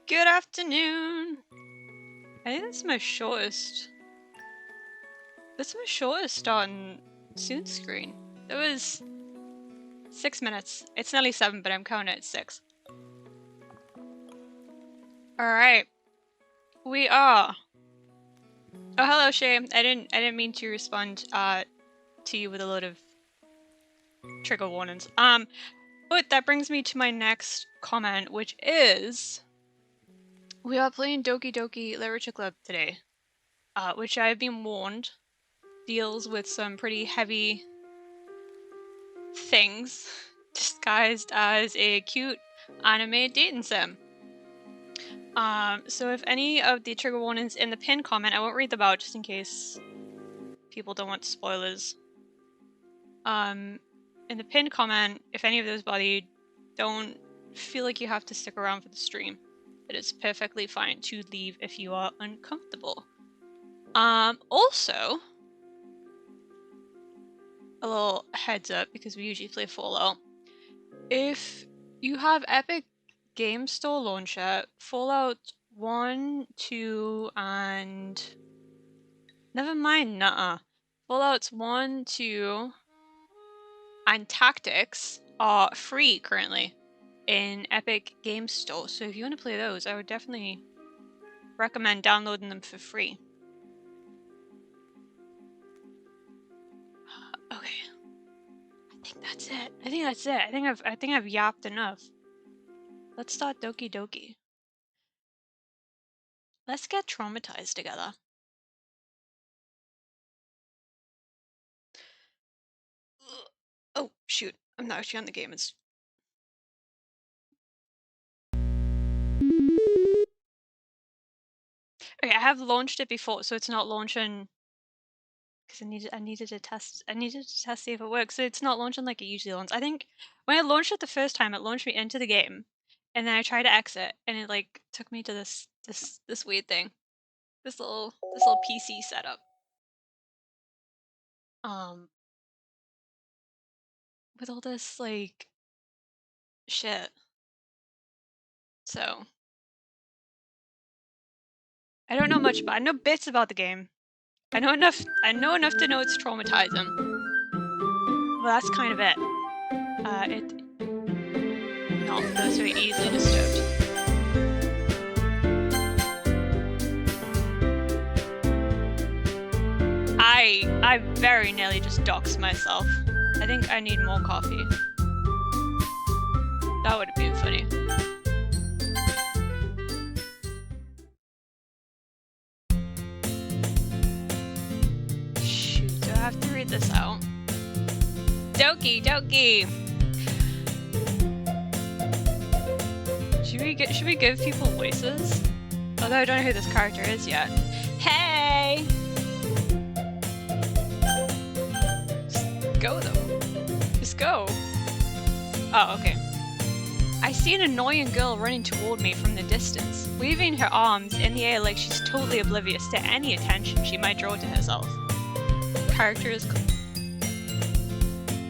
Good afternoon. I think that's my shortest. That's my shortest on Soon screen. It was 6 minutes. It's nearly 7, but I'm counting it 6. Alright. We are. Oh, hello, Shay. I didn't mean to respond to you with a load of trigger warnings. But that brings me to my next comment, which is we are playing Doki Doki Literature Club today. Which I've been warned deals with some pretty heavy things disguised as a cute anime dating sim. So if any of the trigger warnings in the pinned comment, I won't read them out just in case people don't want spoilers. In the pinned comment, if any of those bother you, don't feel like you have to stick around for the stream. It is perfectly fine to leave if you are uncomfortable. Also, a little heads up, because we usually play Fallout. If you have Epic Game Store Launcher, Fallout 1, 2, and... Never mind, nuh-uh. Fallouts 1, 2, and Tactics are free currently in Epic Game Store. So if you want to play those, I would definitely recommend downloading them for free. Okay. I think that's it. I think I've yapped enough. Let's start Doki Doki. Let's get traumatized together. Oh, shoot. I'm not actually on the game. It's... Okay, I have launched it before, so it's not launching... Because I needed to test see if it works. So it's not launching like it usually launches. I think when I launched it the first time, it launched me into the game, and then I tried to exit, and it like took me to this weird thing, this little PC setup. With all this like shit. So I don't know much, but I know bits about the game. I know enough to know it's traumatizing. Well, that's kind of it. Not that's very easily disturbed. I very nearly just doxed myself. I think I need more coffee. That would have been funny. Shoot, do I have to read this out? Doki Doki! Should we give people voices? Although I don't know who this character is yet. Hey! Just go though. Just go. Oh, okay. I see an annoying girl running toward me from the distance, waving her arms in the air like she's totally oblivious to any attention she might draw to herself. Character is...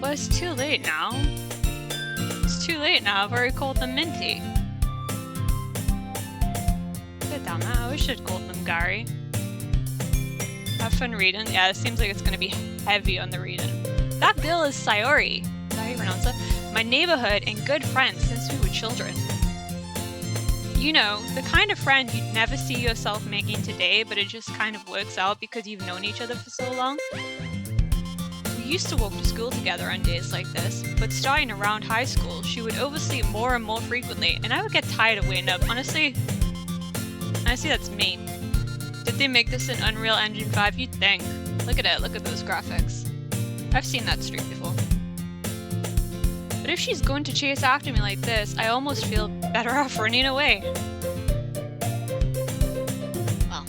Well, it's too late now. It's too late now. I've already called them Mintie. Damn it, I wish I'd called them Gary. Have fun reading. Yeah, it seems like it's gonna be heavy on the reading. That girl is Sayori. Is that how you pronounce it? My neighborhood and good friend since we were children. You know, the kind of friend you'd never see yourself making today, but it just kind of works out because you've known each other for so long. We used to walk to school together on days like this, but starting around high school, she would oversleep more and more frequently, and I would get tired of waiting up. Honestly, that's me. Did they make this in Unreal Engine 5? You'd think. Look at it, look at those graphics. I've seen that streak before. But if she's going to chase after me like this, I almost feel better off running away. Well.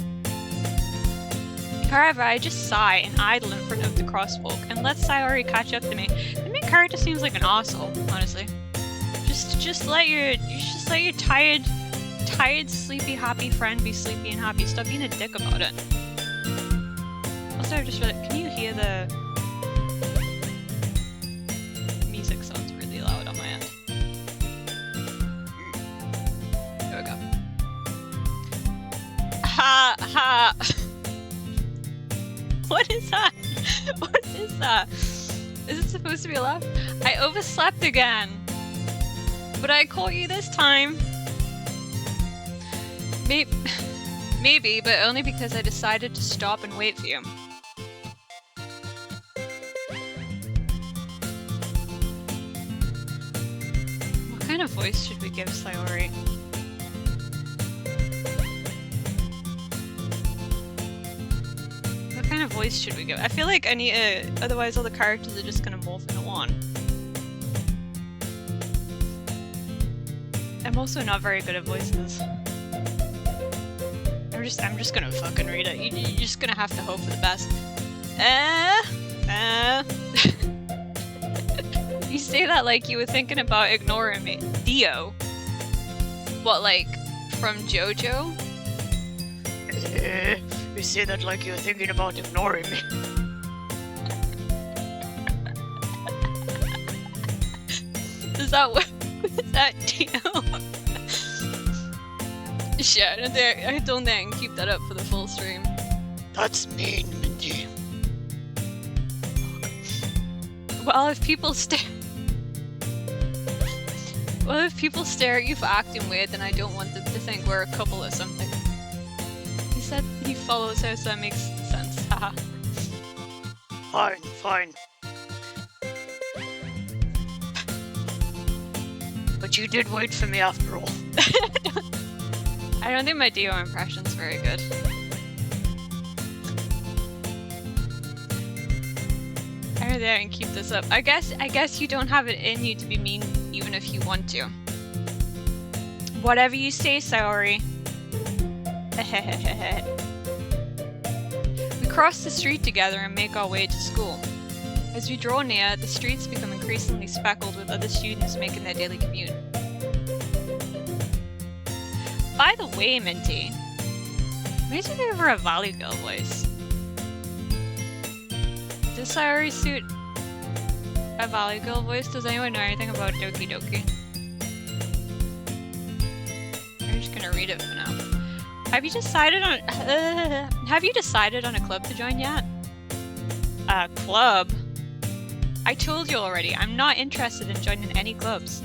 However, I just sigh and idle in front of the crosswalk and let Sayori catch up to me. The main character seems like an arsehole, honestly. Just let your tired, sleepy, happy friend be sleepy and happy. Stop being a dick about it. Also, I've just realized, can you hear the music sounds really loud on my end? There we go. Haha. What is that? What is that? Is it supposed to be a laugh? I overslept again. But I caught you this time. Maybe, but only because I decided to stop and wait for you. What kind of voice should we give Sayori? What kind of voice should we give? I feel like I need otherwise all the characters are just gonna morph into one. I'm also not very good at voices. I'm just gonna fucking read it. You're just gonna have to hope for the best. You say that like you were thinking about ignoring me. Dio. What, like, from JoJo? You say that like you were thinking about ignoring me. Is that what? Is that Dio? Shit, I don't think I can keep that up for the full stream. That's mean, Minty. Well, if people stare at you for acting weird, then I don't want them to think we're a couple or something. He said he follows her, so that makes sense. Haha. Fine. But you did wait for me after all. I don't think my Dio impression's very good. I don't think I can keep this up. I guess you don't have it in you to be mean even if you want to. Whatever you say, Sayori. We cross the street together and make our way to school. As we draw near, the streets become increasingly speckled with other students making their daily commute. By the way, Minty, makes me give her a Valley Girl voice. Does Sayori suit a Valley Girl voice? Does anyone know anything about Doki Doki? I'm just gonna read it for now. Have you decided on a club to join yet? A club? I told you already. I'm not interested in joining any clubs.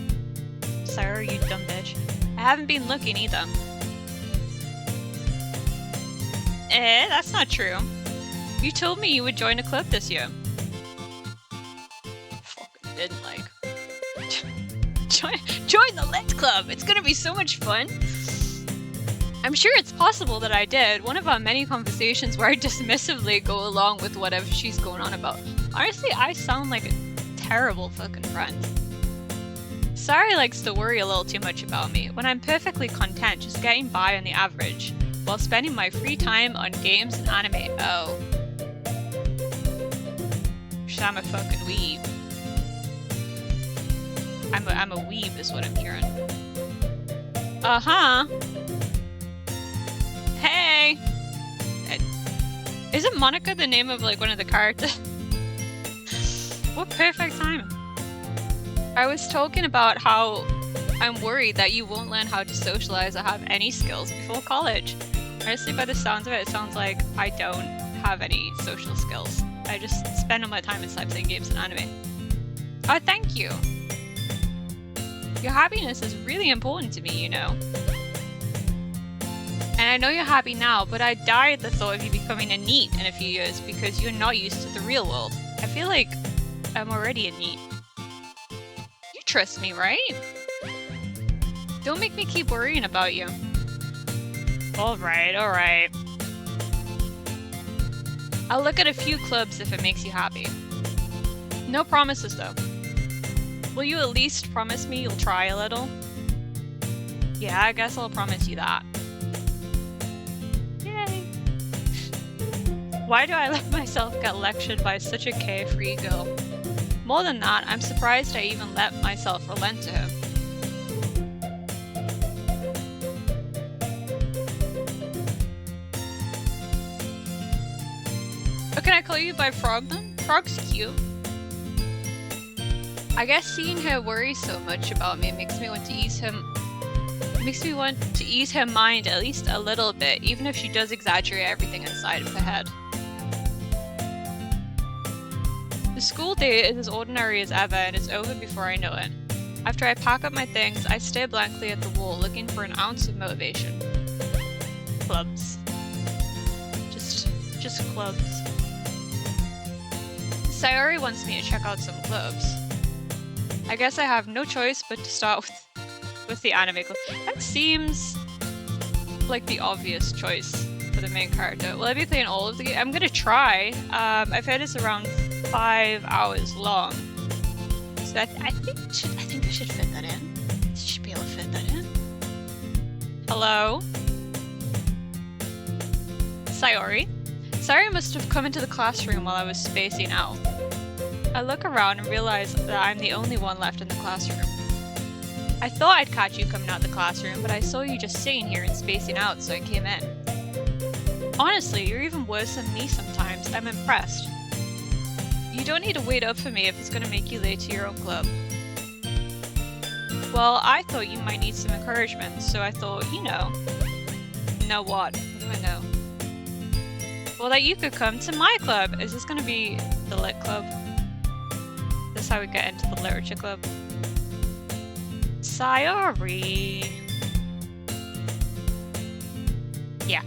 Sayori, you dumb bitch. I haven't been looking either. That's not true. You told me you would join a club this year. Fucking didn't like. Join the Lit Club! It's gonna be so much fun! I'm sure it's possible that I did. One of our many conversations where I dismissively go along with whatever she's going on about. Honestly, I sound like a terrible fucking friend. Sayori likes to worry a little too much about me, when I'm perfectly content just getting by on the average, while spending my free time on games and anime. Oh. I'm a fucking weeb. I'm a weeb is what I'm hearing. Uh-huh. Hey! Isn't Monica the name of, like, one of the characters? What perfect time. I was talking about how I'm worried that you won't learn how to socialize or have any skills before college. Honestly, by the sounds of it, it sounds like I don't have any social skills. I just spend all my time inside playing games and anime. Oh, thank you! Your happiness is really important to me, you know. And I know you're happy now, but I die at the thought of you becoming a NEET in a few years because you're not used to the real world. I feel like I'm already a NEET. You trust me, right? Don't make me keep worrying about you. Alright, alright. I'll look at a few clubs if it makes you happy. No promises though. Will you at least promise me you'll try a little? Yeah, I guess I'll promise you that. Yay! Why do I let myself get lectured by such a carefree girl? More than that, I'm surprised I even let myself relent to her. Oh, can I call you by Frog then? Frog's cute. I guess seeing her worry so much about me makes me want to use makes me want to ease her mind at least a little bit, even if she does exaggerate everything inside of her head. The school day is as ordinary as ever and it's over before I know it. After I pack up my things, I stare blankly at the wall, looking for an ounce of motivation. Clubs. Just clubs. Sayori wants me to check out some clubs. I guess I have no choice but to start with the anime club. That seems like the obvious choice for the main character. Will I be playing all of the games? I'm gonna try. I've heard it's around 5 hours long. So I think I should fit that in. I should be able to fit that in. Hello? Sayori? Sayori must have come into the classroom while I was spacing out. I look around and realize that I'm the only one left in the classroom. I thought I'd catch you coming out of the classroom, but I saw you just sitting here and spacing out, so I came in. Honestly, you're even worse than me sometimes. I'm impressed. You don't need to wait up for me if it's going to make you late to your own club. Well, I thought you might need some encouragement, so I thought, you know. Know what? What do I know? Well, that you could come to my club. Is this going to be the Lit Club? This is how we get into the Literature Club. Sayori. Yeah.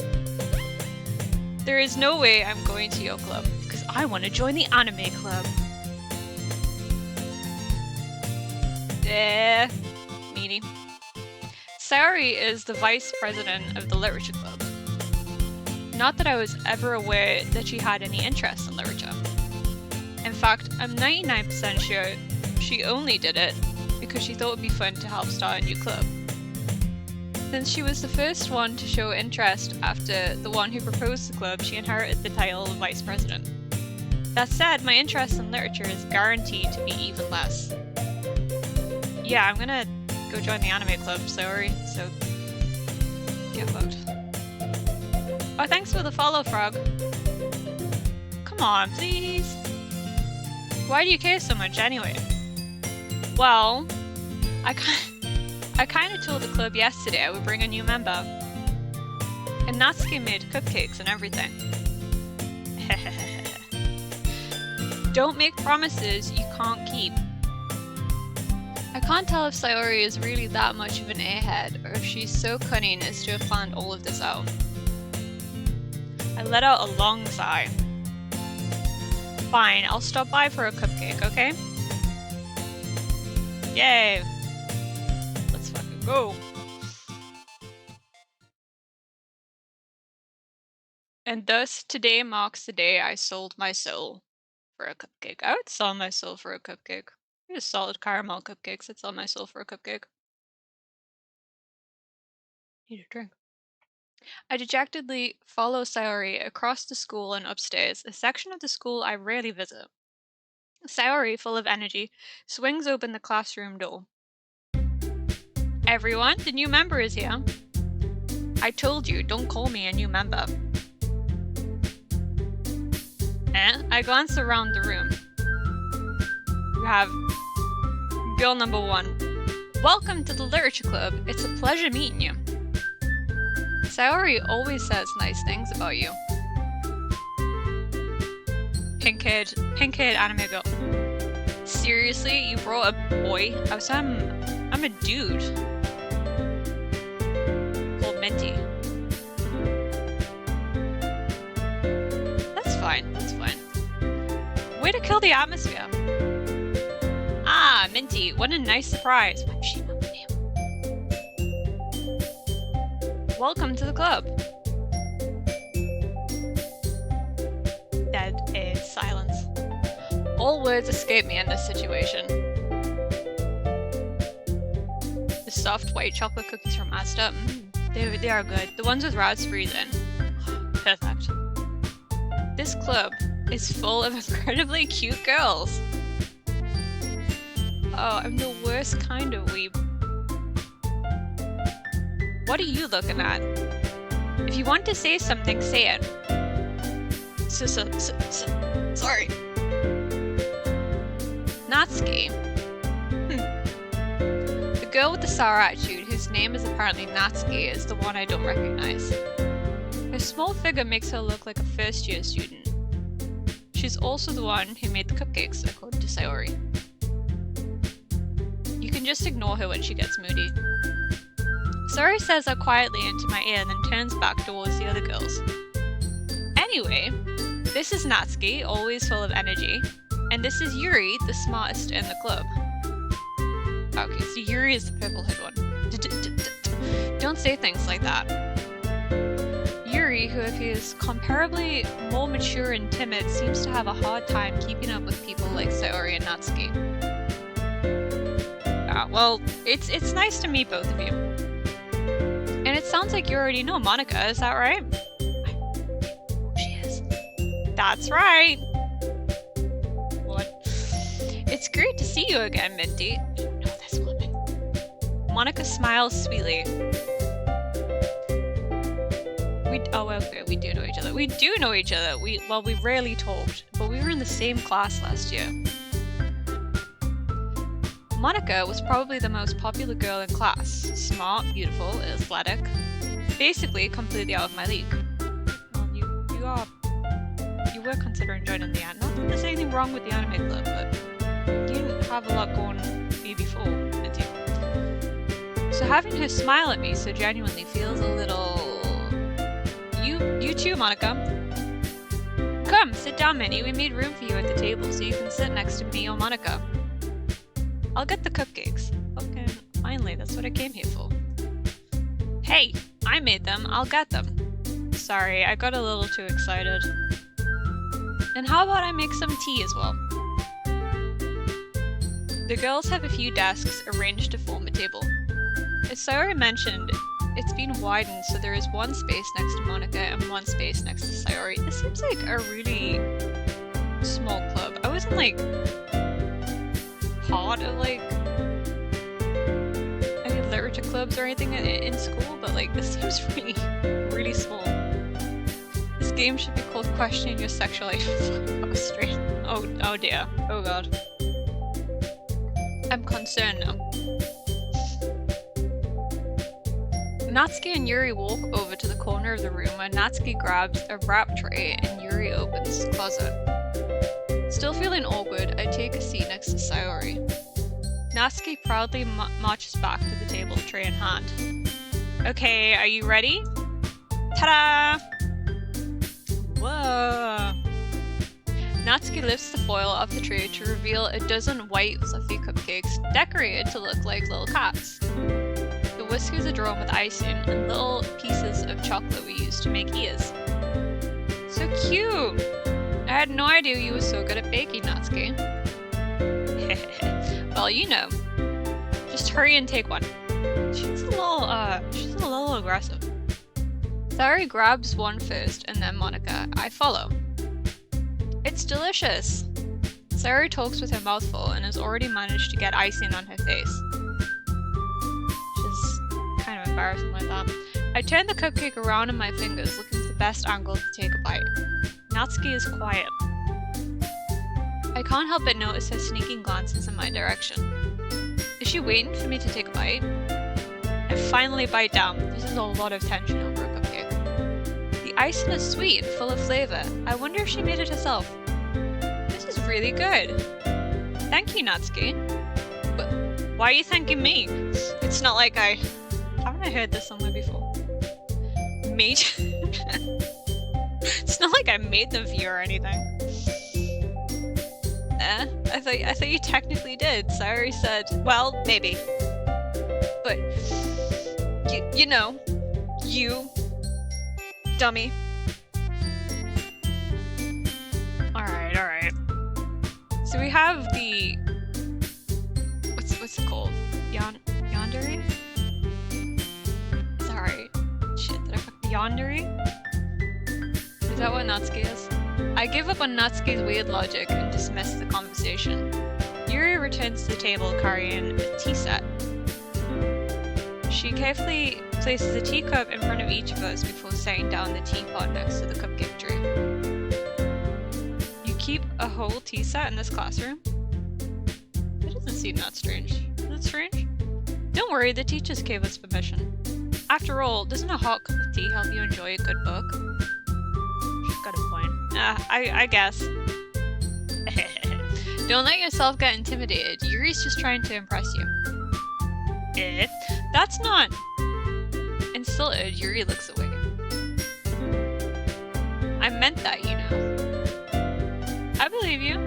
There is no way I'm going to your club, because I want to join the anime club. Meanie. Sayori is the vice president of the Literature Club. Not that I was ever aware that she had any interest in literature. In fact, I'm 99% sure she only did it because she thought it would be fun to help start a new club. Since she was the first one to show interest after the one who proposed the club, she inherited the title of vice president. That said, my interest in literature is guaranteed to be even less. Yeah, I'm gonna go join the anime club, sorry, so get hooked. Oh, thanks for the follow, Frog. Come on, please. Why do you care so much anyway? Well, I kind of told the club yesterday I would bring a new member. And Natsuki made cupcakes and everything. Don't make promises you can't keep. I can't tell if Sayori is really that much of an airhead or if she's so cunning as to have planned all of this out. I let out a long sigh. Fine, I'll stop by for a cupcake, okay? Yay! Let's fucking go! And thus, today marks the day I sold my soul for a cupcake. I would sell my soul for a cupcake. Just solid caramel cupcakes. I'd sell my soul for a cupcake. Need a drink. I dejectedly follow Sayori across the school and upstairs, a section of the school I rarely visit. Sayori, full of energy, swings open the classroom door. Everyone, the new member is here. I told you, don't call me a new member. I glance around the room. You have girl number 1. Welcome to the Literature Club. It's a pleasure meeting you. Sayori always says nice things about you. Pink-haired anime girl. Seriously, you brought a boy? I'm a dude. Called Mintii. That's fine. Way to kill the atmosphere. Ah, Mintii, what a nice surprise. Why does she know my name? Welcome to the club. Dead is silence. All words escape me in this situation. The soft white chocolate cookies from Asda, they are good. The ones with raspberries in. Perfect. This club is full of incredibly cute girls. Oh, I'm the worst kind of weeb. What are you looking at? If you want to say something, say it. Sorry. Natsuki. The girl with the sour attitude, whose name is apparently Natsuki, is the one I don't recognize. Her small figure makes her look like a first-year student. She's also the one who made the cupcakes, according to Sayori. You can just ignore her when she gets moody. Sayori says that quietly into my ear, then turns back towards the other girls. Anyway, this is Natsuki, always full of energy, and this is Yuri, the smartest in the club. Okay, so Yuri is the purple-haired one. Don't say things like that. Yuri, who appears comparably more mature and timid, seems to have a hard time keeping up with people like Sayori and Natsuki. Well, it's nice to meet both of you. And it sounds like you already know Monika, is that right? I know who she is. That's right! What? It's great to see you again, Mintie. No, this woman. Monika smiles sweetly. We do know each other. We do know each other. We rarely talked, but we were in the same class last year. Monika was probably the most popular girl in class. Smart, beautiful, athletic. Basically, completely out of my league. Well, you were considering joining the anime. Not that there's anything wrong with the anime club, but you didn't have a lot going for you before, did you? So having her smile at me so genuinely feels a little... You too, Monika. Come, sit down, Minnie. We made room for you at the table so you can sit next to me or Monika. I'll get the cupcakes. Okay, finally, that's what I came here for. Hey, I made them. I'll get them. Sorry, I got a little too excited. And how about I make some tea as well? The girls have a few desks arranged to form a table. As Sayori mentioned, it's been widened so there is one space next to Monika and one space next to Sayori. This seems like a really small club. I wasn't like part of like any literature clubs or anything in school, but like this seems really small. This game should be called Questioning Your Sexual Identity. Oh dear. Oh god. I'm concerned now. Natsuki and Yuri walk over to the corner of the room where Natsuki grabs a wrap tray and Yuri opens the closet. Still feeling awkward, I take a seat next to Sayori. Natsuki proudly marches back to the table, tray in hand. Okay, are you ready? Ta-da! Whoa! Natsuki lifts the foil off the tray to reveal a dozen white fluffy cupcakes decorated to look like little cats. The whiskers are drawn with icing and little pieces of chocolate we use to make ears. So cute! I had no idea you were so good at baking, Natsuki. Well, you know. Just hurry and take one. She's a little aggressive. Sayori grabs one first and then Monika. I follow. It's delicious! Sayori talks with her mouth full and has already managed to get icing on her face. Kind of embarrassing like that. I turn the cupcake around in my fingers, looking for the best angle to take a bite. Natsuki is quiet. I can't help but notice her sneaking glances in my direction. Is she waiting for me to take a bite? I finally bite down. This is a lot of tension over a cupcake. The icing is sweet and full of flavor. I wonder if she made it herself. This is really good. Thank you, Natsuki. But why are you thanking me? It's not like haven't I heard this somewhere before? Made? It's not like I made them for you or anything. I thought you technically did. Sayori said, well, maybe. But, you know, you, dummy. Alright. So we have the, what's it called? Yandere? Sorry. Shit, did I fuck the Yandere? Is that what Natsuki is? I give up on Natsuki's weird logic and dismiss the conversation. Yuri returns to the table carrying a tea set. She carefully places a teacup in front of each of us before setting down the teapot next to the cupcake tray. You keep a whole tea set in this classroom? That doesn't seem that strange. Is it strange? Don't worry, the teachers gave us permission. After all, doesn't a hot cup of tea help you enjoy a good book? She's got a point. I guess. Don't let yourself get intimidated. Yuri's just trying to impress you. That's not... Insulted, Yuri looks away. I meant that, you know. I believe you.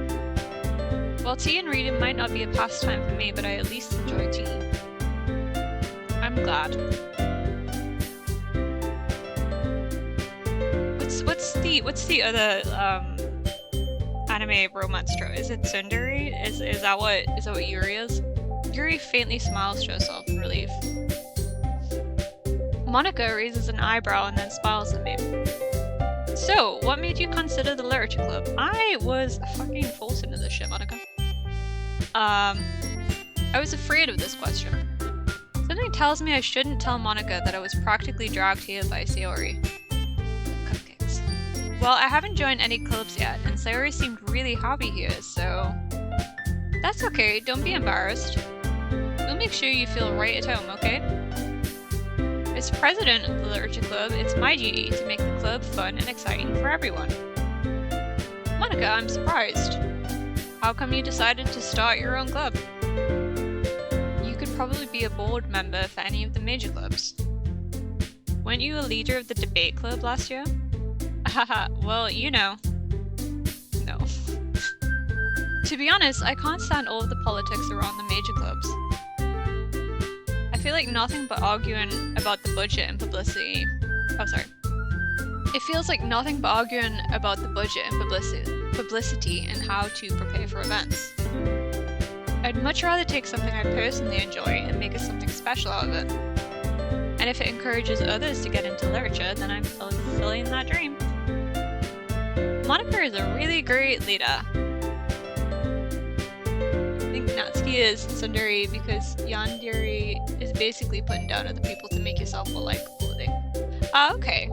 Well, tea and reading might not be a pastime for me, but I at least enjoy tea. I'm glad. What's the other anime romance trope? Is it tsundere? Is that what Yuri is? Yuri faintly smiles to herself in relief. Monica raises an eyebrow and then smiles at me. So, what made you consider the literature club? I was fucking forced into this shit, Monica. I was afraid of this question. Something tells me I shouldn't tell Monica that I was practically dragged here by Sayori. Cupcakes. Well, I haven't joined any clubs yet, and Sayori seemed really happy here, so... That's okay, don't be embarrassed. We'll make sure you feel right at home, okay? As president of the literature club, it's my duty to make the club fun and exciting for everyone. Monica, I'm surprised. How come you decided to start your own club? You could probably be a board member for any of the major clubs. Weren't you a leader of the debate club last year? Haha, well, you know. No. To be honest, I can't stand all of the politics around the major clubs. I feel like nothing but arguing about the budget and publicity. Oh, sorry. It feels like nothing but arguing about the budget and publicity and how to prepare for events. I'd much rather take something I personally enjoy and make it something special out of it. And if it encourages others to get into literature, then I'm fulfilling that dream. Monica is a really great leader. I think Natsuki is tsundere because yandere is basically putting down other people to make yourself feel likable. Okay.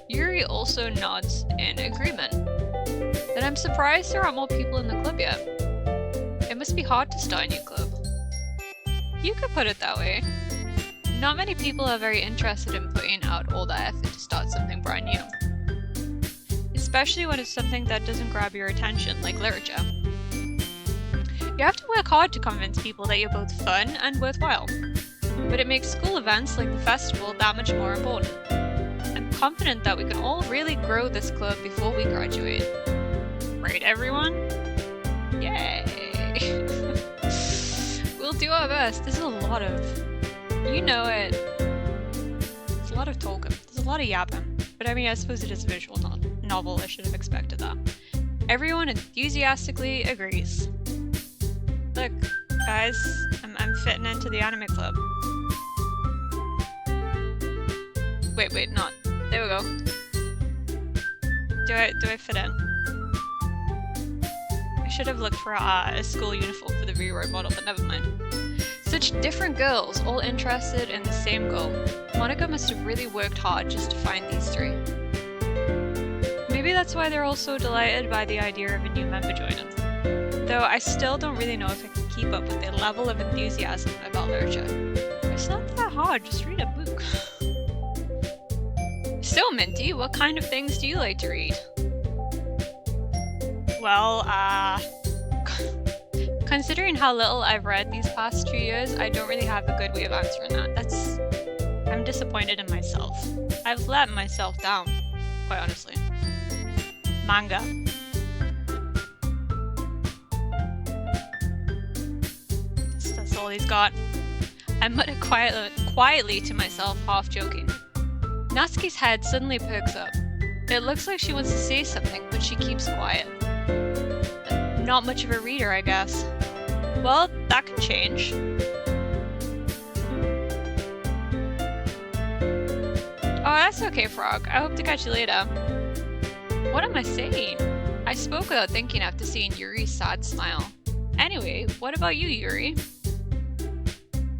Yuri also nods in agreement. Then I'm surprised there aren't more people in the club yet. It must be hard to start a new club. You could put it that way. Not many people are very interested in putting out all that effort to start something brand new. Especially when it's something that doesn't grab your attention, like literature. You have to work hard to convince people that you're both fun and worthwhile. But it makes school events like the festival that much more important. I'm confident that we can all really grow this club before we graduate. Right, everyone? Yay! We'll do our best. There's a lot of... You know it. There's a lot of talking. There's a lot of yapping. But I mean, I suppose it is a visual novel. I should have expected that. Everyone enthusiastically agrees. Look, guys, I'm fitting into the anime club. Wait, not. There we go. Do I fit in? I should have looked for a school uniform for the reward model, but never mind. Such different girls, all interested in the same goal. Monica must have really worked hard just to find these three. Maybe that's why they're all so delighted by the idea of a new member joining. Though I still don't really know if I can keep up with their level of enthusiasm about literature. It's not that hard, just read a book. So, Minty, what kind of things do you like to read? Well, considering how little I've read these past 2 years, I don't really have a good way of answering that. I'm disappointed in myself. I've let myself down, quite honestly. Manga. That's all he's got. I muttered quietly to myself, half joking. Natsuki's head suddenly perks up. It looks like she wants to say something, but she keeps quiet. Not much of a reader, I guess. Well, that can change. Oh, that's okay, Frog. I hope to catch you later. What am I saying? I spoke without thinking after seeing Yuri's sad smile. Anyway, what about you, Yuri?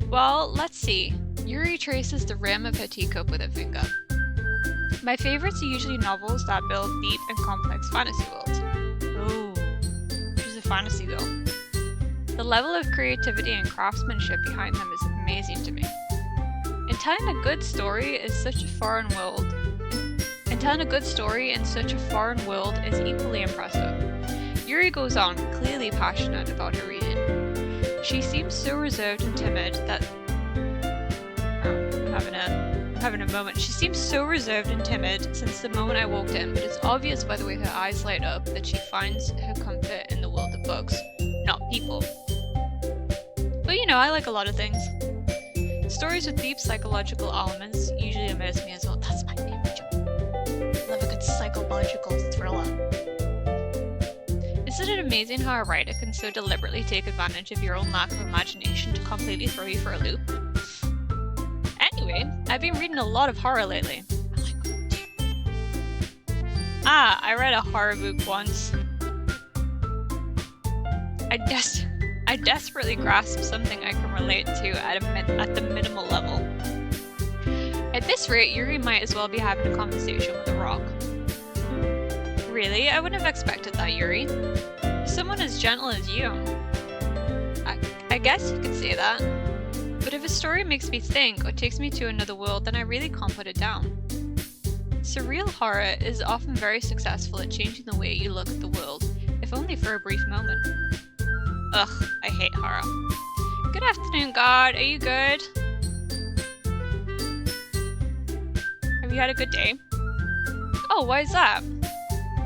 Well, let's see. Yuri traces the rim of her teacup with her finger. My favorites are usually novels that build deep and complex fantasy worlds. Oh, she's a fantasy girl. The level of creativity and craftsmanship behind them is amazing to me. And telling a good story in such a foreign world is equally impressive. Yuri goes on, clearly passionate about her reading. She seems so reserved and timid that... I'm having a moment. She seems so reserved and timid since the moment I walked in, but it's obvious by the way her eyes light up that she finds her comfort in the world of books, not people. But you know, I like a lot of things. Stories with deep psychological elements usually amaze me as well. That's my favorite job. Love a good psychological thriller. Isn't it amazing how a writer can so deliberately take advantage of your own lack of imagination to completely throw you for a loop? Anyway, I've been reading a lot of horror lately. I like horror too. I read a horror book once. I desperately grasped something I can relate to at the minimal level. At this rate, Yuri might as well be having a conversation with a rock. Really? I wouldn't have expected that, Yuri. Someone as gentle as you. I guess you could say that. But if a story makes me think or takes me to another world, then I really can't put it down. Surreal horror is often very successful at changing the way you look at the world, if only for a brief moment. Ugh, I hate horror. Good afternoon, God. Are you good? Have you had a good day? Oh, why is that?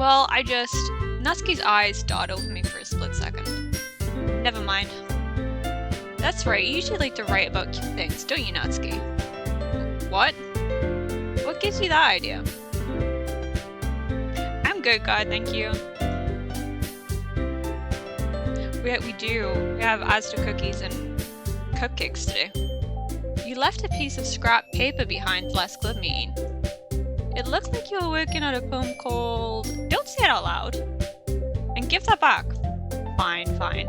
Well, Natsuki's eyes darted over me for a split second. Never mind. That's right, you usually like to write about cute things, don't you, Natsuki? What? What gives you that idea? I'm good, God, thank you. We have Asda cookies and cupcakes today. You left a piece of scrap paper behind last club meeting. It looked like you were working on a poem called... Don't say it out loud! And give that back. Fine.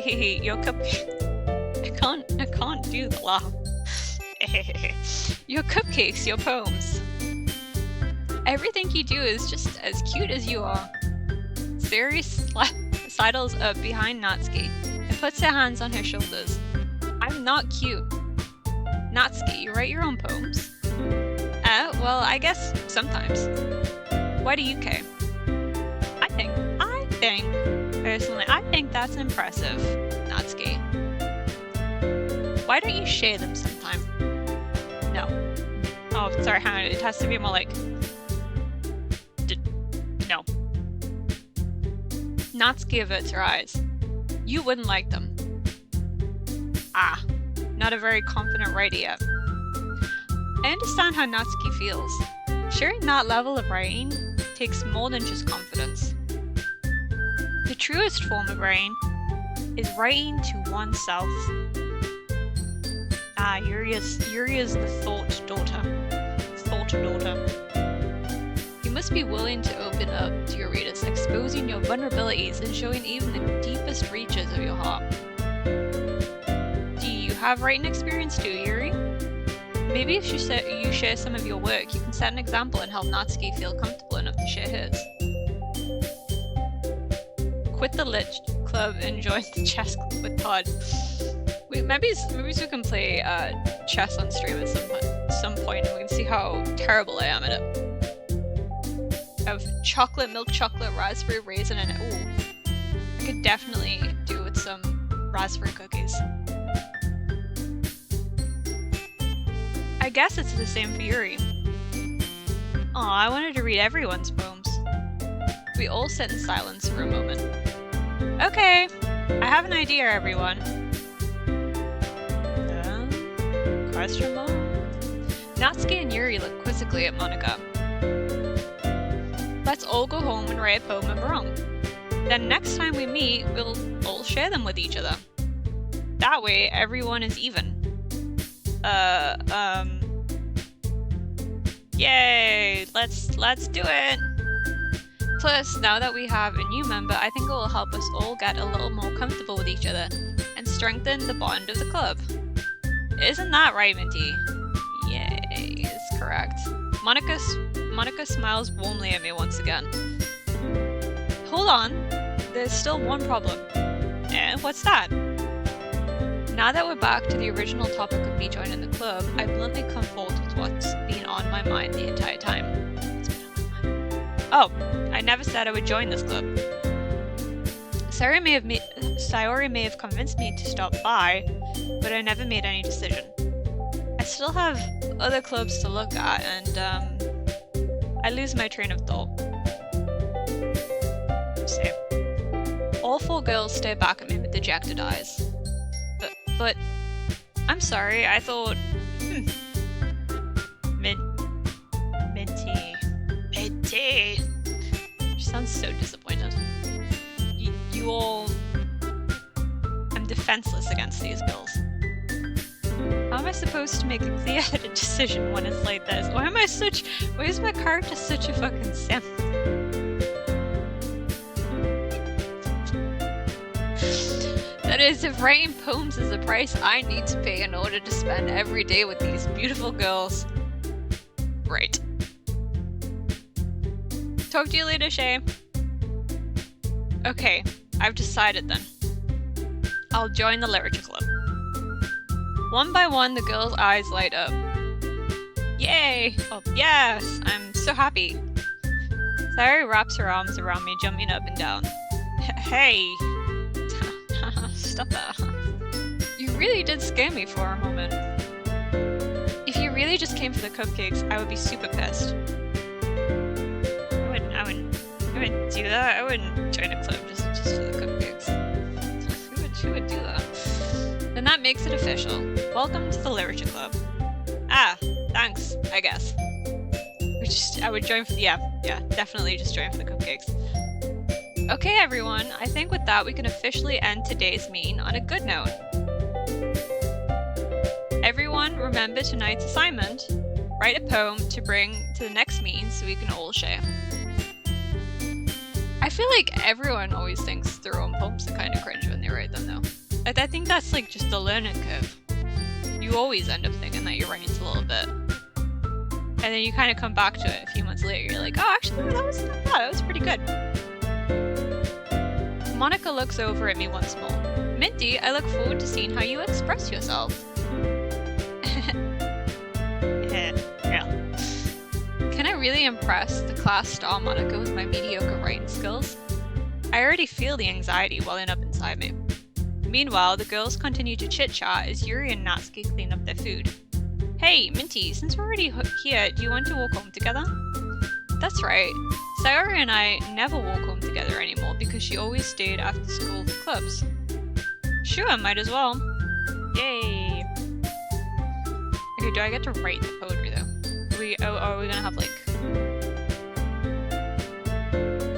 Your cupcake... I can't do the laugh. Your cupcakes, your poems. Everything you do is just as cute as you are. Siri sidles up behind Natsuki and puts her hands on her shoulders. I'm not cute. Natsuki, you write your own poems? Well, I guess sometimes. Why do you care? Personally, I think that's impressive, Natsuki. Why don't you share them sometime? No. Oh, sorry, hang on, it has to be more like... No. Natsuki averts her eyes. You wouldn't like them. Not a very confident writer yet. I understand how Natsuki feels. Sharing that level of writing takes more than just confidence. The truest form of writing is writing to oneself. Yuri is the thought daughter. You must be willing to open up to your readers, exposing your vulnerabilities and showing even the deepest reaches of your heart. Do you have writing experience too, Yuri? Maybe if you share some of your work, you can set an example and help Natsuki feel comfortable enough to share hers. Quit the lit club and join the chess club with Todd. Maybe we can play chess on stream at some point and we can see how terrible I am at it. I have chocolate, milk chocolate, raspberry, raisin, and I could definitely do with some raspberry cookies. I guess it's the same for Yuri. Aw, I wanted to read everyone's poems. We all sit in silence for a moment. Okay, I have an idea, everyone. Question mark? Natsuki and Yuri look quizzically at Monika. Let's all go home and write a poem of our own. Then next time we meet, we'll all share them with each other. That way, everyone is even. Yay! Let's do it! Plus, now that we have a new member, I think it will help us all get a little more comfortable with each other and strengthen the bond of the club. Isn't that right, Mintie? Yay, is correct. Monika smiles warmly at me once again. Hold on, there's still one problem. Yeah, what's that? Now that we're back to the original topic of me joining the club, I bluntly come forth with what's been on my mind the entire time. Oh, I never said I would join this club. Sayori may have convinced me to stop by, but I never made any decision. I still have other clubs to look at, and I lose my train of thought. So, all 4 girls stare back at me with dejected eyes. But I'm sorry, I thought... Mintie. She sounds so disappointed. You all... I'm defenseless against these girls. How am I supposed to make a clear-headed decision when it's like this? Why is my character such a fucking simp? That is, if writing poems is the price I need to pay in order to spend every day with these beautiful girls. Right. Talk to you later, Shay. Okay, I've decided then. I'll join the literature club. One by one, the girls' eyes light up. Yay! Oh, yes! I'm so happy. Sayori wraps her arms around me, jumping up and down. Hey! Stop that. You really did scare me for a moment. If you really just came for the cupcakes, I would be super pissed. I wouldn't do that. I wouldn't join a club just for the cupcakes. Who would do that? Then that makes it official. Welcome to the literature club. Ah, thanks, I guess. I would join for the, yeah, definitely just join for the cupcakes. Okay, everyone, I think with that we can officially end today's meeting on a good note. Everyone, remember tonight's assignment. Write a poem to bring to the next meeting so we can all share. I feel like everyone always thinks their own poems are kind of cringe when they write them, though. I think that's like just the learning curve. You always end up thinking that your writing's a little bit. And then you kind of come back to it a few months later, you're like, oh, actually, no, that was not bad, that was pretty good. Monica looks over at me once more. Minty, I look forward to seeing how you express yourself. Yeah. Can I really impress the class star Monica with my mediocre writing skills? I already feel the anxiety welling up inside me. Meanwhile, the girls continue to chit-chat as Yuri and Natsuki clean up their food. Hey, Minty, since we're already here, do you want to walk home together? That's right. Sayori and I never walk home together anymore because she always stayed after school for clubs. Sure, might as well. Yay! Okay, do I get to write the poetry though? Are we gonna have like...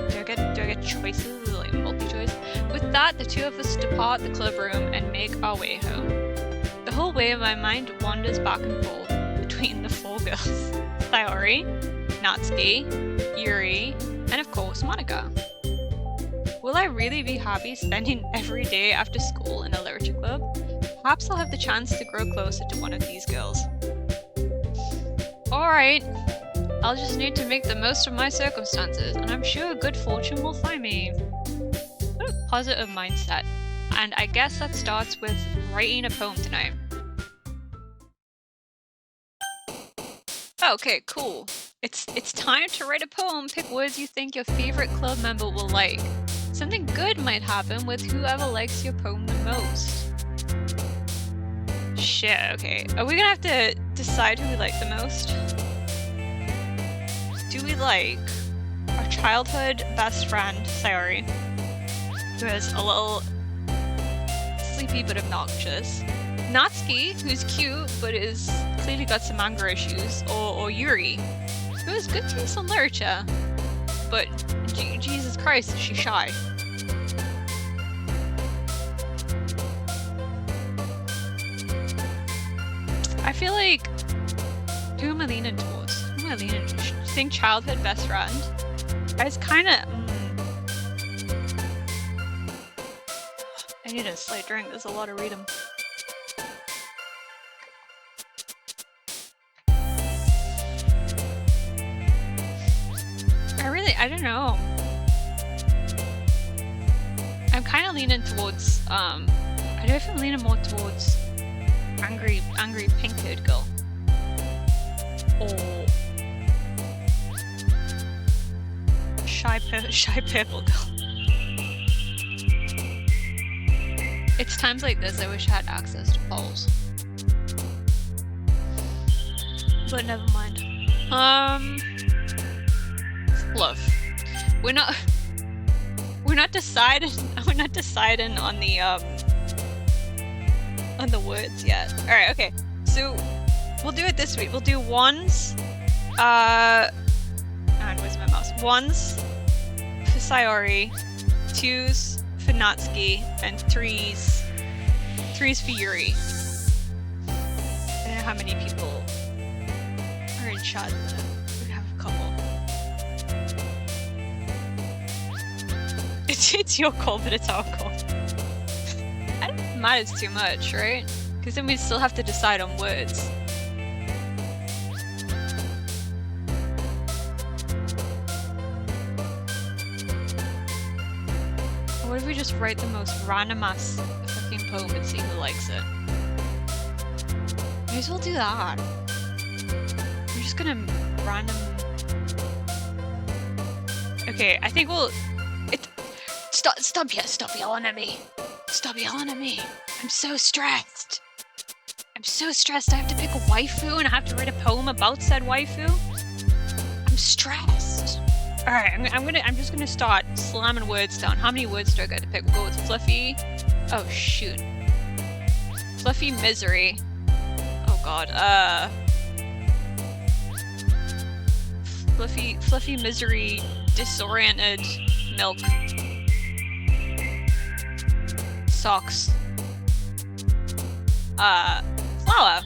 Do I get choices, like multi-choice? With that, the two of us depart the club room and make our way home. The whole way my mind wanders back and forth between the 4 girls. Sayori, Natsuki, Yuri, and of course Monica. Will I really be happy spending every day after school in a literature club? Perhaps I'll have the chance to grow closer to one of these girls. Alright, I'll just need to make the most of my circumstances, and I'm sure good fortune will find me. What a positive mindset. And I guess that starts with writing a poem tonight. Okay, cool. It's time to write a poem. Pick words you think your favorite club member will like. Something good might happen with whoever likes your poem the most. Shit, okay. Are we gonna have to decide who we like the most? Do we like our childhood best friend, Sayori, who is a little sleepy but obnoxious? Natsuki, who's cute but is clearly got some anger issues, or Yuri, who has good taste in literature, but Jesus Christ, is she shy. I feel like, who am I leaning towards? Who am I leaning towards? Do you think childhood best friend? It's kind of... I need a slight drink, there's a lot of reading. I don't know. I'm kind of leaning towards, I don't know if I'm leaning more towards angry pink-haired girl. Or shy purple girl. It's times like this I wish I had access to polls. But never mind. Fluff. We're not deciding on the words yet. Alright, okay. So we'll do it this week. We'll do ones, and where's my mouse? Ones for Sayori, twos for Natsuki, and threes for Yuri. I don't know how many people are in chat, but we have a couple. It's your call, but it's our call. I don't think it matters too much, right? Because then we still have to decide on words. What if we just write the most random ass fucking poem and see who likes it? May as well do that. We're just gonna random... Okay, I think we'll... Stop yelling at me. Stop yelling at me. I'm so stressed. I'm so stressed. I have to pick a waifu and I have to write a poem about said waifu. I'm stressed. Alright, I'm just gonna start slamming words down. How many words do I get to pick? We'll go with Fluffy. Oh shoot. Fluffy Misery. Oh god. Fluffy Misery Disoriented Milk. Socks. Flower.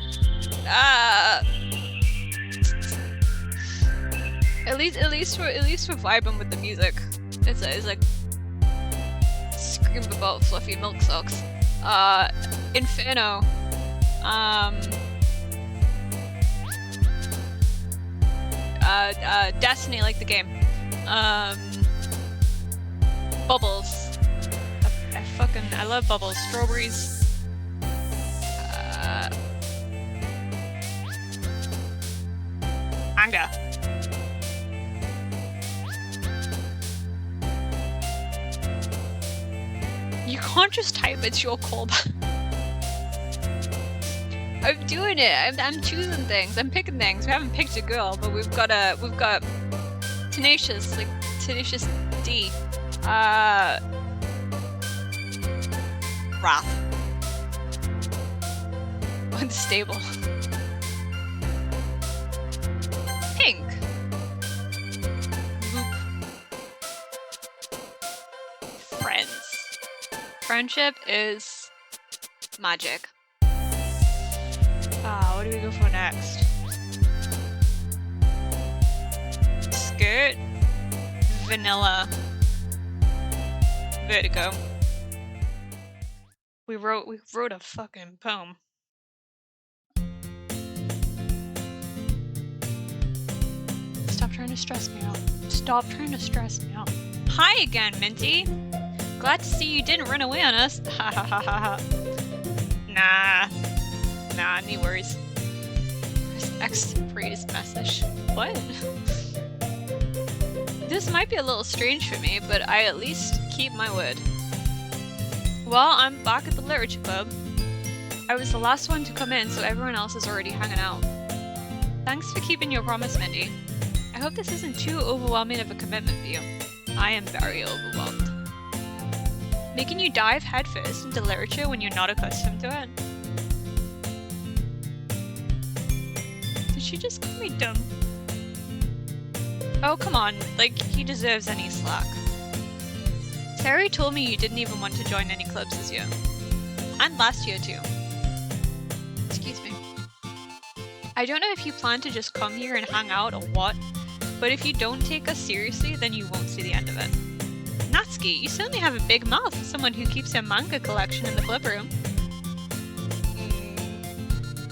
At least we're vibing with the music. It's like scream about fluffy milk socks. Inferno. Destiny, like the game. Bubbles. I love bubbles. Strawberries. Anger. You can't just type, it's your call. I'm doing it. I'm choosing things. I'm picking things. We haven't picked a girl, but we've got Tenacious, like Tenacious D. Wrath. Unstable. Pink. Loop. Friends. Friendship is magic. What do we go for next? Skirt. Vanilla. Vertigo. We wrote a fucking poem. Stop trying to stress me out. Stop trying to stress me out. Hi again, Minty. Glad to see you didn't run away on us. Ha ha ha ha ha. Nah, any worries. Press X to read his message. What? This might be a little strange for me, but I at least keep my word. Well, I'm back at the Literature Club. I was the last one to come in, so everyone else is already hanging out. Thanks for keeping your promise, Mindy. I hope this isn't too overwhelming of a commitment for you. I am very overwhelmed. Making you dive headfirst into literature when you're not accustomed to it? Did she just call me dumb? Oh, come on. Like, he deserves any slack. Terry told me you didn't even want to join any clubs this year. And last year too. Excuse me. I don't know if you plan to just come here and hang out or what, but if you don't take us seriously, then you won't see the end of it. Natsuki, you certainly have a big mouth for someone who keeps her manga collection in the club room.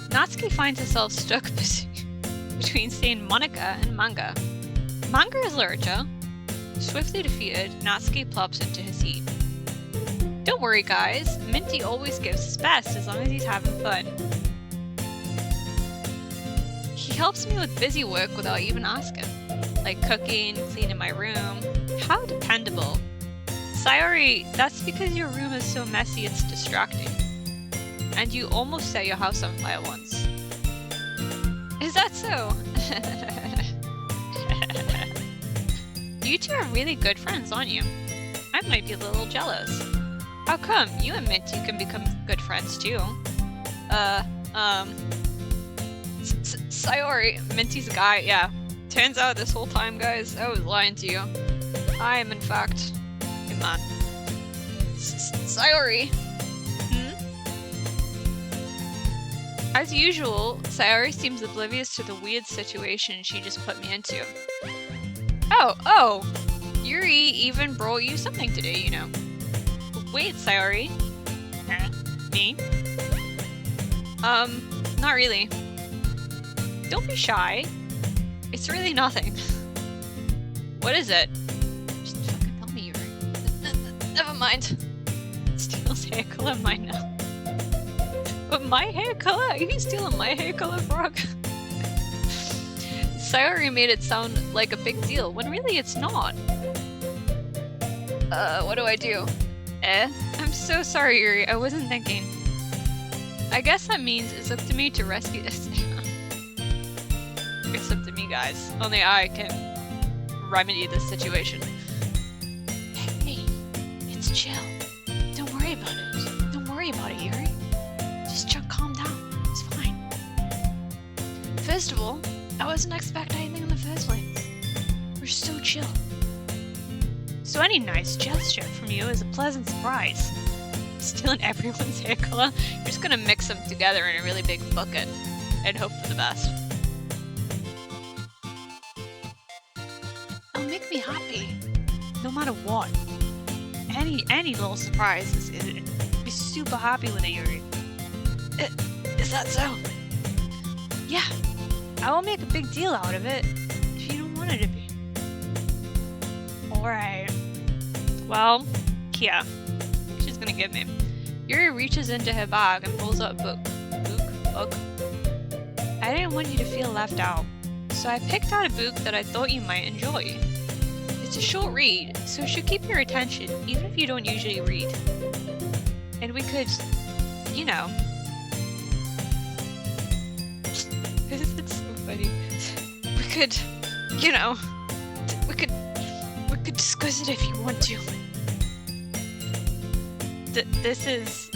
Natsuki finds herself stuck between saying Monica and manga. Manga is literature. Swiftly defeated, Natsuki plops into his seat. Don't worry, guys. Minty always gives his best as long as he's having fun. He helps me with busy work without even asking. Like cooking, cleaning my room. How dependable. Sayori, that's because your room is so messy it's distracting. And you almost set your house on fire once. Is that so? You two are really good friends, aren't you? I might be a little jealous. How come? You and Minty can become good friends too. Sayori, Minty's a guy, yeah. Turns out this whole time, guys, I was lying to you. I am, in fact, a man. Sayori! As usual, Sayori seems oblivious to the weird situation she just put me into. Oh! Yuri even brought you something today, you know. Wait, Sayori. Me? Not really. Don't be shy. It's really nothing. What is it? Just fucking tell me, Yuri. Never mind. Steals hair color, mine now. But my hair color? Are you stealing my hair color, Frog? Sayori made it sound like a big deal, when really it's not. What do I do? I'm so sorry, Yuri. I wasn't thinking. I guess that means it's up to me to rescue this. It's up to me, guys. Only I can remedy this situation. Hey, it's chill. Don't worry about it. Don't worry about it, Yuri. Just calm down. It's fine. First of all, I wasn't expecting anything in the first place. We're so chill. So any nice gesture from you is a pleasant surprise. Stealing everyone's hair color, you're just gonna mix them together in a really big bucket and hope for the best. It'll make me happy, no matter what. Any little surprise is be super happy with it, Yuri. Is that so? Yeah, I will make a big deal out of it if you don't want it to be. Alright. Well, Kia. She's gonna give me. Yuri reaches into her bag and pulls out a book. Book? I didn't want you to feel left out, so I picked out a book that I thought you might enjoy. It's a short read, so it should keep your attention, even if you don't usually read. And we could, you know... It's so funny. We could, you know... We could discuss it if you want to. This is...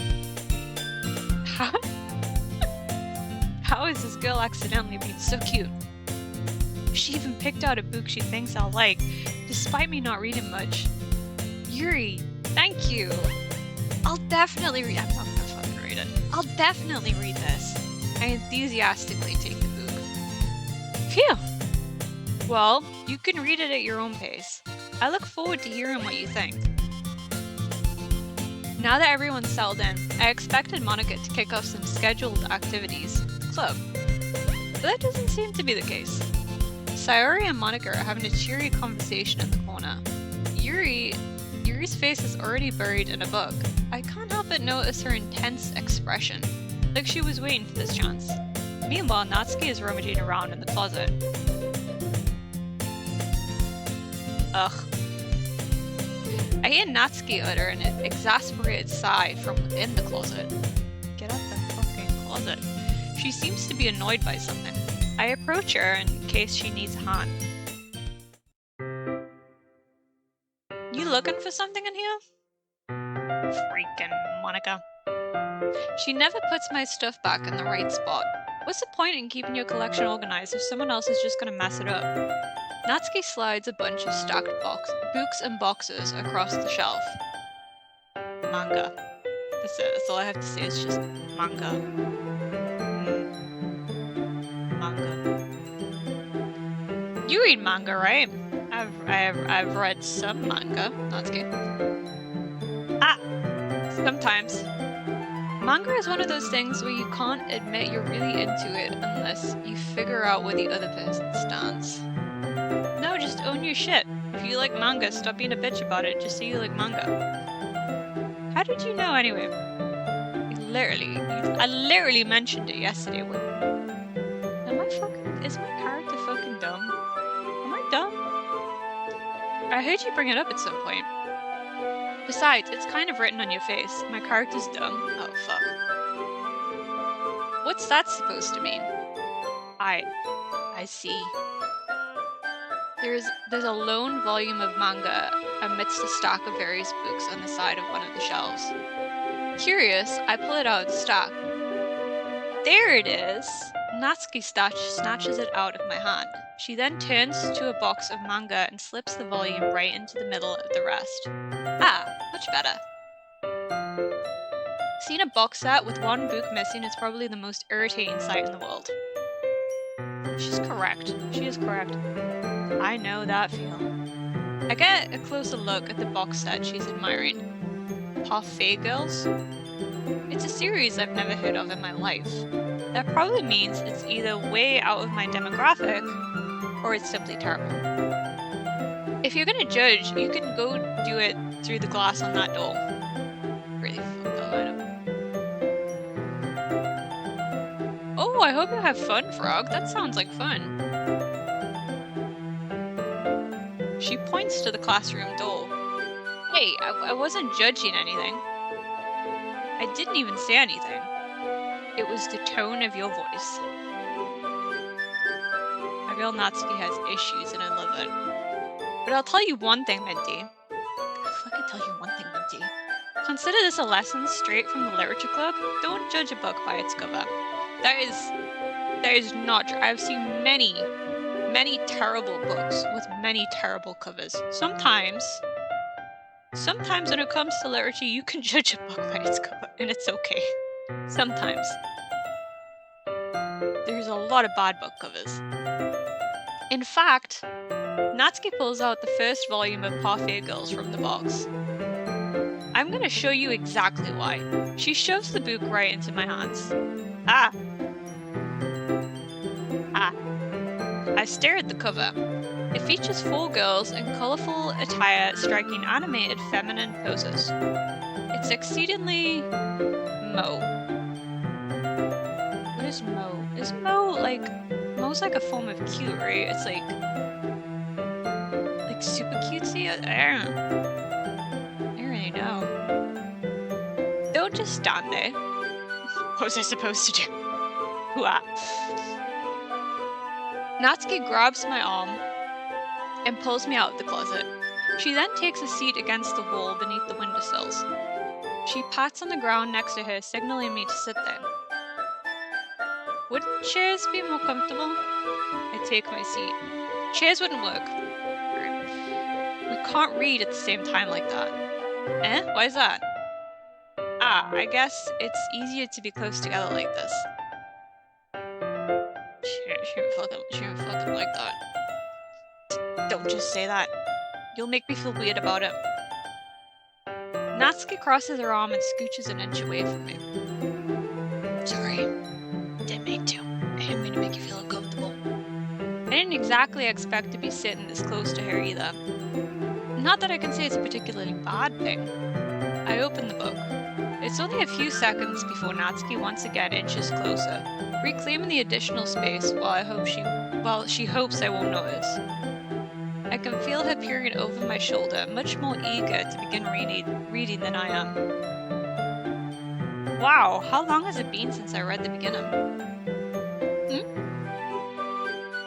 How is this girl accidentally being so cute? She even picked out a book she thinks I'll like, despite me not reading much. Yuri, thank you. I'll definitely read. I'm not gonna fucking read it. I'll definitely read this. I enthusiastically take the book. Phew. Well, you can read it at your own pace. I look forward to hearing what you think. Now that everyone's settled in, I expected Monica to kick off some scheduled activities at the club. But that doesn't seem to be the case. Sayori and Monica are having a cheery conversation in the corner. Yuri's face is already buried in a book. I can't help but notice her intense expression, like she was waiting for this chance. Meanwhile, Natsuki is rummaging around in the closet. Ugh. I hear Natsuki utter an exasperated sigh from within the closet. Get out the fucking closet. She seems to be annoyed by something. I approach her in case she needs a hand. You looking for something in here? Freaking Monica. She never puts my stuff back in the right spot. What's the point in keeping your collection organized if someone else is just gonna mess it up? Natsuki slides a bunch of stacked books and boxes across the shelf. Manga. That's it. That's all I have to say. It's just manga. Manga. You read manga, right? I've read some manga. Natsuki. Sometimes. Manga is one of those things where you can't admit you're really into it unless you figure out where the other person stands. No, just own your shit. If you like manga, stop being a bitch about it. Just say you like manga. How did you know anyway? I literally mentioned it yesterday. Is my character fucking dumb? Am I dumb? I heard you bring it up at some point. Besides, it's kind of written on your face. My character's dumb. Oh, fuck. What's that supposed to mean? I see. There's a lone volume of manga amidst a stack of various books on the side of one of the shelves. Curious, I pull it out of the stack. There it is! Natsuki snatches it out of my hand. She then turns to a box of manga and slips the volume right into the middle of the rest. Ah, much better. Seeing a box set with one book missing is probably the most irritating sight in the world. She's correct. She is correct. I know that feeling. I get a closer look at the box set she's admiring. Parfait Girls? It's a series I've never heard of in my life. That probably means it's either way out of my demographic, or it's simply terrible. If you're gonna judge, you can go do it through the glass on that door. Really fucked up item. Oh, I hope you have fun, Frog. That sounds like fun. She points to the classroom door. Hey, I wasn't judging anything. I didn't even say anything. It was the tone of your voice. My girl Natsuki has issues and I love it. But I'll tell you one thing, Minty. I'll fucking tell you one thing, Minty. Consider this a lesson straight from the Literature Club. Don't judge a book by its cover. That is not true. I've seen many terrible books with many terrible covers. Sometimes when it comes to literature, you can judge a book by its cover, and it's okay. Sometimes. There's a lot of bad book covers. In fact, Natsuki pulls out the first volume of Parfait Girls from the box. I'm gonna show you exactly why. She shoves the book right into my hands. Ah. I stare at the cover. It features 4 girls in colourful attire striking animated feminine poses. It's exceedingly Mo. What is Mo? Is Mo like... Mo's like a form of cute, right? It's like super cutesy? I don't really know. Don't just stand there. What was I supposed to do? Hooah. Natsuki grabs my arm and pulls me out of the closet. She then takes a seat against the wall beneath the windowsills. She pats on the ground next to her, signaling me to sit there. Wouldn't chairs be more comfortable? I take my seat. Chairs wouldn't work. We can't read at the same time like that. Eh? Why is that? Ah, I guess it's easier to be close together like this. She would fucking like that. Don't just say that. You'll make me feel weird about it. Natsuki crosses her arm and scooches an inch away from me. Sorry. Didn't mean to. I didn't mean to make you feel uncomfortable. I didn't exactly expect to be sitting this close to her either. Not that I can say it's a particularly bad thing. I open the book. It's only a few seconds before Natsuki once again inches closer, reclaiming the additional space while she hopes I won't notice. I can feel her peering over my shoulder, much more eager to begin reading than I am. Wow, how long has it been since I read the beginning?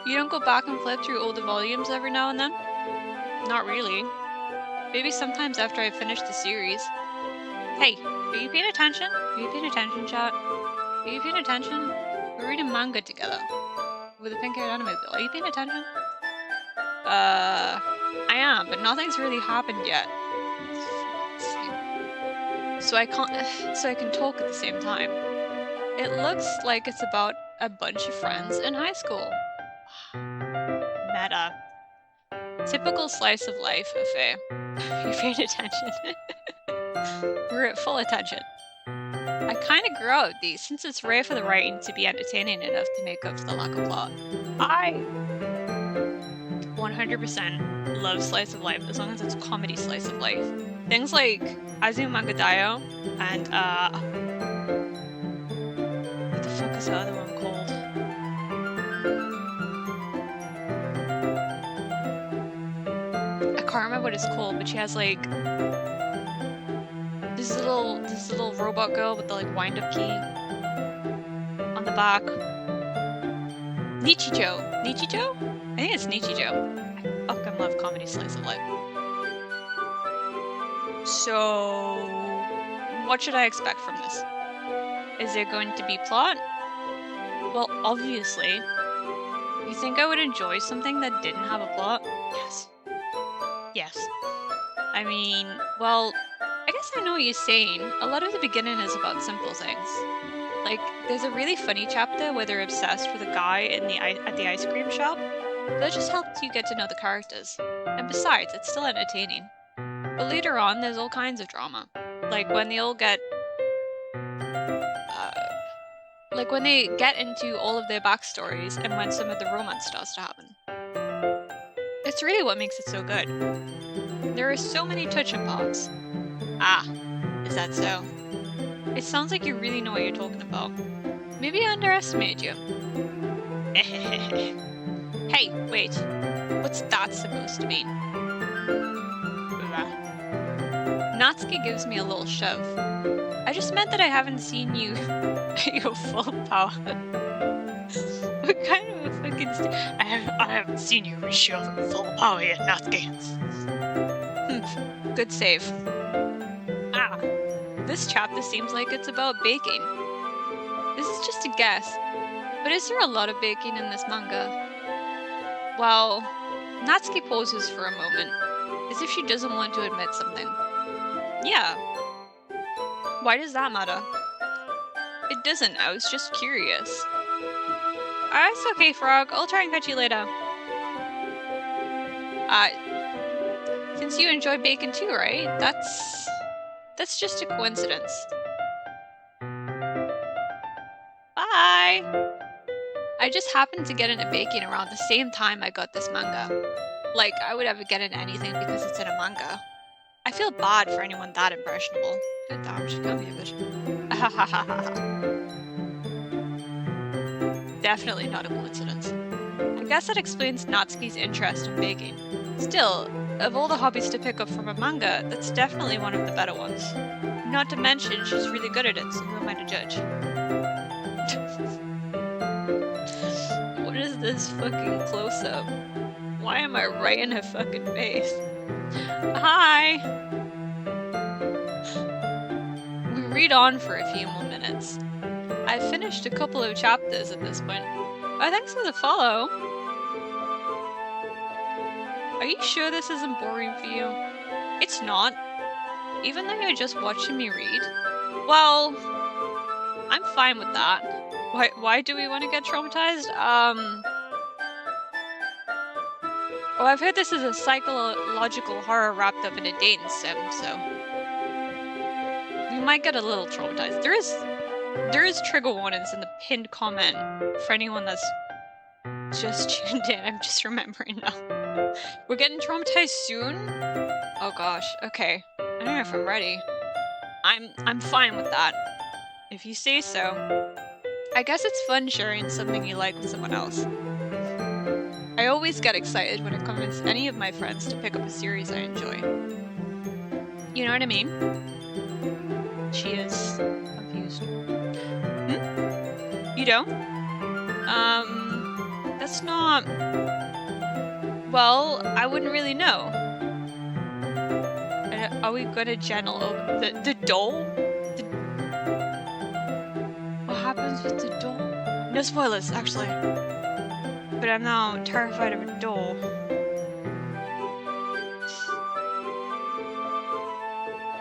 You don't go back and flip through older volumes every now and then? Not really. Maybe sometimes after I finish the series. Hey, are you paying attention? Are you paying attention, chat? Are you paying attention? We're reading manga together. With a pink-haired anime girl. Are you paying attention? I am, but nothing's really happened yet. So I can talk at the same time. It looks like it's about a bunch of friends in high school. Meta. Typical slice of life affair. You paid attention. We're at full attention. I kind of grew out of these since it's rare for the writing to be entertaining enough to make up for the lack of plot. I 100% love slice of life as long as it's comedy slice of life. Things like Azumanga Daioh and what the fuck is the other one called? I can't remember what it's called, but she has like this little robot girl with the like wind-up key on the back. Nichijou. Nichijou? I think it's Nichijou. I fucking love comedy slice of life. So, what should I expect from this? Is there going to be plot? Well, obviously. You think I would enjoy something that didn't have a plot? Yes. Yes. I mean, well, I guess I know what you're saying. A lot of the beginning is about simple things. Like, there's a really funny chapter where they're obsessed with a guy at the ice cream shop. That just helps you get to know the characters. And besides, it's still entertaining. But later on, there's all kinds of drama. Like when they all get... like when they get into all of their backstories and when some of the romance starts to happen. It's really what makes it so good. There are so many touching parts. Ah, is that so? It sounds like you really know what you're talking about. Maybe I underestimated you. Hey, wait. What's that supposed to mean? Natsuki gives me a little shove. I just meant that I haven't seen you at your full power. What kind of a fucking I haven't seen you reach your full power yet, Natsuki. Good save. Ah, this chapter seems like it's about baking. This is just a guess, but is there a lot of baking in this manga? Well, Natsuki pauses for a moment, as if she doesn't want to admit something. Yeah. Why does that matter? It doesn't, I was just curious. It's okay, Frog. I'll try and catch you later. Since you enjoy bacon too, right? That's just a coincidence. Bye! I just happened to get into baking around the same time I got this manga. Like, I would ever get into anything because it's in a manga. I feel bad for anyone that impressionable. Good damn, she can't be a bitch. Definitely not a coincidence. I guess that explains Natsuki's interest in baking. Still, of all the hobbies to pick up from a manga, that's definitely one of the better ones. Not to mention, she's really good at it, so who am I to judge? What is this fucking close-up? Why am I right in her fucking face? Hi! We read on for a few more minutes. I've finished a couple of chapters at this point. Oh, thanks for the follow! Are you sure this isn't boring for you? It's not. Even though you're just watching me read? Well, I'm fine with that. Why do we want to get traumatized? Well, I've heard this is a psychological horror wrapped up in a dating sim, so... we might get a little traumatized. There is trigger warnings in the pinned comment for anyone that's just tuned in. I'm just remembering now. We're getting traumatized soon? Oh gosh, okay. I don't know if I'm ready. I'm fine with that. If you say so. I guess it's fun sharing something you like with someone else. I always get excited when I convince any of my friends to pick up a series I enjoy. You know what I mean? She is confused. You don't? That's not... Well, I wouldn't really know. Are we gonna channel over the doll? What happens with the doll? No spoilers, actually. But I'm now terrified of a doll.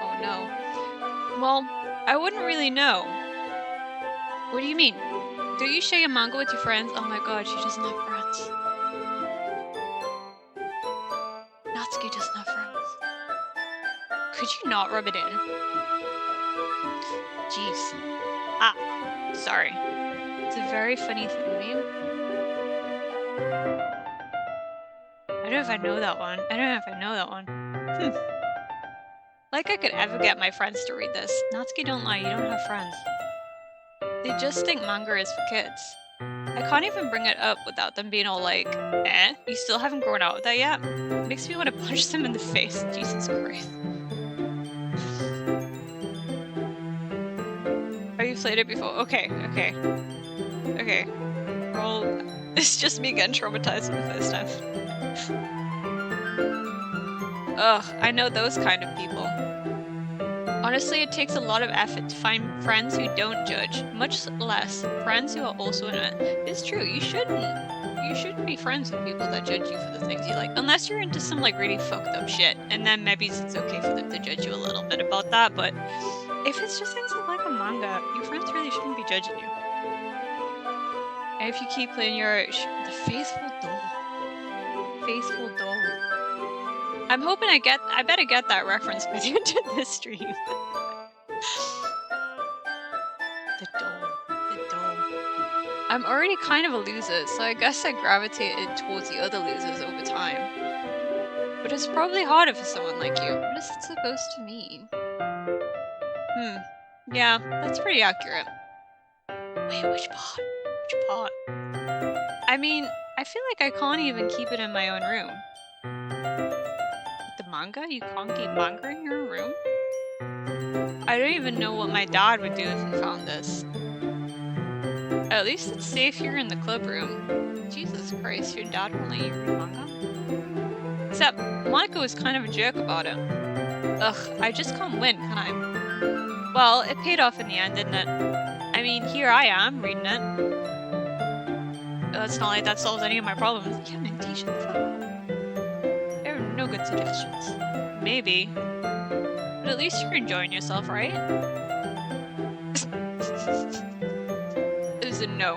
Oh no. Well, I wouldn't really know. What do you mean? Do you share your manga with your friends? Oh my god, she doesn't have friends. Natsuki doesn't have friends. Could you not rub it in? Jeez. Ah, sorry. It's a very funny meme. I don't know if I know that one. Like I could ever get my friends to read this. Natsuki, don't lie, you don't have friends. They just think manga is for kids. I can't even bring it up without them being all like, eh? You still haven't grown out of that yet? It makes me want to punch them in the face. Jesus Christ. Oh, you've played it before? Okay. Well, it's just me getting traumatized for the first time. Ugh, I know those kind of people. Honestly, it takes a lot of effort to find friends who don't judge, much less friends who are also into it. It's true, you shouldn't be friends with people that judge you for the things you like, unless you're into some like really fucked up shit, and then maybe it's okay for them to judge you a little bit about that, but if it's just things like a manga, your friends really shouldn't be judging you. And if you keep playing your the faithful doll. I'm hoping I better get that reference by the end of this stream. The doll. I'm already kind of a loser, so I guess I gravitated towards the other losers over time. But it's probably harder for someone like you. What is it supposed to mean? Yeah, that's pretty accurate. Wait, which part? I mean, I feel like I can't even keep it in my own room. With the manga? You can't keep manga in your own room? I don't even know what my dad would do if he found this. At least it's safe here in the club room. Jesus Christ, your dad won't let you read manga? Except, Monica was kind of a jerk about it. Ugh, I just can't win, can I? Well, it paid off in the end, didn't it? I mean, here I am, reading it. It's not like that solves any of my problems. Yeah, Mintie, shut the fuck up. There are no good suggestions. Maybe. But at least you're enjoying yourself, right? It's a no.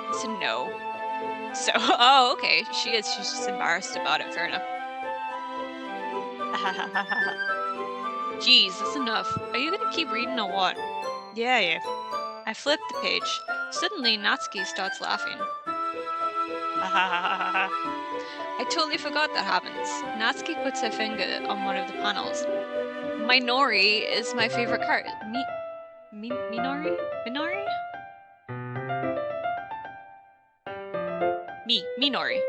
It's a no. So, oh, okay. She's just embarrassed about it. Fair enough. Jeez, that's enough. Are you gonna keep reading or what? Yeah. I flipped the page. Suddenly, Natsuki starts laughing. I totally forgot that happens. Natsuki puts her finger on one of the panels. Minori is my favorite card. Minori? Minori.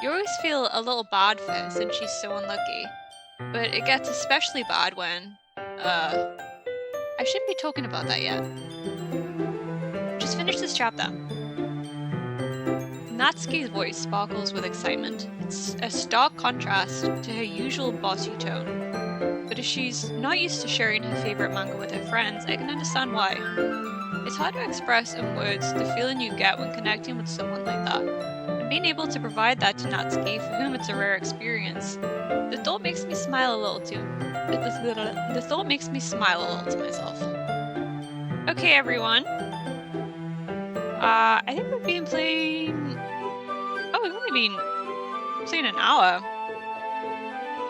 You always feel a little bad for her since she's so unlucky. But it gets especially bad when, I shouldn't be talking about that yet. Just finish this chapter. Natsuki's voice sparkles with excitement. It's a stark contrast to her usual bossy tone. But if she's not used to sharing her favorite manga with her friends, I can understand why. It's hard to express in words the feeling you get when connecting with someone like that. And being able to provide that to Natsuki, for whom it's a rare experience, the thought makes me smile a little to myself. Okay, everyone. I think we've been playing... Oh, we've only been playing an hour.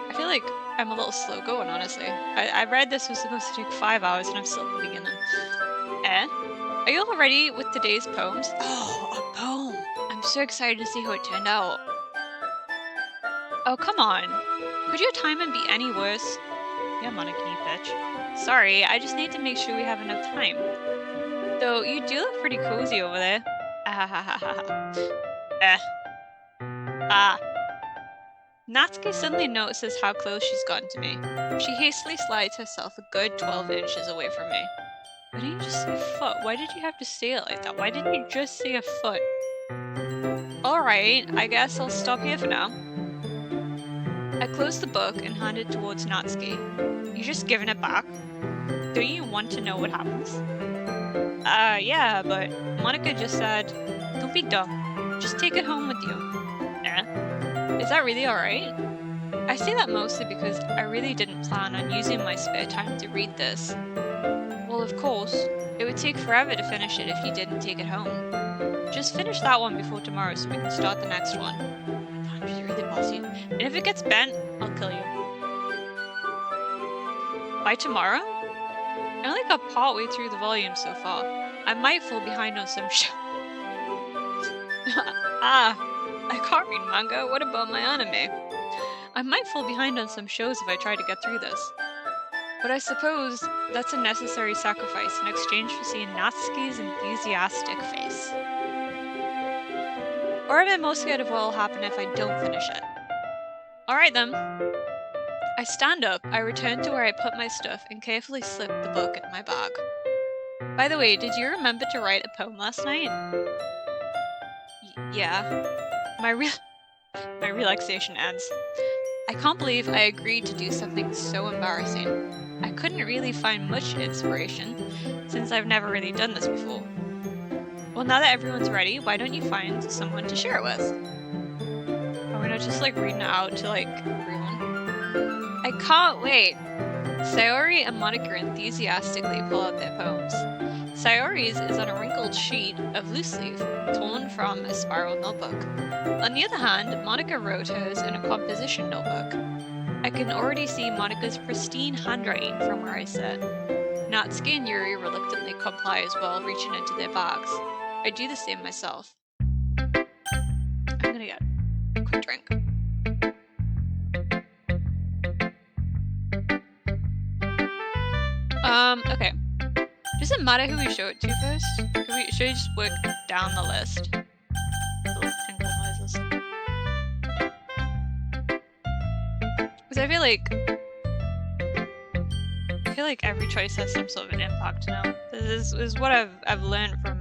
I feel like I'm a little slow going, honestly. I read this was supposed to take 5 hours and I'm still at the beginning. Are you all ready with today's poems? Oh, a poem! I'm so excited to see how it turned out. Oh, come on. Could your timing be any worse? Yeah, Monica, you bitch. Sorry, I just need to make sure we have enough time. Though, you do look pretty cozy over there. Natsuki suddenly notices how close she's gotten to me. She hastily slides herself a good 12 inches away from me. Why didn't you just say foot? Why did you have to say it like that? Why didn't you just say a foot? Alright, I guess I'll stop here for now. I close the book and hand it towards Natsuki. You just giving it back? Don't you want to know what happens? Yeah, but Monica just said, don't be dumb. Just take it home with you. Is that really alright? I say that mostly because I really didn't plan on using my spare time to read this. Well, of course, it would take forever to finish it if you didn't take it home. Just finish that one before tomorrow so we can start the next one. I'm just really bossy. And if it gets bent, I'll kill you. By tomorrow? I only got partway through the volume so far. I might fall behind on some shit. I can't read manga. What about my anime? I might fall behind on some shows if I try to get through this. But I suppose that's a necessary sacrifice in exchange for seeing Natsuki's enthusiastic face. Or am I most scared of what will happen if I don't finish it? Alright then. I stand up, I return to where I put my stuff, and carefully slip the book in my bag. By the way, did you remember to write a poem last night? Yeah. My relaxation ends. I can't believe I agreed to do something so embarrassing. I couldn't really find much inspiration, since I've never really done this before. Well, now that everyone's ready, why don't you find someone to share it with? Are we not just like reading it out to like everyone? I can't wait! Sayori and Monica enthusiastically pull out their poems. Sayori's is on a wrinkled sheet of loose leaf, torn from a spiral notebook. On the other hand, Monica wrote hers in a composition notebook. I can already see Monica's pristine handwriting from where I sit. Natsuki and Yuri reluctantly comply as well, reaching into their bags. I do the same myself. I'm gonna get a quick drink. Okay. Does it matter who we show it to first? Should we just work down the list? Little tinkle noises. Because I feel like every choice has some sort of an impact now. This is what I've learned from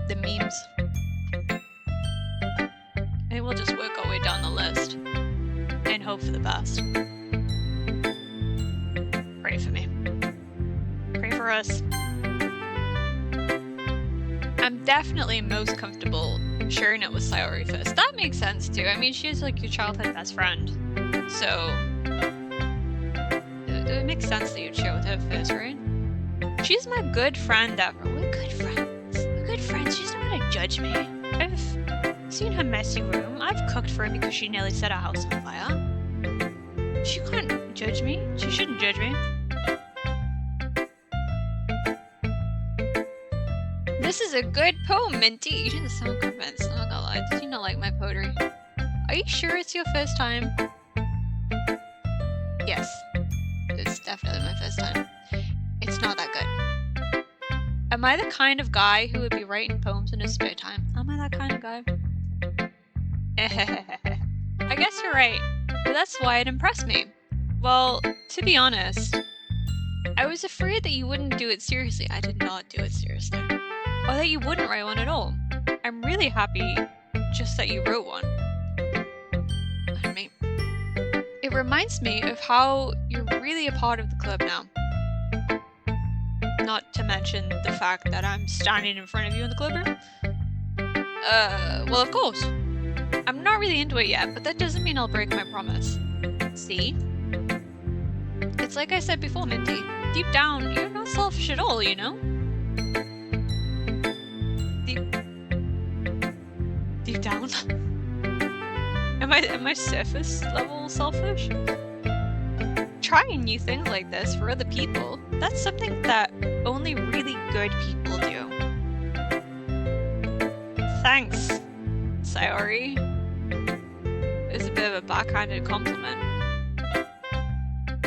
the memes. I think we'll just work our way down the list and hope for the best. Pray for me. Pray for us. I'm definitely most comfortable sharing it with Sayori first. That makes sense too. I mean, she's like your childhood best friend. So it makes sense that you'd share with her first, right? She's my good friend ever. We're good friends. We're good friends. She's not gonna judge me. I've seen her messy room. I've cooked for her because she nearly set our house on fire. She can't judge me. She shouldn't judge me. This is a good poem, Mintie. You didn't sound convinced. I'm not gonna lie. Did you not like my poetry? Are you sure it's your first time? Yes. It's definitely my first time. It's not that good. Am I the kind of guy who would be writing poems in his spare time? Am I that kind of guy? I guess you're right. But that's why it impressed me. Well, to be honest, I was afraid that you wouldn't do it seriously. I did not do it seriously. Or that you wouldn't write one at all. I'm really happy just that you wrote one. I mean, it reminds me of how you're really a part of the club now. Not to mention the fact that I'm standing in front of you in the club room. Well, of course. I'm not really into it yet, but that doesn't mean I'll break my promise. See? It's like I said before, Mintie. Deep down, you're not selfish at all, you know? Deep down? Am I surface level selfish? Trying new things like this for other people, that's something that only really good people do. Thanks, Sayori. It's a bit of a backhanded compliment.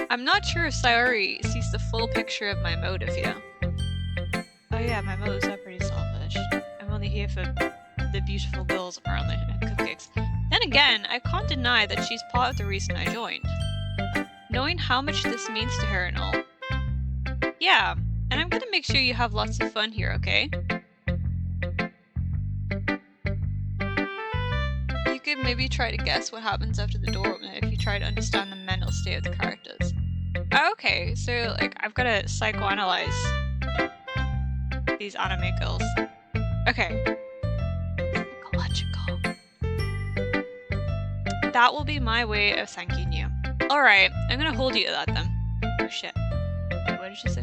I'm not sure if Sayori sees the full picture of my motive here. Oh yeah, my motives are pretty selfish. I'm only here for the beautiful girls, apparently, and cupcakes. Then again, I can't deny that she's part of the reason I joined. Knowing how much this means to her and all. Yeah, and I'm gonna make sure you have lots of fun here, okay? You could maybe try to guess what happens after the door opening if you try to understand the mental state of the characters. Okay, so like I've gotta psychoanalyze these anime girls. Okay. Psychological. That will be my way of thanking you. Alright, I'm gonna hold you to that then. Oh shit. Wait, what did she say?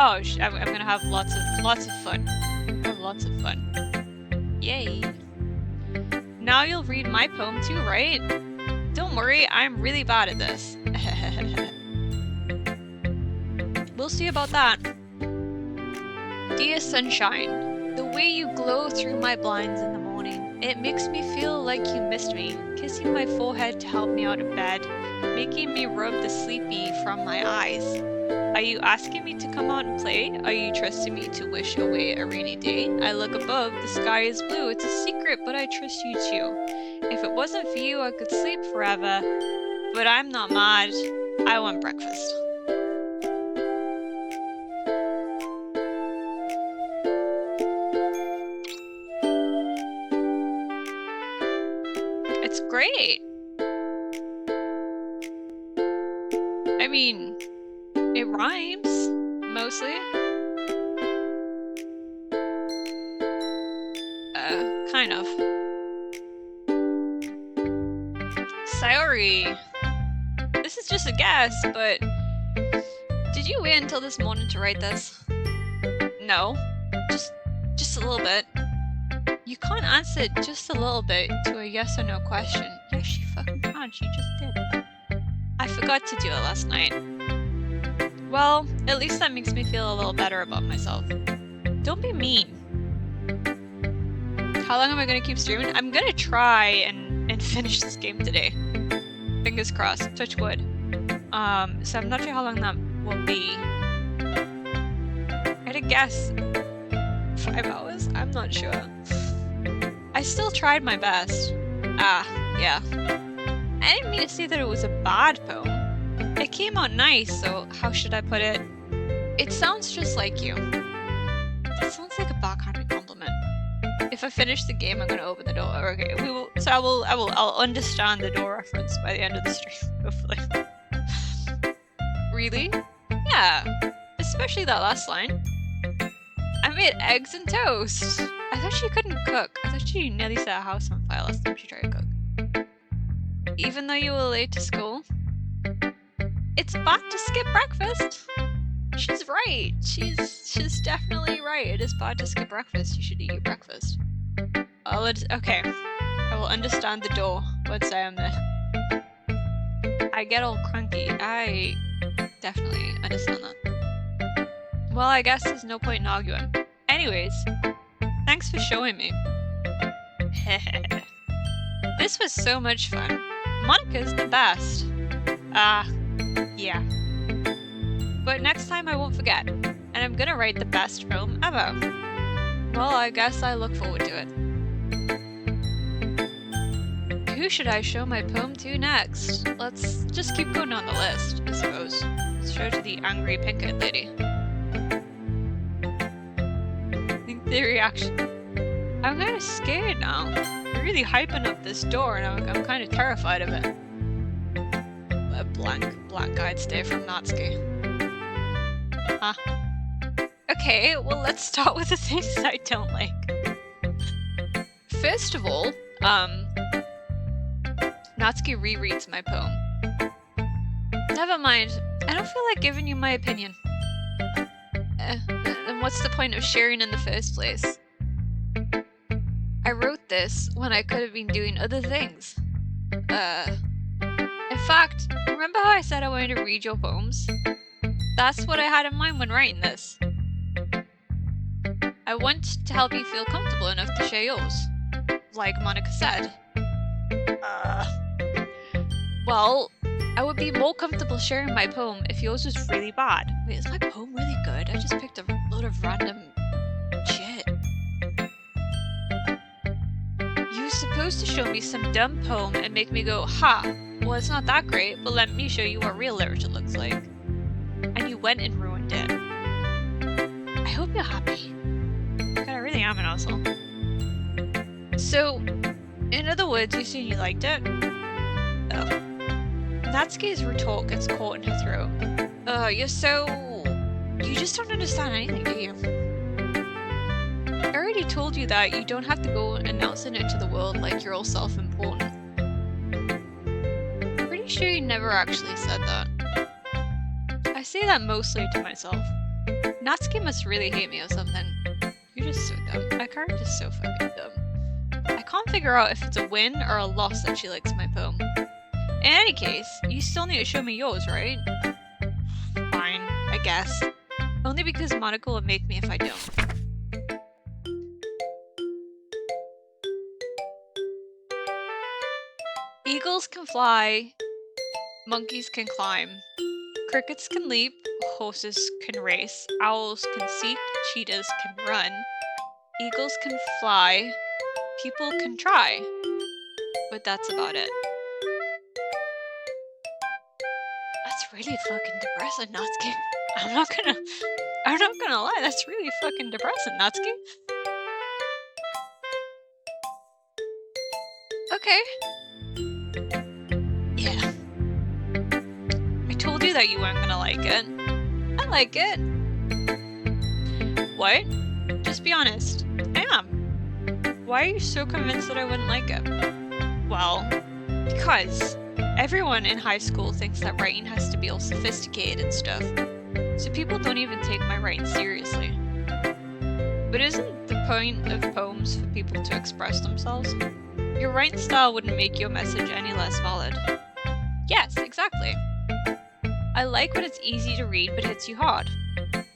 Oh, I'm gonna have lots of fun. Have lots of fun. Yay. Now you'll read my poem too, right? Don't worry, I'm really bad at this. We'll see about that. Dear Sunshine, The way you glow through my blinds in the morning, it makes me feel like you missed me, kissing my forehead to help me out of bed, making me rub the sleepy from my eyes. Are you asking me to come out and play? Are you trusting me to wish away a rainy day? I look above, the sky is blue, it's a secret, but I trust you too. If it wasn't for you, I could sleep forever, but I'm not mad. I want breakfast. It's great. I mean, it rhymes, mostly. Kind of. Sayori. This is just a guess, but did you wait until this morning to write this? No. Just a little bit. You can't answer just a little bit to a yes or no question. Yes, she fucking can. She just did. I forgot to do it last night. Well, at least that makes me feel a little better about myself. Don't be mean. How long am I gonna keep streaming? I'm gonna try and finish this game today. Fingers crossed. Touch wood. So I'm not sure how long that will be. I had to guess 5 hours? I'm not sure. I still tried my best. Yeah. I didn't mean to say that it was a bad poem. It came out nice, so how should I put it? It sounds just like you. That sounds like a backhanded compliment. If I finish the game, I'm gonna open the door. Okay, we will. So I'll understand the door reference by the end of the stream, hopefully. Really? Yeah. Especially that last line. I made eggs and toast. I thought she couldn't cook. I thought she nearly set a house on fire last time she tried to cook. Even though you were late to school, it's bad to skip breakfast. She's right. She's definitely right. It is bad to skip breakfast. You should eat your breakfast. Okay. I will understand the door once I am there. I get all cranky. I definitely understand that. Well, I guess there's no point in arguing. Anyways, thanks for showing me. This was so much fun. Monica's the best. Yeah. But next time I won't forget, and I'm gonna write the best poem ever. Well, I guess I look forward to it. Who should I show my poem to next? Let's just keep going on the list, I suppose. Let's show it to the angry pink-eyed lady. Think the reaction. I'm kind of scared now. You're really hyping up this door, and I'm kind of terrified of it. A blank-eyed stare from Natsuki. Huh. Okay, well let's start with the things I don't like. First of all, Natsuki rereads my poem. Never mind, I don't feel like giving you my opinion. Then what's the point of sharing in the first place? I wrote this when I could have been doing other things. In fact, remember how I said I wanted to read your poems? That's what I had in mind when writing this. I want to help you feel comfortable enough to share yours, like Monica said. Well, I would be more comfortable sharing my poem if yours was really bad. Wait, is my poem really good? I just picked a load of random shit. You were supposed to show me some dumb poem and make me go, ha, well it's not that great, but let me show you what real literature looks like. And you went and ruined it. I hope you're happy. God, I really am an asshole. So, in other words, you said you liked it? Oh. Natsuki's retort gets caught in her throat. You just don't understand anything, do you? I already told you that you don't have to go announcing it to the world like you're all self-important. Pretty sure you never actually said that. I say that mostly to myself. Natsuki must really hate me or something. You're just so dumb. My character's just so fucking dumb. I can't figure out if it's a win or a loss that she likes my poem. In any case, you still need to show me yours, right? Fine, I guess. Only because Monica will make me if I don't. Eagles can fly, monkeys can climb, crickets can leap, horses can race, owls can seek, cheetahs can run, eagles can fly, people can try, but that's about it. That's really fucking depressing, Natsuki. I'm not gonna lie, that's really fucking depressing, Natsuki. Okay. Yeah. I told you that you weren't gonna like it. I like it. What? Just be honest. I am. Why are you so convinced that I wouldn't like it? Well, because everyone in high school thinks that writing has to be all sophisticated and stuff. So people don't even take my writing seriously. But isn't the point of poems for people to express themselves? Your writing style wouldn't make your message any less valid. Yes, exactly. I like when it's easy to read but hits you hard.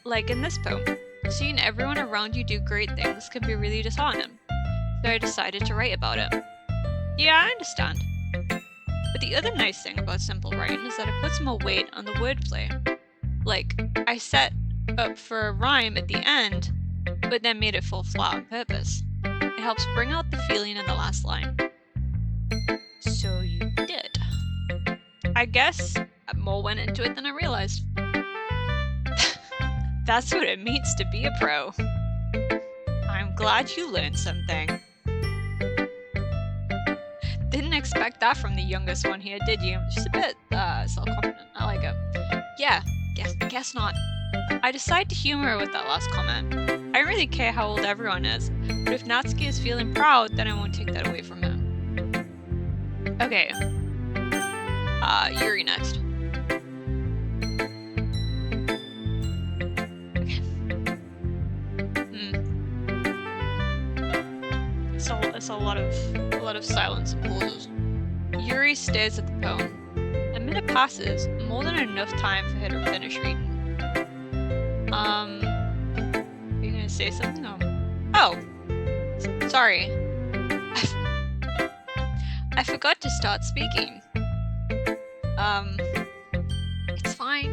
Like in this poem. Seeing everyone around you do great things can be really disheartening. So I decided to write about it. Yeah, I understand. But the other nice thing about simple writing is that it puts more weight on the wordplay. Like, I set up for a rhyme at the end, but then made it fall flat on purpose. It helps bring out the feeling in the last line. So you did. I guess more went into it than I realized. That's what it means to be a pro. I'm glad you learned something. Didn't expect that from the youngest one here, did you? Just a bit self-confident. I like it. Yeah, guess not. I decided to humor her with that last comment. I don't really care how old everyone is, but if Natsuki is feeling proud, then I won't take that away from him. Okay. Yuri next. Okay. It's a lot of silence and pauses. Yuri stares at the poem. A minute passes, more than enough time for her to finish reading. Are you gonna say something? Oh, sorry. I forgot to start speaking. It's fine.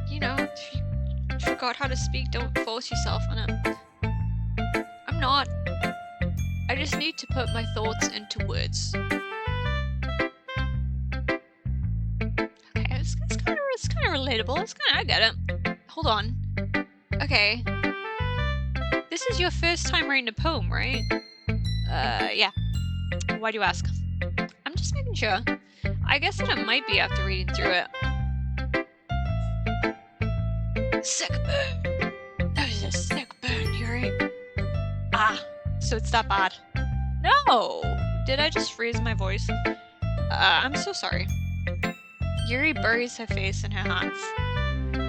You know, if you forgot how to speak, don't force yourself on it. I'm not. I just need to put my thoughts into words. Okay, it's kind of relatable. I get it. Hold on. Okay. This is your first time writing a poem, right? Yeah. Why do you ask? I'm just making sure. I guess that it might be after reading through it. Sick burn. That was a sick burn, Yuri. Ah, so it's that bad. No! Did I just freeze my voice? I'm so sorry. Yuri buries her face in her hands.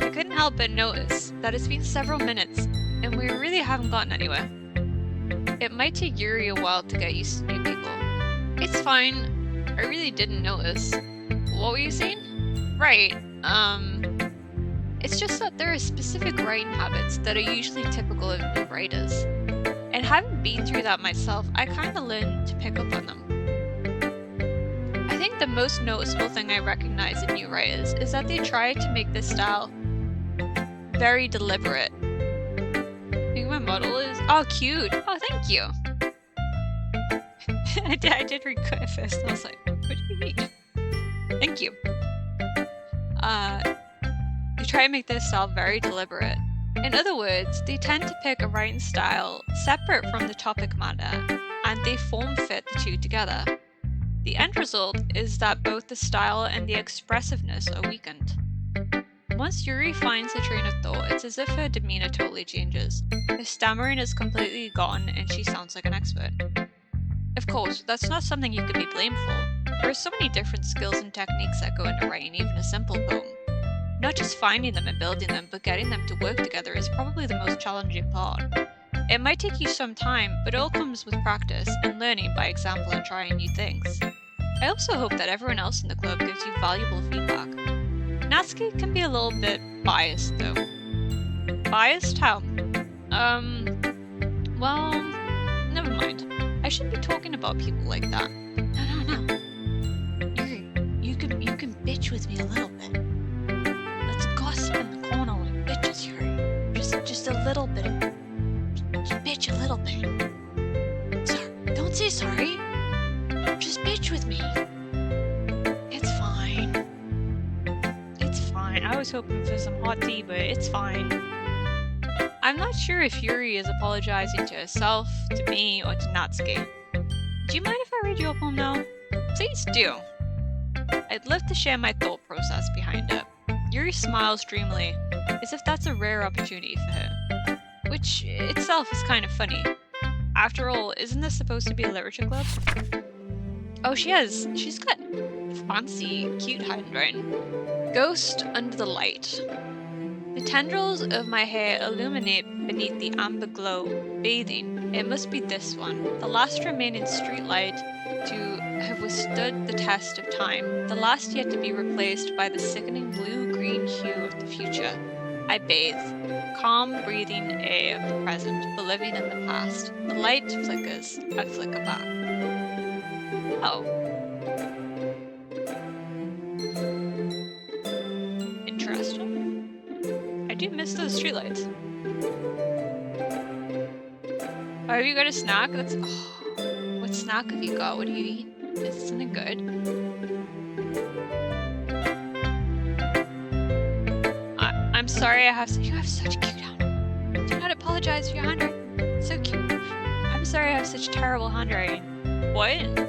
I couldn't help but notice that it's been several minutes, and we really haven't gotten anywhere. It might take Yuri a while to get used to new people. It's fine. I really didn't notice. What were you saying? Right, it's just that there are specific writing habits that are usually typical of new writers. And having been through that myself, I kinda learned to pick up on them. I think the most noticeable thing I recognize in new writers is that they try to make this style very deliberate. I think my model is... Oh, cute! Oh, thank you! I did read cut at first, I was like, what do you mean? Thank you. They try to make their style very deliberate. In other words, they tend to pick a writing style separate from the topic matter, and they form fit the two together. The end result is that both the style and the expressiveness are weakened. Once Yuri finds her train of thought, it's as if her demeanor totally changes. Her stammering is completely gone and she sounds like an expert. Of course, that's not something you could be blamed for. There are so many different skills and techniques that go into writing even a simple poem. Not just finding them and building them, but getting them to work together is probably the most challenging part. It might take you some time, but it all comes with practice and learning by example and trying new things. I also hope that everyone else in the club gives you valuable feedback. Natsuki can be a little bit biased though. Biased? How? Well, never mind. I shouldn't be talking about people like that. No. bitch with me a little bit. Let's gossip in the corner like bitches here. Just a little bit. Just bitch a little bit. Sorry. Don't say sorry. Just bitch with me. It's fine. It's fine. I was hoping for some hot tea, but it's fine. I'm not sure if Yuri is apologizing to herself, to me, or to Natsuki. Do you mind if I read you a poem now? Please do. I'd love to share my thought process behind it. Yuri smiles dreamily, as if that's a rare opportunity for her. Which itself is kind of funny. After all, isn't this supposed to be a literature club? Oh, she's got fancy, cute handwriting. Ghost under the light. The tendrils of my hair illuminate beneath the amber glow, bathing. It must be this one, the last remaining streetlight to have withstood the test of time, the last yet to be replaced by the sickening blue-green hue of the future. I bathe, calm, breathing air of the present, but living in the past. The light flickers, I flicker back. Oh. Interesting. I do miss those streetlights. Oh, have you got a snack? That's... Oh, what snack have you got? What do you eat? Is it something good? I'm sorry I have... You have such cute handwriting. Do not apologize for your handwriting. So cute. I'm sorry I have such terrible handwriting. What?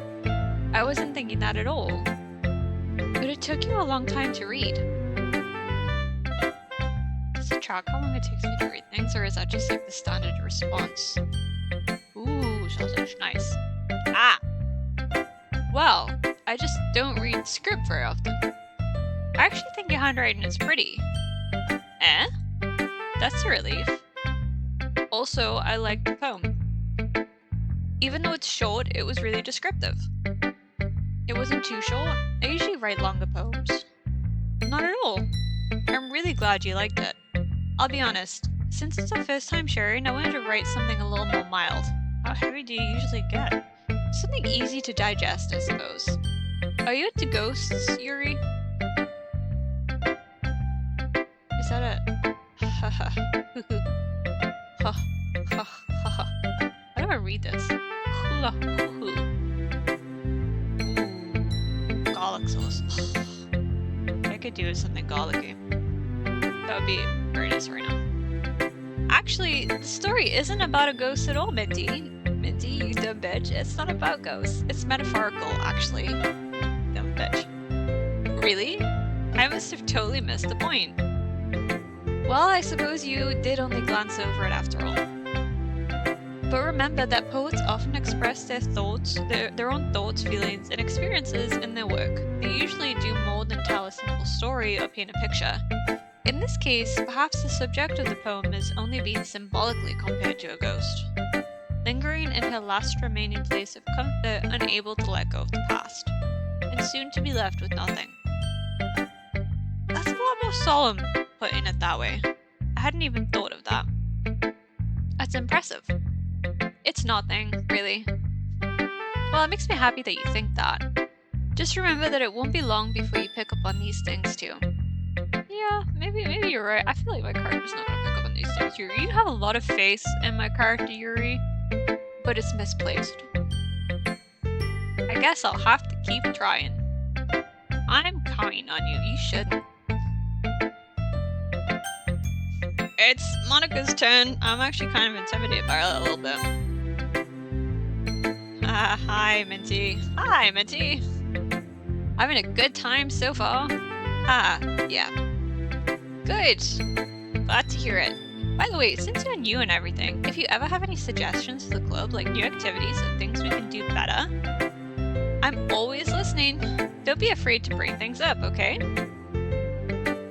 I wasn't thinking that at all. But it took you a long time to read. Does it track how long it takes me to read things, or is that just like the standard response? Ooh, sausage, nice. Ah! Well, I just don't read script very often. I actually think your handwriting is pretty. Eh? That's a relief. Also, I like the poem. Even though it's short, it was really descriptive. It wasn't too short. I usually write longer poems. Not at all. I'm really glad you liked it. I'll be honest, since it's our first time sharing, I wanted to write something a little more mild. How heavy do you usually get? Something easy to digest, I suppose. Are you into ghosts, Yuri? Is that a... Ha ha. Ha ha ha. How do I read this? Garlic sauce. I could do with something garlicky. That would be very nice right now. Actually, the story isn't about a ghost at all, Mintie. Mintie, you dumb bitch. It's not about ghosts. It's metaphorical, actually. Dumb bitch. Really? I must have totally missed the point. Well, I suppose you did only glance over it after all. But remember that poets often express their thoughts, their own thoughts, feelings, and experiences in their work. They usually do more than tell a simple story or paint a picture. In this case, perhaps the subject of the poem is only being symbolically compared to a ghost, lingering in her last remaining place of comfort, unable to let go of the past, and soon to be left with nothing. That's a lot more solemn, putting it that way. I hadn't even thought of that. That's impressive. It's nothing, really. Well, it makes me happy that you think that. Just remember that it won't be long before you pick up on these things too. Yeah, maybe you're right. I feel like my character's not gonna pick up on these things. Yuri, you have a lot of faith in my character, Yuri, but it's misplaced. I guess I'll have to keep trying. I'm counting on you. You shouldn't. It's Monica's turn. I'm actually kind of intimidated by her a little bit. Hi, Mintie. Hi, Mintie. Having a good time so far? Yeah. Good. Glad to hear it. By the way, since you're new and everything, if you ever have any suggestions for the club, like new activities and things we can do better, I'm always listening. Don't be afraid to bring things up, okay?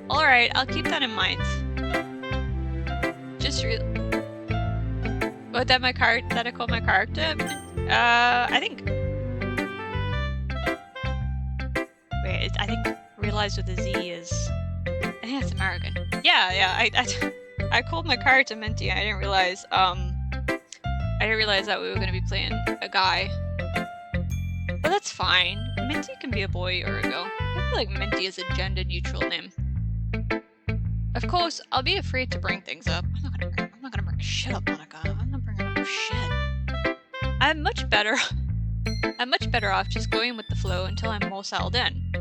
Alright, I'll keep that in mind. Just what, that I called my character? I think... Wait, I think realize what the Z is. I think that's American. Yeah, I called my character Mintie. I didn't realize that we were gonna be playing a guy. But that's fine. Mintie can be a boy or a girl. feel like Minty is a gender-neutral name. Of course, I'll be afraid to bring things up. I'm not gonna bring shit up, Monica. I'm not bringing up shit. I'm much better off just going with the flow until I'm more settled in.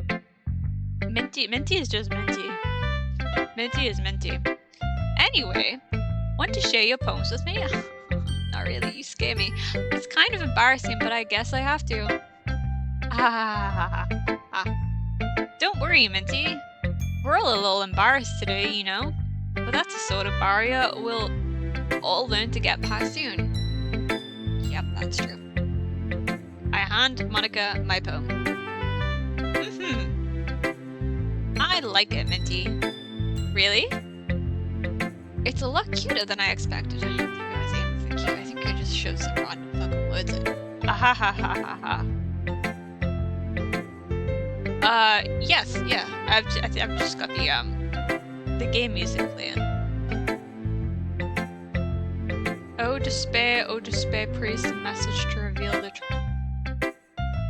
Minty is just Minty. Minty is Minty. Anyway, want to share your poems with me? Not really, you scare me. It's kind of embarrassing, but I guess I have to. Don't worry, Minty. We're all a little embarrassed today, you know? But that's a sort of barrier we'll all learn to get past soon. Yep, that's true. I hand Monica my poem. I like it, Minty. Really? It's a lot cuter than I expected. I didn't think I was aiming for cute. I think I just shoved some random fucking words in. Yes, yeah. I've just got the game music playing. Oh despair, praise the message to reveal the truth.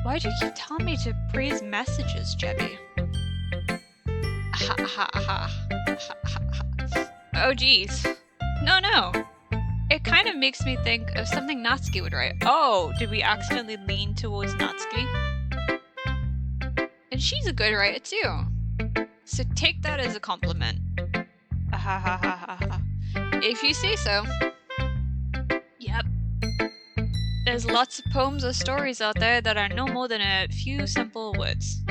Why do you keep telling me to praise messages, Jebby? Oh geez. No. It kind of makes me think of something Natsuki would write. Oh, did we accidentally lean towards Natsuki? And she's a good writer too. So take that as a compliment. If you say so. Yep. There's lots of poems or stories out there that are no more than a few simple words.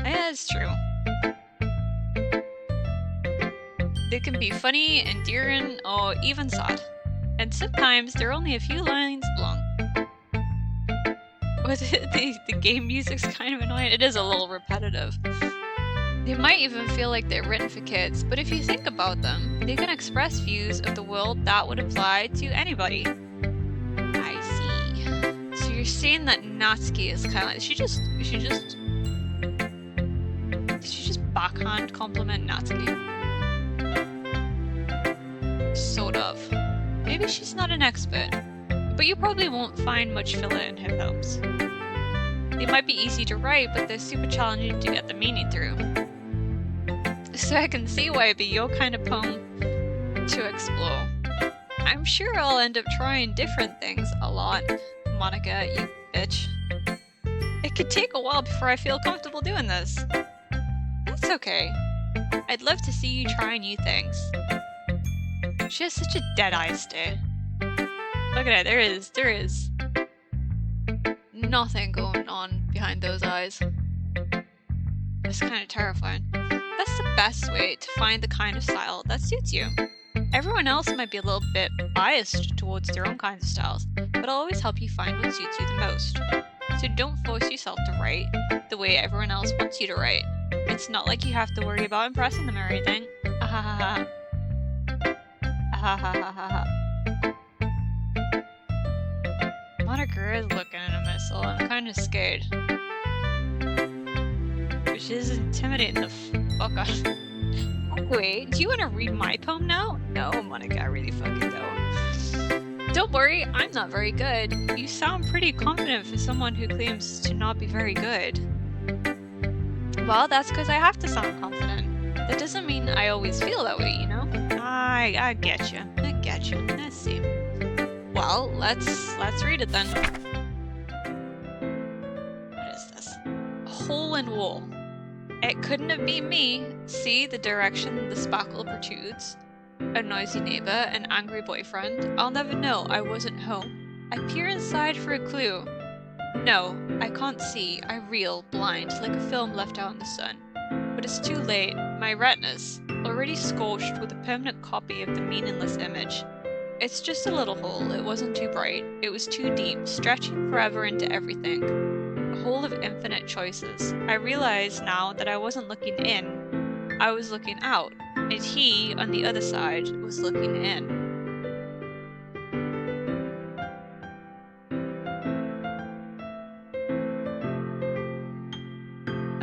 Yeah, it's true. They can be funny, endearing, or even sad. And sometimes they're only a few lines long. But the game music's kind of annoying. It is a little repetitive. They might even feel like they're written for kids, but if you think about them, they can express views of the world that would apply to anybody. I see. So you're saying that Natsuki is kind of like... She just backhand compliment Natsuki. Sort of. Maybe she's not an expert, but you probably won't find much filler in her poems. They might be easy to write, but they're super challenging to get the meaning through. So I can see why it'd be your kind of poem to explore. I'm sure I'll end up trying different things a lot, Monica, you bitch. It could take a while before I feel comfortable doing this. That's okay. I'd love to see you try new things. She has such a dead-eye stare. Look at it, there is nothing going on behind those eyes. It's kind of terrifying. That's the best way to find the kind of style that suits you. Everyone else might be a little bit biased towards their own kinds of styles, but I'll always help you find what suits you the most. So don't force yourself to write the way everyone else wants you to write. It's not like you have to worry about impressing them or anything. Monica is looking at a missile. I'm kind of scared. Which is intimidating the fuck out of me. Anyway, do you want to read my poem now? No, Monica, I really fucking don't. Don't worry, I'm not very good. You sound pretty confident for someone who claims to not be very good. Well, that's because I have to sound confident. That doesn't mean I always feel that way, you know? I get you. Let's see. Well, let's read it then. What is this? A hole in wall. It couldn't have been me. See the direction the sparkle protrudes. A noisy neighbor, an angry boyfriend. I'll never know. I wasn't home. I peer inside for a clue. No, I can't see. I reel, blind, like a film left out in the sun. But it's too late. My retina's already scorched with a permanent copy of the meaningless image. It's just a little hole. It wasn't too bright. It was too deep, stretching forever into everything. A hole of infinite choices. I realize now that I wasn't looking in. I was looking out. And he, on the other side, was looking in.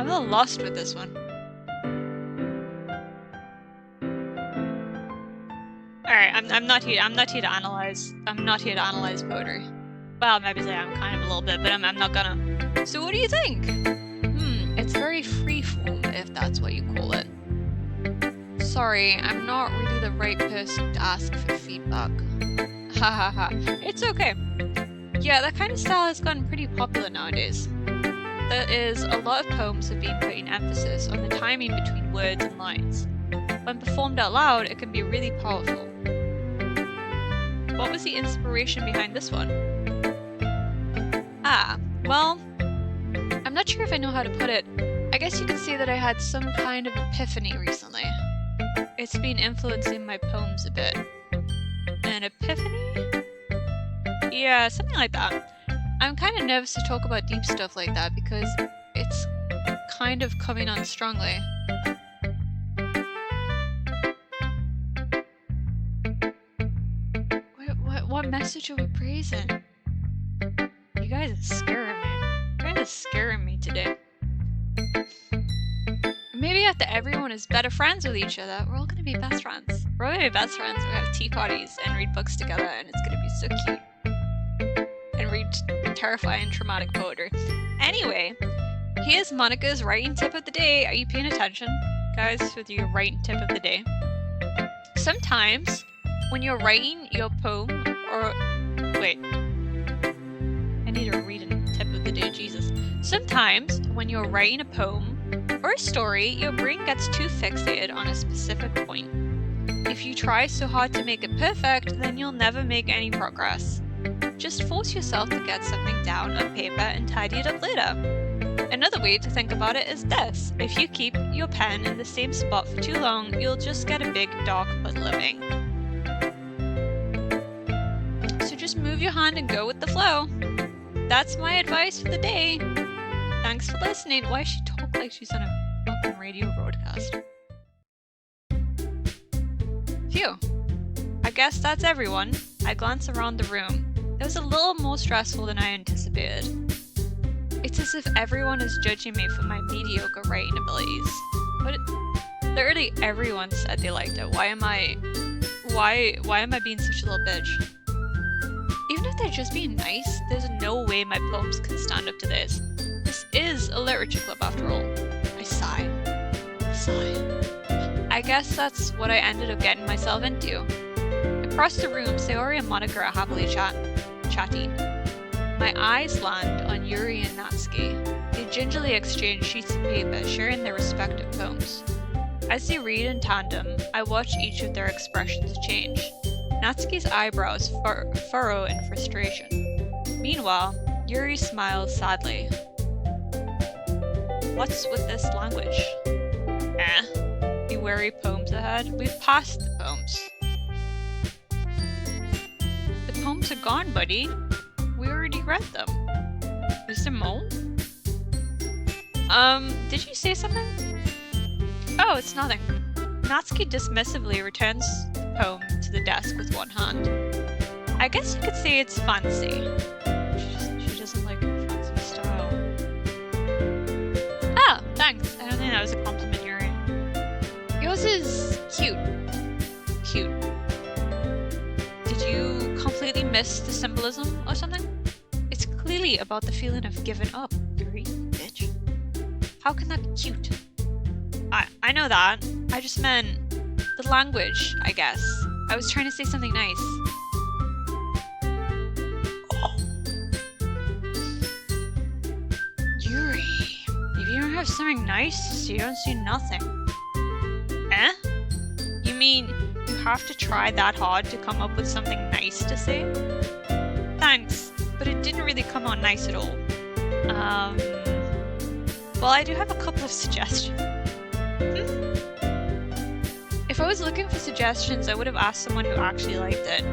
I'm a little lost with this one. Alright, I'm not here to analyze poetry. Well, maybe I am kind of a little bit, but I'm not gonna. So what do you think? very freeform, if that's what you call it. Sorry, I'm not really the right person to ask for feedback. Hahaha, it's okay. Yeah, that kind of style has gotten pretty popular nowadays. That is, a lot of poems have been putting emphasis on the timing between words and lines. When performed out loud, it can be really powerful. What was the inspiration behind this one? Well, I'm not sure if I know how to put it. I guess you could say that I had some kind of epiphany recently. It's been influencing my poems a bit. An epiphany? Yeah, something like that. I'm kind of nervous to talk about deep stuff like that because it's kind of coming on strongly. What message are we praising? You guys are scaring me. You guys are scaring me today. Maybe after everyone is better friends with each other, we're all gonna be best friends. We're all gonna be best friends. We're gonna have tea parties and read books together, and it's gonna be so cute. And read terrifying, traumatic poetry. Anyway, here's Monica's writing tip of the day. Are you paying attention, guys, with your writing tip of the day? Sometimes, when you're writing your poem, or wait, I need a reading tip of the day, Jesus. Sometimes, when you're writing a poem or a story, your brain gets too fixated on a specific point. If you try so hard to make it perfect, then you'll never make any progress. Just force yourself to get something down on paper and tidy it up later. Another way to think about it is this: if you keep your pen in the same spot for too long, you'll just get a big dark puddle of ink. So just move your hand and go with the flow. That's my advice for the day. Thanks for listening. Why does she talk like she's on a fucking radio broadcast? Phew. I guess that's everyone. I glance around the room. It was a little more stressful than I anticipated. It's as if everyone is judging me for my mediocre writing abilities. But literally everyone said they liked it. Why am I being such a little bitch? Even if they're just being nice, there's no way my poems can stand up to this. This is a literature club after all. I sigh. I guess that's what I ended up getting myself into. Across the room, Sayori and Monica are happily chatting. My eyes land on Yuri and Natsuki. They gingerly exchange sheets of paper, sharing their respective poems. As they read in tandem, I watch each of their expressions change. Natsuki's eyebrows furrow in frustration. Meanwhile, Yuri smiles sadly. What's with this language? Bewary poems ahead. We've passed the poems. The poems are gone, buddy. We already read them. Is there more? Did you say something? Oh, it's nothing. Natsuki dismissively returns the poem to the desk with one hand. I guess you could say it's fancy. She doesn't like her fancy style. Ah, thanks. I don't think that was a compliment, Yuri. Yours is cute. Cute. Did you completely miss the symbolism or something? It's clearly about the feeling of giving up, Yuri, bitch. How can that be cute? I know that. I just meant the language, I guess. I was trying to say something nice. Oh. Yuri, if you don't have something nice, you don't see nothing. You mean you have to try that hard to come up with something nice to say? Thanks, but it didn't really come out nice at all. Well, I do have a couple of suggestions. If I was looking for suggestions, I would have asked someone who actually liked it.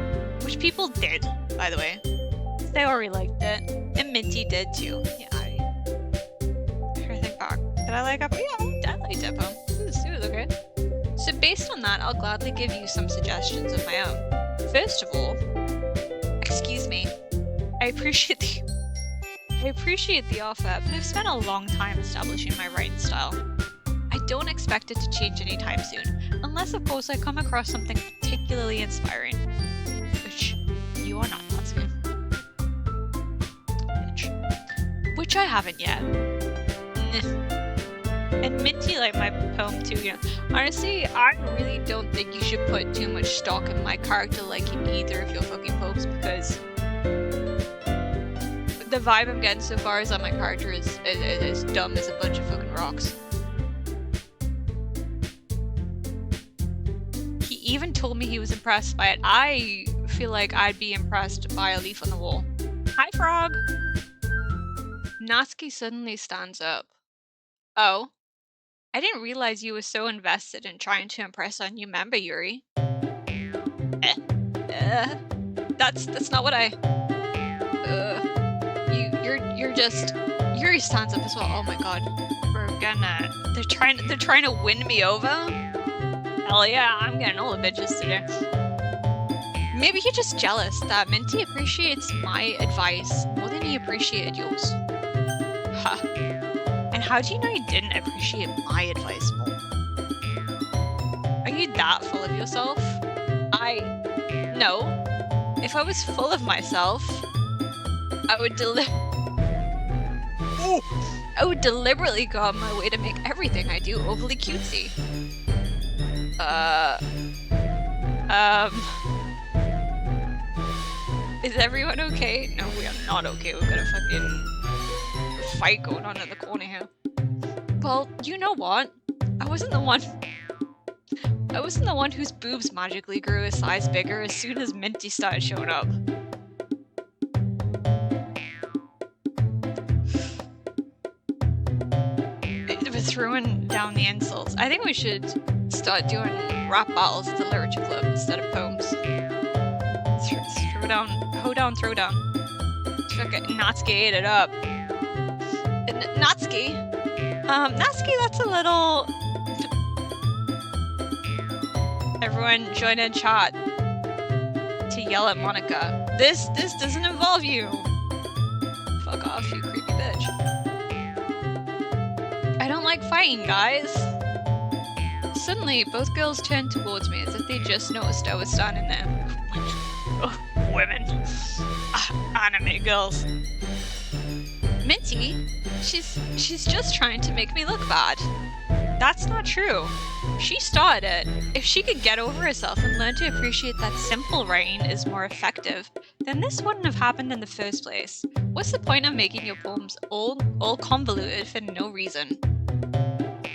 Which people did, by the way. They already liked it. And Mintie did too. Yeah, I think back. Did I like it? Yeah, I liked it, poem. It was okay. So based on that, I'll gladly give you some suggestions of my own. First of all, excuse me, I appreciate the offer, but I've spent a long time establishing my writing style. I don't expect it to change anytime soon, unless of course I come across something particularly inspiring. Which you are not, Natsuki. Which I haven't yet. And Minty like my poem too, you know. Honestly, I really don't think you should put too much stock in my character liking either of your fucking poems, because the vibe I'm getting so far is that my character is as dumb as a bunch of fucking rocks. He even told me he was impressed by it. I feel like I'd be impressed by a leaf on the wall. Hi, Frog! Natsuki suddenly stands up. Oh? I didn't realize you were so invested in trying to impress our new member, Yuri. That's not what I... You're just... Yuri stands up as well. Oh my god. They're trying to win me over? Hell yeah, I'm getting all the bitches today. Maybe you're just jealous that Minty appreciates my advice more than he appreciated yours. Huh. And how do you know you didn't appreciate my advice more? Are you that full of yourself? No. If I was full of myself, I would deliberately go out of my way to make everything I do overly cutesy. Is everyone okay? No, we are not okay. We've got a fucking fight going on in the corner here. Well, you know what? I wasn't the one whose boobs magically grew a size bigger as soon as Minty started showing up. We're throwing down the insults. I think we should start doing rap battles at the Literature Club instead of poems. Throw down, hold down, throw down. Natsuki ate it up. Natsuki? Natsuki, that's a little... Everyone join in chat to yell at Monica. This doesn't involve you. Fuck off, you creepy bitch. I don't like fighting, guys. Suddenly, both girls turned towards me as if they just noticed I was standing there. Oh, women. Anime girls. Minty, she's just trying to make me look bad. That's not true. She started it. If she could get over herself and learn to appreciate that simple writing is more effective, then this wouldn't have happened in the first place. What's the point of making your poems all convoluted for no reason?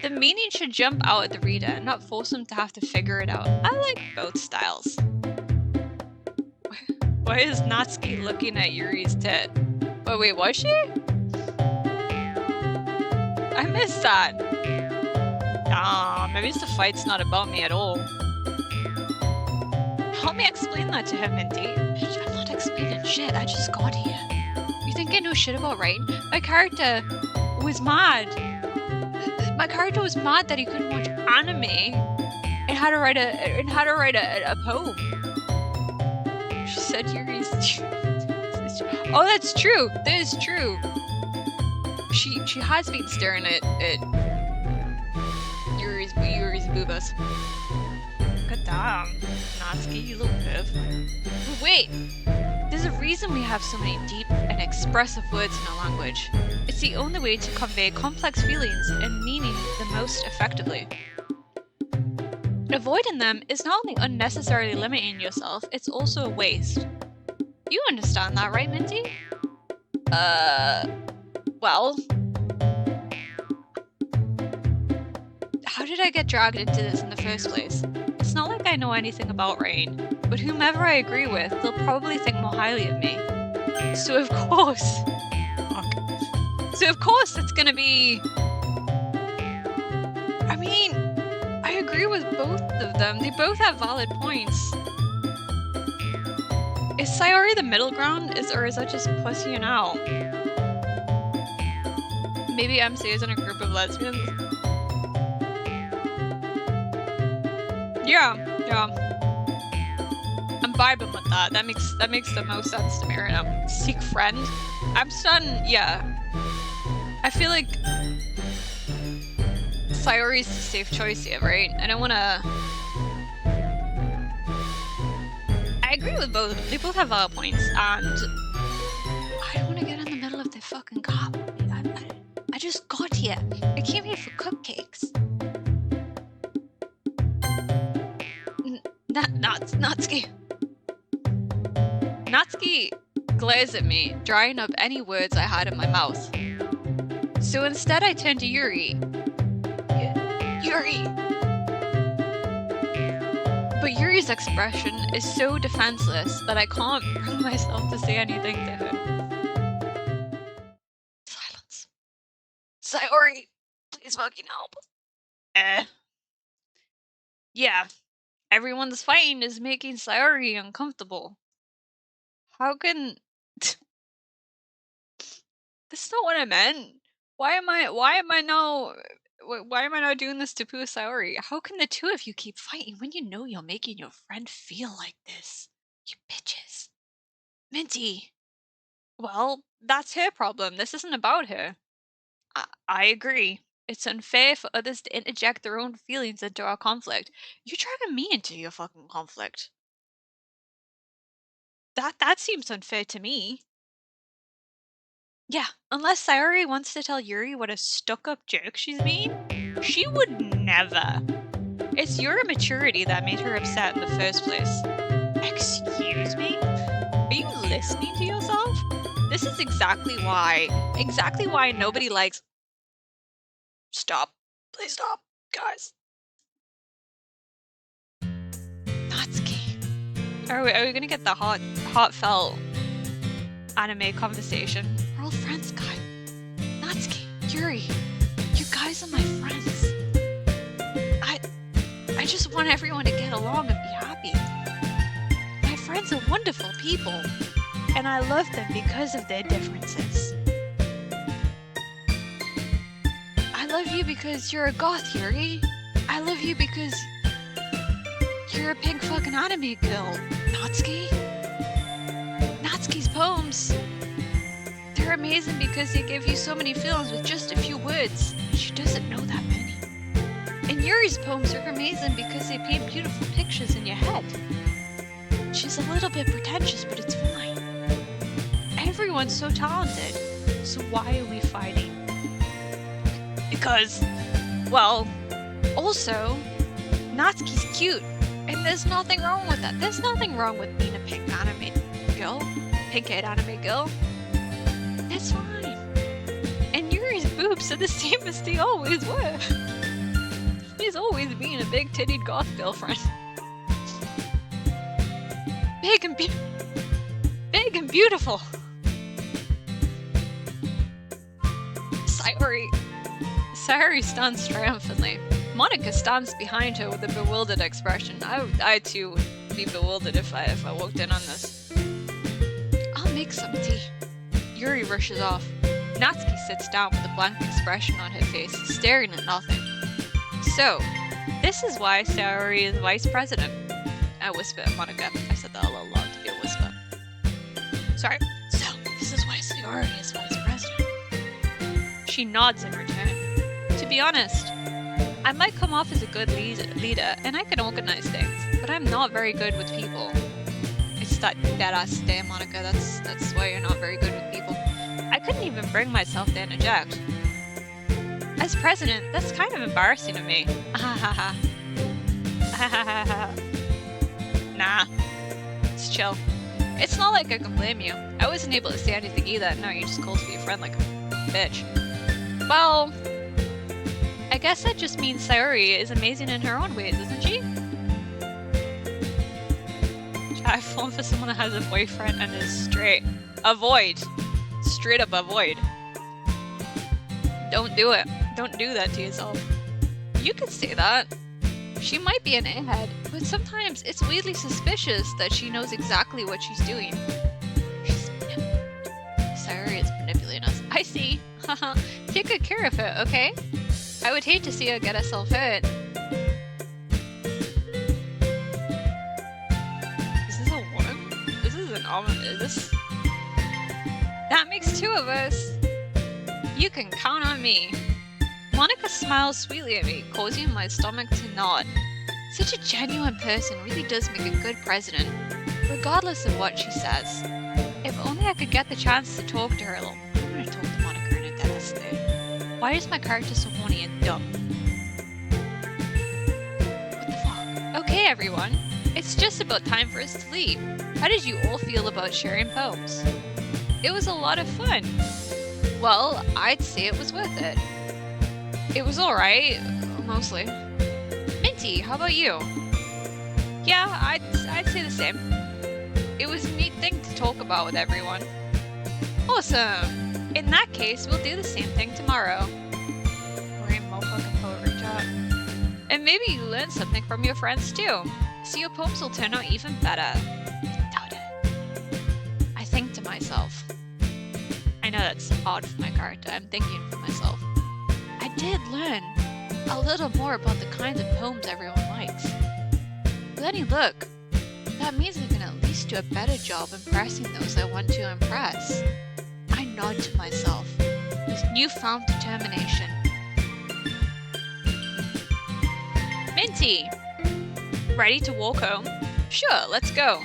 The meaning should jump out at the reader and not force them to have to figure it out. I like both styles. Why is Natsuki looking at Yuri's tit? Oh wait, was she? I missed that. Maybe the fight's not about me at all. Help me explain that to him, Minty. I'm not explaining shit, I just got here. You think I know shit about writing? My character was mad. My character was mad that he couldn't watch anime and had to write a poem. She said Yuri's... Oh, that's true. That is true. She has been staring at Yuri's boobas. God damn, Natsuki, you little piv. But wait, there's a reason we have so many deep and expressive words in our language. It's the only way to convey complex feelings and meaning the most effectively. Avoiding them is not only unnecessarily limiting yourself, it's also a waste. You understand that, right, Minty? Well... How did I get dragged into this in the first place? It's not like I know anything about writing, but whomever I agree with, they'll probably think more highly of me. So of course... So of course it's gonna be... I mean, I agree with both of them. They both have valid points. Is Sayori the middle ground, or is that just pussying out? Maybe MC is in a group of lesbians? Yeah. I'm vibing with that. That makes the most sense to me right now. Seek friend? I'm starting, yeah. I feel like Sayori's the safe choice here, right? I don't wanna... I agree with both of them. They both have valid points, and I don't want to get in the middle of the fucking cop. I just got here. I came here for cupcakes. Natsuki. Natsuki glares at me, drying up any words I had in my mouth. So instead I turn to Yuri. Yuri! But Yuri's expression is so defenseless that I can't bring myself to say anything to her. Silence. Sayori, please fucking help. Yeah, everyone's fighting is making Sayori uncomfortable. How can... That's not what I meant. Why am I now doing this to poor Sayori? How can the two of you keep fighting when you know you're making your friend feel like this? You bitches. Mintie. Well, that's her problem. This isn't about her. I agree. It's unfair for others to interject their own feelings into our conflict. You're dragging me into your fucking conflict. That seems unfair to me. Yeah, unless Sayori wants to tell Yuri what a stuck-up jerk she's being, she would never. It's your immaturity that made her upset in the first place. Excuse me? Are you listening to yourself? This is exactly why nobody likes... Stop. Please stop, guys. Natsuki. Are we gonna get the heartfelt anime conversation? We're all friends, guys. Natsuki, Yuri, you guys are my friends. I just want everyone to get along and be happy. My friends are wonderful people, and I love them because of their differences. I love you because you're a goth, Yuri. I love you because you're a pink fucking anime girl, Natsuki. Natsuki's poems, they're amazing because they give you so many feelings with just a few words. She doesn't know that many. And Yuri's poems are amazing because they paint beautiful pictures in your head. She's a little bit pretentious, but it's fine. Everyone's so talented. So why are we fighting? Because, well, also, Natsuki's cute. And there's nothing wrong with that. There's nothing wrong with being a pink-haired anime girl. That's fine. And Yuri's boobs are the same as they always were. She's always been a big-tittied goth girlfriend. Big and beautiful. Sayori stands triumphantly. Monika stands behind her with a bewildered expression. I too would be bewildered if I walked in on this. I'll make some tea. Yuri rushes off. Natsuki sits down with a blank expression on her face, staring at nothing. So, this is why Sayori is vice president. I whisper at Monika. I said that a little loud to be a whisper. Sorry. So, this is why Sayori is vice president. She nods in return. To be honest, I might come off as a good leader, and I can organize things, but I'm not very good with people. It's that ass stare, Monika. That's why you're not very good with people. I couldn't even bring myself to interject. As president, that's kind of embarrassing of me. Nah, it's chill. It's not like I can blame you. I wasn't able to say anything either. No, you just called for your friend like a bitch. Well, I guess that just means Sayori is amazing in her own ways, isn't she? I've fallen for someone that has a boyfriend and is straight. Avoid. Straight up avoid. Don't do it. Don't do that to yourself. You could say that. She might be an airhead, but sometimes it's weirdly suspicious that she knows exactly what she's doing. Sayori is manipulating us. I see. Haha. Take good care of her, okay? I would hate to see her get herself hurt. Is this a woman? This is an almond. Is this? That makes two of us. You can count on me. Monika smiles sweetly at me, causing my stomach to nod. Such a genuine person really does make a good president, regardless of what she says. If only I could get the chance to talk to her a little. I'm gonna talk to Monika in a dentist there. Why is my character so horny and dumb? What the fuck? Okay, everyone. It's just about time for us to leave. How did you all feel about sharing poems? It was a lot of fun. Well, I'd say it was worth it. It was alright, mostly. Minty, how about you? Yeah, I'd say the same. It was a neat thing to talk about with everyone. Awesome! In that case, we'll do the same thing tomorrow. Great motherfucking poetry chat. And maybe you learned something from your friends too. So your poems will turn out even better. Doubt it. I think to myself. I know that's odd for my character. I'm thinking for myself. I did learn a little more about the kinds of poems everyone likes. But then look, that means I can at least do a better job impressing those I want to impress. I nod to myself with newfound determination. Minty! Ready to walk home? Sure, let's go.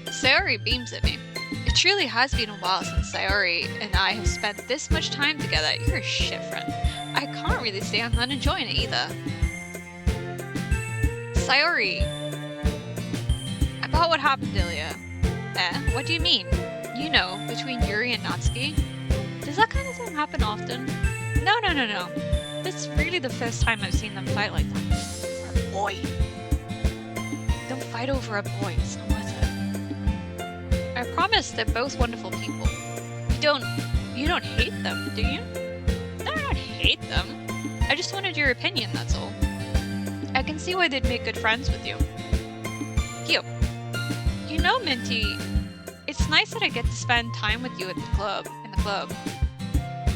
Sayori beams at me. It truly has been a while since Sayori and I have spent this much time together. You're a shit friend. I can't really say I'm not enjoying it either. Sayori! About what happened earlier. What do you mean? You know, between Yuri and Natsuki? Does that kind of thing happen often? No. That's really the first time I've seen them fight like that. For a boy. Don't fight over a boy, it's not worth it. I promise they're both wonderful people. You don't hate them, do you? No, I don't hate them. I just wanted your opinion, that's all. I can see why they'd make good friends with you. Cute. You know, Minty, it's nice that I get to spend time with you at the club,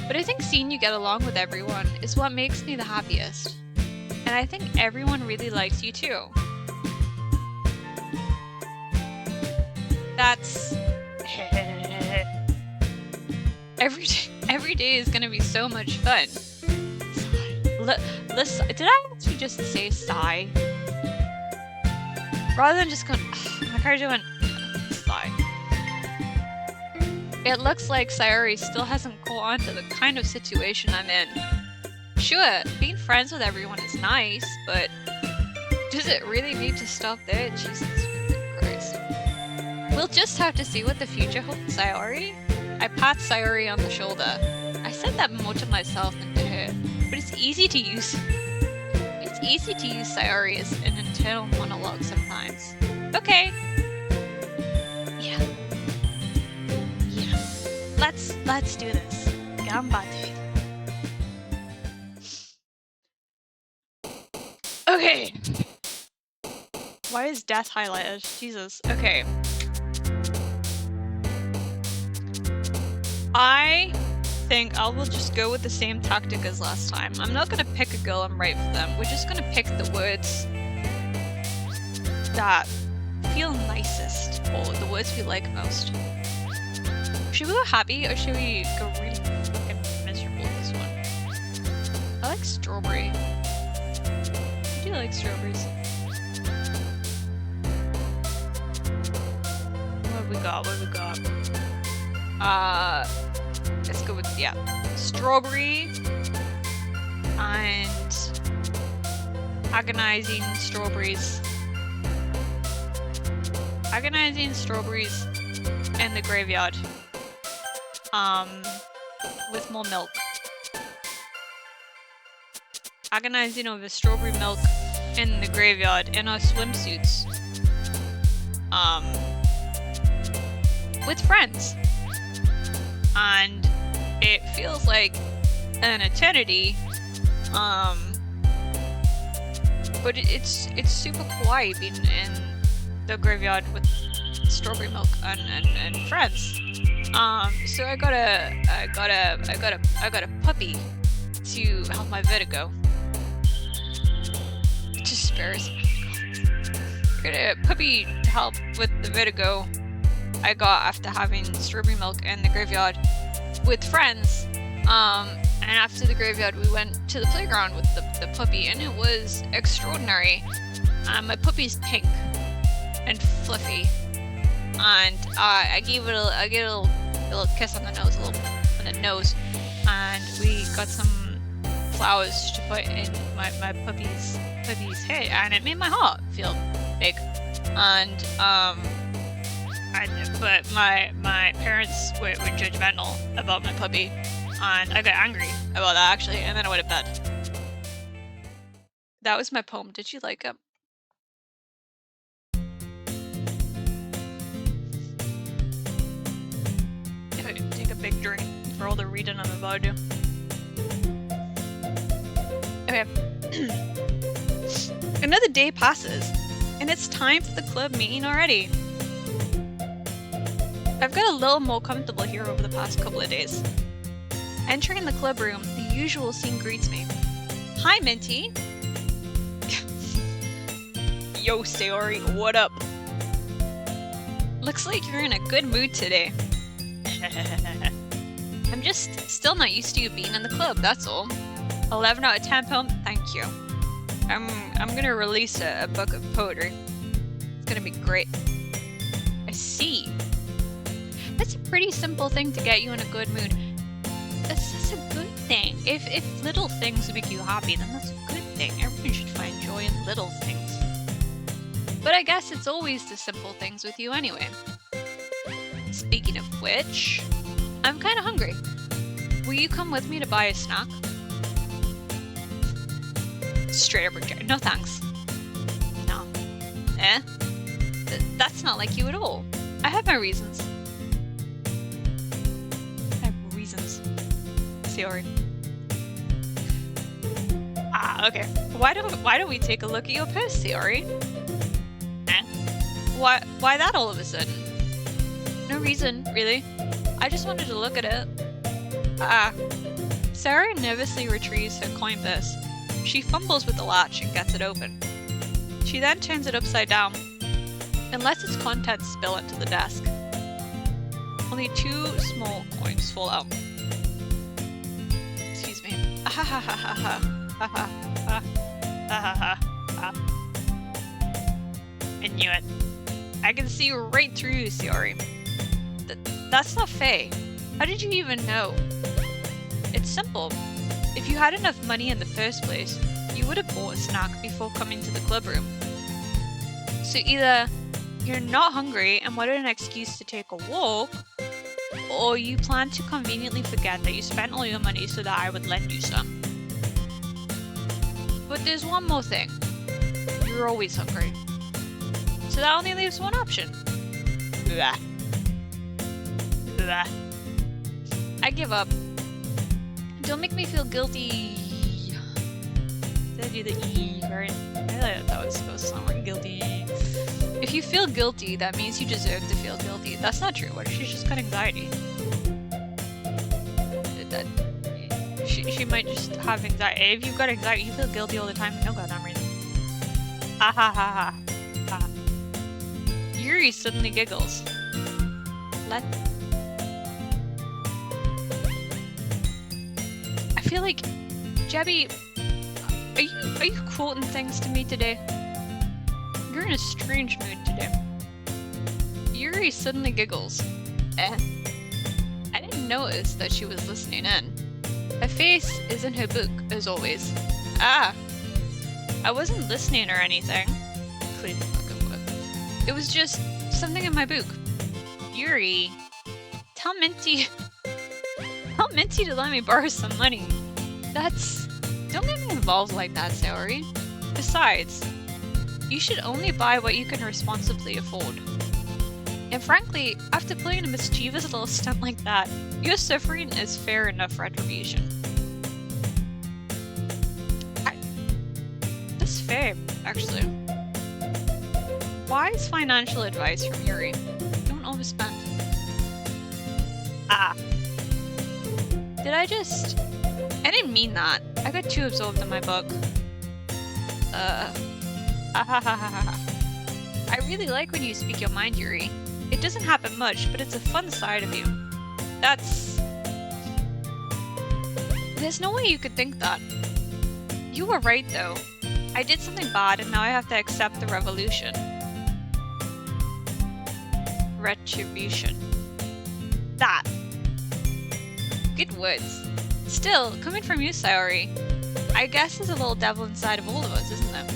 But I think seeing you get along with everyone is what makes me the happiest. And I think everyone really likes you too. That's... Every day is gonna be so much fun. Did I actually just say sigh? Rather than just going, my character went, sigh. It looks like Sayori still hasn't caught on to the kind of situation I'm in. Sure, being friends with everyone is nice, but does it really need to stop there? Jesus Christ. We'll just have to see what the future holds, Sayori. I pat Sayori on the shoulder. I said that more to myself than to her, but it's easy to use Sayori as an internal monologue sometimes. Okay. Yeah. Let's do this. Ganbatte. Okay. Why is death highlighted? Jesus. Okay. I think I will just go with the same tactic as last time. I'm not gonna pick a girl and write for them. We're just gonna pick the words that feel nicest, or the words we like most. Should we go happy, or should we go really fucking miserable with this one? I like strawberry. I do like strawberries. What have we got? Let's go with, strawberry and agonizing strawberries. Agonizing strawberries in the graveyard. With more milk. Agonizing over strawberry milk in the graveyard in our swimsuits. With friends. And it feels like an eternity, but it's super kawaii being in the graveyard with strawberry milk and friends. So I got a puppy to help my vertigo. Just spares. I got a puppy to help with the vertigo I got after having strawberry milk in the graveyard with friends. And after the graveyard we went to the playground with the puppy, and it was extraordinary. My puppy's pink and fluffy, and I gave it a little kiss on the nose, and we got some flowers to put in my puppy's hair, and it made my heart feel big. And but my parents were judgmental about my puppy, and I got angry about that actually, and then I went to bed. That was my poem. Did you like it? Take a big drink for all the reading I'm about to do. Okay. Another day passes, and it's time for the club meeting already. I've got a little more comfortable here over the past couple of days. Entering the club room, the usual scene greets me. Hi, Mintie! Yo, Sayori, what up? Looks like you're in a good mood today. I'm just still not used to you being in the club, that's all. 11 out of 10 poem, thank you. I'm gonna release a book of poetry. It's gonna be great. I see. That's a pretty simple thing to get you in a good mood. That's a good thing. If little things make you happy, then that's a good thing. Everyone should find joy in little things. But I guess it's always the simple things with you anyway. Speaking of which, I'm kinda hungry. Will you come with me to buy a snack? Straight up reject. No thanks. No. Eh? That's not like you at all. I have my reasons. I have reasons. Sayori. Ah, okay. Why don't we take a look at your purse, Sayori? Eh? Why that all of a sudden? No reason, really. I just wanted to look at it. Sarah nervously retrieves her coin purse. She fumbles with the latch and gets it open. She then turns it upside down and lets its contents spill into the desk. Only 2 small coins fall out. Excuse me. Ah ha ha ha ha ha ha ha ha ha ha. I knew it. I can see right through you, Sayori. That's not fair. How did you even know? It's simple. If you had enough money in the first place, you would have bought a snack before coming to the club room. So either you're not hungry and wanted an excuse to take a walk, or you plan to conveniently forget that you spent all your money so that I would lend you some. But there's one more thing. You're always hungry. So that only leaves one option. Blah. Blah. I give up. Don't make me feel guilty. Did I do the E right? I thought that was supposed to sound like guilty. If you feel guilty, that means you deserve to feel guilty. That's not true. What if she's just got anxiety? She might just have anxiety. If you've got anxiety, you feel guilty all the time for no goddamn reason. Ah ha ha ha. Ha. Yuri suddenly giggles. I feel like, Jebby, are you quoting things to me today? You're in a strange mood today. Yuri suddenly giggles. I didn't notice that she was listening in. Her face is in her book, as always. Ah! I wasn't listening or anything. Clean fucking book. It was just something in my book. Yuri, tell Mintie to let me borrow some money. Don't get me involved like that, Sayori. Besides, you should only buy what you can responsibly afford. And frankly, after playing a mischievous little stunt like that, your suffering is fair enough retribution. That's fair, actually. Wise financial advice from Yuri. Don't overspend. Ah. I didn't mean that. I got too absorbed in my book. I really like when you speak your mind, Yuri. It doesn't happen much, but it's a fun side of you. There's no way you could think that. You were right, though. I did something bad, and now I have to accept the revolution. Retribution. That. Good words. Still, coming from you, Sayori, I guess there's a little devil inside of all of us, isn't there?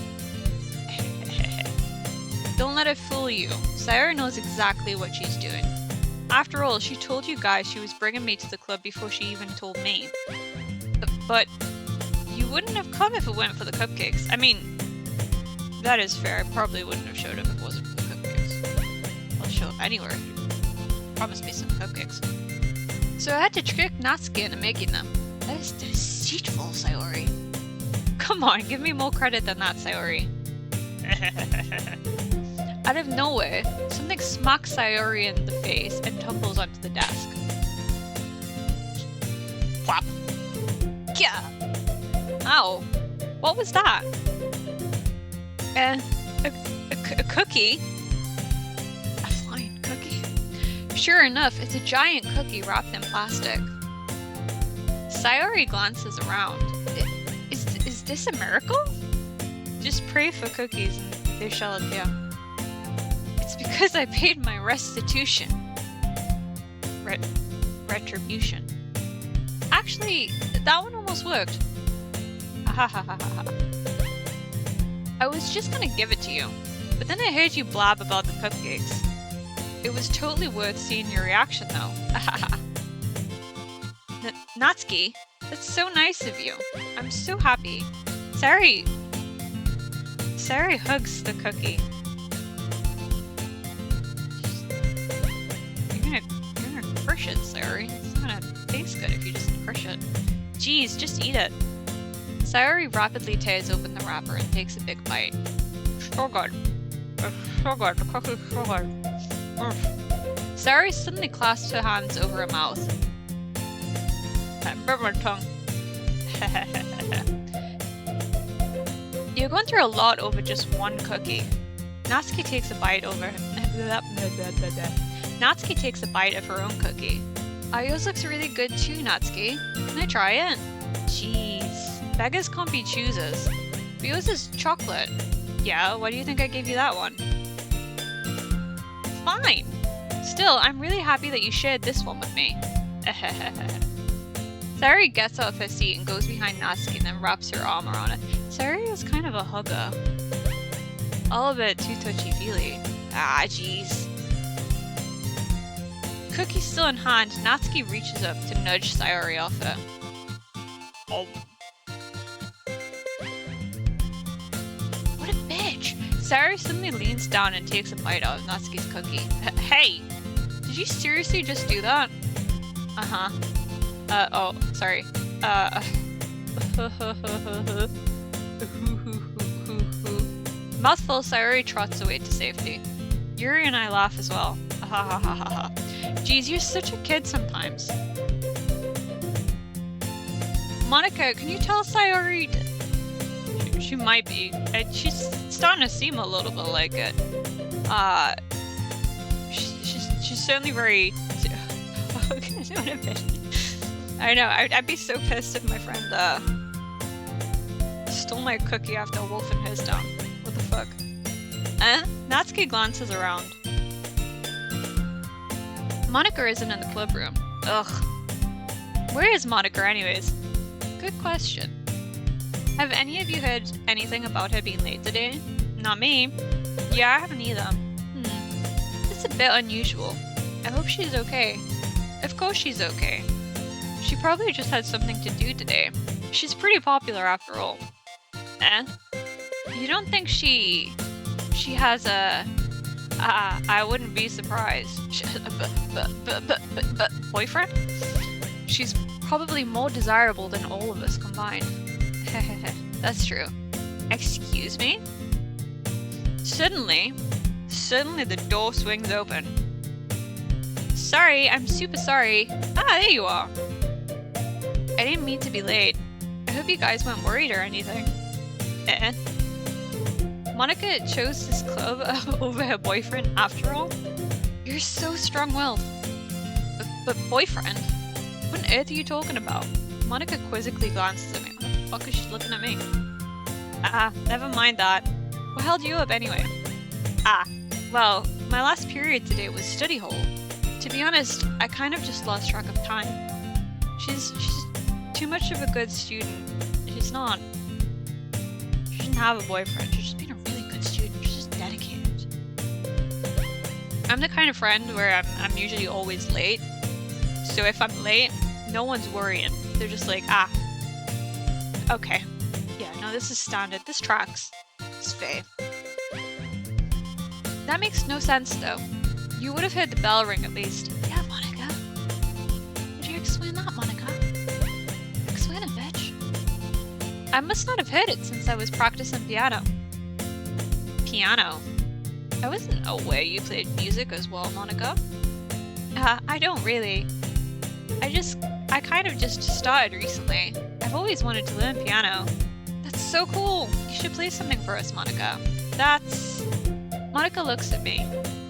Don't let it fool you. Sayori knows exactly what she's doing. After all, she told you guys she was bringing me to the club before she even told me. But you wouldn't have come if it weren't for the cupcakes. I mean, that is fair. I probably wouldn't have showed up if it wasn't for the cupcakes. I'll show up anywhere. Promise me some cupcakes. So I had to trick Natsuki into making them. That is deceitful, Sayori. Come on, give me more credit than that, Sayori. Out of nowhere, something smacks Sayori in the face and tumbles onto the desk. Plop. Yeah. Ow. What was that? A cookie? A flying cookie? Sure enough, it's a giant cookie wrapped in plastic. Sayori glances around. Is this a miracle? Just pray for cookies and they shall appear. It's because I paid my restitution. Retribution. Actually, that one almost worked. I was just gonna give it to you, but then I heard you blab about the cupcakes. It was totally worth seeing your reaction though. Natsuki, that's so nice of you. I'm so happy. Sayori hugs the cookie. You're gonna crush it, Sayori. It's not gonna taste good if you just crush it. Jeez, just eat it. Sayori rapidly tears open the wrapper and takes a big bite. So good. It's so good. The cookie's so good. Sayori suddenly clasps her hands over her mouth. I bit my tongue. You're going through a lot over just one cookie. Natsuki takes a bite of her own cookie. Yours looks really good too, Natsuki. Can I try it? Jeez. Beggars can't be choosers. But yours is chocolate. Yeah, why do you think I gave you that one? Fine. Still, I'm really happy that you shared this one with me. Sayori gets out of her seat and goes behind Natsuki and then wraps her arm around it. Sayori is kind of a hugger. All of it too touchy-feely. Ah, jeez. Cookie still in hand, Natsuki reaches up to nudge Sayori off it. Oh. What a bitch! Sayori suddenly leans down and takes a bite out of Natsuki's cookie. Hey! Did you seriously just do that? Uh-huh. Oh, sorry. Mouthful, Sayori trots away to safety. Yuri and I laugh as well. Geez, you're such a kid sometimes. Monica, can you tell Sayori? She might be. She's starting to seem a little bit like it. She's certainly very. I know. I'd be so pissed if my friend stole my cookie after wolfing his down. What the fuck? Natsuki glances around. Monica isn't in the club room. Ugh. Where is Monica anyways? Good question. Have any of you heard anything about her being late today? Not me. Yeah, I haven't either. It's a bit unusual. I hope she's okay. Of course she's okay. She probably just had something to do today. She's pretty popular after all. You don't think she has a... I wouldn't be surprised. But boyfriend? She's probably more desirable than all of us combined. That's true. Excuse me? Suddenly the door swings open. Sorry, I'm super sorry. There you are. I didn't mean to be late. I hope you guys weren't worried or anything. Monica chose this club over her boyfriend after all? You're so strong-willed. But boyfriend? What on earth are you talking about? Monica quizzically glances at me. What the fuck is she looking at me? Never mind that. What held you up anyway? Well, my last period today was study hall. To be honest, I kind of just lost track of time. She's too much of a good student. She's not. She doesn't have a boyfriend. She's just being a really good student. She's just dedicated. I'm the kind of friend where I'm usually always late. So if I'm late, no one's worrying. They're just like, ah, okay. Yeah, no, this is standard. This tracks. It's fair. That makes no sense, though. You would have heard the bell ring at least. Yeah, Monica. Would you explain that, Monica? Explain it, bitch. I must not have heard it since I was practicing piano. Piano? I wasn't aware you played music as well, Monica. I don't really. I kind of just started recently. I've always wanted to learn piano. That's so cool. You should play something for us, Monica. Monica looks at me.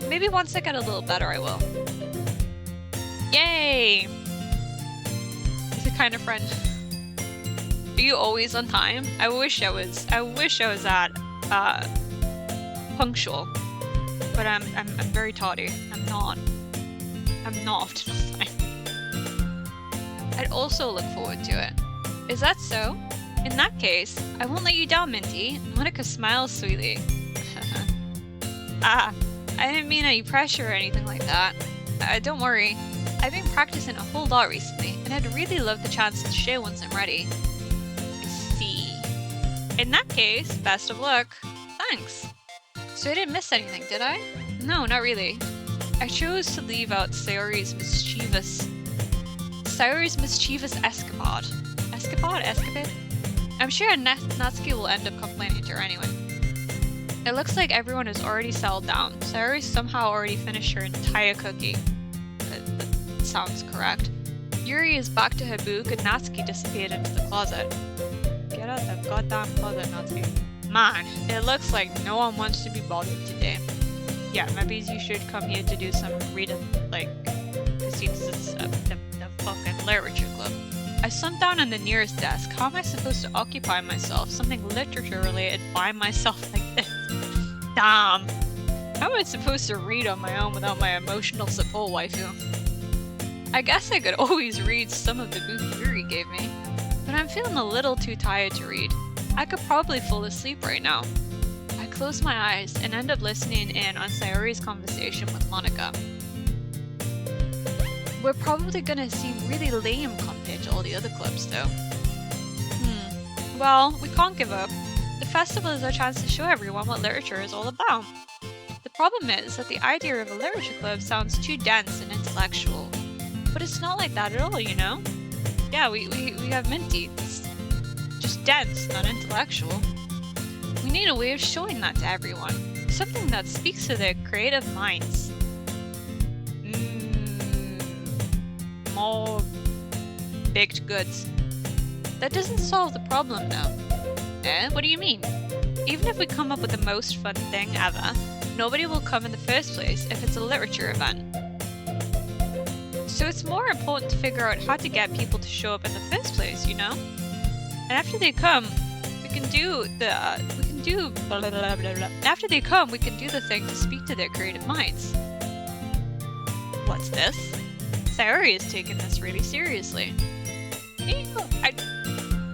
Maybe once I get a little better, I will. Yay! He's the kind of friend. Are you always on time? I wish I was at punctual. But I'm very tardy. I'm not often on time. I'd also look forward to it. Is that so? In that case, I won't let you down, Mintie. Monica smiles sweetly. I didn't mean any pressure or anything like that. Don't worry. I've been practicing a whole lot recently, and I'd really love the chance to share once I'm ready. I see. In that case, best of luck. Thanks. So I didn't miss anything, did I? No, not really. I chose to leave out Sayori's mischievous escapade. Escapade? I'm sure Natsuki will end up complaining to her anyway. It looks like everyone has already settled down. Sayori somehow already finished her entire cookie. That sounds correct. Yuri is back to her book and Natsuki disappeared into the closet. Get out the goddamn closet, Natsuki. Man, it looks like no one wants to be bothered today. Yeah, maybe you should come here to do some reading, because this is the fucking literature club. I slumped down on the nearest desk. How am I supposed to occupy myself? Something literature related by myself like this? Damn. How am I supposed to read on my own without my emotional support waifu? I guess I could always read some of the book Yuri gave me, but I'm feeling a little too tired to read. I could probably fall asleep right now. I close my eyes and end up listening in on Sayori's conversation with Monica. We're probably gonna seem really lame compared to all the other clubs, though. Well, we can't give up. The festival is our chance to show everyone what literature is all about. The problem is that the idea of a literature club sounds too dense and intellectual. But it's not like that at all, you know? Yeah, we have Mintii. It's just dense, not intellectual. We need a way of showing that to everyone. Something that speaks to their creative minds. More baked goods. That doesn't solve the problem, though. What do you mean? Even if we come up with the most fun thing ever, nobody will come in the first place if it's a literature event. So it's more important to figure out how to get people to show up in the first place, you know? And after they come, we can do the thing to speak to their creative minds. What's this? Sayori is taking this really seriously.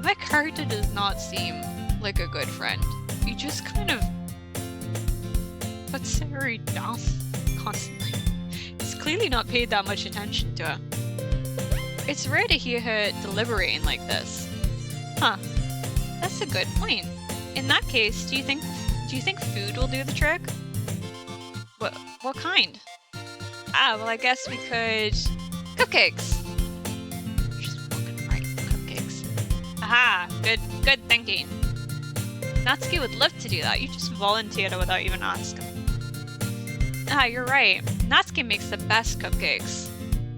My character does not seem like a good friend. He just kind of puts Sayori down constantly. He's clearly not paid that much attention to her. It's rare to hear her deliberating like this. Huh. That's a good point. In that case, do you think food will do the trick? What kind? Well, I guess we could... Cupcakes! She's fucking right, cupcakes. Aha! Good thinking. Natsuki would love to do that. You just volunteered without even asking. You're right. Natsuki makes the best cupcakes.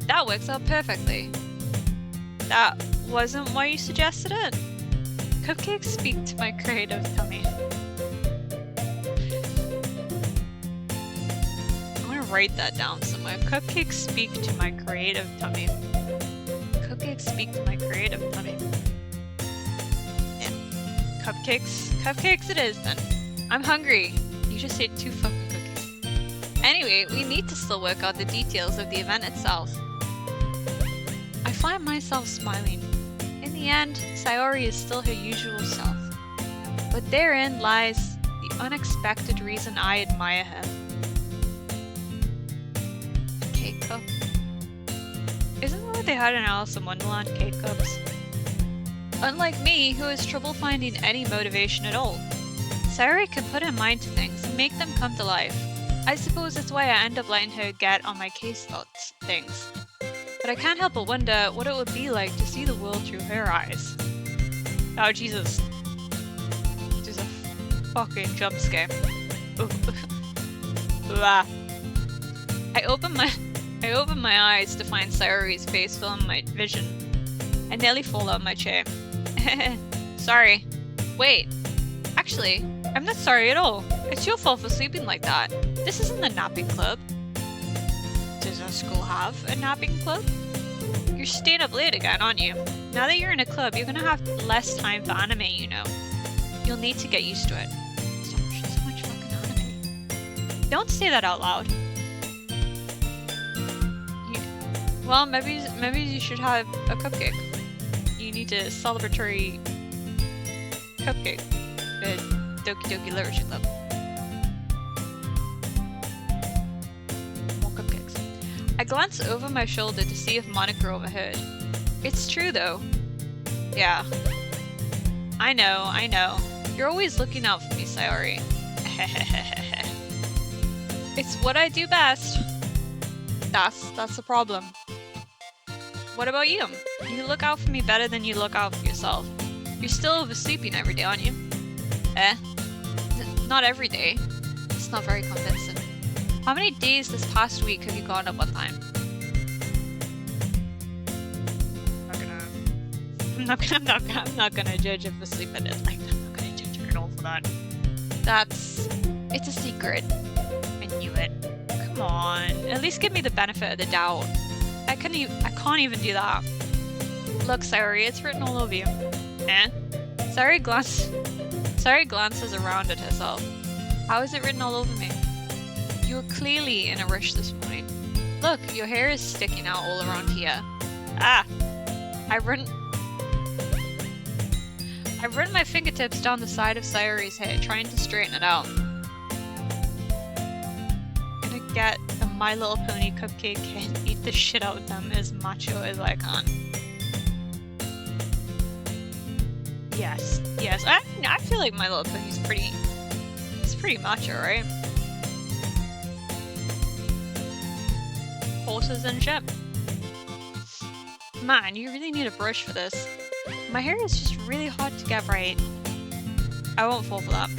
That works out perfectly. That wasn't why you suggested it? Cupcakes speak to my creative tummy. Write that down somewhere. Cupcakes speak to my creative tummy. Cupcakes speak to my creative tummy. Yeah. Cupcakes it is then. I'm hungry. You just ate 2 fucking cookies. Anyway, we need to still work out the details of the event itself. I find myself smiling. In the the end, Sayori is still her usual self. But therein lies the unexpected reason I admire her. Cake cup. Isn't that what they had in Alice in Wonderland? Cake cups? Unlike me, who has trouble finding any motivation at all, Sayori can put her mind to things and make them come to life. I suppose that's why I end up letting her get on my case about things. But I can't help but wonder what it would be like to see the world through her eyes. Oh Jesus. There's a fucking jump scare. I open my eyes to find Sayori's face filling my vision. I nearly fall out of my chair. Sorry. Wait. Actually, I'm not sorry at all. It's your fault for sleeping like that. This isn't the napping club. Does our school have a napping club? You're staying up late again, aren't you? Now that you're in a club, you're gonna have less time for anime, you know. You'll need to get used to it. Stop watching so much fucking anime. Don't say that out loud. Well, maybe you should have a cupcake. You need a celebratory cupcake. Doki Doki Literature Club. More cupcakes. I glance over my shoulder to see if Monica overheard. It's true though. Yeah. I know. You're always looking out for me, Sayori. It's what I do best. That's the problem. What about you? You look out for me better than you look out for yourself. You're still oversleeping every day, aren't you? Not every day. It's not very convincing. How many days this past week have you gone up on time? I'm not gonna judge if asleep at it. Like, I'm not gonna judge her at all for that. It's a secret. I knew it. Come on, at least give me the benefit of the doubt. I can't even do that. Look, Sayori, it's written all over you. Sayori glances around at herself. How is it written all over me? You were clearly in a rush this morning. Look, your hair is sticking out all around here. I run my fingertips down the side of Sayori's hair, trying to straighten it out. I'm gonna get a My Little Pony cupcake and eat the shit out of them as macho as I can. Yes. I feel like My Little Pony's pretty macho, right? Horses and shit. Man, you really need a brush for this. My hair is just really hard to get right. I won't fall for that.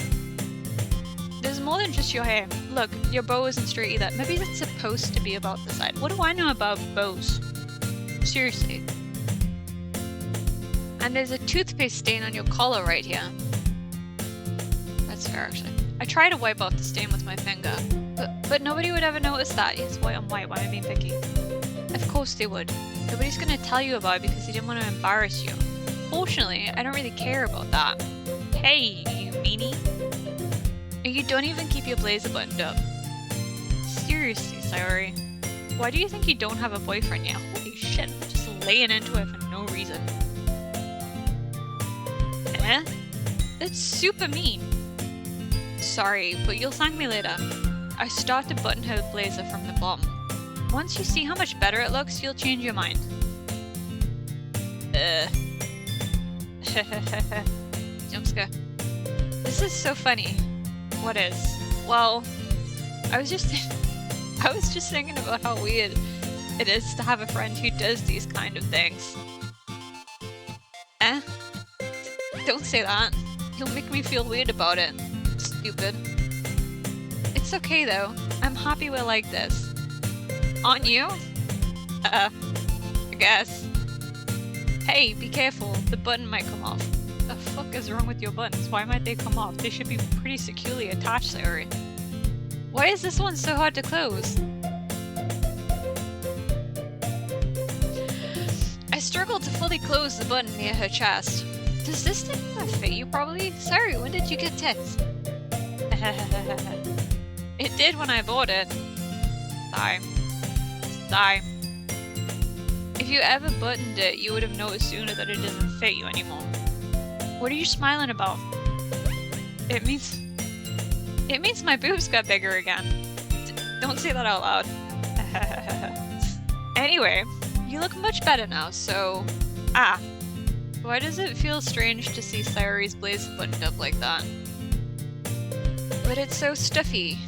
There's more than just your hair. Look, your bow isn't straight either. Maybe it's supposed to be about the side. What do I know about bows? Seriously. And there's a toothpaste stain on your collar right here. That's fair, actually. I try to wipe off the stain with my finger, but nobody would ever notice that. It's white on white. Why am I being picky? Of course they would. Nobody's gonna tell you about it because they didn't want to embarrass you. Fortunately, I don't really care about that. Hey, you meanie. You don't even keep your blazer buttoned up. Seriously, Sayori. Why do you think you don't have a boyfriend yet? Holy shit, I'm just laying into it for no reason. That's super mean. Sorry, but you'll thank me later. I start to button her blazer from the bottom. Once you see how much better it looks, you'll change your mind. Jump scare. This is so funny. What is? Well, I was just thinking about how weird it is to have a friend who does these kind of things. Don't say that. You'll make me feel weird about it. Stupid. It's okay though. I'm happy we're like this. Aren't you? I guess. Hey, be careful. The button might come off. The fuck is wrong with your buttons? Why might they come off? They should be pretty securely attached, Sayori. Why is this one so hard to close? I struggle to fully close the button near her chest. Does this thing not fit you properly? Sorry, when did you get tits? It did when I bought it. Sigh. If you ever buttoned it, you would have noticed sooner that it doesn't fit you anymore. What are you smiling about? It means my boobs got bigger again. Don't say that out loud. Anyway, you look much better now, so... Why does it feel strange to see Sayori's blazer buttoned up like that? But it's so stuffy.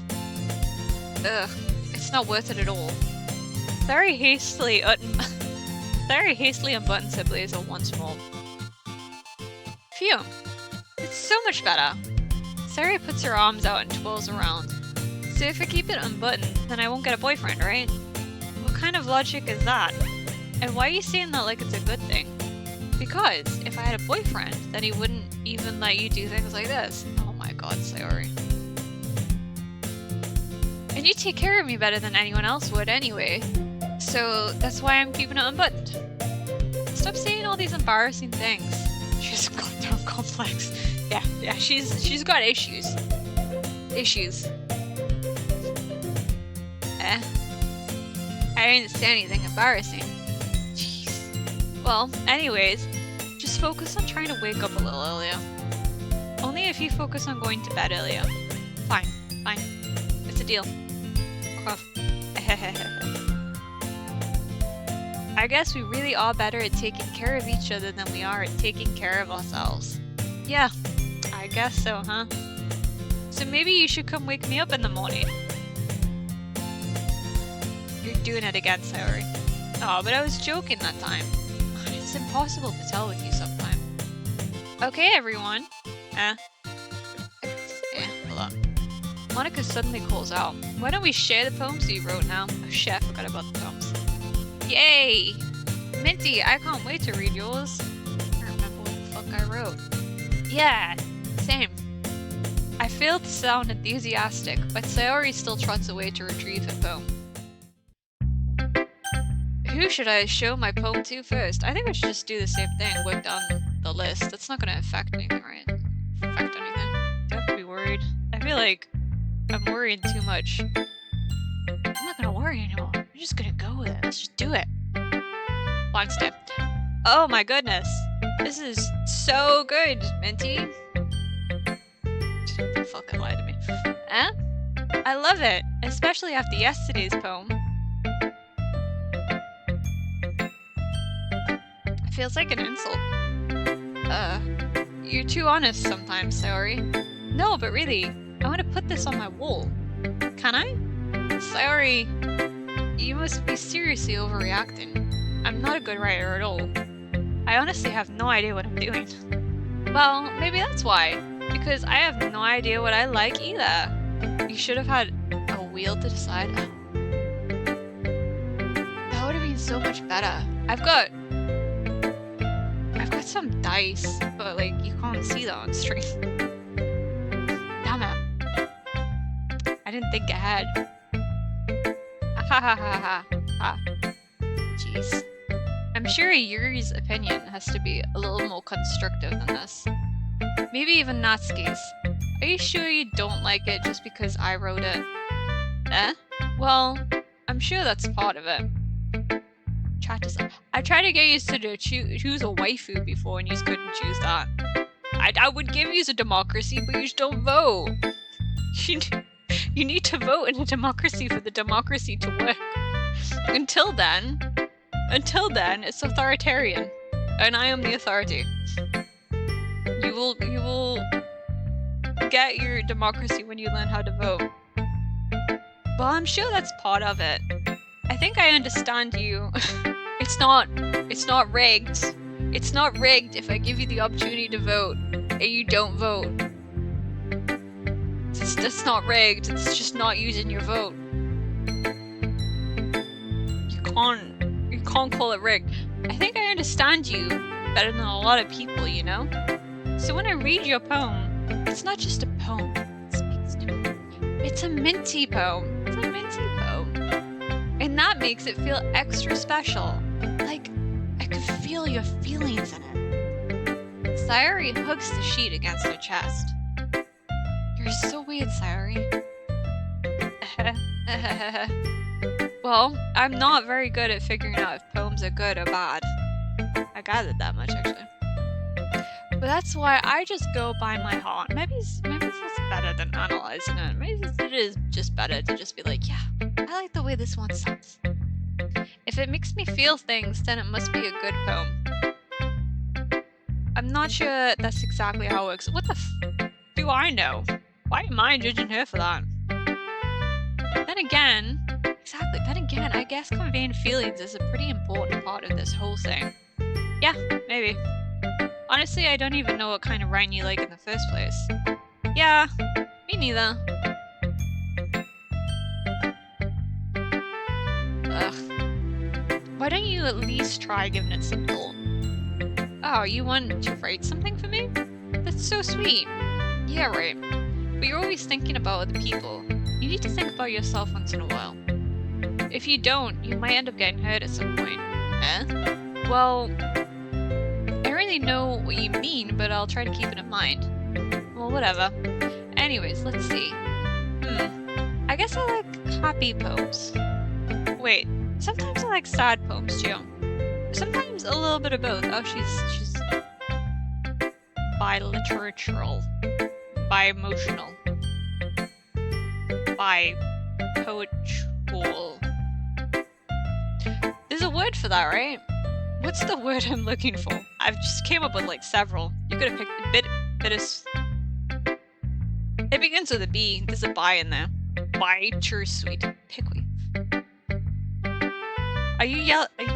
Ugh, it's not worth it at all. Sayori hastily unbuttons her blazer once more. Phew, it's so much better. Sayori puts her arms out and twirls around. So if I keep it unbuttoned, then I won't get a boyfriend, right? What kind of logic is that? And why are you saying that like it's a good thing? Because if I had a boyfriend, then he wouldn't even let you do things like this. Oh my god, Sayori. And you take care of me better than anyone else would anyway. So that's why I'm keeping it unbuttoned. Stop saying all these embarrassing things. She's goddamn complex. Yeah, she's got issues. Issues. I didn't say anything embarrassing. Jeez. Well, anyways, just focus on trying to wake up a little earlier. Only if you focus on going to bed earlier. Fine. It's a deal. I guess we really are better at taking care of each other than we are at taking care of ourselves. Yeah, I guess so, huh? So maybe you should come wake me up in the morning. You're doing it again, Sayori. Oh, but I was joking that time. It's impossible to tell with you sometimes. Okay, everyone. Hold on. Monica suddenly calls out. Why don't we share the poems you wrote now? Oh shit, I forgot about the poems. Yay! Minty, I can't wait to read yours. I don't remember what the fuck I wrote. Yeah, same. I failed to sound enthusiastic, but Sayori still trots away to retrieve her poem. Who should I show my poem to first? I think I should just do the same thing, work down the list. That's not gonna affect anything, right? Affect anything? Do I have to be worried? I feel like I'm worrying too much. I'm not gonna worry anymore. I'm just gonna go with it. Let's just do it. Long step. Oh my goodness. This is so good, Minty. Don't fucking lie to me. I love it, especially after yesterday's poem. It feels like an insult. You're too honest sometimes, Sayori. No, but really, I want to put this on my wall. Can I? Sayori, you must be seriously overreacting. I'm not a good writer at all. I honestly have no idea what I'm doing. Well, maybe that's why. Because I have no idea what I like either. You should have had a wheel to decide. That would have been so much better. I've got some dice, but like you can't see that on stream. Damn it. I didn't think ahead. Ha. Jeez. I'm sure Yuri's opinion has to be a little more constructive than this. Maybe even Natsuki's. Are you sure you don't like it just because I wrote it? Well, I'm sure that's part of it. I tried to get you to choose a waifu before and you couldn't choose that. I would give you a democracy, but you just don't vote. You need to vote in a democracy for the democracy to work. Until then, it's authoritarian. And I am the authority. You will get your democracy when you learn how to vote. Well, I'm sure that's part of it. I think I understand you. It's not rigged. It's not rigged if I give you the opportunity to vote and you don't vote. That's not rigged. It's just not using your vote. You can't call it rigged. I think I understand you better than a lot of people, you know? So when I read your poem, it's not just a poem. It speaks to me. It's a Minty poem. It's a Minty poem. And that makes it feel extra special. Like, I could feel your feelings in it. Sayori hugs the sheet against her chest. You're so weird, Sayori. Well, I'm not very good at figuring out if poems are good or bad. I gathered that much, actually. But that's why I just go by my heart. Maybe it's better than analyzing it. Maybe it is just better to just be like, yeah, I like the way this one sounds. If it makes me feel things, then it must be a good poem. I'm not sure that's exactly how it works. What the f do I know? Why am I judging her for that? Then again, I guess conveying feelings is a pretty important part of this whole thing. Yeah, maybe. Honestly, I don't even know what kind of writing you like in the first place. Yeah, me neither. Ugh. Why don't you at least try giving it some thought? Oh, you want to write something for me? That's so sweet. Yeah, right. But you're always thinking about other people. You need to think about yourself once in a while. If you don't, you might end up getting hurt at some point. Eh? Well, I don't really know what you mean, but I'll try to keep it in mind. Well, whatever. Anyways, let's see. I guess I like happy poems. Wait, sometimes I like sad poems too. Sometimes a little bit of both. Oh, she's bi-literatural, bi-emotional, bi-poetry. There's a word for that, right? What's the word I'm looking for? I've just came up with like several. You could have picked a bit of. It begins with a B. There's a bi in there. Bittersweet. Pickweed. Are you yelling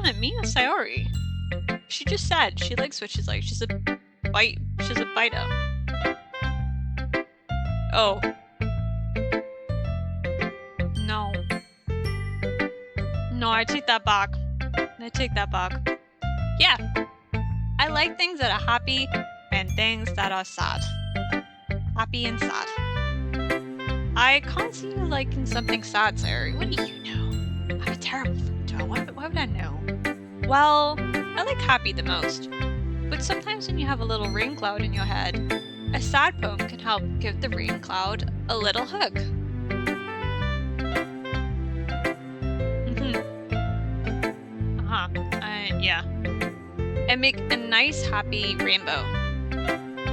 at me or Sayori? She just said she likes what she's like. She's a biter. Oh. No. No, I take that back. Yeah. I like things that are happy and things that are sad. Happy and sad. I can't see you liking something sad, Sayori. What do you know? I'm a terrible photo. Why would I know? Well, I like happy the most. But sometimes when you have a little rain cloud in your head, a sad poem can help give the rain cloud a little hug. Yeah. And make a nice, happy rainbow.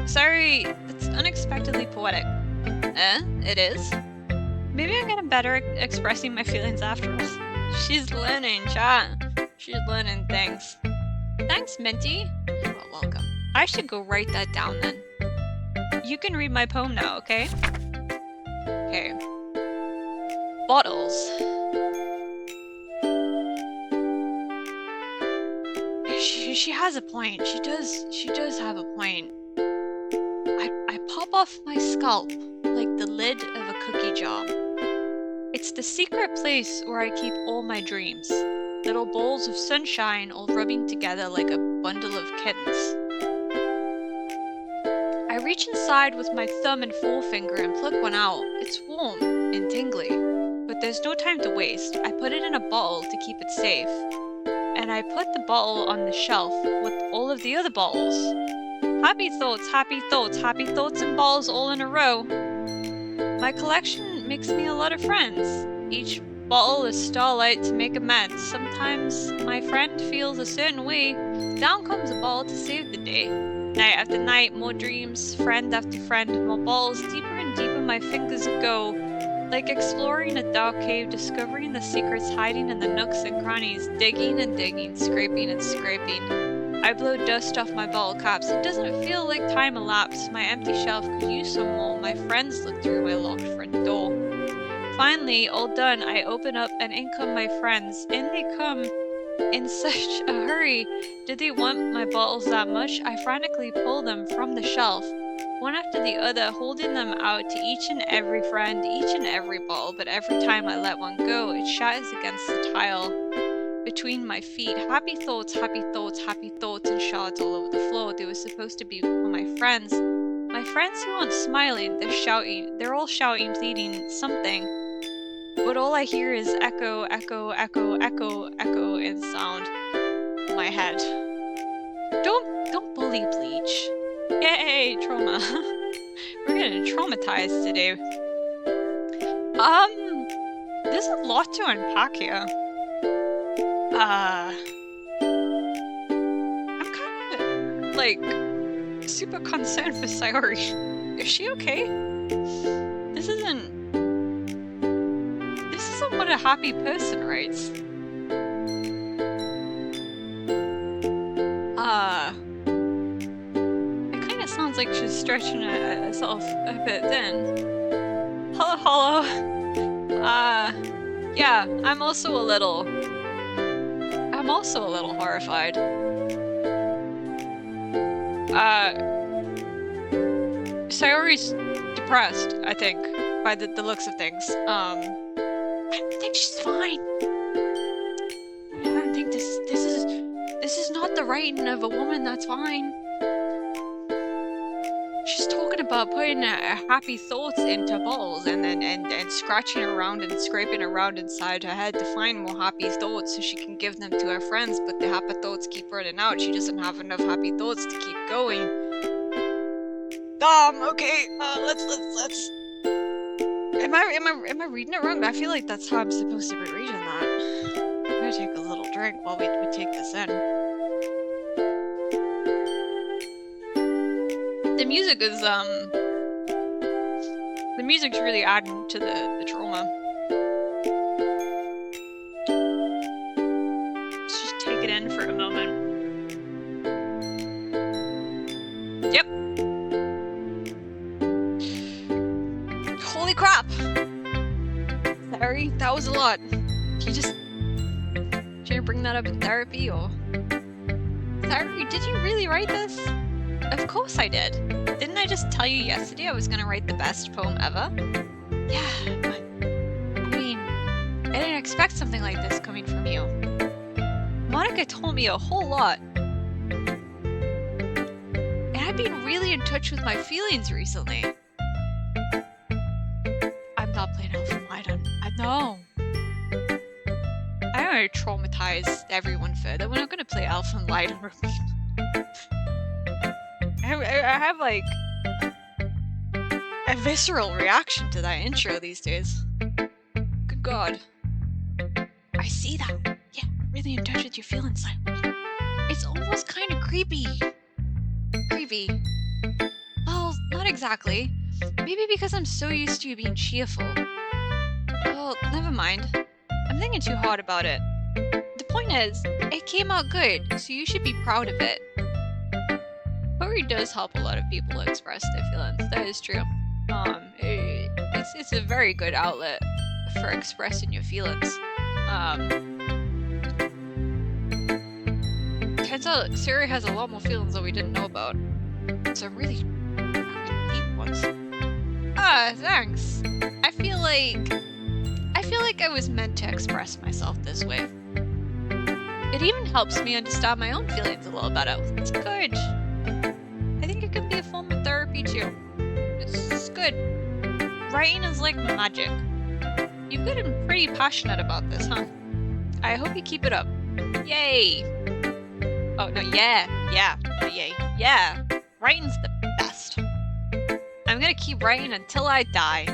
Sorry, that's unexpectedly poetic. It is? Maybe I'm getting better at expressing my feelings after all. She's learning, chat. She's learning things. Thanks, Mintie. You are welcome. I should go write that down then. You can read my poem now, okay? Okay. Bottles. She has a point. She does have a point. I pop off my scalp like the lid of a cookie jar. It's the secret place where I keep all my dreams. Little balls of sunshine all rubbing together like a bundle of kittens. I reach inside with my thumb and forefinger and pluck one out. It's warm and tingly, but there's no time to waste. I put it in a bottle to keep it safe. And I put the bottle on the shelf with all of the other bottles. Happy thoughts, happy thoughts, happy thoughts and balls all in a row. My collection makes me a lot of friends. Each bottle is starlight to make amends. Sometimes my friend feels a certain way. Down comes a bottle to save the day. Night after night, more dreams, friend after friend, more balls, deeper and deeper my fingers go. Like exploring a dark cave, discovering the secrets hiding in the nooks and crannies, digging and digging, scraping and scraping. I blow dust off my bottle caps. It doesn't feel like time elapsed. My empty shelf could use some more. My friends look through my locked front door. Finally, all done, I open up and in come my friends. In they come in such a hurry. Did they want my bottles that much? I frantically pull them from the shelf. One after the other, holding them out to each and every friend, each and every bottle, but every time I let one go, it shatters against the tile between my feet. Happy thoughts, happy thoughts, happy thoughts, and shards all over the floor. They were supposed to be for my friends. My friends who aren't smiling, they're shouting. They're all shouting, pleading something. But all I hear is echo, echo, echo, echo, echo in sound in my head. Don't bully Bleach. Yay, trauma. We're getting traumatized today. There's a lot to unpack here. I'm kind of, like, super concerned for Sayori. Is she okay? This isn't what a happy person writes. It kind of sounds like she's stretching herself a bit thin. Hello. Yeah, I'm also a little horrified. Sayori's depressed, I think, by the looks of things. I don't think she's fine. I don't think this is not the writing of a woman that's fine. She's talking about putting happy thoughts into balls and scratching around and scraping around inside her head to find more happy thoughts so she can give them to her friends, but the happy thoughts keep running out. She doesn't have enough happy thoughts to keep going. Okay, let's Am I reading it wrong? I feel like that's how I'm supposed to be reading that. I'm gonna take a little drink while we take this in. The music is, the music's really adding to the trauma. Let's just take it in for a moment. Yep. Holy crap! Sorry, that was a lot. You didn't bring that up in therapy, or... Sorry, did you really write this? Of course I did. Didn't I just tell you yesterday I was gonna write the best poem ever? Yeah, but... I mean, I didn't expect something like this coming from you. Monica told me a whole lot. And I've been really in touch with my feelings recently. I'm not playing Elf and Light on... I know. I don't want to traumatize everyone further. We're not gonna play Elf and Light on repeat. I have, like, a visceral reaction to that intro these days. Good God. I see that. Yeah, really in touch with your feelings, Simon. It's almost kind of creepy. Creepy. Well, not exactly. Maybe because I'm so used to you being cheerful. Well, never mind. I'm thinking too hard about it. The point is, it came out good, so you should be proud of it. Poetry does help a lot of people express their feelings. That is true. It's a very good outlet for expressing your feelings. Turns out Siri has a lot more feelings that we didn't know about. Some really deep ones. Thanks. I feel like I was meant to express myself this way. It even helps me understand my own feelings a little better. It's good. I think it can be a form of therapy too. It's good. Writing is like magic. You've gotten pretty passionate about this, huh? I hope you keep it up. Yay! Oh, no, yeah. Yeah, not yay. Yeah! Writing's the best. I'm gonna keep writing until I die.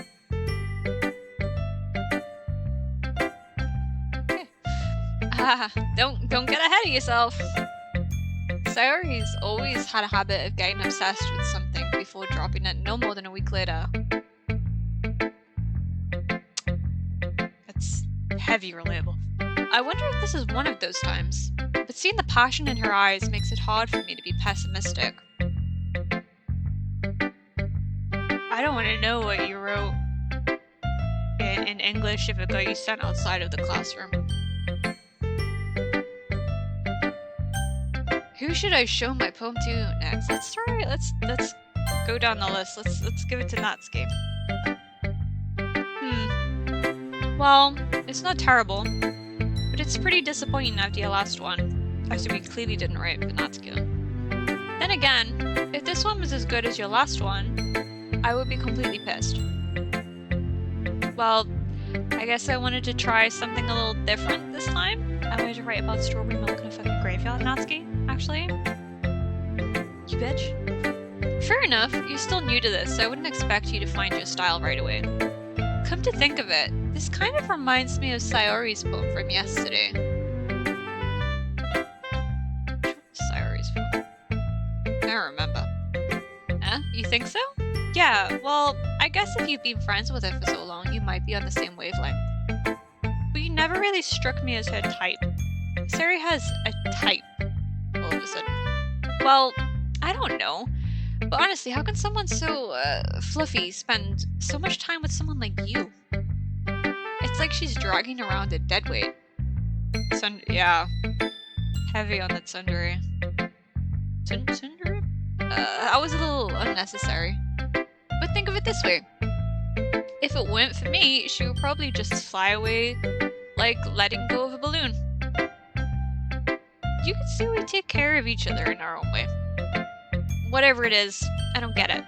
Okay. Don't get ahead of yourself. Sayori's always had a habit of getting obsessed with something before dropping it no more than a week later. That's heavy relatable. I wonder if this is one of those times, but seeing the passion in her eyes makes it hard for me to be pessimistic. I don't want to know what you wrote in English if it got you sent outside of the classroom. Who should I show my poem to next? Let's go down the list. Let's give it to Natsuki. Well, it's not terrible, but it's pretty disappointing after your last one, after we clearly didn't write for Natsuki. Then again, if this one was as good as your last one, I would be completely pissed. Well, I guess I wanted to try something a little different this time. I wanted to write about strawberry milk in a fucking graveyard, Natsuki, actually. You bitch. Fair enough, you're still new to this, so I wouldn't expect you to find your style right away. Come to think of it, This kind of reminds me of Sayori's poem from yesterday. Sayori's poem. I don't remember. Huh? You think so? Yeah, well, I guess if you've been friends with her for so long, you might be on the same wavelength. But you never really struck me as her type. Sayori has a type, all of a sudden. Well, I don't know. But honestly, how can someone so, fluffy spend so much time with someone like you? It's like she's dragging around a deadweight. Yeah. Heavy on that tsundere. Tsundere? That was a little unnecessary. But think of it this way. If it weren't for me, she would probably just fly away like letting go of a balloon. You can see we take care of each other in our own way. Whatever it is, I don't get it.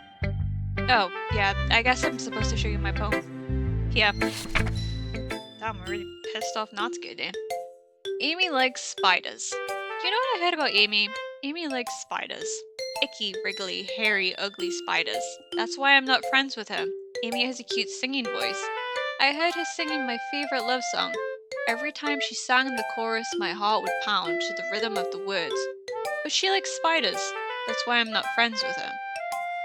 Oh, yeah, I guess I'm supposed to show you my poem. Yeah. Damn, I'm really pissed off Natsuki today. Amy likes spiders. You know what I heard about Amy? Amy likes spiders. Icky, wriggly, hairy, ugly spiders. That's why I'm not friends with her. Amy has a cute singing voice. I heard her singing my favorite love song. Every time she sang the chorus, my heart would pound to the rhythm of the words. But she likes spiders. That's why I'm not friends with her.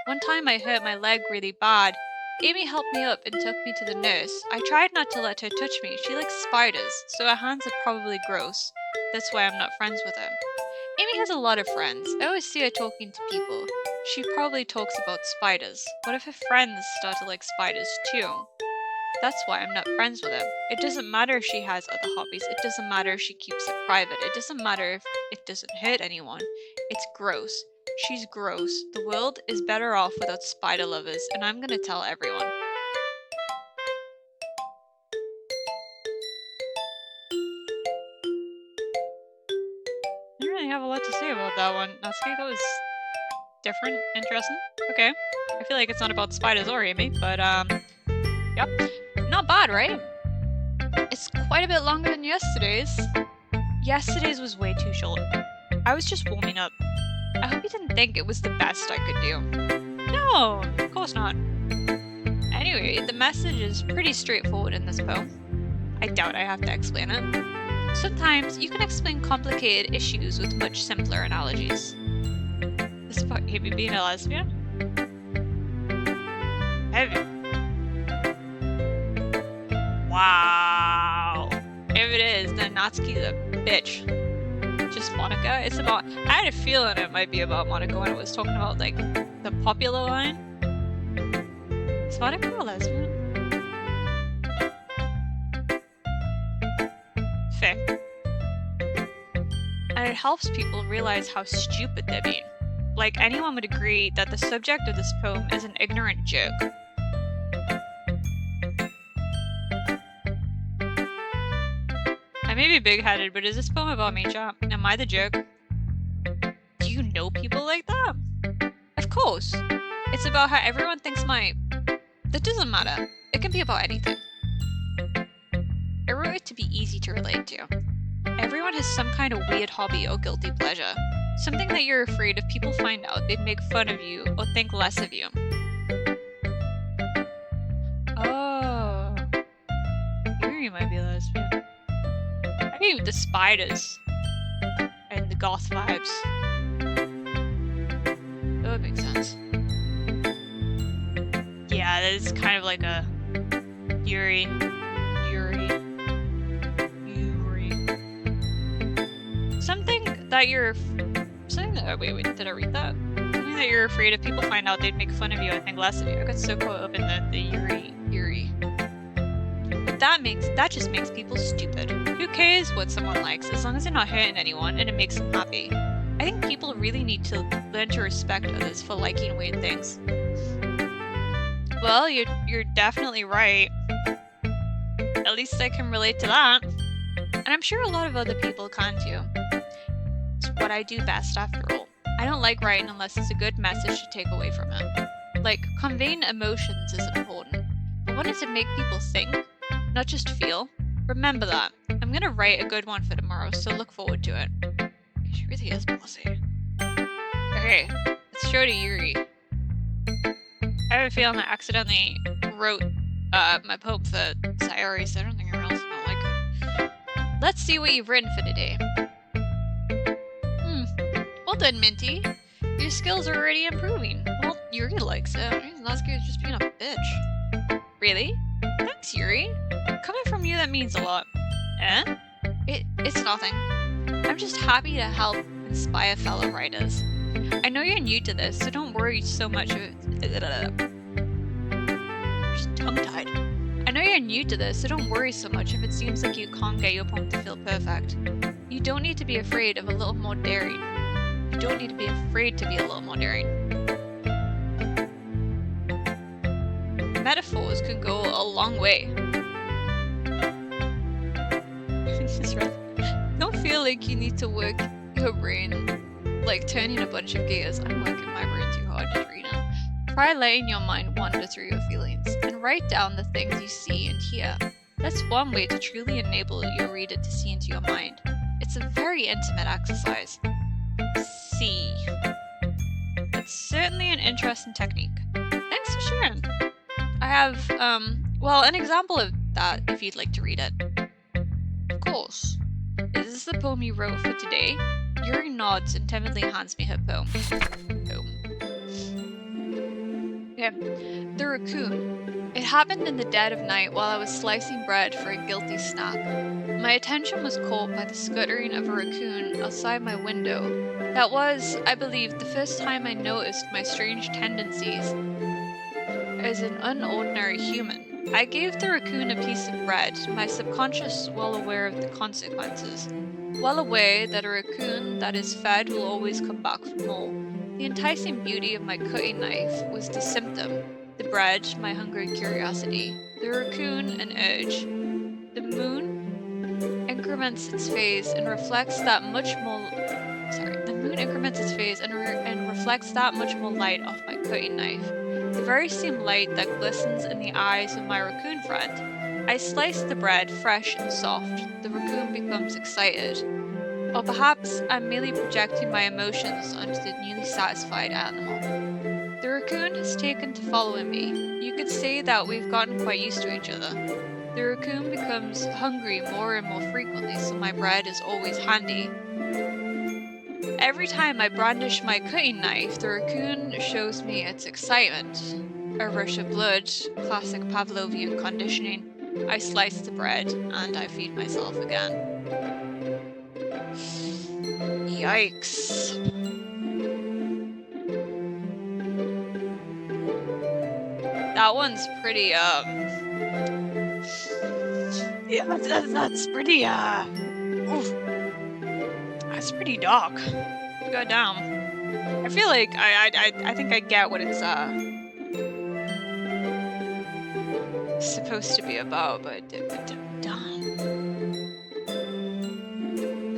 One time I hurt my leg really bad. Amy helped me up and took me to the nurse. I tried not to let her touch me. She likes spiders, so her hands are probably gross. That's why I'm not friends with her. Amy has a lot of friends. I always see her talking to people. She probably talks about spiders. What if her friends start to like spiders too? That's why I'm not friends with her. It doesn't matter if she has other hobbies. It doesn't matter if she keeps it private. It doesn't matter if it doesn't hurt anyone. It's gross. She's gross. The world is better off without spider lovers, and I'm gonna tell everyone. I don't really have a lot to say about that one. Natsuki, that was different, interesting. Okay. I feel like it's not about spiders or Amy, but yep. Not bad, right? It's quite a bit longer than yesterday's. Yesterday's was way too short. I was just warming up. I hope you didn't think it was the best I could do. No, of course not. Anyway, the message is pretty straightforward in this poem. I doubt I have to explain it. Sometimes you can explain complicated issues with much simpler analogies. This is about Amy being a lesbian? Heavy. Wow. If it is, then Natsuki's a bitch. Just Monica. It's about. I had a feeling it might be about Monica when it was talking about like the popular line. Is Monica a lesbian? Fair. And it helps people realize how stupid they're being. Like anyone would agree that the subject of this poem is an ignorant jerk. I may be big-headed, but is this poem about me, chat? Am I the jerk? Do you know people like that? Of course. It's about how everyone thinks That doesn't matter. It can be about anything. I wrote it to be easy to relate to. Everyone has some kind of weird hobby or guilty pleasure. Something that you're afraid if people find out they'd make fun of you or think less of you. Oh. Yuri might be lesbian. I mean, the spiders and the goth vibes. That would make sense. Yeah, that is kind of like a Yuri. Something that wait, did I read that? Something that you're afraid if people find out they'd make fun of you and think less of you. I got so caught up in the Yuri. But that just makes people stupid. Who cares what someone likes, as long as they're not hurting anyone and it makes them happy? I think people really need to learn to respect others for liking weird things. Well, you're definitely right. At least I can relate to that. And I'm sure a lot of other people can too. It's what I do best after all. I don't like writing unless it's a good message to take away from it. Like, conveying emotions is important, but wanting to make people think, not just feel. Remember that. I'm gonna write a good one for tomorrow, so look forward to it. She really is bossy. Okay, let's show to Yuri. I have a feeling I accidentally wrote my poem for Sayori, so I don't think everyone else will like it. Let's see what you've written for today. Well done, Minty. Your skills are already improving. Well, Yuri likes it. Natsuki is just being a bitch. Really? Thanks, Yuri. Coming from you, that means a lot. Eh? It's nothing. I'm just happy to help inspire fellow writers. I know you're new to this, so don't worry so much of it. Just tongue-tied. I know you're new to this, so don't worry so much if it seems like you can't get your poem to feel perfect. You don't need to be afraid of a little more daring. You don't need to be afraid to be a little more daring. Metaphors can go a long way. Don't feel like you need to work your brain, like turning a bunch of gears. I'm working my brain too hard to read now. Try letting your mind wander through your feelings and write down the things you see and hear. That's one way to truly enable your reader to see into your mind. It's a very intimate exercise. See. It's certainly an interesting technique. Thanks for sharing. I have, well, an example of that if you'd like to read it. Of course. Is this the poem you wrote for today? Yuri nods and timidly hands me her poem. Okay. The Raccoon. It happened in the dead of night while I was slicing bread for a guilty snack. My attention was caught by the scuttering of a raccoon outside my window. That was, I believe, the first time I noticed my strange tendencies as an unordinary human. I gave the raccoon a piece of bread, my subconscious well aware of the consequences. Well aware that a raccoon that is fed will always come back for more. The enticing beauty of my cutting knife was the symptom, the bread, my hungry curiosity, the raccoon, an urge. The moon increments its phase and reflects that much more reflects that much more light off my cutting knife. The very same light that glistens in the eyes of my raccoon friend. I slice the bread fresh and soft. The raccoon becomes excited. Or perhaps I'm merely projecting my emotions onto the newly satisfied animal. The raccoon has taken to following me. You could say that we've gotten quite used to each other. The raccoon becomes hungry more and more frequently, so my bread is always handy. Every time I brandish my cutting knife, the raccoon shows me its excitement. A rush of blood, classic Pavlovian conditioning. I slice the bread, and I feed myself again. Yikes. That one's pretty, yeah, that's pretty, oof. That's pretty dark. God damn. I feel like I think I get what it's supposed to be about, but damn.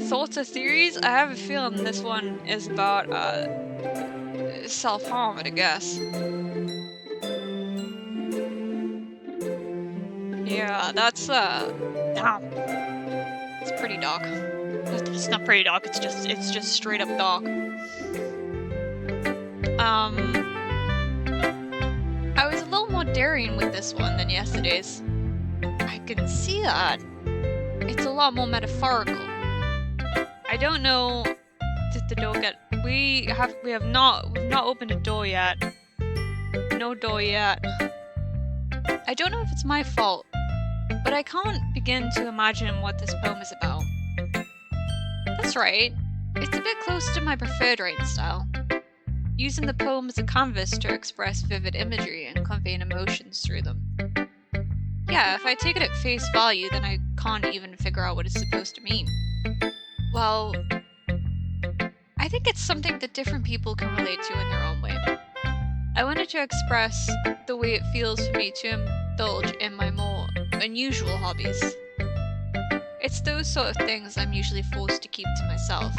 Thoughts or theories? I have a feeling this one is about self-harm, I guess. Yeah, that's damn. It's pretty dark. It's not pretty dark, it's just straight up dark. I was a little more daring with this one than yesterday's. I can see that. It's a lot more metaphorical. I don't know if the door we've not opened a door yet. No door yet. I don't know if it's my fault, but I can't begin to imagine what this poem is about. That's right, it's a bit close to my preferred writing style. Using the poem as a canvas to express vivid imagery and conveying emotions through them. Yeah, if I take it at face value, then I can't even figure out what it's supposed to mean. Well, I think it's something that different people can relate to in their own way. I wanted to express the way it feels for me to indulge in my more unusual hobbies. It's those sort of things I'm usually forced to keep to myself.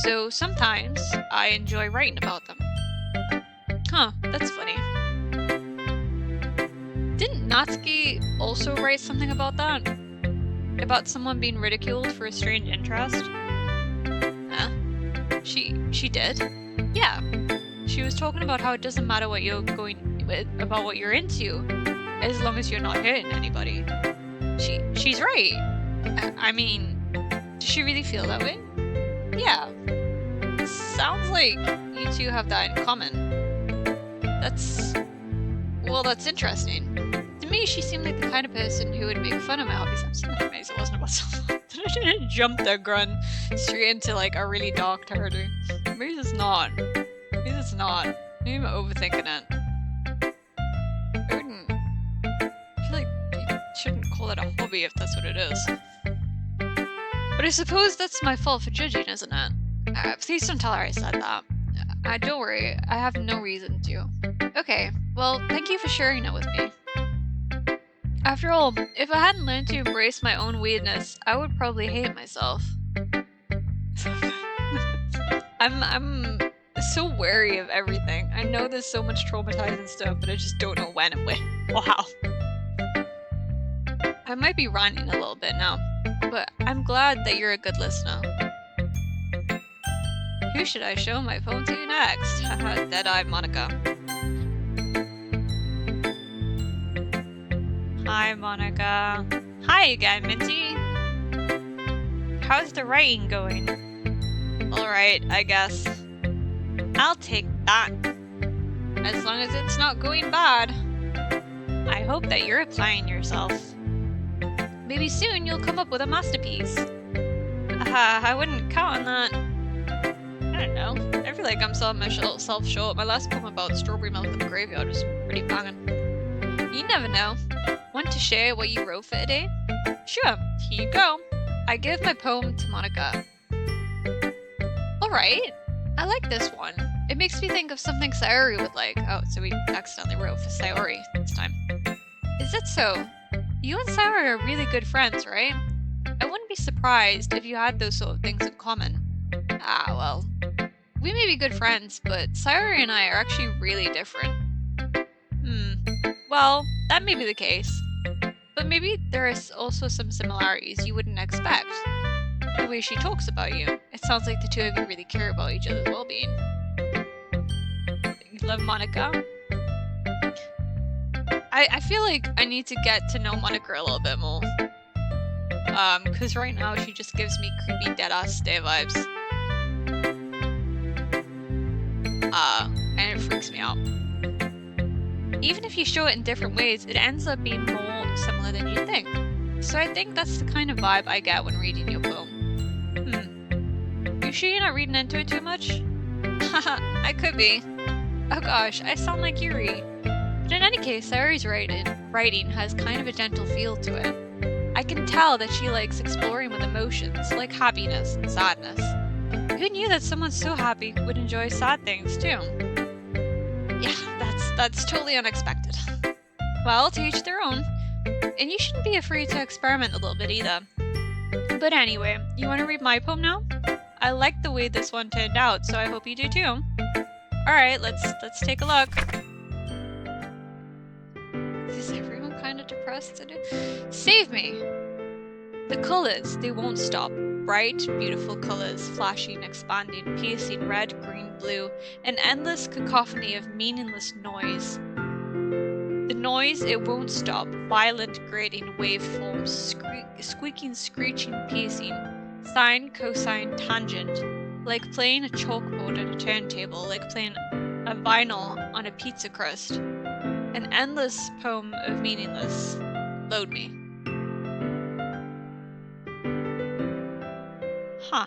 So sometimes I enjoy writing about them. Huh, that's funny. Didn't Natsuki also write something about that? About someone being ridiculed for a strange interest? Huh? She did? Yeah. She was talking about how it doesn't matter what you're about what you're into. as long as you're not hurting anybody. She's right. I mean, does she really feel that way? Yeah. Sounds like you two have that in common. That's interesting. To me, she seemed like the kind of person who would make fun of my hobbies. I'm saying that it wasn't about something. I didn't jump the gun straight into like a really dark territory. Maybe it's not. Maybe I'm overthinking it. I feel like you shouldn't call it a hobby if that's what it is. But I suppose that's my fault for judging, isn't it? Please don't tell her I said that. Don't worry, I have no reason to. Okay, well, thank you for sharing it with me. After all, if I hadn't learned to embrace my own weirdness, I would probably hate myself. I'm so wary of everything. I know there's so much traumatizing stuff, but I just don't know when and where. Wow. I might be ranting a little bit now, but I'm glad that you're a good listener. Who should I show my phone to next? Dead-Eye Monica. Hi, Monica. Hi again, Mintie. How's the writing going? Alright, I guess. I'll take that. As long as it's not going bad. I hope that you're applying yourself. Maybe soon you'll come up with a masterpiece. I wouldn't count on that. I don't know. I feel like I'm selling myself short. My last poem about strawberry milk in the graveyard was pretty banging. You never know. Want to share what you wrote for today? Sure, here you go. I give my poem to Monica. Alright, I like this one. It makes me think of something Sayori would like. Oh, so we accidentally wrote for Sayori this time. Is it so? You and Sayori are really good friends, right? I wouldn't be surprised if you had those sort of things in common. Ah, well. We may be good friends, but Sayori and I are actually really different. Well, that may be the case. But maybe there is also some similarities you wouldn't expect. The way she talks about you. It sounds like the two of you really care about each other's well-being. You love Monica? I feel like I need to get to know Monica a little bit more. Because right now she just gives me creepy dead-ass stare vibes. And it freaks me out. Even if you show it in different ways, it ends up being more similar than you think. So I think that's the kind of vibe I get when reading your poem. You sure you're not reading into it too much? Haha, I could be. Oh gosh, I sound like Yuri. But in any case, Sayori's writing has kind of a gentle feel to it. I can tell that she likes exploring with emotions, like happiness and sadness. Who knew that someone so happy would enjoy sad things too? Yeah, that's totally unexpected. Well, to each their own. And you shouldn't be afraid to experiment a little bit either. But anyway, you want to read my poem now? I like the way this one turned out, so I hope you do too. Alright, let's take a look. Is everyone kind of depressed today? Save me! The colors, they won't stop. Bright, beautiful colors, flashing, expanding, piercing red, green, blue, an endless cacophony of meaningless noise. The noise, it won't stop. Violent, grating waveforms, squeaking, screeching, piercing. Sine, cosine, tangent. Like playing a chalkboard at a turntable, like playing a vinyl on a pizza crust. An endless poem of meaningless. Load me. Huh.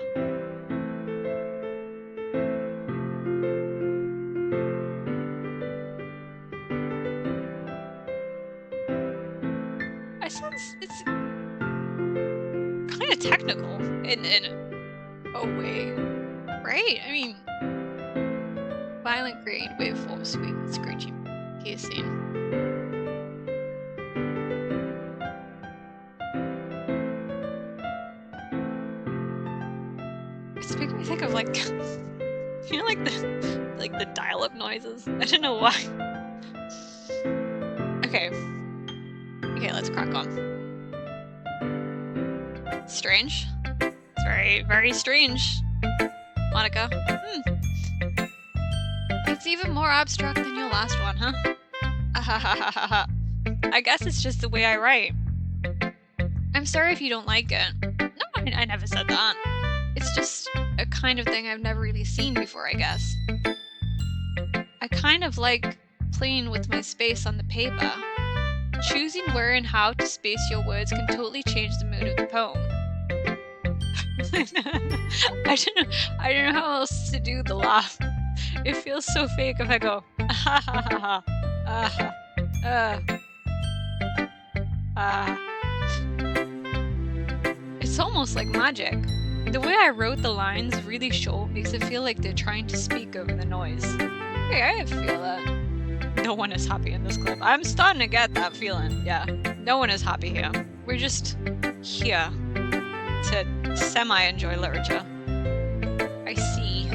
It's kind of technical in a way, right? I mean, violent grain, waveform, squeaking, screeching, piercing. It's making me think of like, you know, like the dial-up noises. I don't know why. Okay, let's crack on. Strange. It's very, very strange, Monica. It's even more abstract than your last one, huh? I guess it's just the way I write. I'm sorry if you don't like it. No, I never said that. It's just a kind of thing I've never really seen before, I guess. I kind of like playing with my space on the paper. Choosing where and how to space your words can totally change the mood of the poem. I don't know how else to do the laugh. It feels so fake if I go ha ha ha ha It's almost like magic. The way I wrote the lines really short makes it feel like they're trying to speak over the noise. Hey, I feel that. No one is happy in this clip. I'm starting to get that feeling. Yeah, no one is happy here. We're just here to semi-enjoy literature. I see.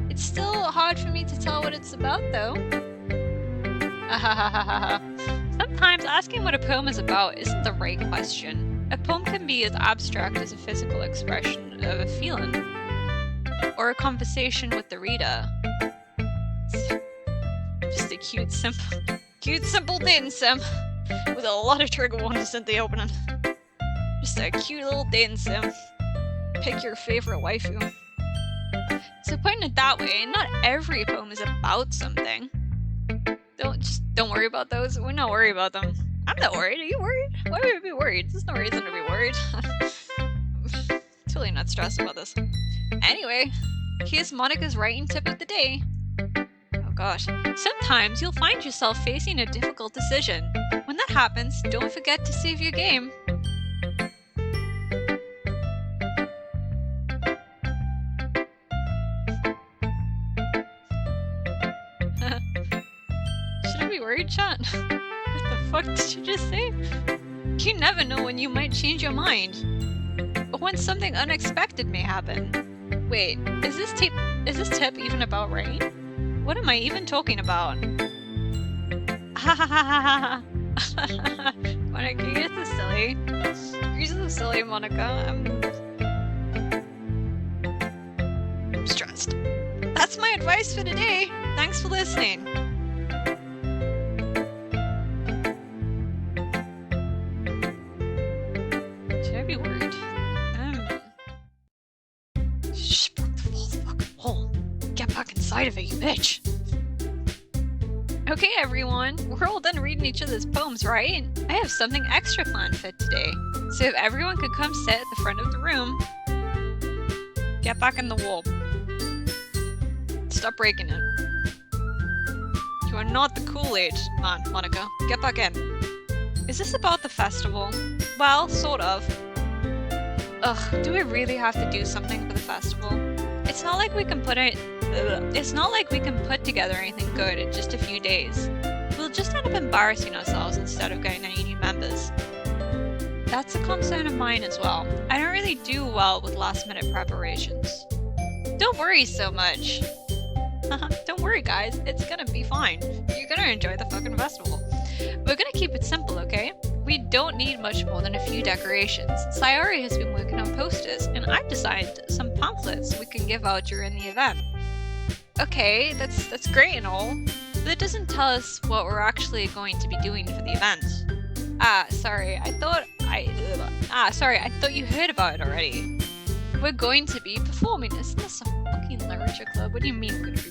It's still hard for me to tell what it's about, though. Sometimes asking what a poem is about isn't the right question. A poem can be as abstract as a physical expression of a feeling, or a conversation with the reader. Just a cute, simple dating sim with a lot of trigger warnings at the opening. Just a cute little dating sim. Pick your favorite waifu. So putting it that way, not every poem is about something. Don't worry about those. We're not worried about them. I'm not worried. Are you worried? Why would I be worried? There's no reason to be worried. Totally not stressed about this. Anyway, here's Monica's writing tip of the day. Oh gosh. Sometimes you'll find yourself facing a difficult decision. When that happens, don't forget to save your game. Should I be worried, chat? What the fuck did you just say? You never know when you might change your mind. Or when something unexpected may happen. Wait, is this tip even about rain? What am I even talking about? Ha ha ha ha ha. Monica, you're so silly. You're so silly, Monica. I'm stressed. That's my advice for today. Thanks for listening. Should I be worried? Shh, broke the fucking hole. Get back inside of it, you bitch. Okay, everyone. We're all done reading each other's poems, right? I have something extra planned for today. So if everyone could come sit at the front of the room. Get back in the wall. Stop breaking it. You are not the Kool-Aid man, Monica. Get back in. Is this about the festival? Well, sort of. Ugh, do we really have to do something for the festival? It's not like we can put together anything good in just a few days. We'll just end up embarrassing ourselves instead of getting any new members. That's a concern of mine as well. I don't really do well with last-minute preparations. Don't worry so much. Don't worry, guys. It's gonna be fine. You're gonna enjoy the fucking festival. We're gonna keep it simple, okay? We don't need much more than a few decorations. Sayori has been working on posters, and I've designed some pamphlets we can give out during the event. Okay, that's great and all, but it doesn't tell us what we're actually going to be doing for the event. Sorry, I thought you heard about it already. We're going to be performing. Isn't this a fucking literature club? What do you mean we're going to be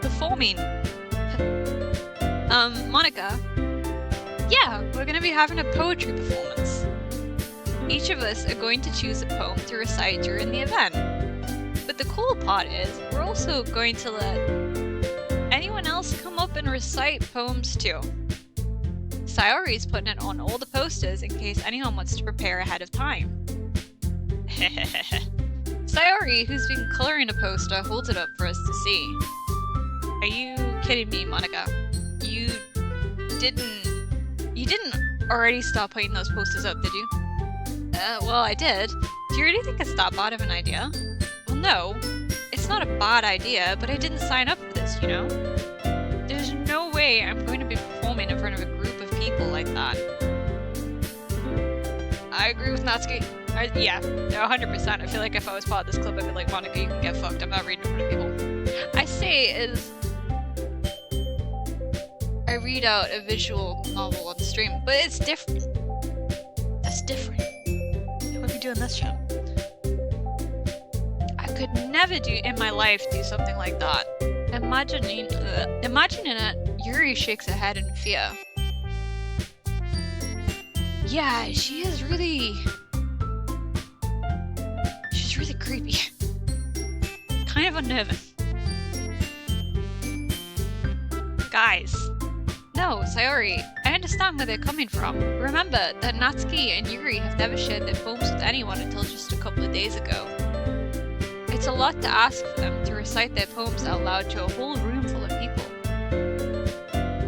performing? Monica. Yeah, we're going to be having a poetry performance. Each of us are going to choose a poem to recite during the event. But the cool part is, we're also going to let anyone else come up and recite poems too. Sayori's putting it on all the posters in case anyone wants to prepare ahead of time. Sayori, who's been coloring a poster, holds it up for us to see. Are you kidding me, Monica? You didn't already stop putting those posters up, did you? Well, I did. Do you really think it's that bad of an idea? Well, no. It's not a bad idea, but I didn't sign up for this, you know? There's no way I'm going to be performing in front of a group of people like that. I agree with Natsuki. Yeah, 100%. I feel like if I was part of this club, I'd be like, Monica, you can get fucked. I'm not reading in front of people. I I read out a visual novel on stream, but it's different. That's different. What are we doing this show? I could never in my life do something like that. Imagining it, Yuri shakes her head in fear. Yeah, she's really creepy. Kind of unnerving. Guys. No, Sayori, I understand where they're coming from. Remember that Natsuki and Yuri have never shared their poems with anyone until just a couple of days ago. It's a lot to ask for them to recite their poems out loud to a whole room full of people.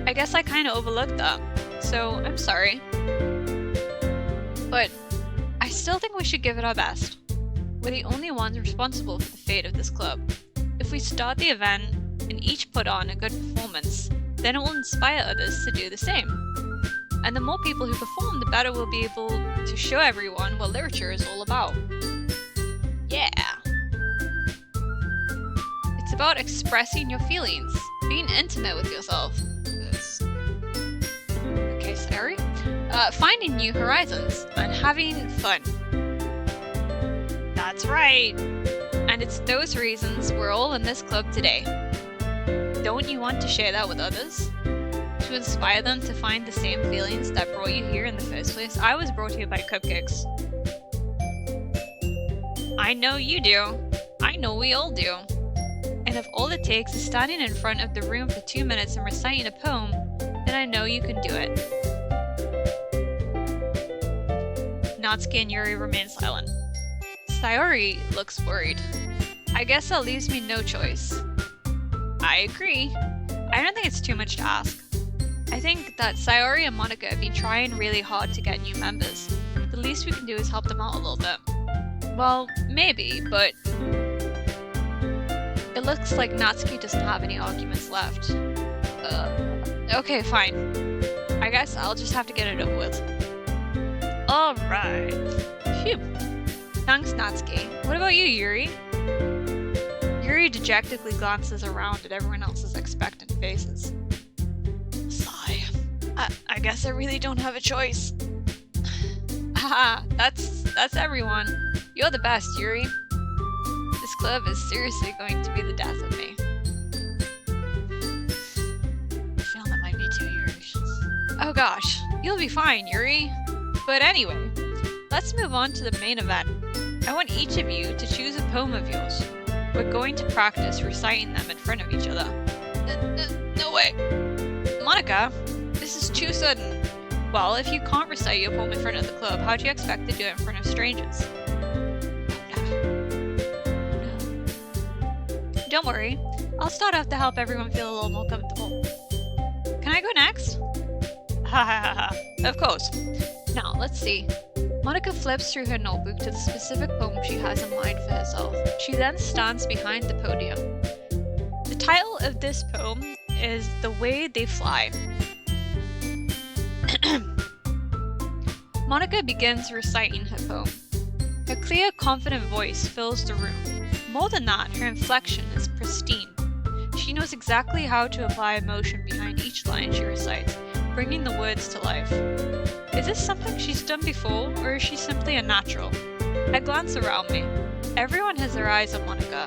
I guess I kinda overlooked that, so I'm sorry. But I still think we should give it our best. We're the only ones responsible for the fate of this club. If we start the event and each put on a good performance, then it will inspire others to do the same. And the more people who perform, the better we'll be able to show everyone what literature is all about. Yeah! It's about expressing your feelings, being intimate with yourself. Okay, sorry. Finding new horizons, and having fun. That's right! And it's those reasons we're all in this club today. Don't you want to share that with others? To inspire them to find the same feelings that brought you here in the first place? I was brought here by cupcakes. I know you do. I know we all do. And if all it takes is standing in front of the room for 2 minutes and reciting a poem, then I know you can do it. Natsuki and Yuri remain silent. Sayori looks worried. I guess that leaves me no choice. I agree. I don't think it's too much to ask. I think that Sayori and Monika have been trying really hard to get new members. The least we can do is help them out a little bit. Well, maybe, but it looks like Natsuki doesn't have any arguments left. Okay, fine. I guess I'll just have to get it over with. Alright. Phew. Thanks, Natsuki. What about you, Yuri? Yuri dejectedly glances around at everyone else's expectant faces. Sigh. I guess I really don't have a choice. Haha, that's everyone. You're the best, Yuri. This club is seriously going to be the death of me. I feel that might be too Yuri. Oh gosh, you'll be fine, Yuri. But anyway, let's move on to the main event. I want each of you to choose a poem of yours. We're going to practice reciting them in front of each other. No way. Monika, this is too sudden. Well, if you can't recite your poem in front of the club, how do you expect to do it in front of strangers? Don't worry, I'll start off to help everyone feel a little more comfortable. Can I go next? Ha ha ha. Of course. Now, let's see. Monika flips through her notebook to the specific poem she has in mind for herself. She then stands behind the podium. The title of this poem is The Way They Fly. Monika begins reciting her poem. Her clear, confident voice fills the room. More than that, her inflection is pristine. She knows exactly how to apply emotion behind each line she recites, bringing the words to life. Is this something she's done before, or is she simply a natural? I glance around me. Everyone has their eyes on Monika.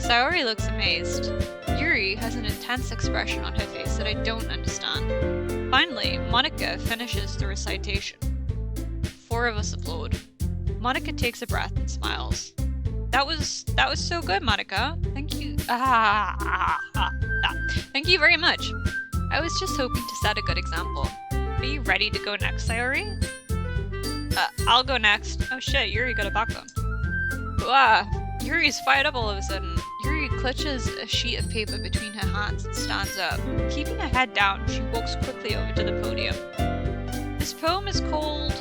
Sayori looks amazed. Yuri has an intense expression on her face that I don't understand. Finally, Monika finishes the recitation. 4 of us applaud. Monika takes a breath and smiles. That was so good, Monika. Thank you. Thank you very much. I was just hoping to set a good example. Are you ready to go next, Sayori? I'll go next. Oh shit, Yuri got a backbone. Yuri's fired up all of a sudden. Yuri clutches a sheet of paper between her hands and stands up. Keeping her head down, she walks quickly over to the podium. This poem is called...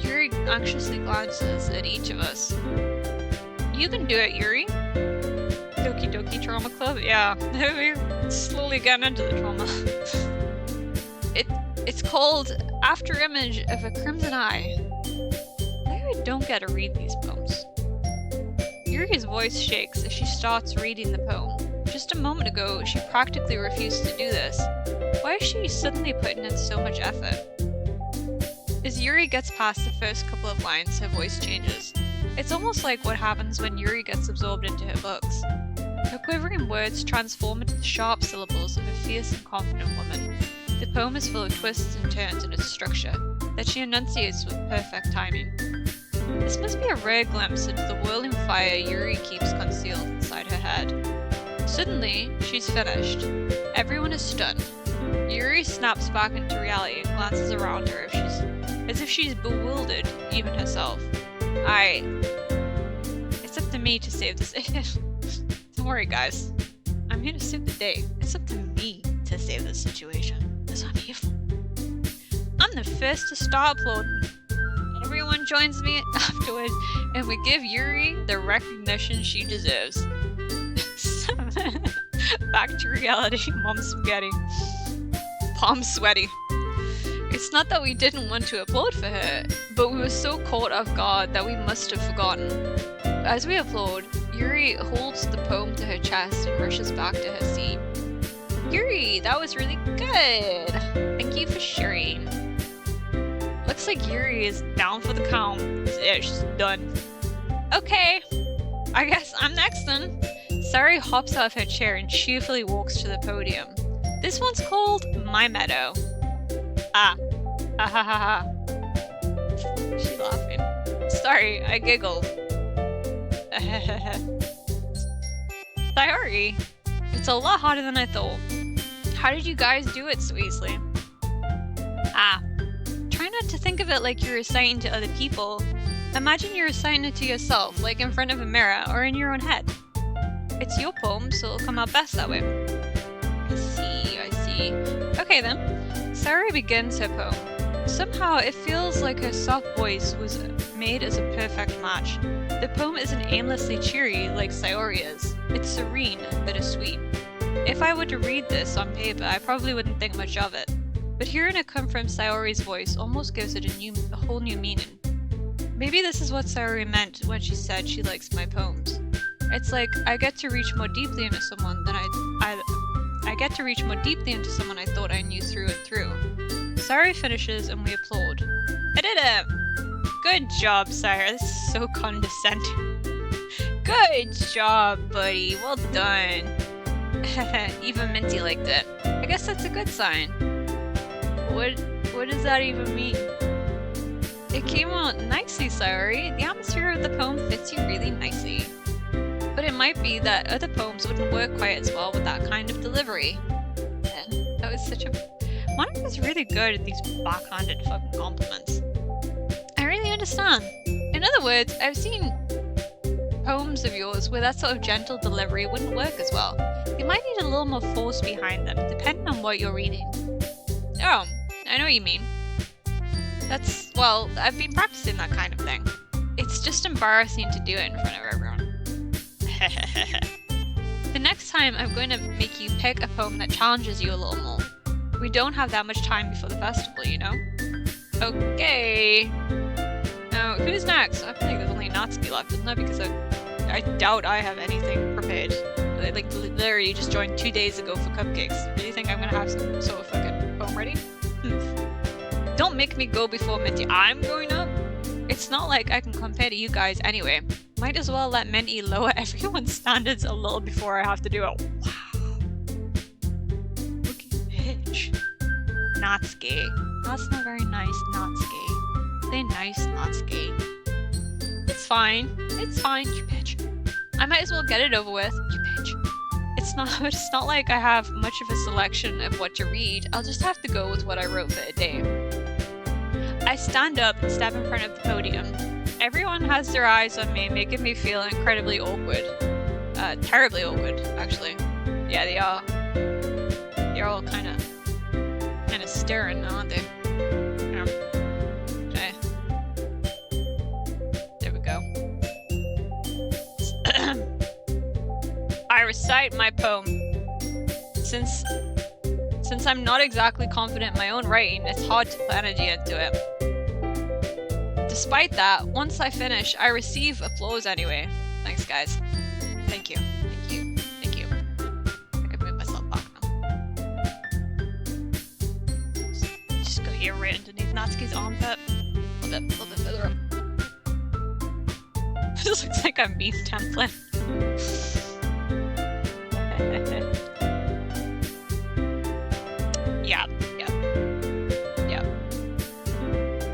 Yuri anxiously glances at each of us. You can do it, Yuri. Doki Doki Trauma Club? Yeah, we're slowly getting into the trauma. It's called After Image of a Crimson Eye. I don't get to read these poems. Yuri's voice shakes as she starts reading the poem. Just a moment ago, she practically refused to do this. Why is she suddenly putting in so much effort? As Yuri gets past the first couple of lines, her voice changes. It's almost like what happens when Yuri gets absorbed into her books. Her quivering words transform into the sharp syllables of a fierce and confident woman. The poem is full of twists and turns in its structure that she enunciates with perfect timing. This must be a rare glimpse into the whirling fire Yuri keeps concealed inside her head. Suddenly, she's finished. Everyone is stunned. Yuri snaps back into reality and glances around her as if she's bewildered, even herself. It's up to me to save this. Don't worry, guys. I'm here to save the day. It's up to me to save this situation. That's what I'm here for. I'm the first to start uploading. Everyone joins me afterwards, and we give Yuri the recognition she deserves. Back to reality, Mom's spaghetti. Palms sweaty. It's not that we didn't want to upload for her, but we were so caught off guard that we must have forgotten. As we upload, Yuri holds the poem to her chest and rushes back to her seat. Yuri, that was really good! Thank you for sharing. Looks like Yuri is down for the count. Yeah, she's done. Okay, I guess I'm next then. Sayori hops out of her chair and cheerfully walks to the podium. This one's called My Meadow. Ah ha ha ha. She's laughing. Sorry, I giggled. Sayori, it's a lot harder than I thought. How did you guys do it so easily? Try not to think of it like you're reciting to other people. Imagine you're reciting it to yourself, like in front of a mirror or in your own head. It's your poem, so it'll come out best that way. I see. Okay then. Sayori begins her poem. Somehow it feels like her soft voice was made as a perfect match. The poem isn't aimlessly cheery like Sayori is. It's serene and bittersweet. If I were to read this on paper, I probably wouldn't think much of it. But hearing it come from Sayori's voice almost gives it a whole new meaning. Maybe this is what Sayori meant when she said she likes my poems. It's like I get to reach more deeply into someone than I get to reach more deeply into someone I thought I knew through and through. Sayori finishes and we applaud. I did it! Good job, Sayori. This is so condescending. Good job, buddy. Well done. Even Mintie liked it. I guess that's a good sign. What does that even mean? It came out nicely, Sayori. The atmosphere of the poem fits you really nicely. But it might be that other poems wouldn't work quite as well with that kind of delivery. Man, that was such a... Monika's really good at these backhanded fucking compliments. I really understand. In other words, I've seen poems of yours where that sort of gentle delivery wouldn't work as well. You might need a little more force behind them, depending on what you're reading. Oh, I know what you mean. Well, I've been practicing that kind of thing. It's just embarrassing to do it in front of everyone. The next time I'm going to make you pick a poem that challenges you a little more. We don't have that much time before the festival, you know? Okay. Now, who's next? I feel like there's only Natsuki left, isn't there? Because I doubt I have anything prepared. Like, literally just joined 2 days ago for cupcakes. Do you think I'm gonna have some sort of fucking poem ready? Don't make me go before Mintie. I'm going up? It's not like I can compare to you guys anyway. Might as well let Mintie lower everyone's standards a little before I have to do it. Wow. Look at bitch. Natsuki. That's not very nice, Natsuki. Say nice, Natsuki. It's fine, you bitch. I might as well get it over with, you bitch. It's not like I have much of a selection of what to read. I'll just have to go with what I wrote for a day. I stand up and step in front of the podium. Everyone has their eyes on me, making me feel incredibly awkward. Terribly awkward, actually. Yeah, they are. They're all kind of staring, aren't they? Yeah. Okay. There we go. I recite my poem. Since I'm not exactly confident in my own writing, it's hard to put energy into it. Despite that, once I finish, I receive applause anyway. Thanks, guys. Thank you. here right underneath Natsuki's armpit. A little bit further up. This looks like a meme template. Yeah.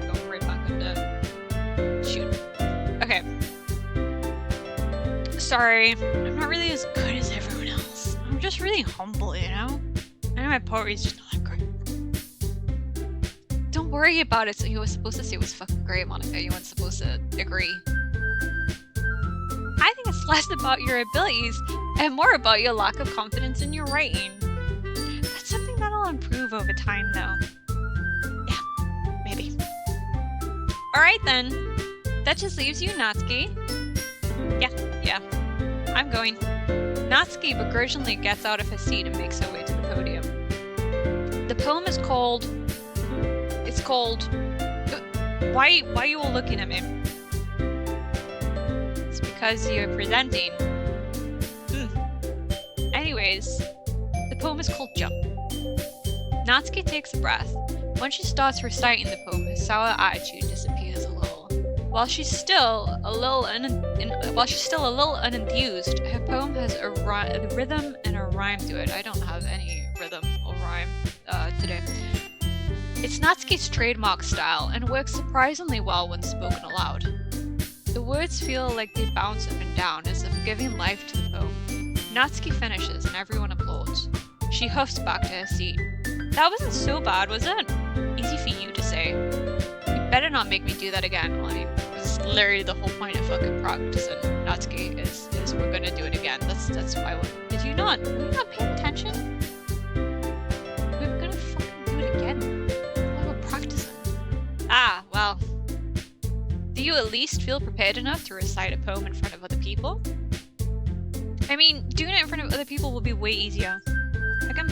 Going right back under. Shoot. Okay. Sorry, I'm not really as good as everyone else. I'm just really humble, you know? I know my poetry's just not that great. Don't worry about it. So you were supposed to say it was fucking great, Monica. You weren't supposed to agree. I think it's less about your abilities and more about your lack of confidence in your writing. That's something that'll improve over time, though. Yeah, maybe. Alright then. That just leaves you, Natsuki. Yeah. I'm going. Natsuki begrudgingly gets out of her seat and makes her way to the podium. The poem is called... It's called... Why are you all looking at me? It's because you're presenting. Anyways, the poem is called Jump. Natsuki takes a breath. When she starts reciting the poem, her sour attitude disappears a little. While she's still a little unenthused, her poem has a rhythm and a rhyme to it. I don't have any rhythm or rhyme today. It's Natsuki's trademark style and works surprisingly well when spoken aloud. The words feel like they bounce up and down as if giving life to the poem. Natsuki finishes and everyone applauds. She huffs back to her seat. That wasn't so bad, was it? Easy for you to say. You better not make me do that again, Lonnie. This is literally the whole point of fucking practicing, Natsuki, is we're gonna do it again. That's why did you not? Were you not paying attention? We're gonna fucking do it again. While we're practicing. Ah, well. Do you at least feel prepared enough to recite a poem in front of other people? I mean, doing it in front of other people will be way easier. I can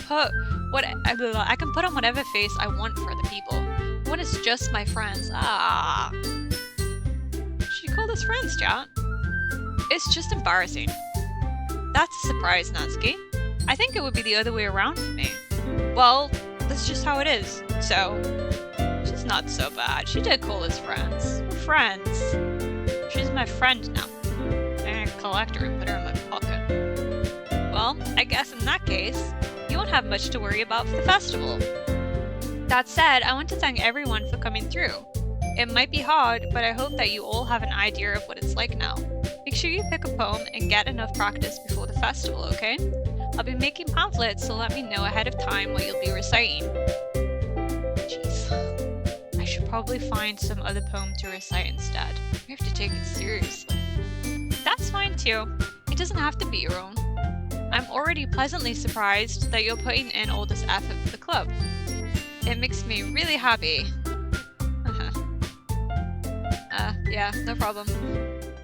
put on whatever face I want for other people. When it's just my friends, Should you call this friends, chat? It's just embarrassing. That's a surprise, Natsuki. I think it would be the other way around for me. Well, that's just how it is. So, she's not so bad. She did call us friends. We're friends. She's my friend now. I'm gonna collect her and put her in my pocket. Well, I guess in that case, you won't have much to worry about for the festival. That said, I want to thank everyone for coming through. It might be hard, but I hope that you all have an idea of what it's like now. Make sure you pick a poem and get enough practice before the festival, okay? I'll be making pamphlets, so let me know ahead of time what you'll be reciting. Jeez. I should probably find some other poem to recite instead. We have to take it seriously. That's fine too. It doesn't have to be your own. I'm already pleasantly surprised that you're putting in all this effort for the club. It makes me really happy. Yeah, no problem.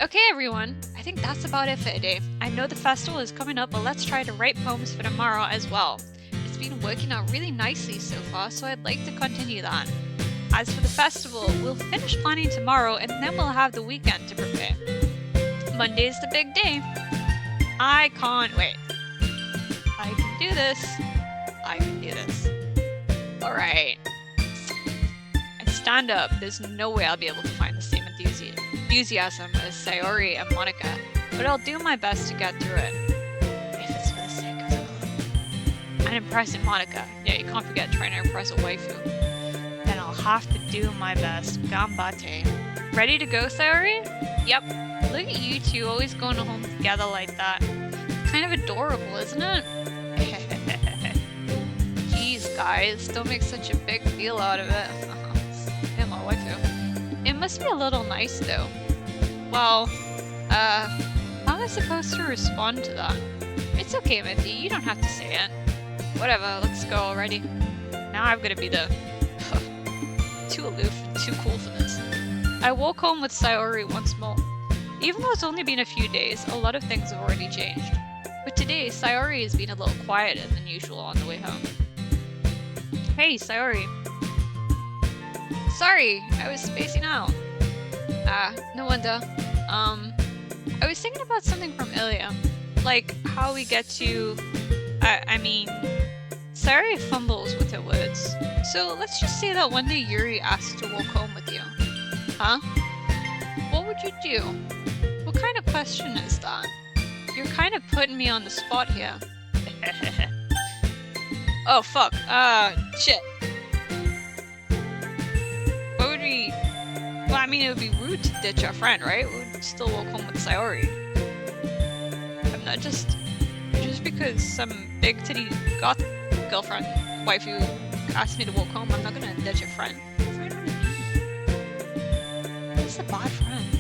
Okay, everyone. I think that's about it for today. I know the festival is coming up, but let's try to write poems for tomorrow as well. It's been working out really nicely so far, so I'd like to continue that. As for the festival, we'll finish planning tomorrow, and then we'll have the weekend to prepare. Monday's the big day. I can't wait. I can do this. I can do this. Alright. I stand up. There's no way I'll be able to find the same enthusiasm as Sayori and Monica, but I'll do my best to get through it. If it's for the sake of the club. And impressing Monica. Yeah, you can't forget trying to impress a waifu. Then I'll have to do my best. Ganbatte. Ready to go, Sayori? Yep. Look at you two always going home together like that. Kind of adorable, isn't it? Jeez, guys, don't make such a big deal out of it. Yeah, my waifu. It must be a little nice, though. Well, how am I supposed to respond to that? It's okay, Mintie, you don't have to say it. Whatever, let's go already. Now I'm gonna be the... too aloof and too cool for this. I walk home with Sayori once more. Even though it's only been a few days, a lot of things have already changed. But today, Sayori has been a little quieter than usual on the way home. Hey, Sayori. Sorry, I was spacing out. No wonder. I was thinking about something from earlier. Like, how we get to... I mean... Sayori fumbles with her words, So let's just say that one day Yuri asks to walk home with you. Huh? What would you do? What kind of question is that? You're kind of putting me on the spot here. Oh fuck. Shit. What would we... Well, I mean, it would be rude to ditch our friend, right? We would still walk home with Sayori. I'm not just because some big titty goth girlfriend, waifu, asked me to walk home, I'm not gonna ditch a friend. It's a bad friend.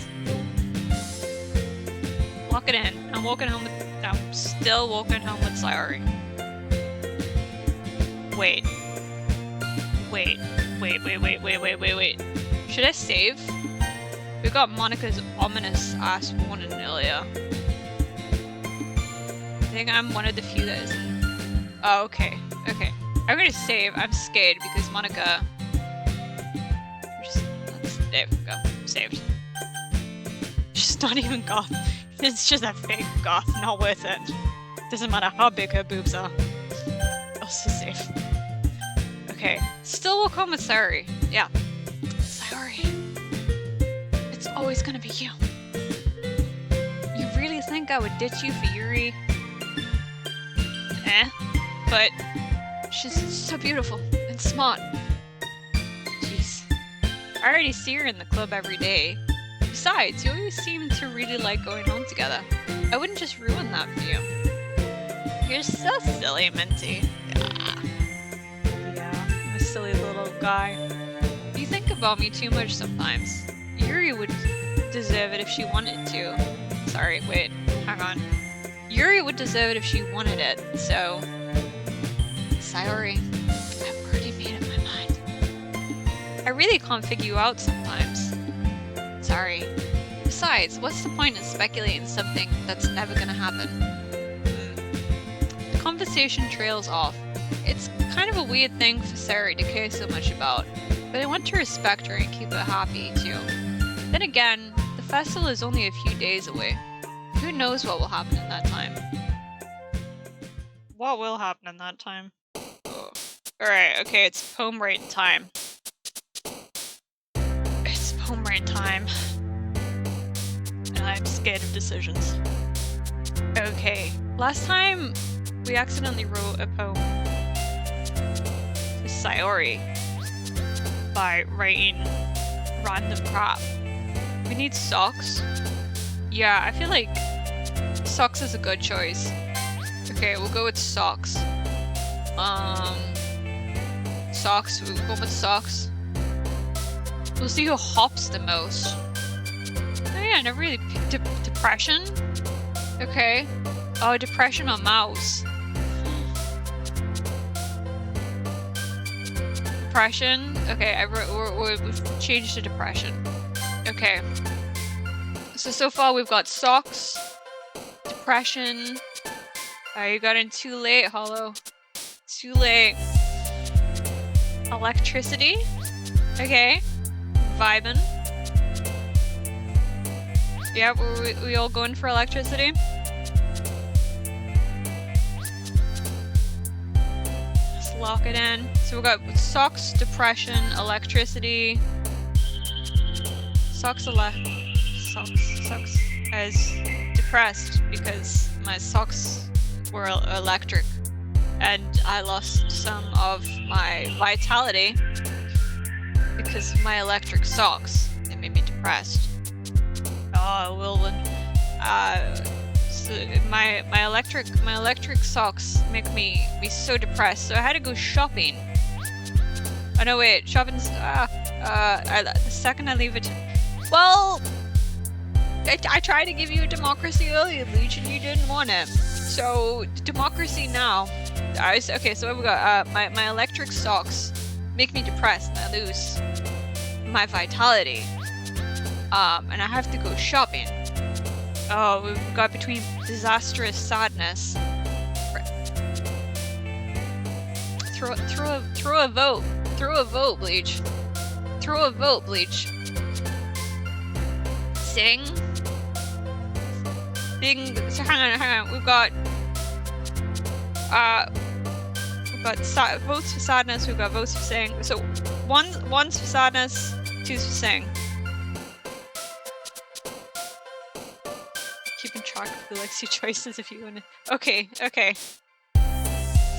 Lock it in. I'm still walking home with Sayori. Wait. Should I save? We got Monica's ominous ass warning earlier. I think I'm one of the few that isn't. Oh, okay. Okay. I'm gonna save. I'm scared because Monica... There we go. Saved. She's not even goth. It's just a fake goth. Not worth it. Doesn't matter how big her boobs are. Also safe. Okay. Still walk home with Sayori. Yeah. Sayori. It's always gonna be you. You really think I would ditch you for Yuri? But she's so beautiful and smart. Jeez. I already see her in the club every day. Besides, you always seem to really like going home together. I wouldn't just ruin that for you. You're so silly, Mintie. Yeah, I'm a silly little guy. You think about me too much sometimes. Yuri would deserve it if she wanted to. Sorry, wait, hang on. Yuri would deserve it if she wanted it, so... Sayori, I've already made up my mind. I really can't figure you out sometimes. Sorry. Besides, what's the point in speculating something that's never gonna happen? The conversation trails off. It's kind of a weird thing for Sayori to care so much about, but I want to respect her and keep her happy, too. Then again, the festival is only a few days away. Who knows what will happen in that time? What will happen in that time? Oh. Alright, okay, it's poem writing time. It's poem writing time. And I'm scared of decisions. Okay, last time we accidentally wrote a poem to Sayori by writing random crap. We need socks. Yeah, I feel like socks is a good choice. Okay, we'll go with socks. Socks, we'll go with socks. We'll see who hops the most. Oh yeah, I never really picked depression. Okay. Oh, depression or mouse. Depression. Okay, we've changed to depression. Okay. So far we've got socks, depression. You got in too late, Hollow. Too late. Electricity. Okay. Vibin'. Yeah, we all going for electricity? Let's lock it in. So we got socks, depression, electricity. Socks as depressed because my socks were electric and I lost some of my vitality because of my electric socks. They made me depressed. Oh, Wilwyn. So my electric socks make me so depressed, so I had to go shopping. Oh no, wait, shopping's the second I leave it. Well, I tried to give you a democracy earlier, Bleach, and you didn't want it. So, democracy now. Okay, so we got my electric socks make me depressed and I lose my vitality. And I have to go shopping. Oh, we've got between disastrous sadness. Throw a vote. Throw a vote, Bleach. Throw a vote, Bleach. Sing. So hang on. We've got got votes for sadness. We've got votes for sing. So one's for sadness, two's for sing. Keeping track of the Lexi choices if you want to. Okay.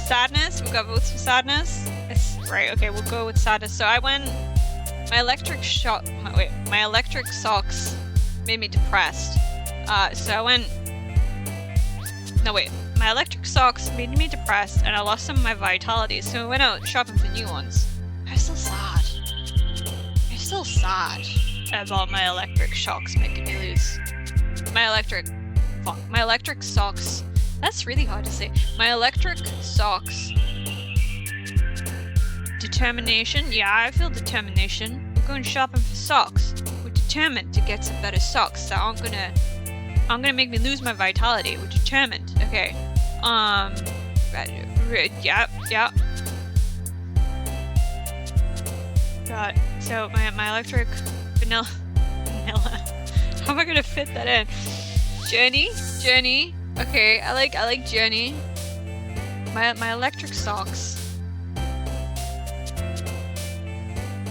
Sadness. We've got votes for sadness. It's right. Okay, we'll go with sadness. So I went. My electric socks made me depressed. So I went. No wait. My electric socks made me depressed, and I lost some of my vitality. So I went out shopping for new ones. I'm still sad about my electric socks making me lose. My electric socks. That's really hard to say. My electric socks. Determination. Yeah, I feel determination. We're going shopping for socks. We're determined to get some better socks that aren't gonna make me lose my vitality. We're determined. Okay. Yeah. Got so my electric vanilla. How am I gonna fit that in? Journey. Okay, I like Journey. My electric socks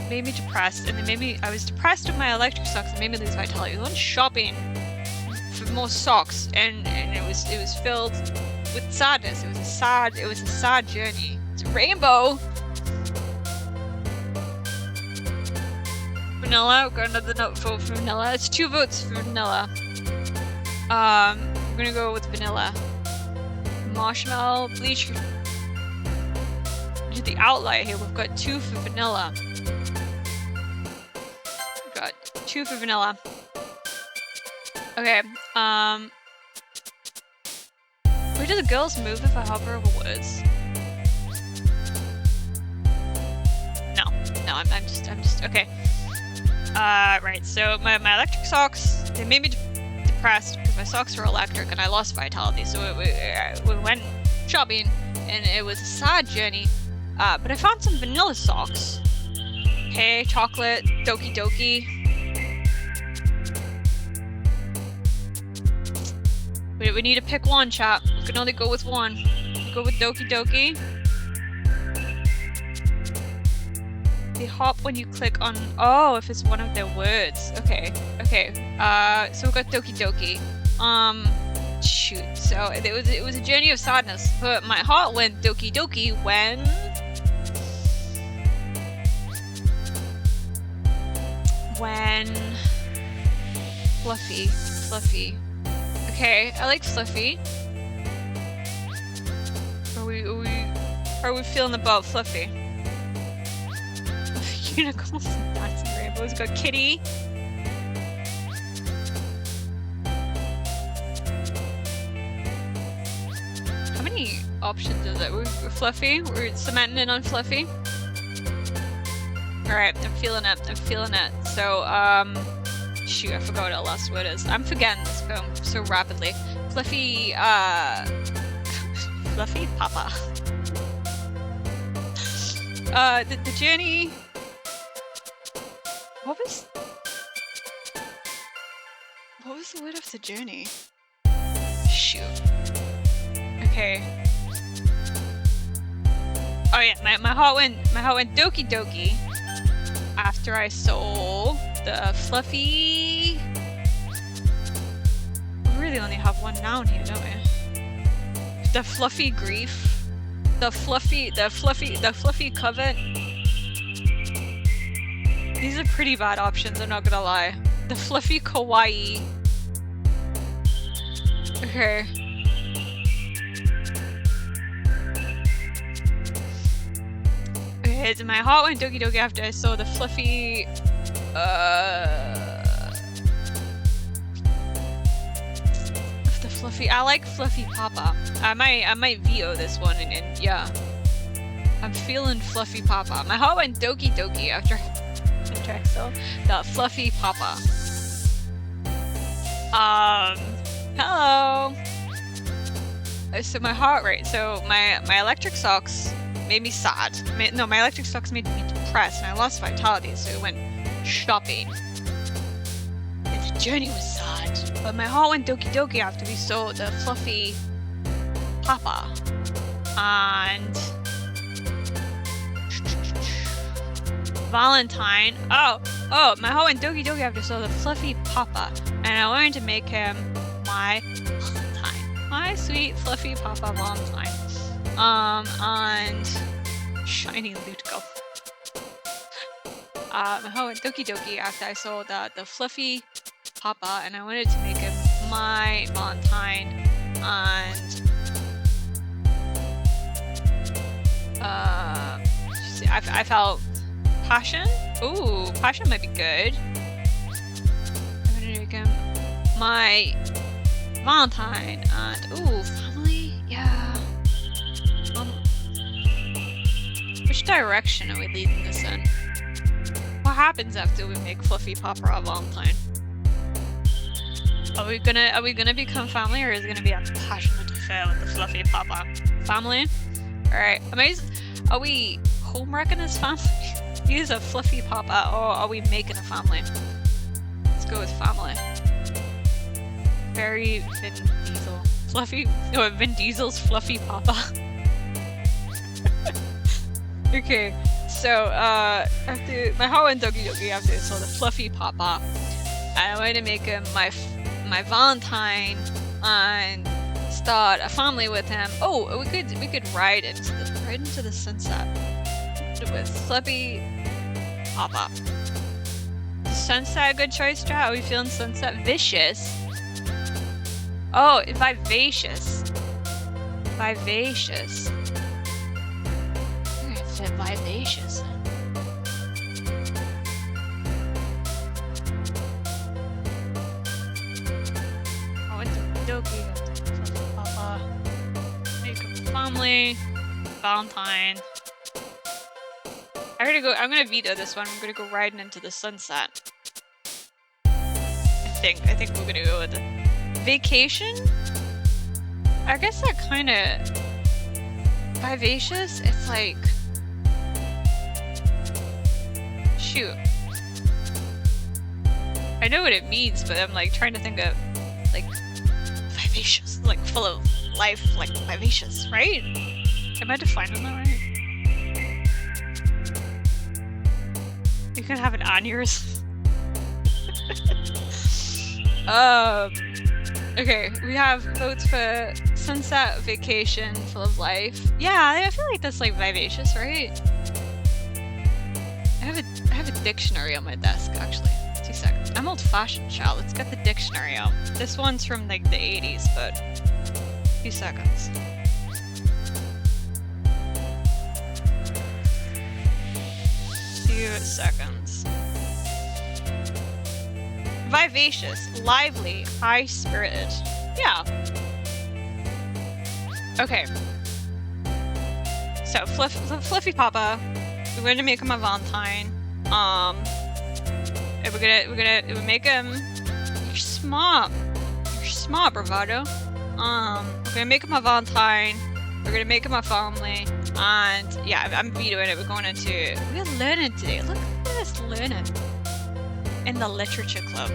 made me depressed, and then I was depressed with my electric socks and made me lose vitality. I went shopping for more socks, and it was filled with sadness. It was a sad journey. It's a rainbow. Vanilla. We've got another vote for vanilla. It's 2 votes for vanilla. We're gonna go with vanilla. Marshmallow, bleach. To the outlier here, we've got 2 for vanilla. We've got 2 for vanilla. Okay. Where do the girls move if I hover over words? No, I'm just okay. Right. So my electric socks, they made me depressed because my socks were electric and I lost vitality. So we went shopping and it was a sad journey. But I found some vanilla socks. Okay, chocolate, Doki Doki. We need to pick one, chat. We can only go with one. Go with Doki Doki. They hop when you click on. Oh, if it's one of their words. Okay. So we got Doki Doki. Shoot. So it was a journey of sadness, but my heart went Doki Doki when. Fluffy. Okay, I like Fluffy. Are we feeling about Fluffy? Unicorns and dancing rainbows. We got Kitty. How many options is it? We're Fluffy. We're cementing in on Fluffy. Alright, I'm feeling it. So, shoot, I forgot what our last word is. I'm forgetting this film so rapidly. Fluffy, Fluffy Papa. The journey... What was the word of the journey? Shoot. Okay. Oh yeah, my heart went Doki Doki after I saw the Fluffy. We really only have one noun here, don't we? The Fluffy Grief. The Fluffy Covet. These are pretty bad options, I'm not gonna lie. The Fluffy Kawaii. Okay. Okay, so my heart went Doki Doki after I saw the Fluffy... The Fluffy... I like Fluffy Papa. I might VO this one and yeah. I'm feeling Fluffy Papa. My heart went Doki Doki after I saw the Fluffy Papa. Hello! So my heart rate, so my electric socks made me sad. My electric socks made me depressed and I lost vitality, so I went shopping. And the journey was sad. But my heart went Doki Doki after we saw the Fluffy Papa. And Valentine. Oh, my whole and Doki Doki after saw the fluffy papa, and I wanted to make him my Valentine, my sweet fluffy papa Valentine. And shiny loot go. My whole and Doki Doki after I saw the fluffy papa, and I wanted to make him my Valentine, and I felt passion. Ooh, passion might be good. I'm gonna make him my Valentine, and ooh, family. Yeah. Which direction are we leading this in? What happens after we make Fluffy Papa a Valentine? Are we gonna become family, or is it gonna be a passionate affair with the Fluffy Papa? Family? Alright. Are we home wrecking his family? He's a Fluffy Papa, or are we making a family? Let's go with family. Very Vin Diesel. Vin Diesel's Fluffy Papa. Okay, so after my whole and Doki Doki after I saw the Fluffy Papa, I wanted to make him my Valentine and start a family with him. Oh, we could ride into the sunset with Fluffy Papa. Is sunset a good choice, chat? Are we feeling sunset? Vicious. Oh, vivacious. Vivacious. I'm gonna fit vivacious. Oh, it's a Doki. Papa. Make a family. Valentine. I'm gonna veto this one. I'm gonna go riding into the sunset. I think we're gonna go with it. Vacation? I guess that kind of vivacious. It's like, shoot. I know what it means, but I'm like trying to think of like vivacious, like full of life, like vivacious, right? Am I defining that right? You can have an aneurysm. Okay, we have votes for sunset, vacation, full of life. Yeah, I feel like that's like vivacious, right? I have a dictionary on my desk, actually. 2 seconds. I'm old-fashioned, child. Let's get the dictionary out. This one's from like the 80s, but 2 seconds. Vivacious, lively, high-spirited. Yeah. Okay. So Fluffy Papa, we're going to make him a Valentine. And we're gonna make him. You're smart, bravado. We're gonna make him a Valentine. We're gonna make him a family. And yeah, I'm vetoing it. We're learning today. Look at this learning. In the literature club.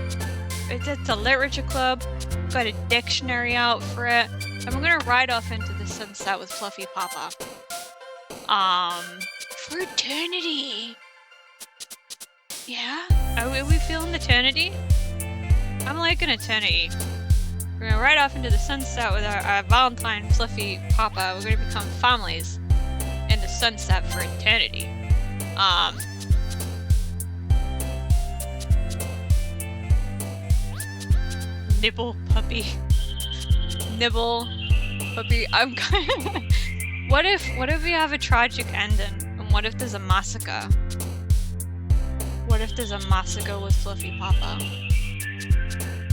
It's a literature club. Got a dictionary out for it. And we're gonna ride off into the sunset with Fluffy Papa. For eternity. Yeah? Are we feeling eternity? I'm liking eternity. We're gonna ride off into the sunset with our Valentine Fluffy Papa. We're gonna become families in the sunset for eternity. Nibble puppy. I'm kind of. What if we have a tragic ending? And what if there's a massacre? What if there's a massacre with Fluffy Papa?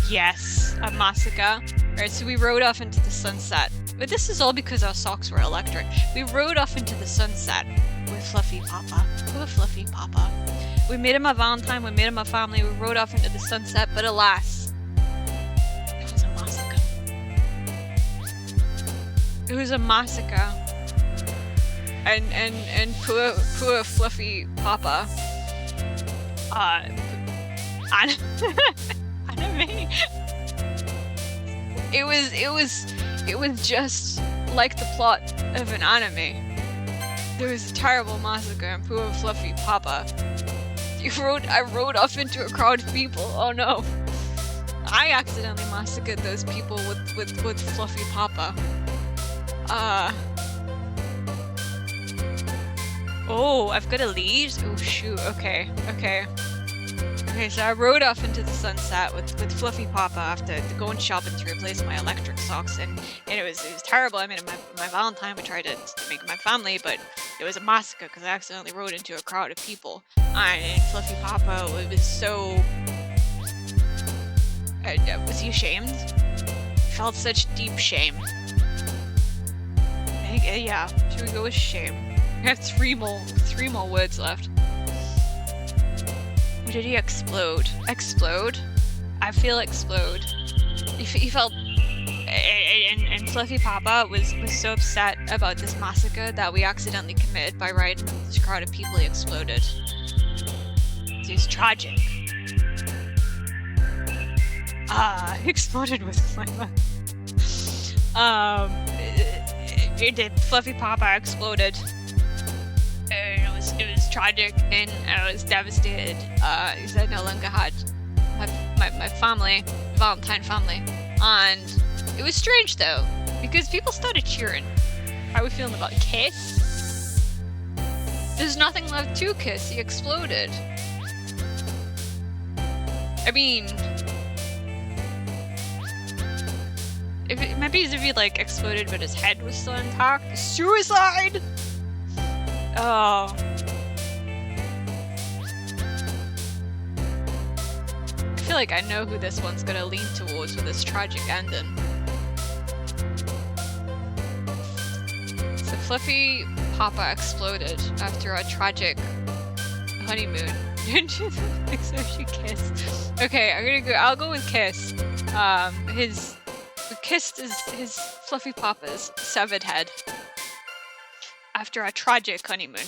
Yes, a massacre. Alright, so we rode off into the sunset. But this is all because our socks were electric. We rode off into the sunset with Fluffy Papa. We made him a Valentine, we made him a family, we rode off into the sunset, but alas. It was a massacre. And poor Fluffy Papa. Anime. It was just like the plot of an anime. There was a terrible massacre and poor Fluffy Papa I rode off into a crowd of people. Oh no. I accidentally massacred those people with Fluffy Papa. Oh, I've got a lead? Oh shoot, okay. Okay, so I rode off into the sunset with Fluffy Papa after going shopping to replace my electric socks, and it was terrible. I mean, my Valentine, we tried to make my family, but it was a massacre because I accidentally rode into a crowd of people. And Fluffy Papa was so... was he ashamed? Felt such deep shame. I think, yeah, should we go with shame? I have three more words left. Or did he explode? Explode? I feel explode. He felt... And Fluffy Papa was so upset about this massacre that we accidentally committed by riding with this crowd of people. He exploded. So he's tragic. He exploded with my it did. Fluffy Papa exploded. It was tragic, and I was devastated because I no longer had my family, Valentine family, and it was strange though because people started cheering. How are we feeling about Kiss? There's nothing left to Kiss. He exploded. I mean, maybe if he like exploded but his head was still intact. Suicide! Oh. I feel like I know who this one's gonna lean towards with this tragic ending. So Fluffy Papa exploded after a tragic honeymoon. So she kissed. Okay, I'll go with Kiss. Kissed is his Fluffy Papa's severed head. After a tragic honeymoon.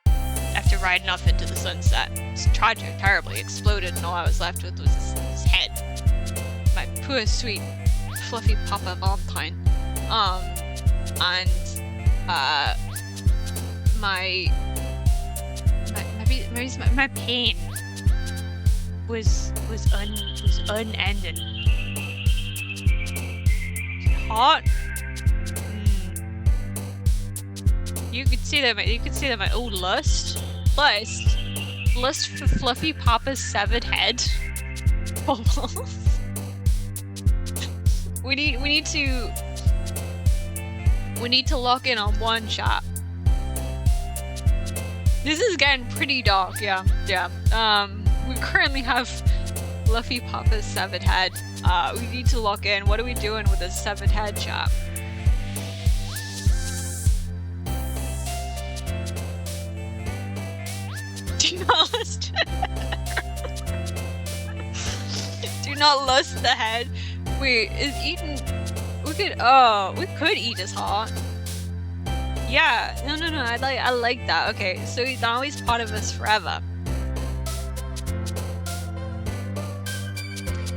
After riding off into the sunset. It's tragic, terribly. Exploded, and all I was left with was his head. My poor, sweet, Fluffy Papa Valentine. My pain was unending. Hot. You could see that my old lust for Fluffy Papa's severed head. we need to lock in on one shot. This is getting pretty dark, yeah. We currently have Fluffy Papa's severed head. We need to lock in. What are we doing with this severed head shot? Do not lust. Do not lust the head. Wait, is eating? We could eat his heart. Yeah, no. I like that. Okay, so now he's part of us forever.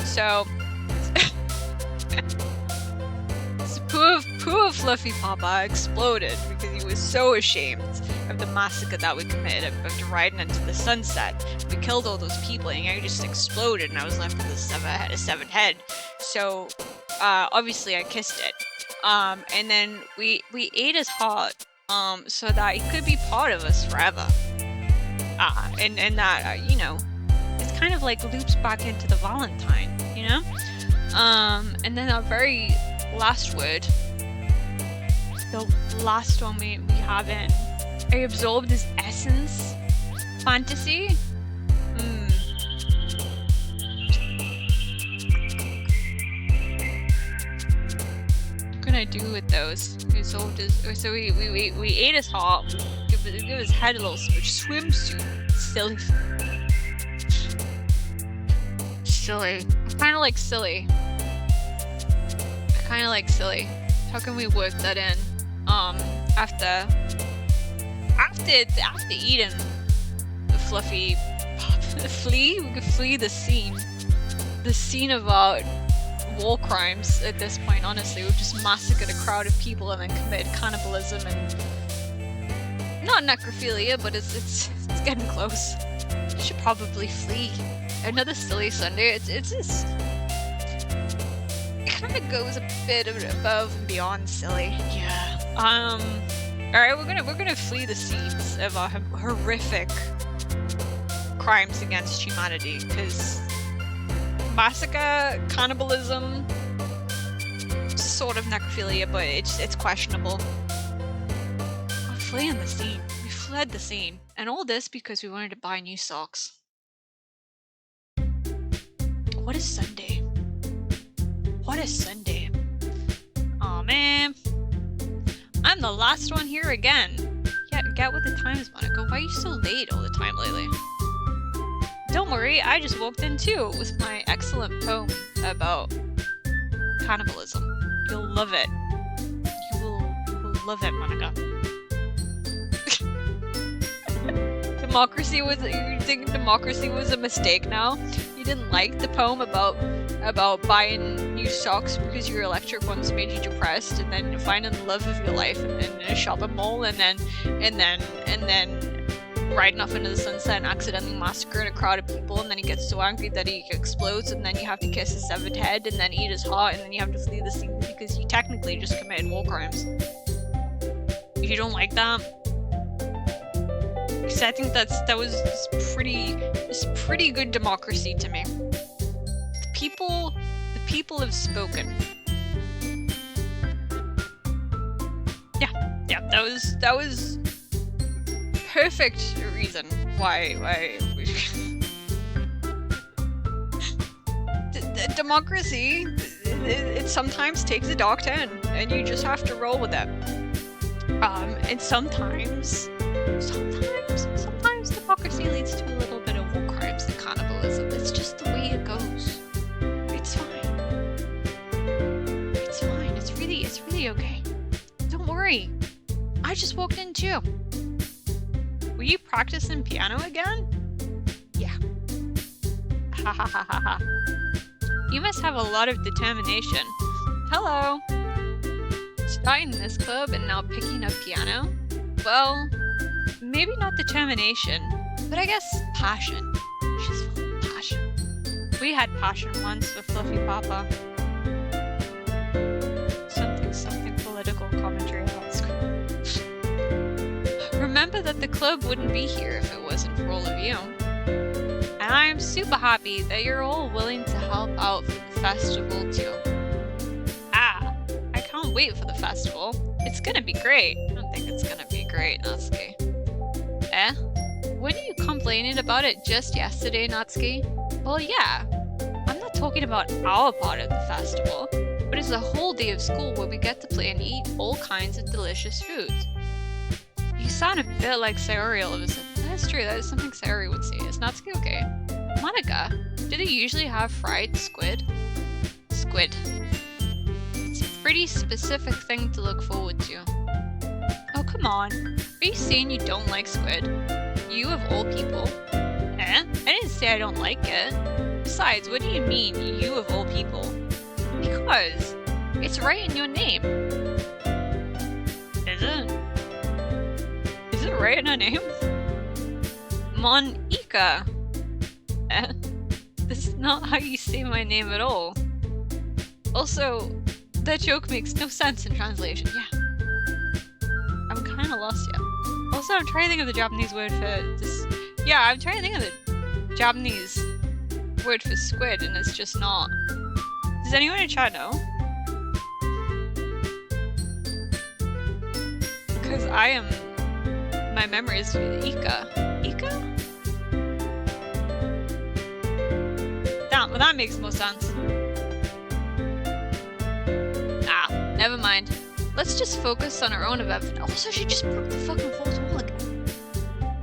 So poor Fluffy Papa exploded because he was so ashamed of the massacre that we committed after riding into the sunset. We killed all those people and he just exploded, and I was left with a severed head. So obviously I kissed it. And then we ate his heart so that he could be part of us forever. And that it's kind of like loops back into the Valentine, you know? And then our very last word, the last one we have in, I absorbed his essence. Fantasy? What can I do with those? We absorbed his, so we ate his heart, give his head a little smooch. Swimsuit. Silly. I kind of like silly. How can we work that in? After eating the Fluffy Papa, we could flee the scene of our war crimes at this point. Honestly, we've just massacred a crowd of people and then committed cannibalism and not necrophilia, but it's getting close. You should probably flee. Another silly Sunday. It's just... It kind of goes a bit above and beyond silly. Yeah. Alright, we're gonna flee the scenes of our horrific crimes against humanity, because massacre, cannibalism, sort of necrophilia, but it's questionable. We're fleeing the scene. We fled the scene. And all this because we wanted to buy new socks. What is Sunday? What is Sunday? Aw, man. I'm the last one here again. Yeah, get with the times, Monica. Why are you so late all the time lately? Don't worry, I just walked in too with my excellent poem about cannibalism. You'll love it. You will love it, Monica. Democracy was... You think democracy was a mistake now? You didn't like the poem about buying new socks because your electric ones made you depressed, and then finding the love of your life in a shopping mall, and then riding off into the sunset and accidentally massacring a crowd of people, and then he gets so angry that he explodes, and then you have to kiss his severed head and then eat his heart, and then you have to flee the scene because you technically just committed war crimes. If you don't like that, because I think that was pretty good democracy to me. The people have spoken. Yeah, that was perfect reason why democracy, it sometimes takes a dark turn, and you just have to roll with it. And sometimes democracy leads to a little bit of war crimes and cannibalism. It's just the way it goes. It's fine. It's fine. It's really okay. Don't worry. I just walked in too. Were you practicing piano again? Yeah. Ha ha ha ha ha. You must have a lot of determination. Hello. Starting this club and now picking up piano? Well, maybe not determination, but I guess passion. She's full of passion. We had passion once with Fluffy Papa. Something political commentary about school. Remember that the club wouldn't be here if it wasn't for all of you. And I am super happy that you're all willing to help out for the festival too. I can't wait for the festival. It's gonna be great. I don't think it's gonna be great, Natsuki. Weren't you complaining about it just yesterday, Natsuki? Well, yeah. I'm not talking about our part of the festival, but it's a whole day of school where we get to play and eat all kinds of delicious foods. You sound a bit like Sayori all of a sudden. That's true, that is something Sayori would say. Is Natsuki okay? Monica, do they usually have fried squid? Squid. It's a pretty specific thing to look forward to. Oh, come on. Are you saying you don't like squid? You of all people? I didn't say I don't like it. Besides, what do you mean, you of all people? Because it's right in your name. Is it? Is it right in her name? Monica. This is not how you say my name at all. Also, that joke makes no sense in translation. Yeah. I'm kind of lost yet. Also, I'm trying to think of the Japanese word for this. Yeah, I'm trying to think of the Japanese word for squid, and it's just not. Does anyone in chat know? Because my memory is Ika. Ika? Damn, well that makes more sense. Never mind. Let's just focus on our own event. Also, she just broke the fucking fourth wall again.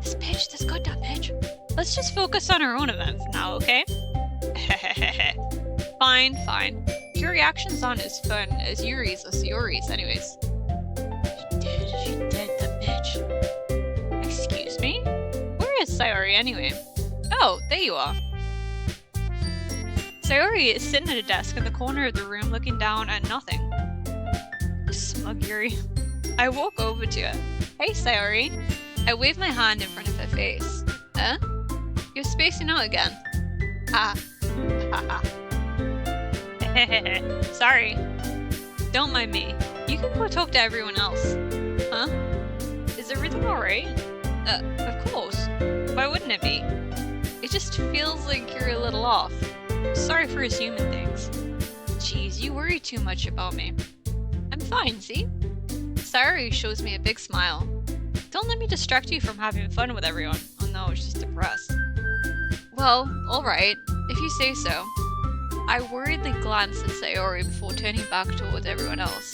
This bitch, this goddamn bitch. Let's just focus on our own event for now, okay? Fine. Your reaction's on as fun as Yuri's or Sayori's anyways. She did, the bitch. Excuse me? Where is Sayori anyway? Oh, there you are. Sayori is sitting at a desk in the corner of the room looking down at nothing. Smug Yuri. I walk over to her. Hey, Sayori. I wave my hand in front of her face. You're spacing out again. Ah. Haha. Sorry. Don't mind me. You can go talk to everyone else. Huh? Is everything alright? Of course. Why wouldn't it be? It just feels like you're a little off. Sorry for assuming things. Jeez, you worry too much about me. I'm fine, see? Sayori shows me a big smile. Don't let me distract you from having fun with everyone. Oh no, she's depressed. Well, alright, if you say so. I worriedly glanced at Sayori before turning back towards everyone else.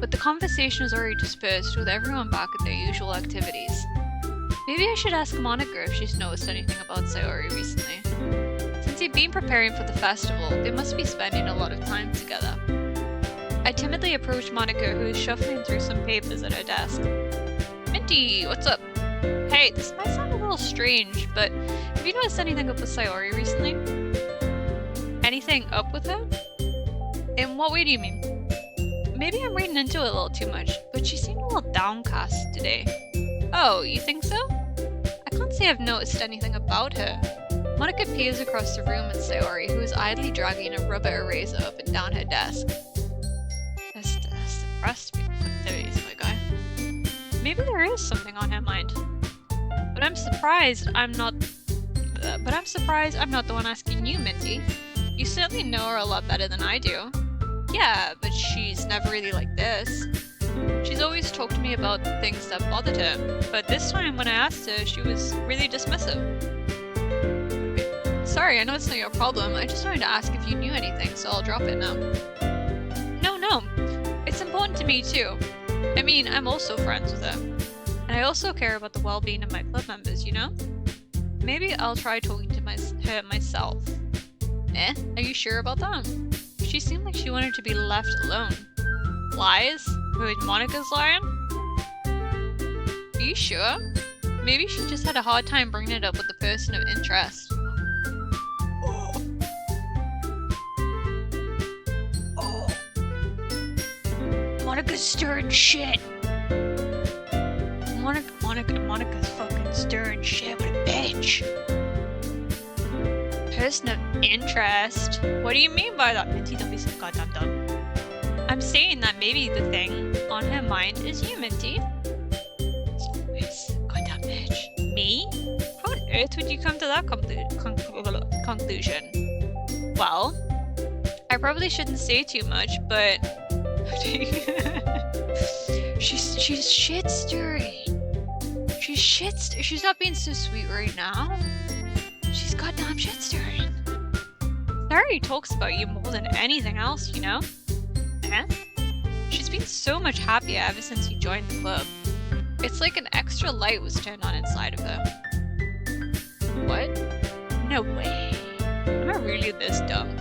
But the conversation was already dispersed with everyone back at their usual activities. Maybe I should ask Monica if she's noticed anything about Sayori recently. Since they've been preparing for the festival, they must be spending a lot of time together. I timidly approached Monica, who was shuffling through some papers at her desk. Mintie, what's up? Hey, this might sound a little strange, but have you noticed anything up with Sayori recently? Anything up with her? In what way do you mean? Maybe I'm reading into it a little too much, but she seemed a little downcast today. Oh, you think so? I can't say I've noticed anything about her. Monica peers across the room at Sayori, who is idly dragging a rubber eraser up and down her desk. That's depressed activities, my guy. Maybe there is something on her mind. But I'm surprised I'm not the one asking you, Mintie. You certainly know her a lot better than I do. Yeah, but she's never really like this. She's always talked to me about things that bothered her, but this time when I asked her, she was really dismissive. Sorry, I know it's not your problem. I just wanted to ask if you knew anything, so I'll drop it now. No. It's important to me too. I mean, I'm also friends with her. And I also care about the well-being of my club members, you know? Maybe I'll try talking to her myself. Are you sure about that? She seemed like she wanted to be left alone. Lies? Wait, Monica's lying? Are you sure? Maybe she just had a hard time bringing it up with the person of interest. Monica's stirring shit. Monica's fucking stirring shit. What a bitch. Person of interest? What do you mean by that? Mintie, don't be so goddamn dumb. I'm saying that maybe the thing on her mind is you, Mintie. Always. Goddamn bitch. Me? How on earth would you come to that conclusion? Well, I probably shouldn't say too much, but she's shit stirring. She's not being so sweet right now. She's goddamn shit stirring. Sayori talks about you more than anything else, you know? She's been so much happier ever since you joined the club. It's like an extra light was turned on inside of her. What? No way. Am I really this dumb?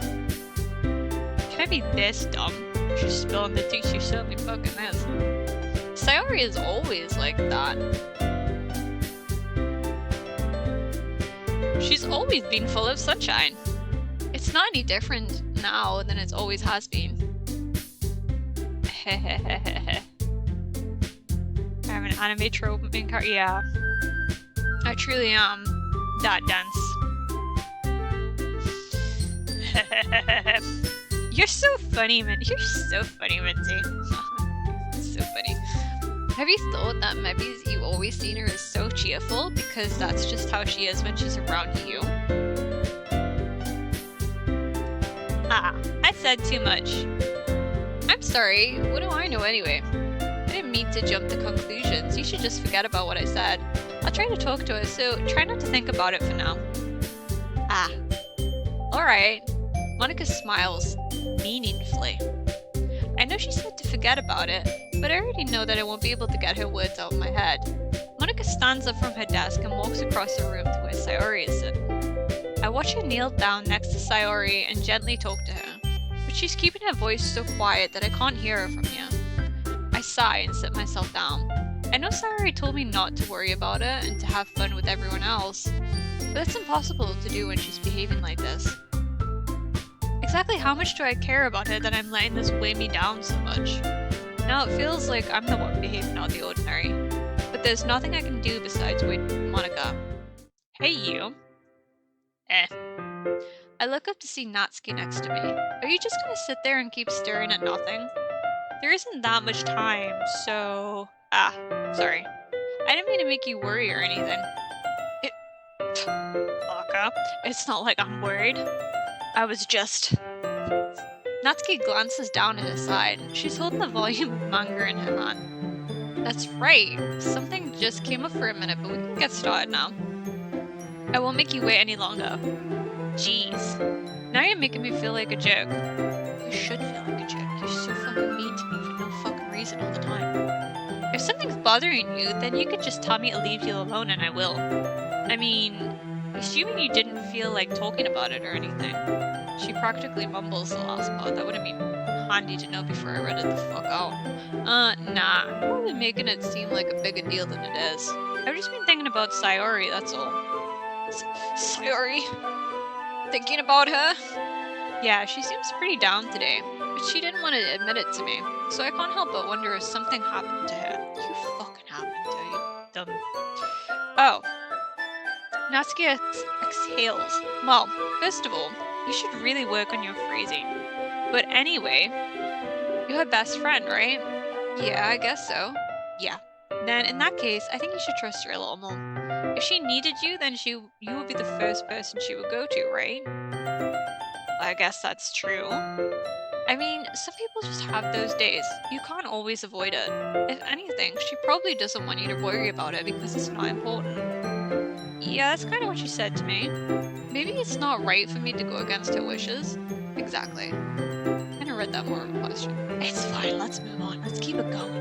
Can I be this dumb? She's spilling the tea, she certainly fucking is. Sayori is always like that. She's always been full of sunshine. It's not any different now than it always has been. I'm an anime trope main character. Yeah. I truly am that dense. You're so funny, Mintie. You're so funny, Mintie. So funny. Have you thought that maybe you always seen her as so cheerful because that's just how she is when she's around you? I said too much. I'm sorry, what do I know anyway? I didn't mean to jump to conclusions. You should just forget about what I said. I'll try to talk to her, so try not to think about it for now. Alright. Monica smiles meaningfully. I know she said to forget about it, but I already know that I won't be able to get her words out of my head. Monica stands up from her desk and walks across the room to where Sayori is sitting. I watch her kneel down next to Sayori and gently talk to her, but she's keeping her voice so quiet that I can't hear her from here. I sigh and sit myself down. I know Sayori told me not to worry about it and to have fun with everyone else, but that's impossible to do when she's behaving like this. Exactly how much do I care about her that I'm letting this weigh me down so much? Now it feels like I'm the one behaving out of the ordinary, but there's nothing I can do besides wait for Monica. Hey you. Eh. I look up to see Natsuki next to me. Are you just gonna sit there and keep staring at nothing? There isn't that much time, so... Sorry. I didn't mean to make you worry or anything. Baka. It's not like I'm worried. I was just... Natsuki glances down at his side. She's holding the volume of manga in her hand. That's right. Something just came up for a minute, but we can get started now. I won't make you wait any longer. Jeez. Now you're making me feel like a jerk. You should feel like a jerk. You're so fucking mean to me for no fucking reason all the time. If something's bothering you, then you could just tell me to leave you alone and I will. I mean, assuming you didn't feel like talking about it or anything. She practically mumbles the last part. That would have been handy to know before I read it the fuck out. Nah. I'm probably making it seem like a bigger deal than it is. I've just been thinking about Sayori, that's all. Sayori? Thinking about her? Yeah, she seems pretty down today. But she didn't want to admit it to me, so I can't help but wonder if something happened to her. You fucking happened to you. Dumb. Oh. Natsuki exhales. Well, first of all, you should really work on your phrasing. But anyway, you're her best friend, right? Yeah, I guess so. Yeah. Then in that case, I think you should trust her a little more. If she needed you, then you would be the first person she would go to, right? I guess that's true. I mean, some people just have those days. You can't always avoid it. If anything, she probably doesn't want you to worry about it because it's not important. Yeah, that's kind of what she said to me. Maybe it's not right for me to go against her wishes. Exactly. I kind of read that more of a question. It's fine, let's move on. Let's keep it going.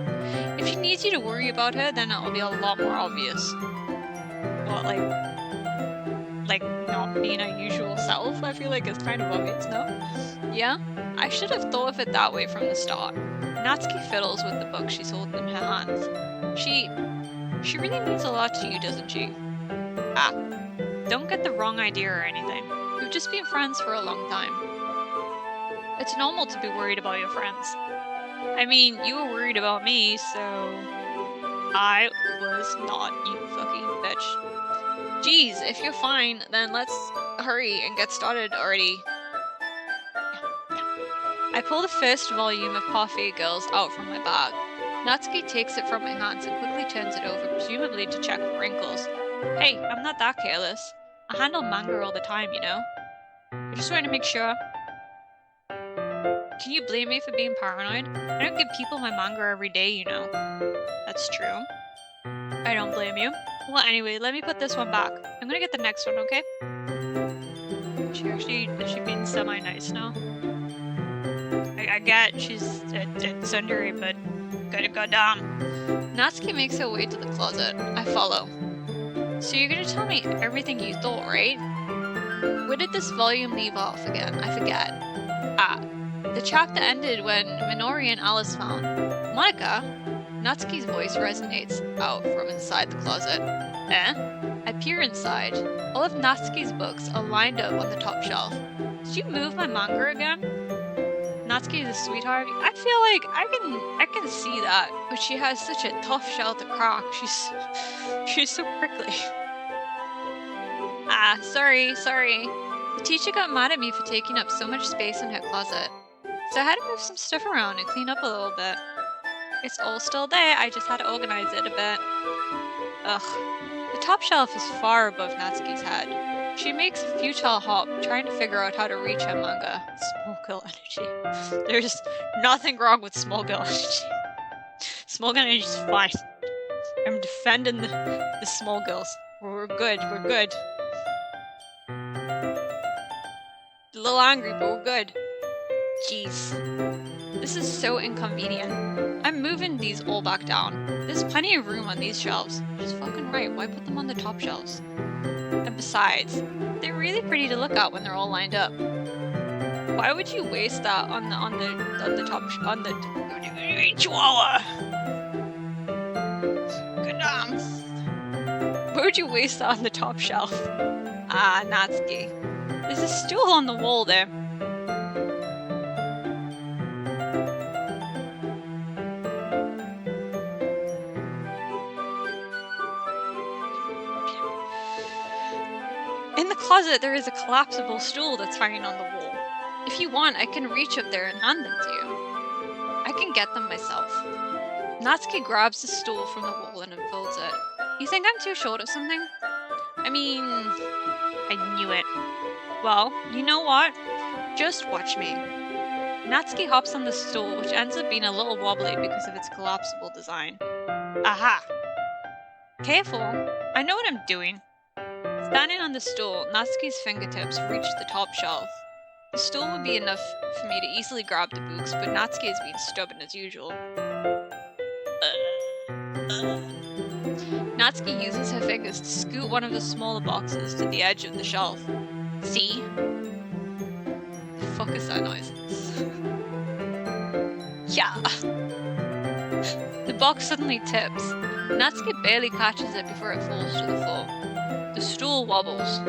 If she needs you to worry about her, then it'll be a lot more obvious. What, like not being her usual self? I feel like it's kind of obvious, no? Yeah, I should have thought of it that way from the start. Natsuki fiddles with the book she's holding in her hands. She really means a lot to you, doesn't she? Don't get the wrong idea or anything. We've just been friends for a long time. It's normal to be worried about your friends. I mean, you were worried about me, so... I was not, you fucking bitch. Geez, if you're fine, then let's hurry and get started already. I pull the first volume of Parfait Girls out from my bag. Natsuki takes it from my hands and quickly turns it over, presumably to check for wrinkles. Hey, I'm not that careless. I handle manga all the time, you know? I just wanted to make sure. Can you blame me for being paranoid? I don't give people my manga every day, you know. That's true. I don't blame you. Well, anyway, let me put this one back. I'm gonna get the next one, okay? Is she being semi-nice now? I get she's a tsundere, but gotta go down. Natsuki makes her way to the closet. I follow. So you're gonna tell me everything you thought, right? Where did this volume leave off again? I forget. The chapter ended when Minori and Alice found Monica. Natsuki's voice resonates out from inside the closet. I peer inside. All of Natsuki's books are lined up on the top shelf. Did you move my manga again? Natsuki is a sweetheart. I feel like I can see that, but she has such a tough shell to crack. She's so prickly. Sorry. The teacher got mad at me for taking up so much space in her closet. So I had to move some stuff around and clean up a little bit. It's all still there, I just had to organize it a bit. Ugh. The top shelf is far above Natsuki's head. She makes a futile hop, trying to figure out how to reach her manga. Small girl energy. There's nothing wrong with small girl energy. Small girl energy is fine. I'm defending the small girls. We're good. A little angry, but we're good. Jeez. This is so inconvenient. I'm moving these all back down. There's plenty of room on these shelves. Just fucking right, why put them on the top shelves? And besides, they're really pretty to look at when they're all lined up. Why would you waste that on the top on the Chihuahua? Good Why would you waste that on the top shelf? Natsuki. There's a stool on the wall there. In the closet, there is a collapsible stool that's hanging on the wall. If you want, I can reach up there and hand them to you. I can get them myself. Natsuki grabs the stool from the wall and unfolds it. You think I'm too short or something? I mean, I knew it. Well, you know what? Just watch me. Natsuki hops on the stool, which ends up being a little wobbly because of its collapsible design. Aha! Careful! I know what I'm doing. Standing on the stool, Natsuki's fingertips reach the top shelf. The stool would be enough for me to easily grab the books, but Natsuki is being stubborn as usual. Natsuki uses her fingers to scoot one of the smaller boxes to the edge of the shelf. See? The fuck is that noise? Yeah! The box suddenly tips. Natsuki barely catches it before it falls to the floor. The stool wobbles.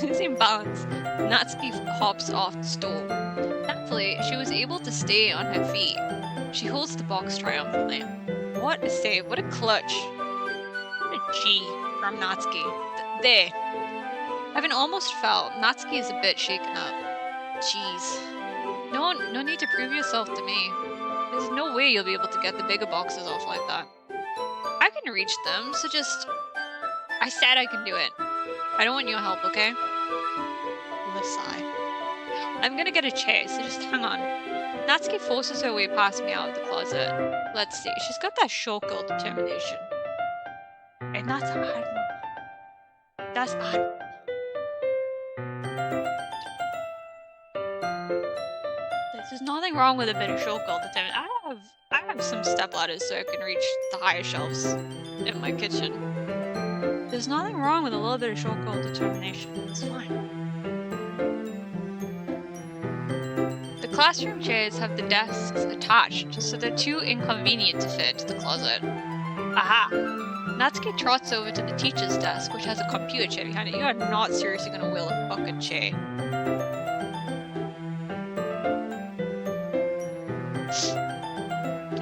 Losing balance, Natsuki hops off the stool. Thankfully, she was able to stay on her feet. She holds the box triumphantly. What a save, what a clutch. What a G from Natsuki. There. Having almost fell, Natsuki is a bit shaken up. Jeez. No need to prove yourself to me. There's no way you'll be able to get the bigger boxes off like that. I can reach them, so just... I said I can do it. I don't want your help, okay? With a sigh. I'm gonna get a chair, so just hang on. Natsuki forces her way past me out of the closet. Let's see, she's got that short girl determination. And that's admirable. That's admirable. There's nothing wrong with a bit of short girl determination. I have some step ladders so I can reach the higher shelves in my kitchen. There's nothing wrong with a little bit of short girl determination. It's fine. The classroom chairs have the desks attached, so they're too inconvenient to fit into the closet. Aha! Natsuki trots over to the teacher's desk, which has a computer chair behind it. You are not seriously gonna wheel a fucking chair.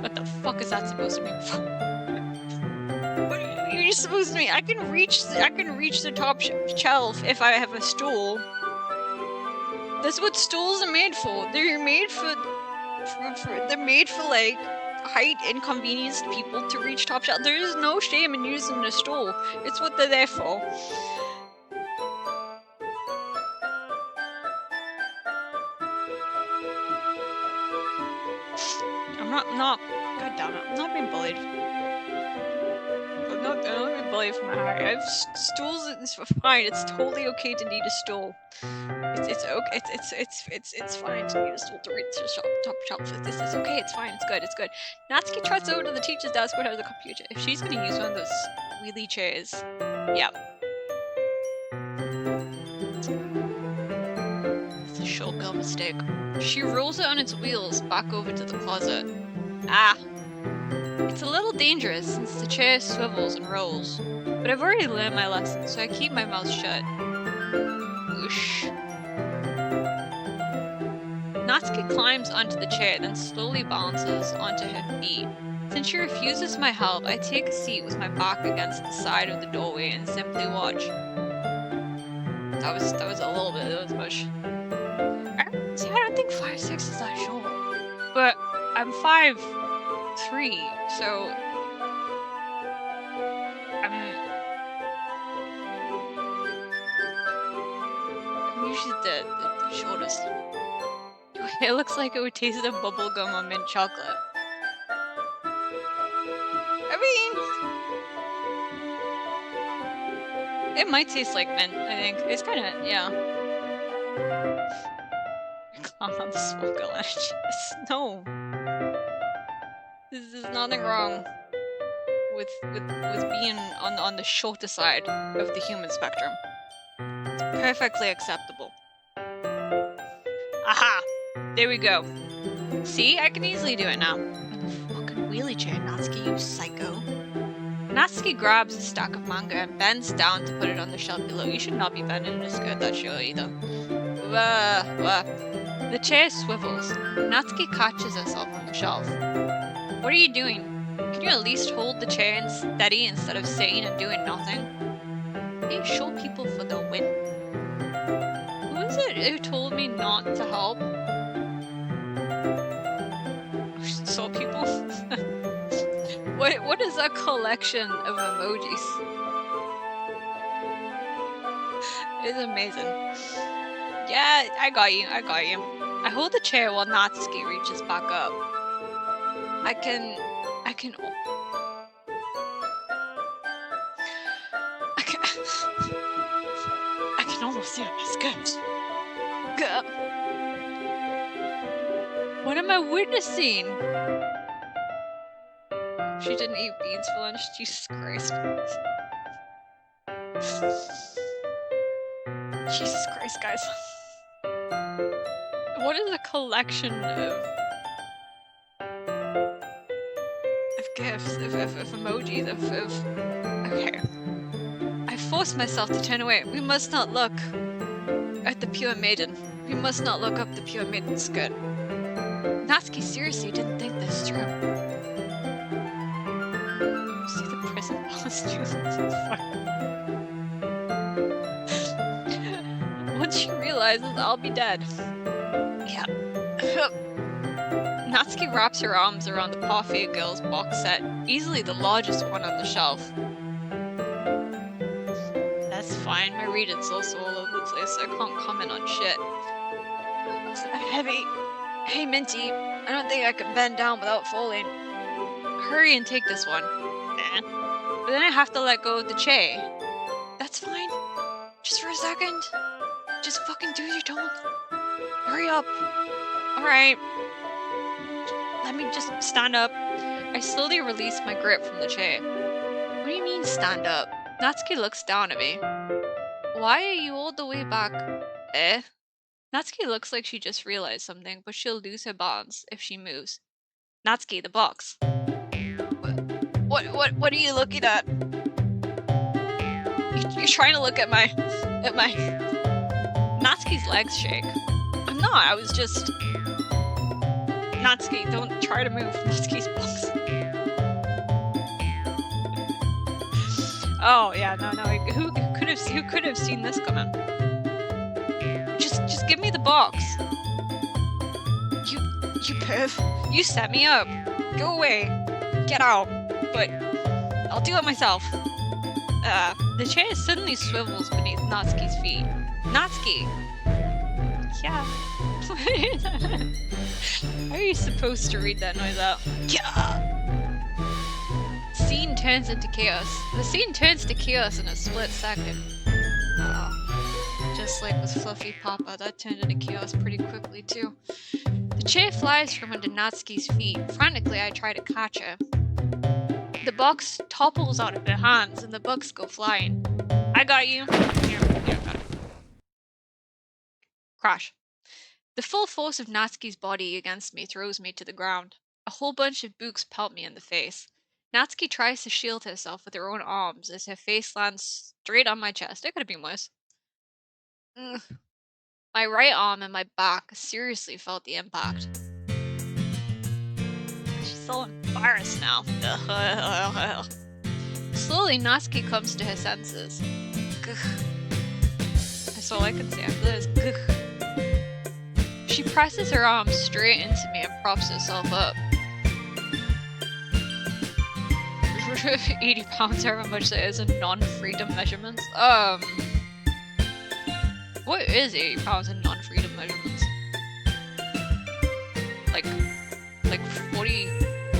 What the fuck is that supposed to mean? What are you supposed to mean? I can reach the top shelf if I have a stool. That's what stools are made for. They're made for like height inconvenienced people to reach top shelf. There is no shame in using a stool. It's what they're there for. God damn it, I'm not being bullied. I'm not being bullied from my heart. I have stools, it's fine, it's totally okay to need a stool. It's okay, it's fine to need a stool to reach the top shelf. It's okay, it's fine, it's good. Natsuki trots over to the teacher's desk where there's a computer. If she's gonna use one of those wheelie chairs, yeah. It's a short girl mistake. She rolls it on its wheels back over to the closet. Ah! It's a little dangerous since the chair swivels and rolls, but I've already learned my lesson, so I keep my mouth shut. Whoosh. Natsuki climbs onto the chair, then slowly balances onto her feet. Since she refuses my help, I take a seat with my back against the side of the doorway and simply watch. That was a little bit, that was much. I don't think 5'6" is that short. But I'm 5'3", so I'm usually the shortest. It looks like it would taste of bubblegum or mint chocolate. I mean, it might taste like mint, I think. It's kind of, yeah. I'm on the smoke allergy. No. There's nothing wrong with being on the shorter side of the human spectrum. It's perfectly acceptable. Aha! There we go. See? I can easily do it now. Fucking wheelie chair, Natsuki, you psycho. Natsuki grabs a stack of manga and bends down to put it on the shelf below. You should not be bending in a skirt that short either. The chair swivels. Natsuki catches herself on the shelf. What are you doing? Can you at least hold the chain steady instead of sitting and doing nothing? Hey, show people for the win. Who is it who told me not to help? Saw people? What is a collection of emojis? It's amazing. Yeah, I got you. I hold the chair while Natsuki reaches back up. I can almost see my skirts. What am I witnessing? She didn't eat beans for lunch. Jesus Christ. Jesus Christ, guys. What is a collection of gifs, of emojis, of... Okay. I forced myself to turn away. We must not look at the pure maiden. We must not look up the pure maiden's skirt. Natsuki seriously didn't think this through. See the prison costumes. Once she realizes I'll be dead. Yeah. Natsuki wraps her arms around the Parfait Girls box set, easily the largest one on the shelf. That's fine, my reading's also all over the place, so I can't comment on shit. It's heavy. Hey Mintie, I don't think I can bend down without falling. Hurry and take this one. But then I have to let go of the Che. That's fine. Just for a second. Just fucking do your don't. Hurry up. Alright. Let me just stand up. I slowly release my grip from the Che. What do you mean stand up? Natsuki looks down at me. Why are you all the way back? Natsuki looks like she just realized something, but she'll lose her balance if she moves. Natsuki, the box. What are you looking at? You're trying to look at my... Natsuki's legs shake. I'm not, I was just... Natsuki, don't try to move Natsuki's box. Oh, yeah, no, who could have seen this coming? Just give me the box. You perv. You set me up. Go away. Get out. But I'll do it myself. The chair suddenly swivels beneath Natsuki's feet. Natsuki! Yeah. How are you supposed to read that noise out? Yeah. Scene turns into chaos. The scene turns to chaos in a split second. Just like with Fluffy Papa, that turned into chaos pretty quickly too. The chair flies from under Natsuki's feet. Frantically, I try to catch her. The box topples out of her hands and the books go flying. I got you. Here, got it. Crash. The full force of Natsuki's body against me throws me to the ground. A whole bunch of books pelt me in the face. Natsuki tries to shield herself with her own arms as her face lands straight on my chest. It could have been worse. My right arm and my back seriously felt the impact. She's so embarrassed now. Slowly, Natsuki comes to her senses. That's all I can say after this. She presses her arms straight into me and props herself up. 80 pounds, however much that is in non-freedom measurements. What is 80 pounds in non-freedom measurements? Like 40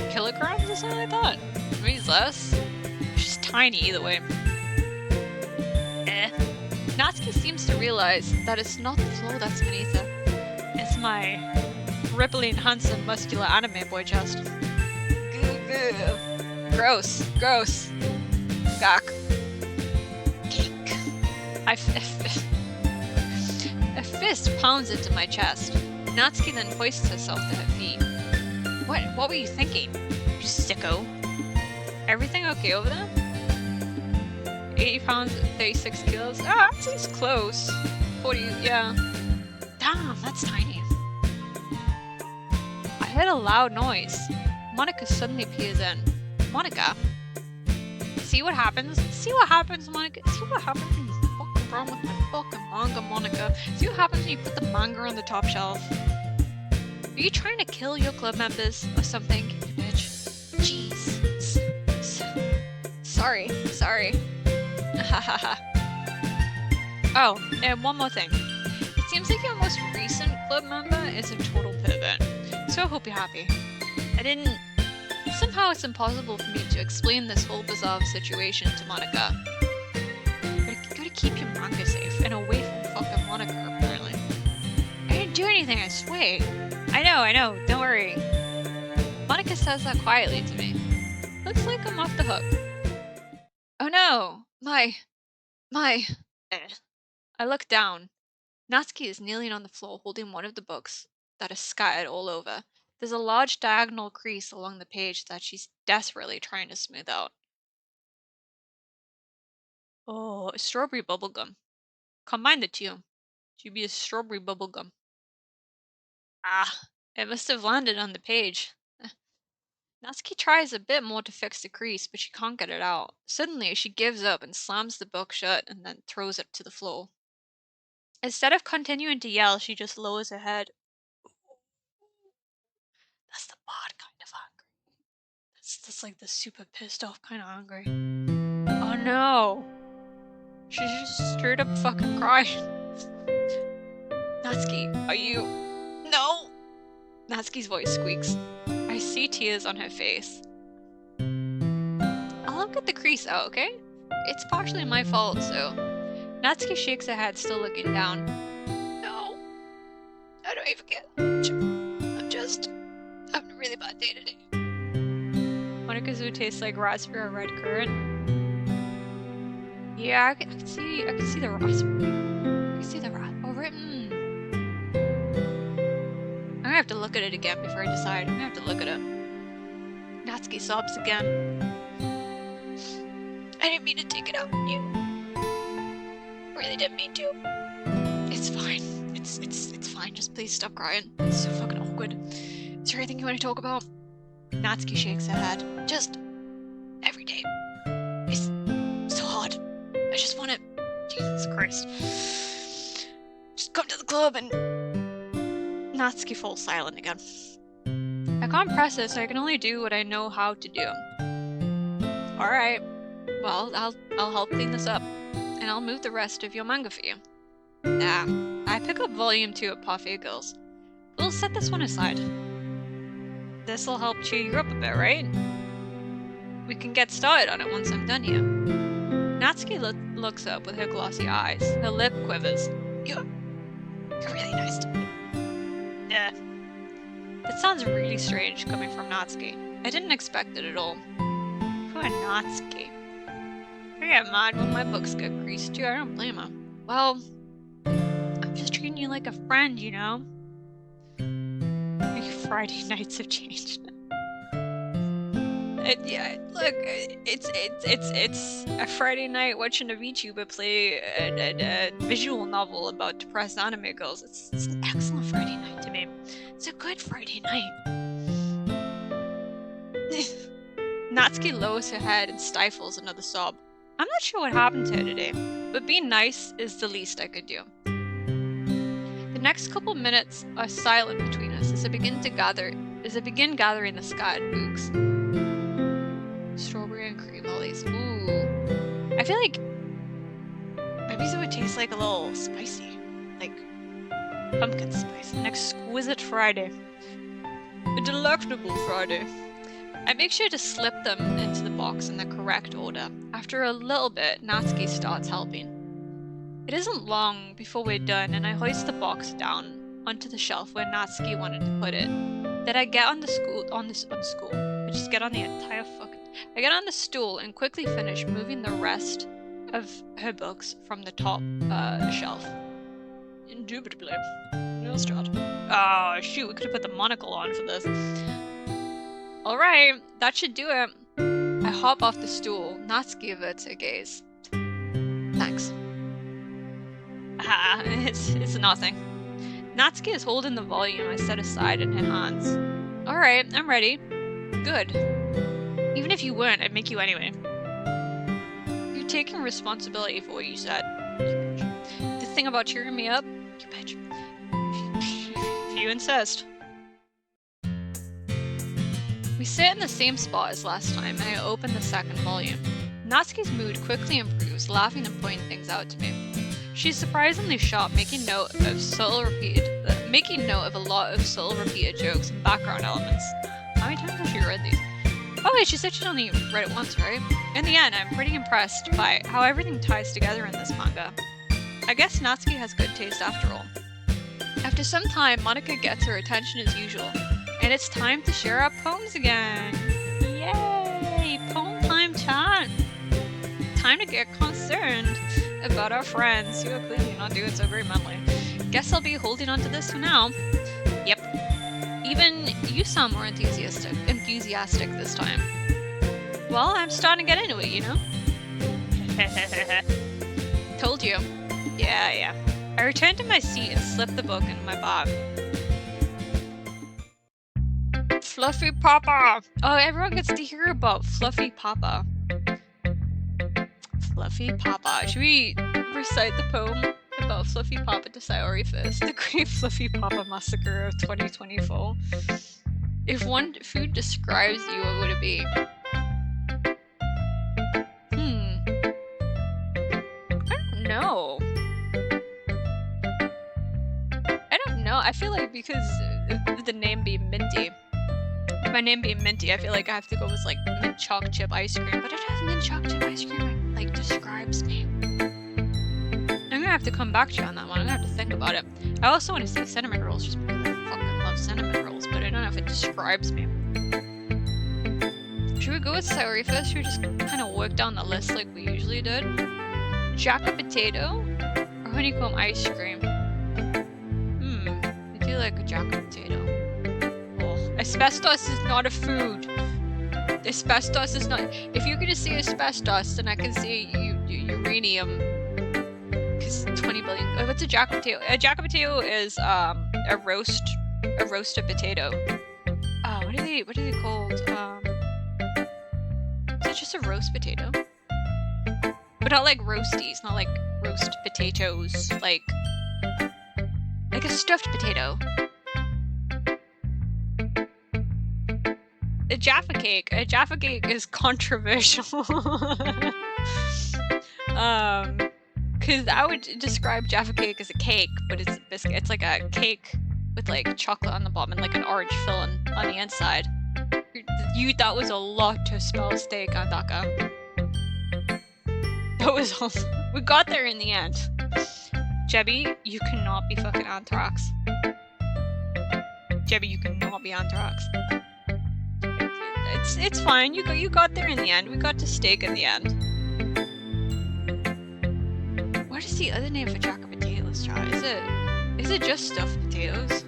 kilograms or something like that? Maybe less? She's tiny either way. Natsuki seems to realize that it's not the floor that's beneath her. It's my rippling, handsome, muscular anime boy chest. Gross. Gak. A fist pounds into my chest. Natsuki then hoists herself to her feet. What were you thinking? You sicko. Everything okay over there? 80 pounds, 36 kilos? That seems close. 40, yeah. Damn, that's tiny. I heard a loud noise. Monica suddenly peers in. Monica. See what happens? See what happens, Monica? See what happens when you fucking wrong with my fucking manga, Monica? See what happens when you put the manga on the top shelf? Are you trying to kill your club members or something, you bitch? Jeez. Sorry. Oh, and one more thing. It seems like your most recent club member is a total pervert. So I hope you're happy. Somehow it's impossible for me to explain this whole bizarre situation to Monica. You gotta keep your manga safe and away from fucking Monica, apparently. I didn't do anything, I swear. I know, don't worry. Monica says that quietly to me. Looks like I'm off the hook. Oh no! My... I look down. Natsuki is kneeling on the floor holding one of the books that is scattered all over. There's a large diagonal crease along the page that she's desperately trying to smooth out. Oh, strawberry bubblegum. Combine the two. Should be a strawberry bubblegum. Ah, it must have landed on the page. Natsuki tries a bit more to fix the crease, but she can't get it out. Suddenly, she gives up and slams the book shut and then throws it to the floor. Instead of continuing to yell, she just lowers her head. That's the bad kind of angry. That's like the super pissed off kind of angry. Oh no! She's just straight up fucking crying. Natsuki, are you... No! Natsuki's voice squeaks. I see tears on her face. I'll get the crease out, okay? It's partially my fault, so... Natsuki shakes her head, still looking down. No. I don't even get much. I'm just having a really bad day today. Monikazu tastes like raspberry or red currant. Yeah, I can see the raspberry. I can see the raspberry. I'm gonna have to look at it again before I decide. I'm gonna have to look at it. Natsuki sobs again. I didn't mean to take it out on you. Really didn't mean to. It's fine. It's fine. Just please stop crying. It's so fucking awkward. Is there anything you want to talk about? Natsuki shakes her head. Just every day. It's so hard. I just want to... Jesus Christ. Just come to the club and... Natsuki falls silent again. I can't press it, so I can only do what I know how to do. Alright. Well, I'll help clean this up. And I'll move the rest of your manga for you. I pick up volume 2 of Parfait Girls. We'll set this one aside. This'll help cheer you up a bit, right? We can get started on it once I'm done here. Natsuki looks up with her glossy eyes. Her lip quivers. You're really nice to me. Yeah. That sounds really strange coming from Natsuki. I didn't expect it at all. Poor Natsuki. I get mad when my books get creased too. I don't blame her. Well, I'm just treating you like a friend, you know? Your Friday nights have changed. Look, it's a Friday night watching a VTuber play a visual novel about depressed anime girls. It's an excellent Friday night to me. It's a good Friday night. Natsuki lowers her head and stifles another sob. I'm not sure what happened to her today, but being nice is the least I could do. The next couple minutes are silent between us as I begin gathering the scattered books. Strawberry and cream lollies. Ooh. I feel like maybe it would taste like a little spicy. Like pumpkin spice. An exquisite Friday. A delectable Friday. I make sure to slip them into the box in the correct order. After a little bit, Natsuki starts helping. It isn't long before we're done, and I hoist the box down onto the shelf where Natsuki wanted to put it. Then I get on the stool. I just get on the entire I get on the stool and quickly finish moving the rest of her books from the top shelf. Indubitably. No strat. Oh shoot, we could have put the monocle on for this. Alright, that should do it. I hop off the stool. Natsuki averts her gaze. Thanks. It's nothing. Natsuki is holding the volume I set aside in her hands. Alright, I'm ready. Good. Even if you weren't, I'd make you anyway. You're taking responsibility for what you said. The thing about cheering me up, you bitch. If you insist. We sit in the same spot as last time, and I open the second volume. Natsuki's mood quickly improves, laughing and pointing things out to me. She's surprisingly sharp, making note of a lot of subtle repeated jokes and background elements. How many times has she read these? Oh wait, she said she'd only read it once, right? In the end, I'm pretty impressed by how everything ties together in this manga. I guess Natsuki has good taste after all. After some time, Monica gets her attention as usual, and it's time to share our poems again. Yay! Poem time chat! Time to get concerned about our friends who are clearly not doing so very manly. Guess I'll be holding on to this for now. Yep. Even you sound more enthusiastic this time. Well, I'm starting to get into it, you know? Told you. Yeah. I returned to my seat and slipped the book into my bag. Fluffy Papa! Oh, everyone gets to hear about Fluffy Papa. Fluffy Papa. Should we recite the poem about Fluffy Papa to Sayori first? The Great Fluffy Papa Massacre of 2024. If one food describes you, what would it be? I don't know. I feel like because of the name being Mintie. My name being Mintie, I feel like I have to go with like mint choc chip ice cream, but it has mint choc chip ice cream like describes me. I'm gonna have to come back to you on that one. I'm gonna have to think about it. I also want to say cinnamon rolls just because I fucking love cinnamon rolls, but I don't know if it describes me. Should we go with Sayori first? Should we just kind of work down the list like we usually did? Jacka potato or honeycomb ice cream? I do like a jacka potato. Asbestos is not a food. Asbestos is not. If you're gonna say asbestos, then I can say uranium. Cause 20 billion. Oh, what's a jacka potato? A jacka potato is a roasted potato. What are they called? Is it just a roast potato? But not like roasties, not like roast potatoes, like a stuffed potato. A Jaffa cake. A Jaffa cake is controversial. Cause I would describe Jaffa cake as a cake, but it's a biscuit. It's like a cake with like chocolate on the bottom and like an orange filling on the inside. That was a lot to spell steak, Andaka. That was all. We got there in the end. Jebby, you cannot be fucking anthrax. Jebby, you cannot be anthrax. It's fine. You got there in the end. We got to steak in the end. What is the other name for jacka potatoes, child? Is it just stuffed potatoes?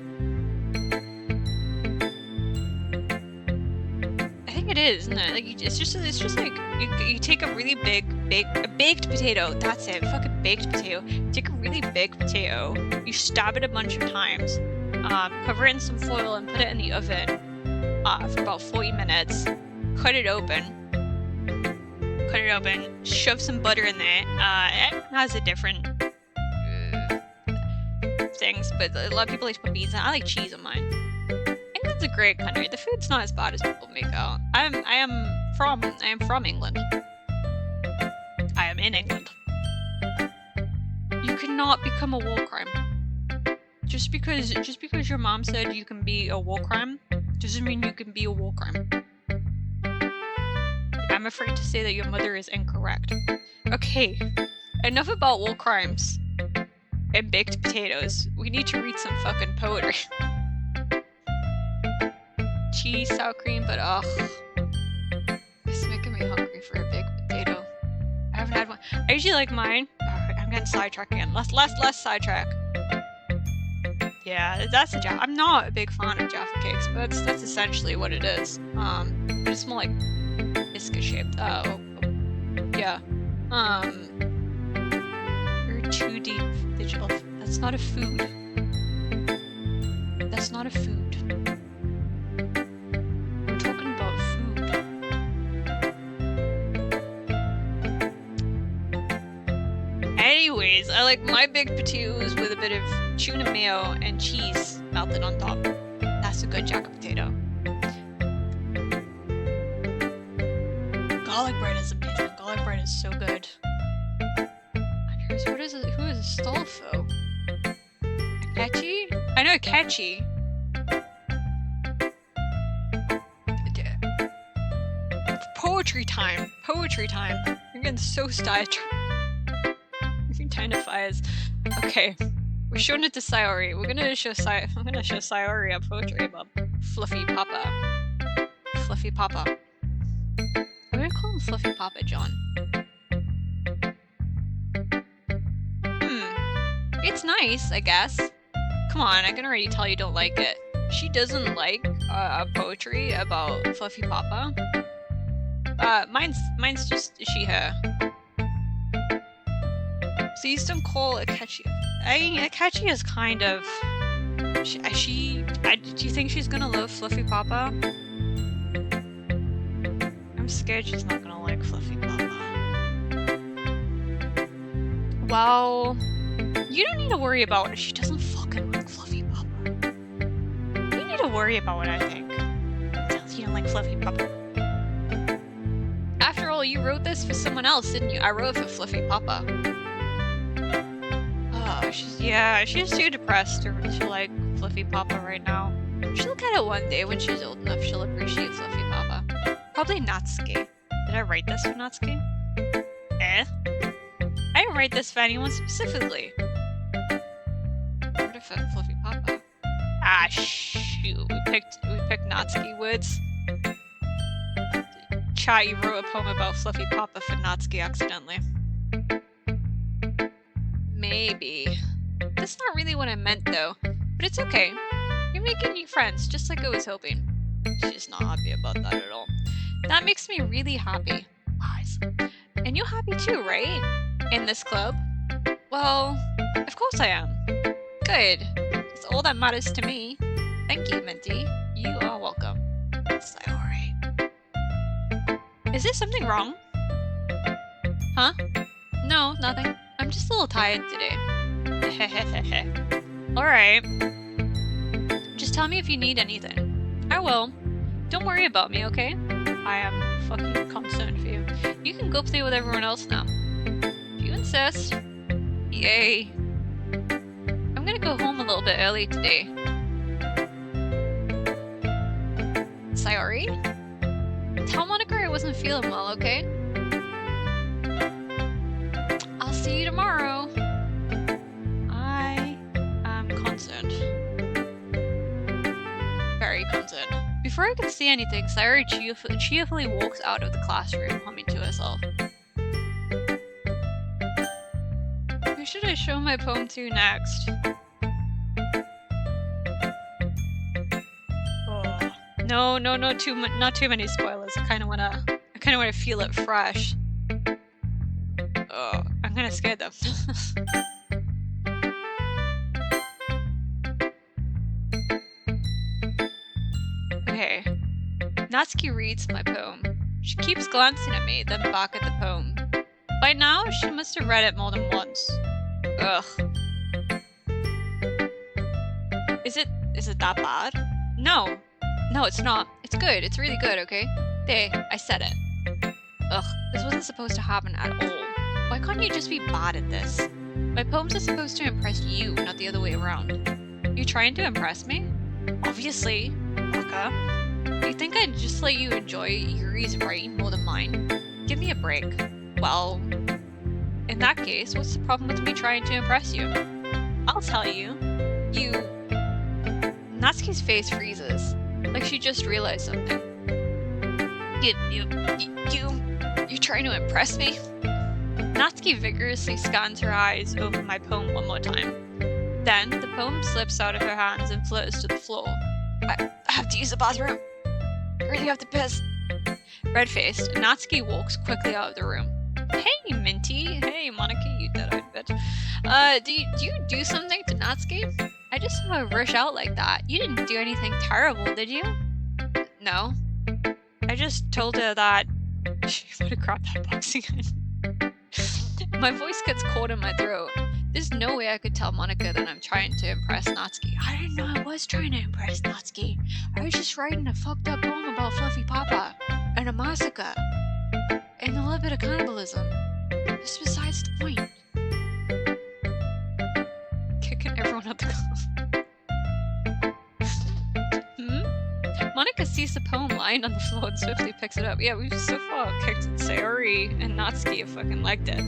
I think it is, isn't it? Like it's just like you take a really big baked potato. That's it. Fucking baked potato. You take a really big potato. You stab it a bunch of times. Cover it in some foil and put it in the oven. For about 40 minutes, cut it open, shove some butter in there. It has a different things, but a lot of people like to put beans in. I like cheese on mine. England's a great country. The food's not as bad as people make out. I am from England. I am in England. You cannot become a war crime. Just because your mom said you can be a war crime doesn't mean you can be a war crime. I'm afraid to say that your mother is incorrect. Okay, enough about war crimes and baked potatoes. We need to read some fucking poetry. Cheese, sour cream, but ugh. It's making me hungry for a baked potato. I haven't had one. I usually like mine. Alright, I'm getting sidetracked again. Less sidetrack. Yeah, that's a Jaffa. I'm not a big fan of Jaffa cakes, but that's essentially what it is. But it's more like biscuit shaped. Oh, yeah. You're too deep digital. That's not a food. That's not a food. We're talking about food. Anyways, I like my big potatoes with a bit of tuna mayo and cheese melted on top. That's a good jacket potato. Garlic bread is amazing. Garlic bread is so good. Who is Astolfo? Akechi? I know Akechi. Poetry time. Poetry time. I'm getting so styled. Identifies. Okay. We're showing it to Sayori. I'm gonna show Sayori a poetry about Fluffy Papa. Fluffy Papa. I'm gonna call him Fluffy Papa John. It's nice, I guess. Come on, I can already tell you don't like it. She doesn't like poetry about Fluffy Papa. Mine's just she, her. Please don't call Akechi. Akechi is kind of... do you think she's gonna love Fluffy Papa? I'm scared she's not gonna like Fluffy Papa. Well, you don't need to worry about it. She doesn't fucking like Fluffy Papa. You need to worry about what I think. You don't like Fluffy Papa. After all, you wrote this for someone else, didn't you? I wrote it for Fluffy Papa. Oh, she's too depressed to like Fluffy Papa right now. She'll get it one day when she's old enough. She'll appreciate Fluffy Papa. Probably Natsuki. Did I write this for Natsuki? I didn't write this for anyone specifically. I wrote it for Fluffy Papa. Ah, shoot. We picked Natsuki words. Chat, you wrote a poem about Fluffy Papa for Natsuki accidentally. Maybe. That's not really what I meant though. But it's okay. You're making new friends, just like I was hoping. She's not happy about that at all. That makes me really happy. Lies. And you're happy too, right? In this club? Well, of course I am. Good. That's all that matters to me. Thank you, Mintie. You are welcome. Sayori. Is there something wrong? Huh? No, nothing. I'm just a little tired today. Alright. Just tell me if you need anything. I will. Don't worry about me, okay? I am fucking concerned for you. You can go play with everyone else now. If you insist. Yay. I'm gonna go home a little bit early today. Sayori? Tell Monica I wasn't feeling well, okay? I'll see you tomorrow. I am concerned. Very concerned. Before I can see anything, Sayori cheerfully walks out of the classroom, humming to herself. Who should I show my poem to next? Oh. No, not too many spoilers. I kind of wanna feel it fresh. Oh, I'm gonna scare them. Okay. Natsuki reads my poem. She keeps glancing at me, then back at the poem. By now, she must have read it more than once. Ugh. Is it that bad? No, it's not. It's good. It's really good, okay? There, I said it. Ugh, this wasn't supposed to happen at all. Why can't you just be bad at this? My poems are supposed to impress you, not the other way around. You trying to impress me? Obviously, Baka. You think I'd just let you enjoy Yuri's writing more than mine? Give me a break. Well, in that case, what's the problem with me trying to impress you? I'll tell you. Natsuki's face freezes, like she just realized something. You trying to impress me? Natsuki vigorously scans her eyes over my poem one more time. Then, the poem slips out of her hands and floats to the floor. I have to use the bathroom. I really have to piss. Red-faced, Natsuki walks quickly out of the room. Hey, Mintie. Hey, Monica, you dead-eyed bitch. Do you do something to Natsuki? I just saw her rush out like that. You didn't do anything terrible, did you? No. I just told her that... She would have grabbed that box again. My voice gets caught in my throat. There's no way I could tell Monica that I'm trying to impress Natsuki. I didn't know I was trying to impress Natsuki. I was just writing a fucked up poem about Fluffy Papa and a massacre and a little bit of cannibalism. That's besides the point. Kicking everyone out the club. Monica sees the poem lying on the floor and swiftly picks it up. Yeah, we've so far kicked Sayori and Natsuki have fucking liked it.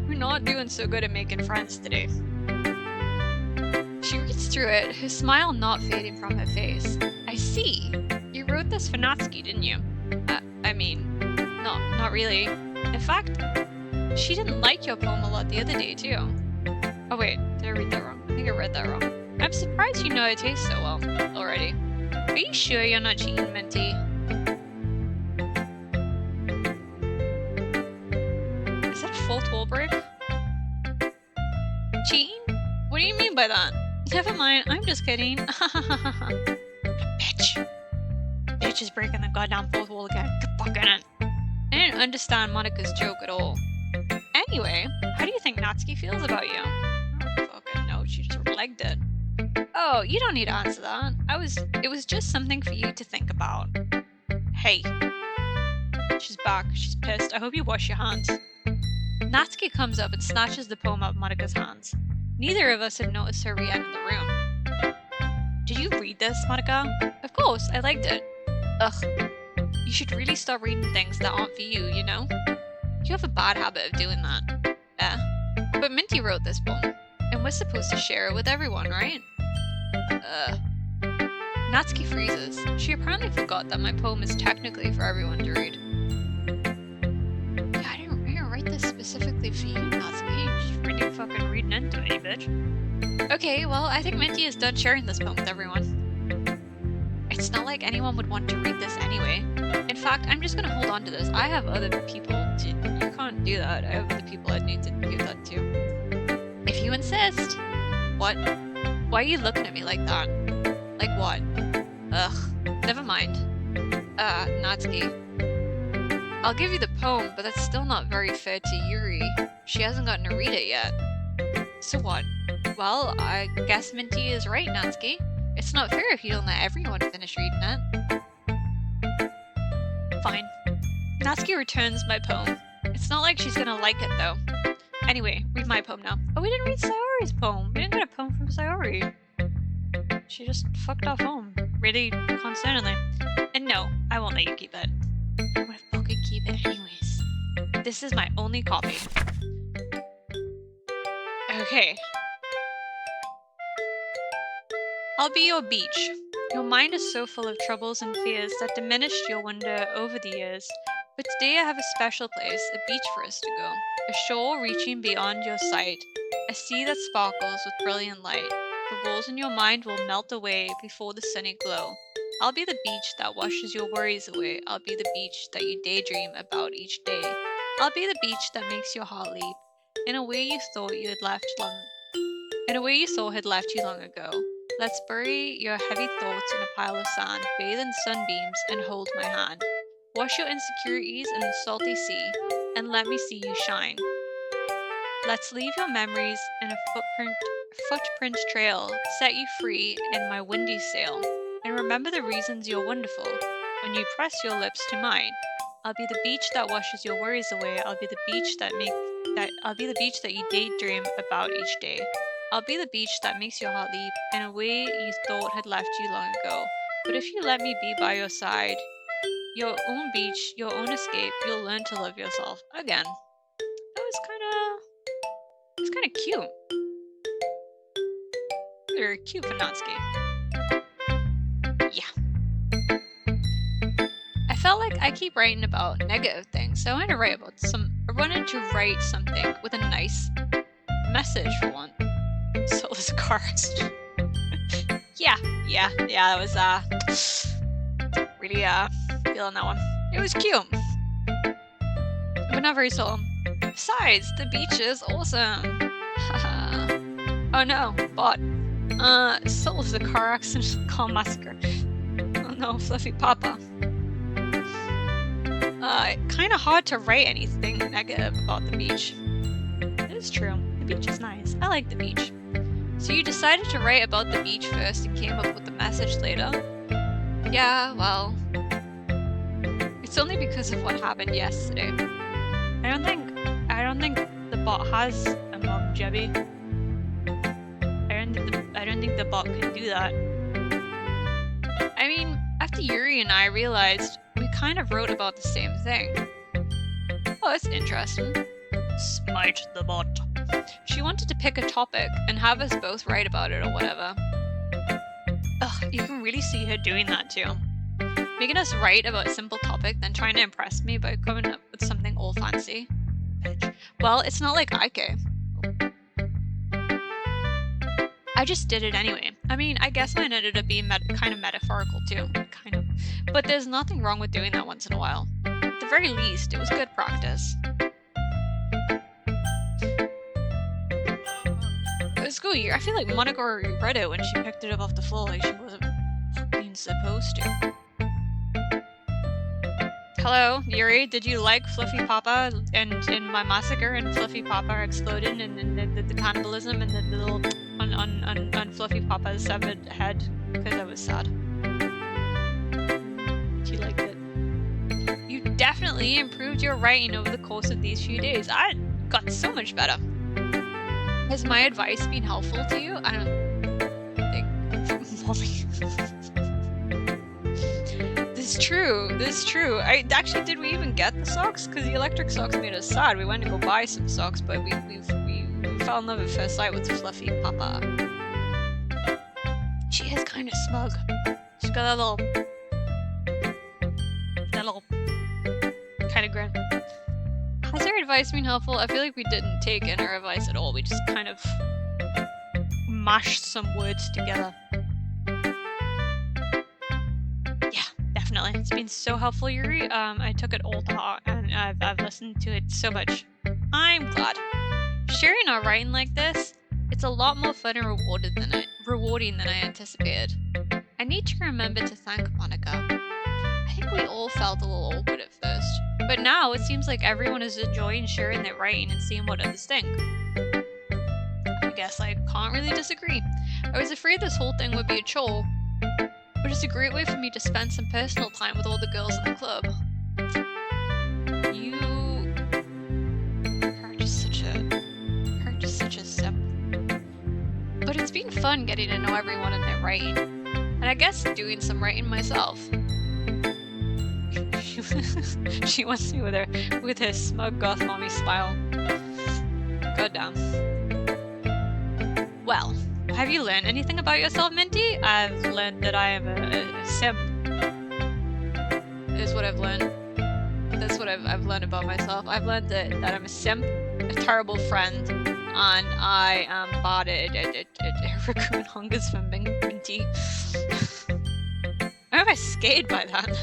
We're not doing so good at making friends today. She reads through it, her smile not fading from her face. I see. You wrote this for Natsuki, didn't you? I mean, no, not really. In fact, she didn't like your poem a lot the other day, too. Oh wait, did I read that wrong? I think I read that wrong. I'm surprised you know it tastes so well already. Are you sure you're not cheating, Mintie? Is that a fourth wall break? Cheating? What do you mean by that? Never mind, I'm just kidding. Bitch. Bitch is breaking the goddamn fourth wall again. Get fucking it. I didn't understand Monica's joke at all. Anyway, how do you think Natsuki feels about you? I don't fucking know, she just legged it. Oh, you don't need to answer that. It was just something for you to think about. Hey. She's back. She's pissed. I hope you wash your hands. Natsuki comes up and snatches the poem out of Monica's hands. Neither of us had noticed her re-enter the room. Did you read this, Monica? Of course, I liked it. Ugh. You should really stop reading things that aren't for you, you know? You have a bad habit of doing that. But Mintie wrote this poem, and we're supposed to share it with everyone, right? Natsuki freezes. She apparently forgot that my poem is technically for everyone to read. Yeah, I didn't write this specifically for you, Natsuki. Just really fucking reading into it, you bitch. Okay, well, I think Mintie is done sharing this poem with everyone. It's not like anyone would want to read this anyway. In fact, I'm just gonna hold on to this. I have other people to... You can't do that. I have other people I need to give that to. If you insist. What? Why are you looking at me like that? Like what? Ugh. Never mind. Natsuki. I'll give you the poem, but that's still not very fair to Yuri. She hasn't gotten to read it yet. So what? Well, I guess Mintie is right, Natsuki. It's not fair if you don't let everyone finish reading it. Fine. Natsuki returns my poem. It's not like she's gonna like it, though. Anyway, read my poem now. Oh, we didn't read Sayori's poem. We didn't get a poem from Sayori. She just fucked off home. Really concerningly. And no, I won't let you keep it. I'm gonna fucking keep it anyways. This is my only copy. Okay. I'll be your beach. Your mind is so full of troubles and fears that diminished your wonder over the years. But today I have a special place, a beach for us to go. A shore reaching beyond your sight. A sea that sparkles with brilliant light. The walls in your mind will melt away before the sunny glow. I'll be the beach that washes your worries away. I'll be the beach that you daydream about each day. I'll be the beach that makes your heart leap. In a way you thought had left you long ago. Let's bury your heavy thoughts in a pile of sand, bathe in sunbeams, and hold my hand. Wash your insecurities in the salty sea, and let me see you shine. Let's leave your memories in a footprint trail, set you free in my windy sail. And remember the reasons you're wonderful, when you press your lips to mine. I'll be the beach that washes your worries away. I'll be the beach that you daydream about each day. I'll be the beach that makes your heart leap in a way you thought had left you long ago. But if you let me be by your side, your own beach, your own escape, you'll learn to love yourself again. That was kind of cute. Very cute for Natsuki. Yeah. I felt like I keep writing about negative things, so I wanted to write something with a nice message for one. So this car accident. yeah, that was really feeling that one. It was cute, but not very solemn. Besides, the beach is awesome. Oh no, bot. Soul is a car accident called massacre. Oh no, Fluffy Papa. kind of hard to write anything negative about the beach. It is true. The beach is nice. I like the beach. So you decided to write about the beach first and came up with the message later? Yeah, well... It's only because of what happened yesterday. I don't think the bot has a mug, Jebby. I don't think the bot can do that. I mean, after Yuri and I realized we kind of wrote about the same thing. Oh, that's interesting. Smite the bot. She wanted to pick a topic and have us both write about it or whatever. Ugh, you can really see her doing that too. Making us write about a simple topic, then trying to impress me by coming up with something all fancy. Well, it's not like I care. I just did it anyway. I mean, I guess mine ended up being kind of metaphorical too. Kind of. But there's nothing wrong with doing that once in a while. At the very least, it was good practice. School year, I feel like Monica read it when she picked it up off the floor like she wasn't fucking supposed to. Hello, Yuri, did you like Fluffy Papa and in my massacre and Fluffy Papa exploding and the cannibalism and the little on Fluffy Papa's severed head? Because I was sad. She liked it. You definitely improved your writing over the course of these few days. I got so much better. Has my advice been helpful to you? I don't think. This is true. Did we even get the socks? Because the electric socks made us sad. We went to go buy some socks, but we fell in love at first sight with Fluffy Papa. She is kind of smug. She's got that little kind of grin. Has her advice been helpful? I feel like we didn't take in her advice at all. We just kind of mashed some words together. Yeah, definitely. It's been so helpful, Yuri. I took it all to heart, and I've listened to it so much. I'm glad. Sharing our writing like this, it's a lot more fun and rewarding than I anticipated. I need to remember to thank Monica. I think we all felt a little awkward at first, but now it seems like everyone is enjoying sharing their writing and seeing what others think. I guess I can't really disagree. I was afraid this whole thing would be a chore, but it's a great way for me to spend some personal time with all the girls in the club. You are just such a simp. But it's been fun getting to know everyone in their writing, and I guess doing some writing myself. She wants me with her smug goth mommy smile. Goddamn. Well, have you learned anything about yourself, Mintie? I've learned that I am a simp. Is what I've learned. That's what I've learned about myself. I've learned that I'm a simp, a terrible friend, and I am bad at raccoon hungers for Mintie. I hope I scared by that.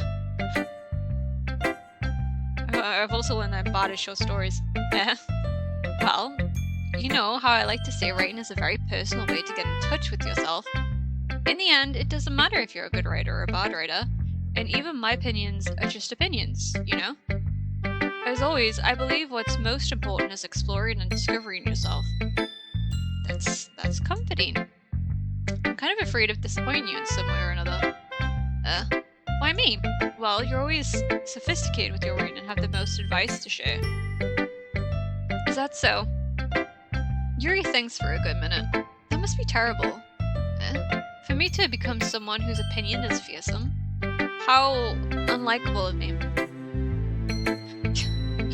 I've also learned that I'm bad at short stories. Well, you know how I like to say writing is a very personal way to get in touch with yourself. In the end, it doesn't matter if you're a good writer or a bad writer, and even my opinions are just opinions, you know? As always, I believe what's most important is exploring and discovering yourself. That's comforting. I'm kind of afraid of disappointing you in some way or another. Why me? Well, you're always sophisticated with your writing and have the most advice to share. Is that so? Yuri thinks for a good minute. That must be terrible. For me to become someone whose opinion is fearsome. How unlikable of me.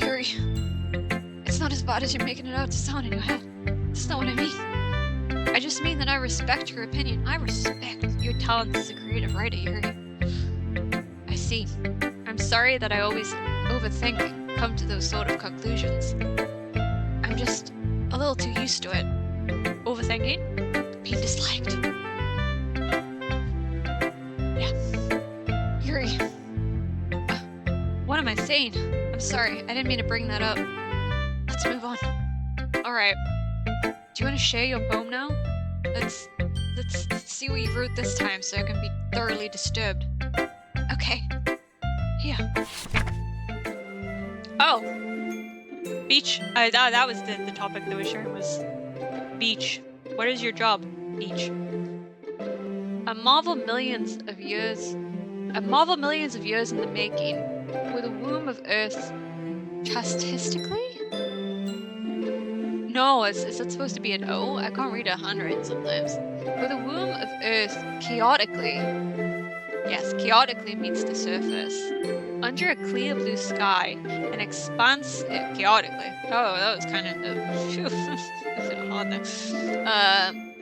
Yuri, it's not as bad as you're making it out to sound in your head. That's not what I mean. I just mean that I respect your opinion. I respect your talent as a creative writer, Yuri. I see. I'm sorry that I always overthink and come to those sort of conclusions. I'm just a little too used to it. Overthinking? Being disliked. Yeah. Yuri. What am I saying? I'm sorry, I didn't mean to bring that up. Let's move on. Alright. Do you want to share your poem now? Let's see what you wrote this time so I can be thoroughly disturbed. Okay. Here. Oh! Beach. That was the topic that was sharing was Beach. What is your job, Beach? A marvel millions of years in the making, with a womb of Earth chastistically? No, is that supposed to be an O? I can't read a handwriting sometimes. With a womb of Earth chaotically. Yes, chaotically meets the surface. Under a clear blue sky, an expanse chaotically. Oh, that was kind of hard there.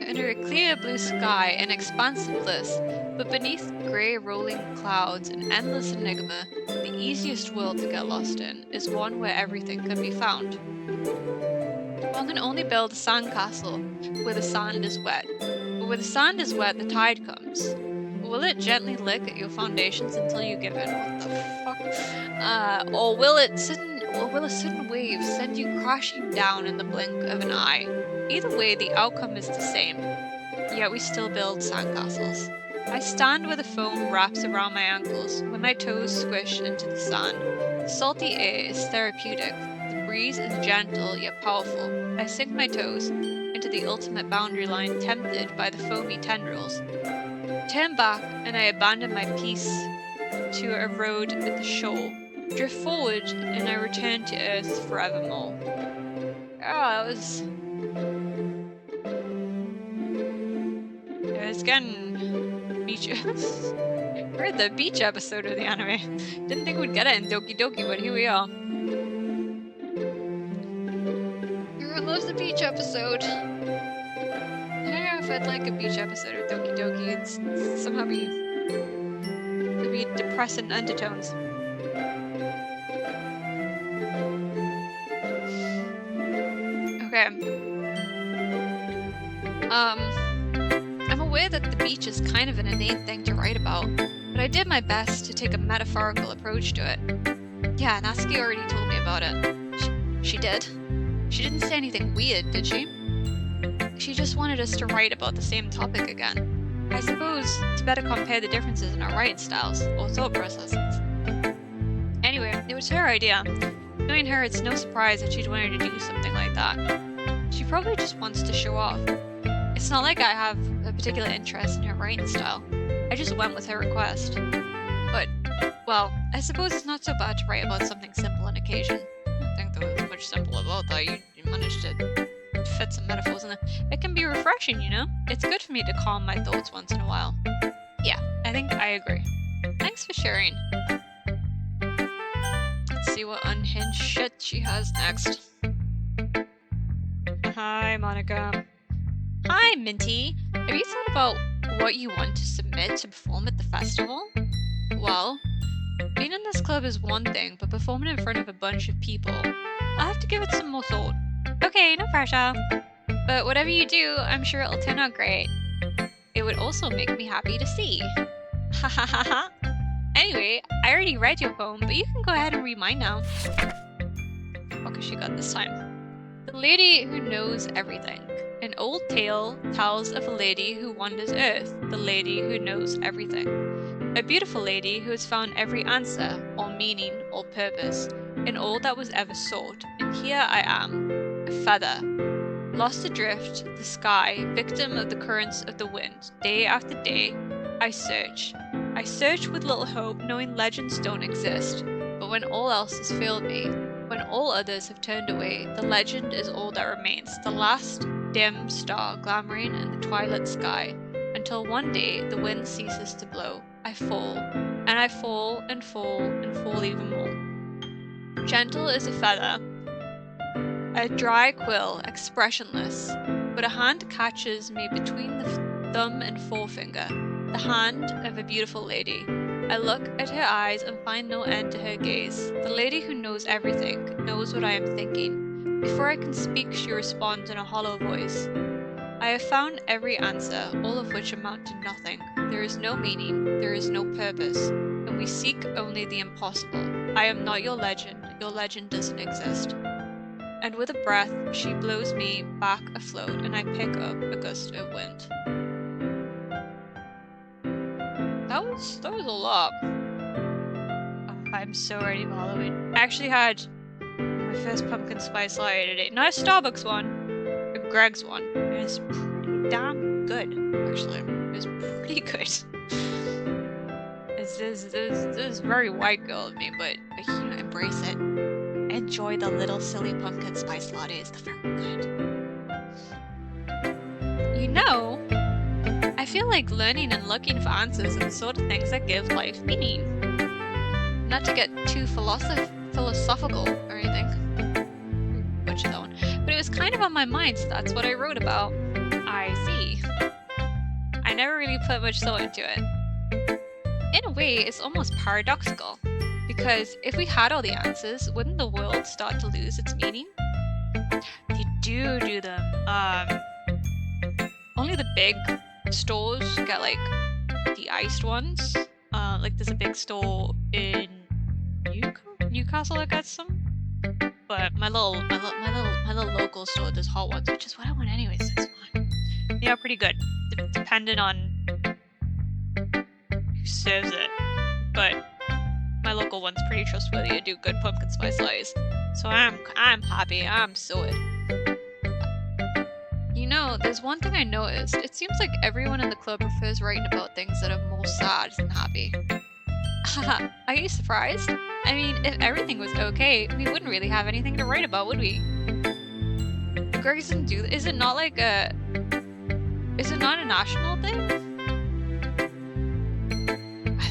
Under a clear blue sky, an expanse of bliss, but beneath grey rolling clouds, an endless enigma. The easiest world to get lost in is one where everything can be found. One can only build a sandcastle where the sand is wet. But where the sand is wet, the tide comes. Will it gently lick at your foundations until you give in? What the fuck? Or will a sudden wave send you crashing down in the blink of an eye? Either way, the outcome is the same. Yet we still build sandcastles. I stand where the foam wraps around my ankles, where my toes squish into the sand. The salty air is therapeutic. The breeze is gentle yet powerful. I sink my toes into the ultimate boundary line, tempted by the foamy tendrils. Turn back, and I abandon my peace to erode at the shore. Drift forward, and I return to Earth forevermore. That was... It was getting... beach... We're at the beach episode of the anime. Didn't think we'd get it in Doki Doki, but here we are. Everyone loves the beach episode. I don't know if I'd like a beach episode of Doki Doki. It's somehow there'd be depressing undertones. Okay. I'm aware that the beach is kind of an innate thing to write about, but I did my best to take a metaphorical approach to it. Yeah, Natsuki already told me about it. She did? She didn't say anything weird, did she? She just wanted us to write about the same topic again. I suppose to better compare the differences in our writing styles, or thought processes. Anyway, it was her idea. Knowing her, it's no surprise that she'd wanted to do something like that. She probably just wants to show off. It's not like I have a particular interest in her writing style. I just went with her request. But, well, I suppose it's not so bad to write about something simple on occasion. I don't think there was much simple about that. You managed to fit some metaphors in there. It can be refreshing, you know? It's good for me to calm my thoughts once in a while. Yeah, I think I agree. Thanks for sharing. Let's see what unhinged shit she has next. Hi, Monica. Hi, Mintie. Have you thought about what you want to submit to perform at the festival? Well, being in this club is one thing, but performing in front of a bunch of people, I'll have to give it some more thought. Okay, no pressure. But whatever you do, I'm sure it'll turn out great. It would also make me happy to see. Ha ha ha ha. Anyway, I already read your poem, but you can go ahead and read mine now. What has she got this time? The Lady Who Knows Everything. An old tale tells of a lady who wanders Earth, the lady who knows everything. A beautiful lady who has found every answer, or meaning, or purpose, in all that was ever sought, and here I am, a feather, lost adrift, the sky, victim of the currents of the wind. Day after day, I search. I search with little hope, knowing legends don't exist. But when all else has failed me, when all others have turned away, the legend is all that remains, the last dim star glimmering in the twilight sky, until one day the wind ceases to blow. I fall, and I fall, and fall, and fall even more. Gentle as a feather, a dry quill, expressionless, but a hand catches me between the thumb and forefinger, the hand of a beautiful lady. I look at her eyes and find no end to her gaze. The lady who knows everything, knows what I am thinking. Before I can speak, she responds in a hollow voice. I have found every answer, all of which amount to nothing. There is no meaning, there is no purpose, and we seek only the impossible. I am not your legend doesn't exist. And with a breath, she blows me back afloat, and I pick up a gust of wind. That was a lot. Oh, I'm so ready for Halloween. I actually had first pumpkin spice latte today. Not a Starbucks one, a Greg's one. And it's pretty damn good, actually. It's pretty good. This is very white girl of me, but you know, embrace it. Enjoy the little silly pumpkin spice lattes. They're very good. You know, I feel like learning and looking for answers are the sort of things that give life meaning. Not to get too philosophical or anything. Butcher that one. But it was kind of on my mind, so that's what I wrote about. I see. I never really put much thought into it. In a way, it's almost paradoxical. Because if we had all the answers, wouldn't the world start to lose its meaning? They do them. Only the big stores get like the iced ones. Like there's a big store in Newcastle that gets some. But my little local store does hot ones, which is what I want anyways. So it's fine. Yeah, pretty good. Depending on who serves it, but my local one's pretty trustworthy. I do good pumpkin spice lattes, so I'm happy. I'm sorted. You know, there's one thing I noticed. It seems like everyone in the club prefers writing about things that are more sad than happy. Haha, are you surprised? I mean, if everything was okay, we wouldn't really have anything to write about, would we? Greg doesn't do. Is it not a national thing?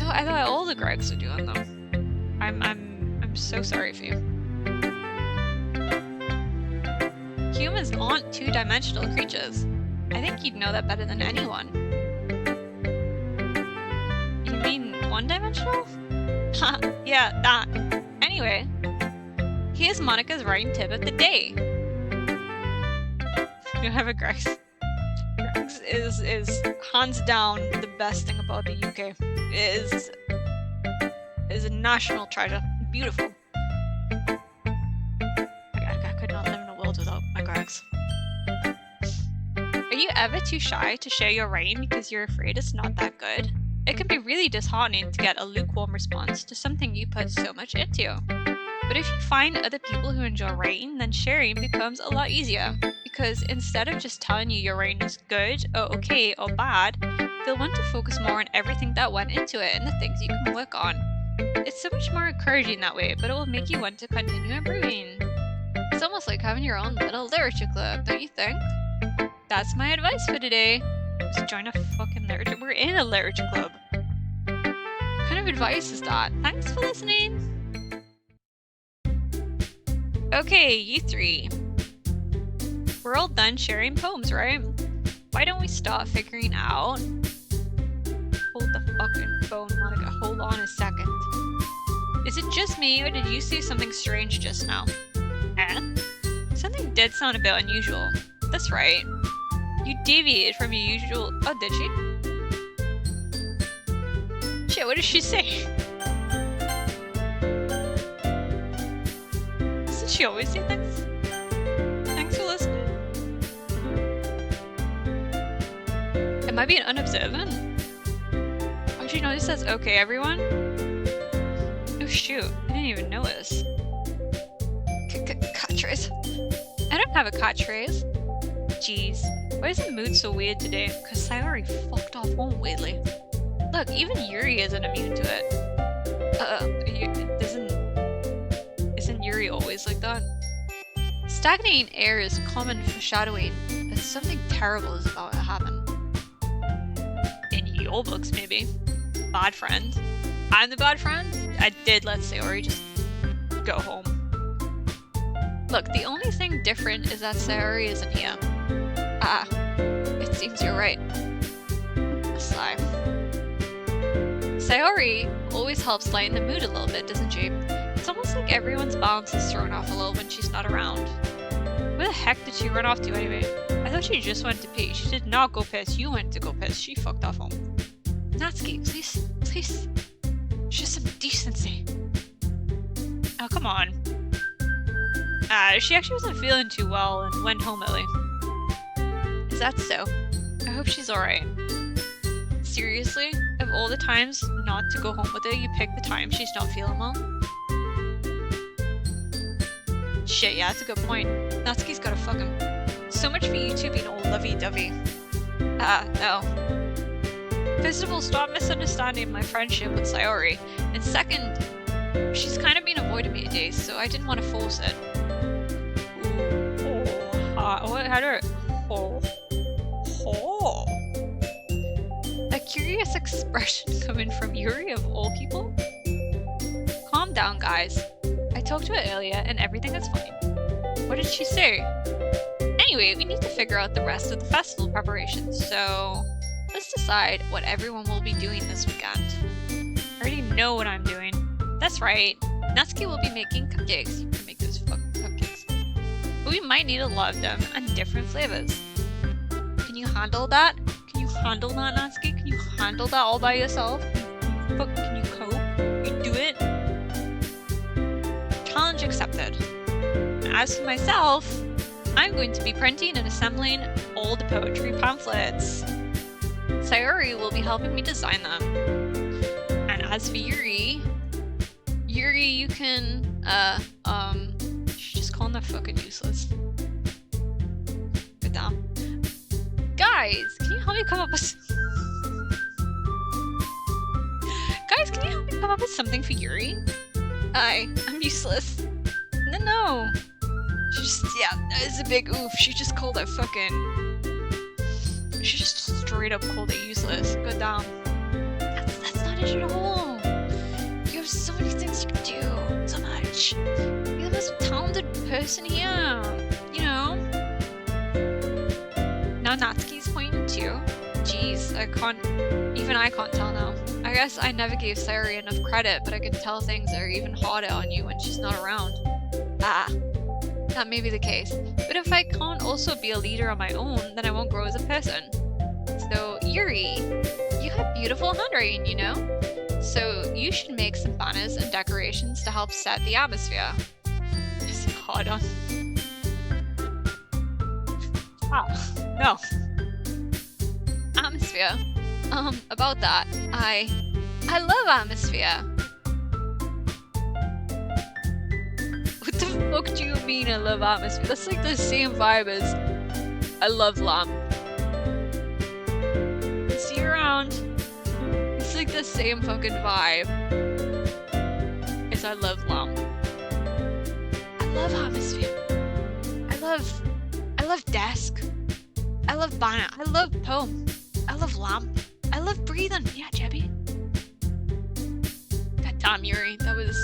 I thought all the Gregs were doing them. I'm so sorry for you. Humans aren't two-dimensional creatures. I think you'd know that better than anyone. You mean one-dimensional? Ha, yeah, that. Anyway, here's Monica's writing tip of the day. You have a Gregs. Gregs is hands down the best thing about the UK. It is a national treasure. Beautiful. I could not live in a world without my Gregs. Are you ever too shy to share your writing because you're afraid it's not that good? It can be really disheartening to get a lukewarm response to something you put so much into. But if you find other people who enjoy writing, then sharing becomes a lot easier. Because instead of just telling you your writing is good, or okay, or bad, they'll want to focus more on everything that went into it and the things you can work on. It's so much more encouraging that way, but it will make you want to continue improving. It's almost like having your own little literature club, don't you think? That's my advice for today. Just join a fucking literature. We're in a literature club. What kind of advice is that? Thanks for listening. Okay, you three. We're all done sharing poems, right? Why don't we start figuring out... Hold the fucking phone, Monica. Hold on a second. Is it just me, or did you see something strange just now? Eh? Something did sound a bit unusual. That's right. You deviated from your usual... Oh, did she? Shit, what did she say? Doesn't she always say things? Thanks for listening. Am I being unobservant? Actually, no, this says, okay, everyone. Oh, shoot. I didn't even notice. Catchphrase. I don't have a catchphrase. Jeez. Why is the mood so weird today? Because Sayori fucked off home weirdly. Look, even Yuri isn't immune to it. Isn't Yuri always like that? Stagnating air is common foreshadowing that something terrible is about to happen. In your books, maybe. Bad friend. I'm the bad friend? I did let Sayori just go home. Look, the only thing different is that Sayori isn't here. Ah, it seems you're right. A sigh. Sayori always helps lighten the mood a little bit, doesn't she? It's almost like everyone's balance is thrown off a little when she's not around. Where the heck did she run off to anyway? I thought she just went to pee. She did not go piss. You went to go piss. She fucked off home. Natsuki, please. Show some decency. Oh, come on. She actually wasn't feeling too well and went home early. Is that so? I hope she's alright. Seriously? Of all the times not to go home with her, you pick the time she's not feeling well? Shit, yeah, that's a good point. Natsuki's gotta fuck him. So much for you two being all lovey-dovey. No. First of all, stop misunderstanding my friendship with Sayori. And second, she's kind of been avoiding me today, so I didn't want to force it. How do I... A curious expression coming from Yuri of all people? Calm down, guys. I talked to her earlier and everything is fine. What did she say? Anyway, we need to figure out the rest of the festival preparations, so let's decide what everyone will be doing this weekend. I already know what I'm doing. That's right. Natsuki will be making cupcakes. You can make those fucking cupcakes. But we might need a lot of them and different flavors. Can you handle that? Can you handle that, Natsuki? Can you handle that all by yourself? Can you cope? Can you do it? Challenge accepted. As for myself, I'm going to be printing and assembling all the poetry pamphlets. Sayori will be helping me design them. And as for Yuri, you can, she's just calling that fucking useless. Good damn. Guys, can you help me come up with... Guys, can you help me come up with something for Yuri? I'm useless. No. It's a big oof. She just called it fucking... She just straight up called it useless. Good damn. That's not it at all. You have so many things you can do. So much. You're the most talented person here. You know? Now Natsuki's pointing too. Jeez, even I can't tell now. I guess I never gave Sayori enough credit, but I can tell things are even harder on you when she's not around. That may be the case. But if I can't also be a leader on my own, then I won't grow as a person. So, Yuri, you have beautiful handwriting, you know? So you should make some banners and decorations to help set the atmosphere. It's hard on. No. Atmosphere. About that, I love atmosphere. What the fuck do you mean I love atmosphere? That's like the same vibe as I love lamp. See you around. It's like the same fucking vibe as I love lamp. I love atmosphere. I love desk. I love banner. I love poem. I love lamp. I love breathing. Yeah, Jebby. God damn, Yuri. That was...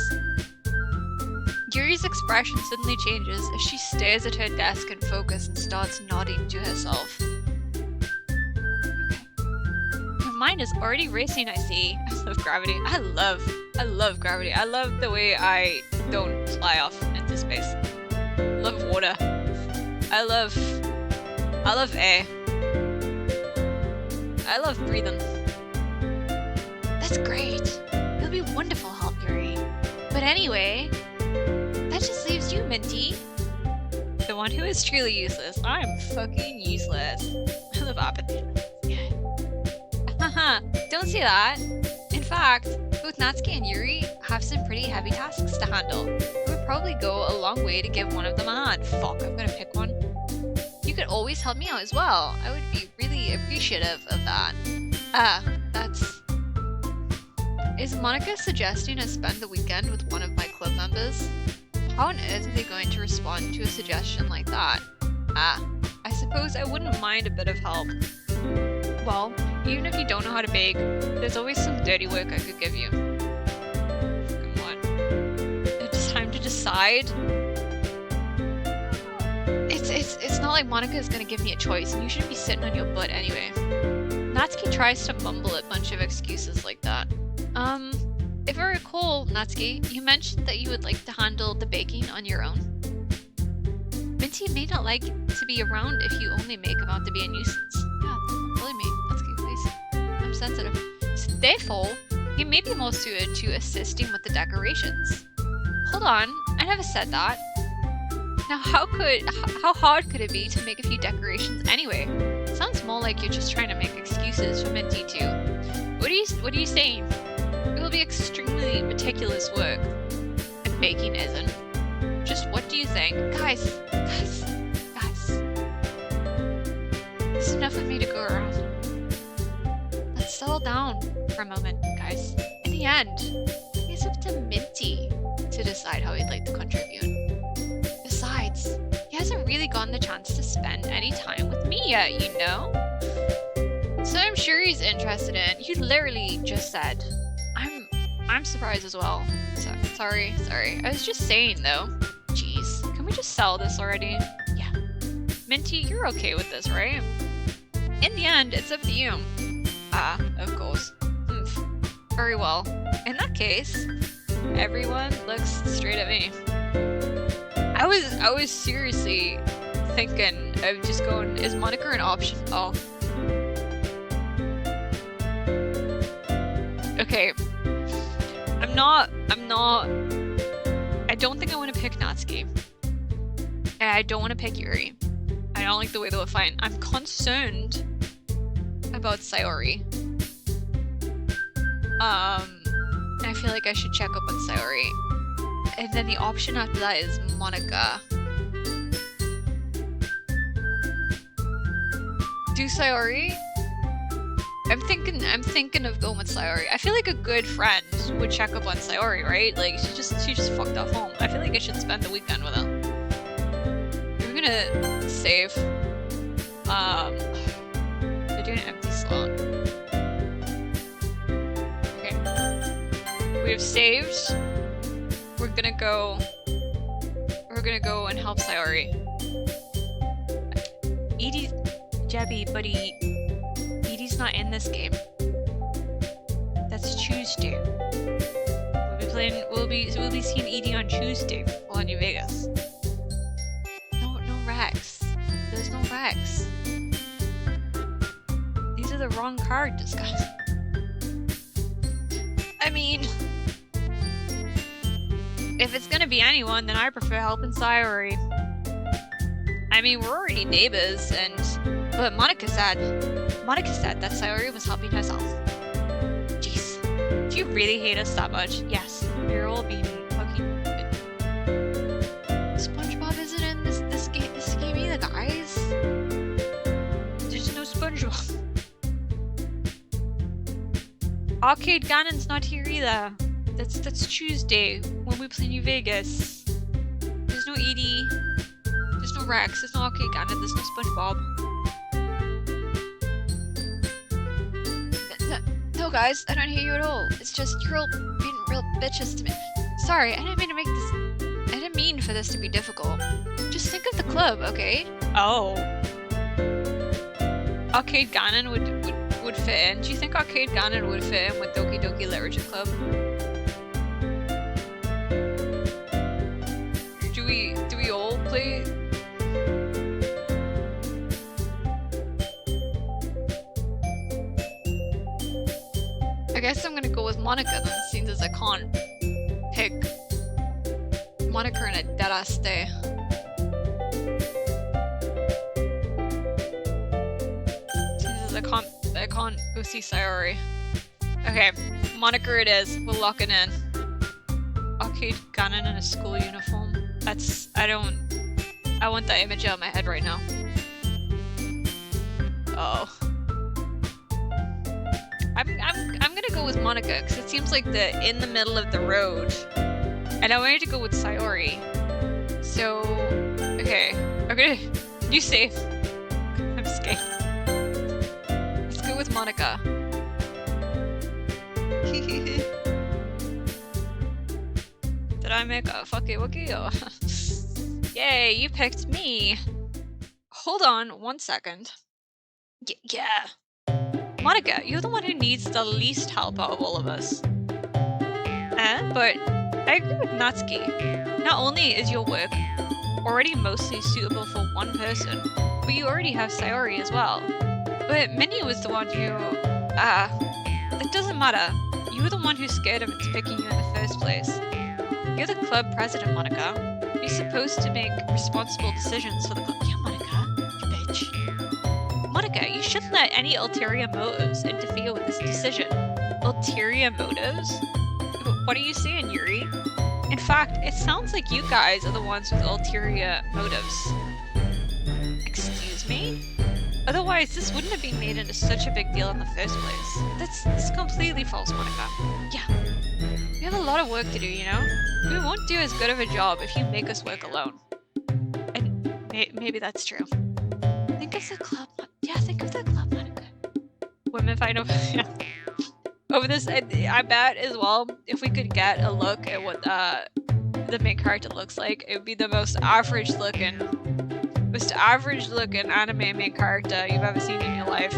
Yuri's expression suddenly changes as she stares at her desk in focus and starts nodding to herself. Okay. Your mind is already racing, I see. I love gravity. I love gravity. I love the way I don't fly off into space. I love water. I love air. I love breathing. That's great. You'll be wonderful help, Yuri. But anyway, that just leaves you, Mintii. The one who is truly useless. I'm fucking useless. I love apathy. Haha, don't say that. In fact, both Natsuki and Yuri have some pretty heavy tasks to handle. It would probably go a long way to give one of them a hand. Fuck, I'm gonna pick one. You could always help me out as well. I would be really appreciative of that. That's... Is Monica suggesting I spend the weekend with one of my club members? How on earth are they going to respond to a suggestion like that? I suppose I wouldn't mind a bit of help. Well, even if you don't know how to bake, there's always some dirty work I could give you. Fucking what? It's time to decide? It's not like Monica is gonna give me a choice, and you shouldn't be sitting on your butt anyway. Natsuki tries to mumble a bunch of excuses like that. If I recall, Natsuki, you mentioned that you would like to handle the baking on your own. Mintii may not like to be around if you only make him out to be a nuisance. Yeah, don't bully me, Natsuki, please. I'm sensitive. So therefore, he may be more suited to assisting with the decorations. Hold on, I never said that. Now how hard could it be to make a few decorations anyway? Sounds more like you're just trying to make excuses for Mintii too. What are you saying? It will be extremely meticulous work. And baking isn't. Just what do you think? Guys. There's enough of me to go around. Let's settle down for a moment, guys. In the end, it's up to Mintii to decide how he'd like to contribute. Besides, he hasn't really gotten the chance to spend any time with me yet, you know? So I'm sure he's interested in. You literally just said. I'm surprised as well. So, sorry. I was just saying though. Jeez, can we just sell this already? Yeah. Mintii, you're okay with this, right? In the end, it's up to you. Of course. Very well. In that case, everyone looks straight at me. I was seriously thinking of just going, is Monica an option? Oh. Okay. I don't think I want to pick Natsuki. And I don't want to pick Yuri. I don't like the way they were fighting. I'm concerned about Sayori. I feel like I should check up on Sayori. And then the option after that is Monica. Do Sayori? I'm thinking of going with Sayori. I feel like a good friend would check up on Sayori, right? Like she just fucked up home. I feel like I should spend the weekend with her. We're gonna save. They're doing an empty slot. Okay. We have saved. We're gonna go and help Sayori. Edie, Jebby, buddy. Edie's not in this game. That's Tuesday. We'll be seeing Edie on Tuesday while in New Vegas. No Rex. There's no Rex. These are the wrong cards, guys. I mean, if it's gonna be anyone, then I prefer helping Sayori. I mean, we're already neighbors, but Monica said that Sayori was helping herself. Jeez. Do you really hate us that much? Yes. We're all being fucking good. SpongeBob isn't in this game either, guys. There's no SpongeBob. Arcade Ganon's not here either. That's Tuesday when we play New Vegas. There's no Edie. There's no Rex. There's no Arcade Ganon. There's no SpongeBob. No, guys, I don't hear you at all. It's just you're all being real bitches to me. Sorry, I didn't mean for this to be difficult. Just think of the club, okay? Oh. Arcade Ganon would fit in. Do you think Arcade Ganon would fit in with Doki Doki Literature Club? Do we all play? I guess I'm gonna go with Monica then, seeing as I can't pick Monica in a dead-ass day. Seems as I can't go see Sayori. Okay, Monica it is. We'll lock it in. Arcade Ganon in a school uniform. I want that image out of my head right now. Oh. I'm gonna go with Monica because it seems like the in the middle of the road, and I wanted to go with Sayori. So, okay, you safe. I'm scared. Let's go with Monica. Did I make a fucky wookie? Yay, you picked me. Hold on 1 second. Yeah. Monica, you're the one who needs the least help out of all of us. But I agree with Natsuki. Not only is your work already mostly suitable for one person, but you already have Sayori as well. But Minnie was the one who... it doesn't matter. You were the one who scared him into picking you in the first place. You're the club president, Monica. You're supposed to make responsible decisions for the club. Yeah, Monica, you bitch. Monica, you shouldn't let any ulterior motives interfere with this decision. Ulterior motives? What are you saying, Yuri? In fact, it sounds like you guys are the ones with ulterior motives. Excuse me? Otherwise, this wouldn't have been made into such a big deal in the first place. That's completely false, Monica. Yeah. We have a lot of work to do, you know? We won't do as good of a job if you make us work alone. And maybe that's true. Think of the club. Yeah, think of the club, Monica. Women fight over... Yeah. Over this, I bet as well, if we could get a look at what the main character looks like, it would be the most average looking anime main character you've ever seen in your life.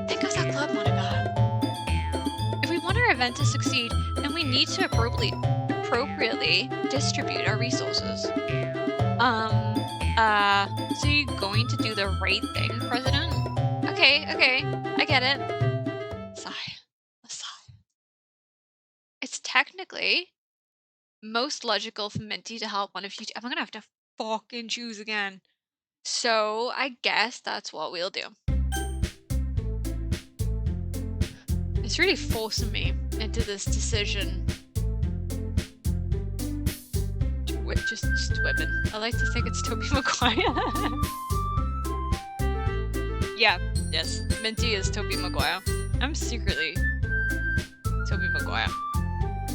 Think of that club, Monica. If we want our event to succeed, then we need to appropriately distribute our resources. So you're going to do the right thing, President? Okay, I get it. A sigh. It's technically most logical for Mintie to help one of you. I'm gonna have to fucking choose again. So I guess that's what we'll do. It's really forcing me into this decision. Just women. I like to think it's Tobey Maguire. Yeah, yes. Mintie is Tobey Maguire. I'm secretly Tobey Maguire.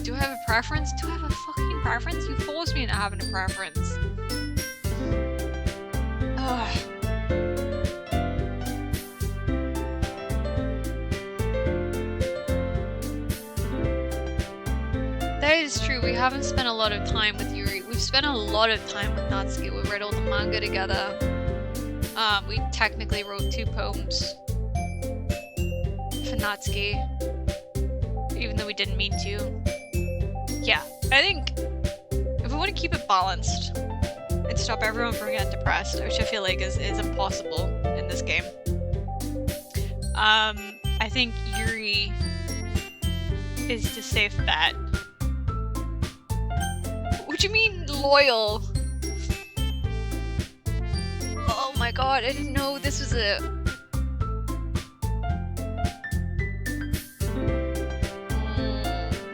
Do I have a preference? Do I have a fucking preference? You forced me into having a preference. Ugh. That is true. We haven't spent a lot of time with Yuri. We've spent a lot of time with Natsuki. We read all the manga together. We technically wrote 2 poems for Natsuki, even though we didn't mean to. Yeah, I think if we want to keep it balanced and stop everyone from getting depressed, which I feel like is impossible in this game, I think Yuri is the safe bet. What do you mean loyal? Oh my god, I didn't know this was a...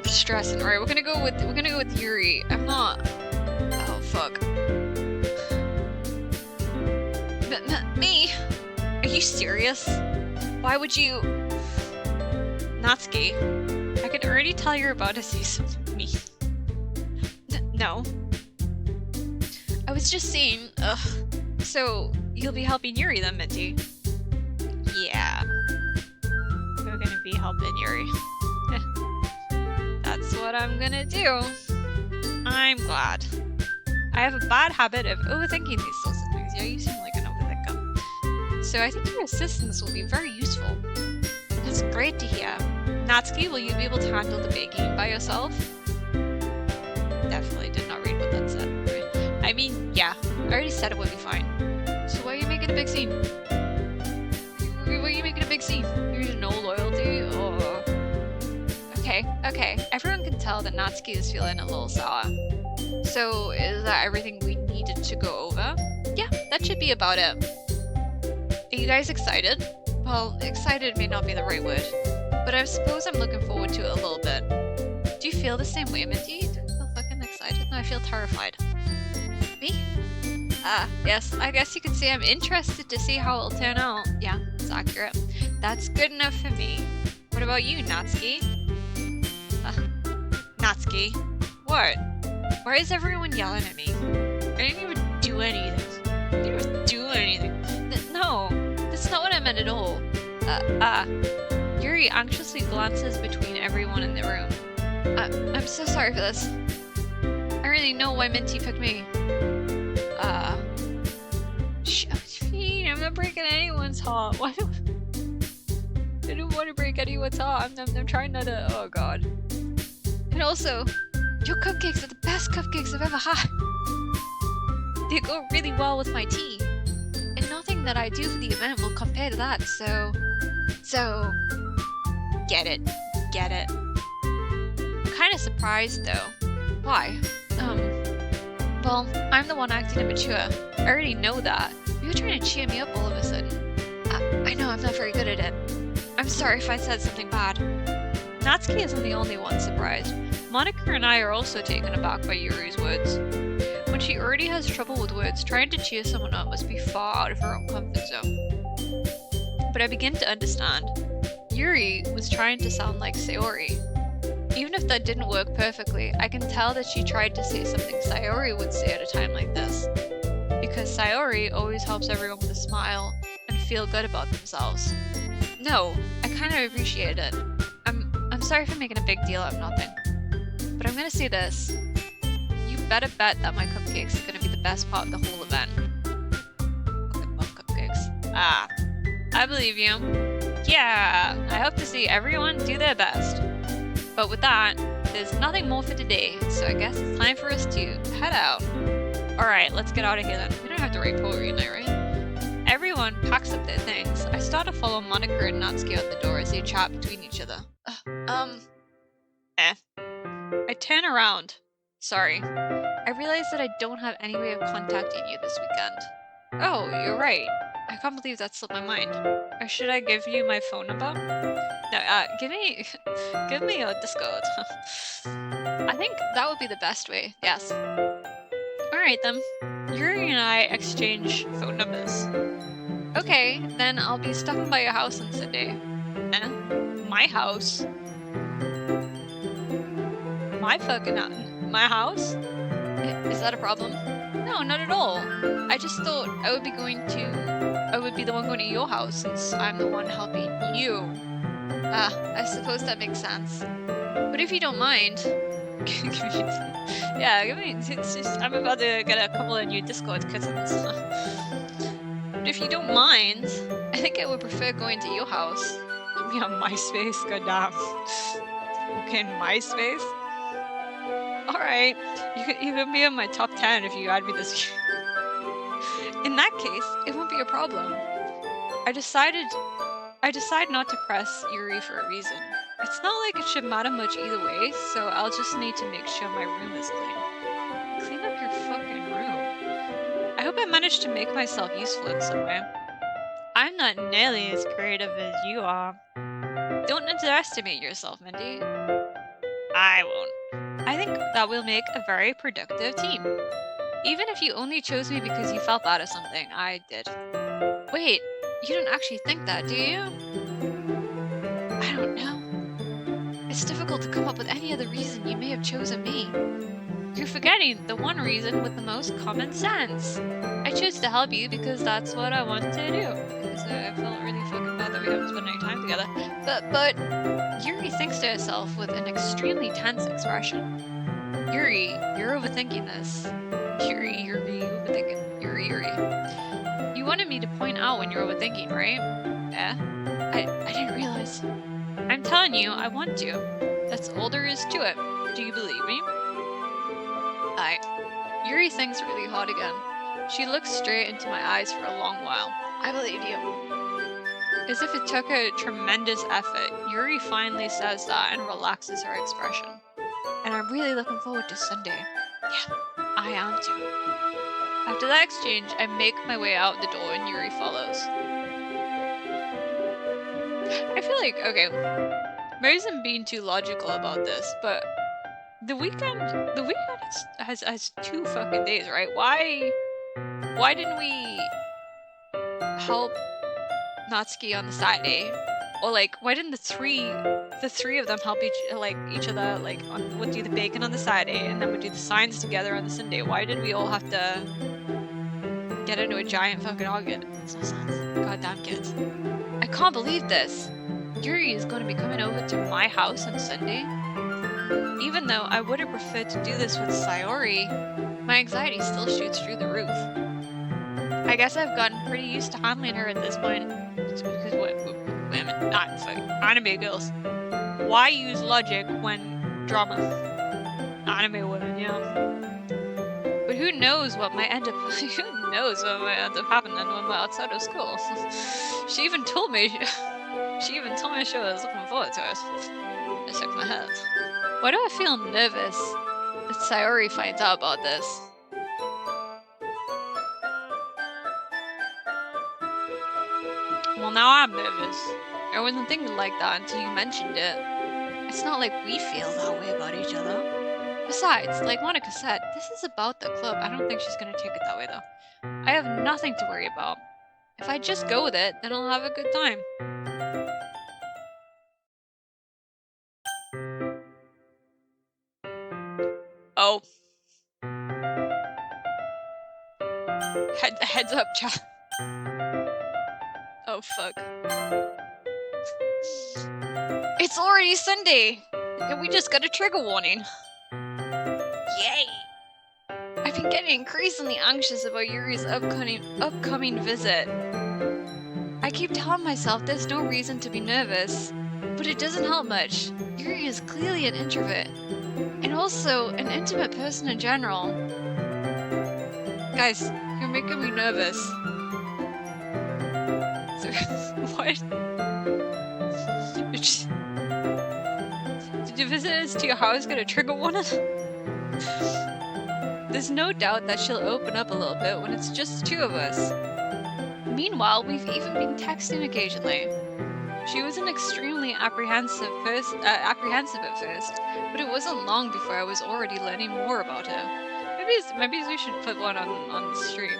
stressing. Alright, we're gonna go with Yuri. I'm not... Oh fuck. Me? Are you serious? Why would you... Natsuki, I can already tell you're about to see some of me. No. I was just saying, so you'll be helping Yuri then, Mintie? Yeah. We're gonna be helping Yuri. That's what I'm gonna do. I'm glad. I have a bad habit of overthinking these sorts of things. Yeah, you seem like an overthinker. So I think your assistance will be very useful. That's great to hear. Natsuki, will you be able to handle the baking by yourself? Definitely did not read what that said. I mean, yeah, I already said it would be fine. So why are you making a big scene? Why are you making a big scene? There's no loyalty? Oh. Okay. Everyone can tell that Natsuki is feeling a little sour. So is that everything we needed to go over? Yeah, that should be about it. Are you guys excited? Well, excited may not be the right word, but I suppose I'm looking forward to it a little bit. Do you feel the same way, Mintie? Do you feel fucking excited? No, I feel terrified. Me? Yes, I guess you could say I'm interested to see how it'll turn out. Yeah, it's accurate. That's good enough for me. What about you, Natsuki? Natsuki? What? Why is everyone yelling at me? I didn't even do anything. No, that's not what I meant at all. Yuri anxiously glances between everyone in the room. I'm so sorry for this. I really know why Mintie picked me. I'm not breaking anyone's heart. Why do I don't want to break anyone's heart. I'm trying not to. Oh god. And also, your cupcakes are the best cupcakes I've ever had. They go really well with my tea, and nothing that I do for the event will compare to that. So, get it. I'm kind of surprised though. Why? Well, I'm the one acting immature. I already know that. You're trying to cheer me up all of a sudden. I know I'm not very good at it. I'm sorry if I said something bad. Natsuki isn't the only one surprised. Monica and I are also taken aback by Yuri's words. When she already has trouble with words, trying to cheer someone up must be far out of her own comfort zone. But I begin to understand. Yuri was trying to sound like Sayori. Even if that didn't work perfectly, I can tell that she tried to say something Sayori would say at a time like this. Because Sayori always helps everyone with a smile and feel good about themselves. No, I kind of appreciated it. I'm sorry for making a big deal out of nothing. But I'm gonna say this. You better bet that my cupcakes are gonna be the best part of the whole event. Okay, love cupcakes. Ah, I believe you. Yeah, I hope to see everyone do their best. But with that, there's nothing more for today, so I guess it's time for us to head out. Alright, let's get out of here then. We don't have to write poetry tonight, right? Everyone packs up their things. I start to follow Monica and Natsuki out the door as they chat between each other. I turn around. Sorry. I realize that I don't have any way of contacting you this weekend. Oh, you're right. I can't believe that slipped my mind. Or should I give you my phone number? No, give me your Discord. I think that would be the best way, yes. Alright then. Yuri and I exchange phone numbers. Okay, then I'll be stopping by your house on Sunday. My house? My house? Is that a problem? No, not at all. I just thought I would be the one going to your house since I'm the one helping you. I suppose that makes sense. But if you don't mind, I'm about to get a couple of new Discord kittens. But if you don't mind, I think I would prefer going to your house. Be on MySpace, goddamn. Okay, MySpace? Alright, you can be in my top 10 if you add me this year. In that case, it won't be a problem. I decide not to press Yuri for a reason. It's not like it should matter much either way, so I'll just need to make sure my room is clean. Clean up your fucking room. I hope I managed to make myself useful in some way. I'm not nearly as creative as you are. Don't underestimate yourself, Minty. I won't. I think that we'll make a very productive team. Even if you only chose me because you felt bad or something, I did. Wait, you don't actually think that, do you? I don't know. It's difficult to come up with any other reason you may have chosen me. You're forgetting the one reason with the most common sense. I chose to help you because that's what I wanted to do. Because I felt really fucking bad that we haven't spent any time together. But Yuri thinks to herself with an extremely tense expression. Yuri, you're overthinking this. Yuri, you're being overthinking. Yuri. You wanted me to point out when you're overthinking, right? Yeah. I didn't realize. I'm telling you, I want to. That's all there is to it. Do you believe me? Yuri thinks really hard again. She looks straight into my eyes for a long while. I believe you. As if it took a tremendous effort, Yuri finally says that and relaxes her expression. And I'm really looking forward to Sunday. Yeah, I am too. After that exchange, I make my way out the door and Yuri follows. I feel like, okay, maybe I'm being too logical about this, but the weekend has 2 fucking days, right? Why didn't we help Natsuki on the Saturday? Or like, why didn't the three of them help each other, like, we'd do the bacon on the Saturday and then we'd do the signs together on the Sunday? Why did we all have to get into a giant fucking argument? It makes no sense. Goddamn kids. I can't believe this. Yuri is going to be coming over to my house on Sunday. Even though I would have preferred to do this with Sayori, my anxiety still shoots through the roof. I guess I've gotten pretty used to handling her at this point. It's because women, not fucking anime girls. Why use logic when drama? Anime women, yeah. But who knows what might end up happening when we're outside of school. She even told me she was looking forward to it. I shook my head. Why do I feel nervous that Sayori finds out about this? Well, now I'm nervous. I wasn't thinking like that until you mentioned it. I It's not like we feel that way about each other. Besides, like Monica said, this is about the club. I don't think she's gonna take it that way though. I have nothing to worry about. If I just go with it, then I'll have a good time. Oh. Heads up, chat. Oh, fuck. It's already Sunday! And we just got a trigger warning. Yay! I've been getting increasingly anxious about Yuri's upcoming visit. I keep telling myself there's no reason to be nervous, but it doesn't help much. Yuri is clearly an introvert, and also an intimate person in general. Guys, you're making me nervous. What? Did the visitors to your house get a trigger warning? There's no doubt that she'll open up a little bit when it's just the two of us. Meanwhile, we've even been texting occasionally. She was extremely apprehensive at first, but it wasn't long before I was already learning more about her. Maybe we should put one on the stream.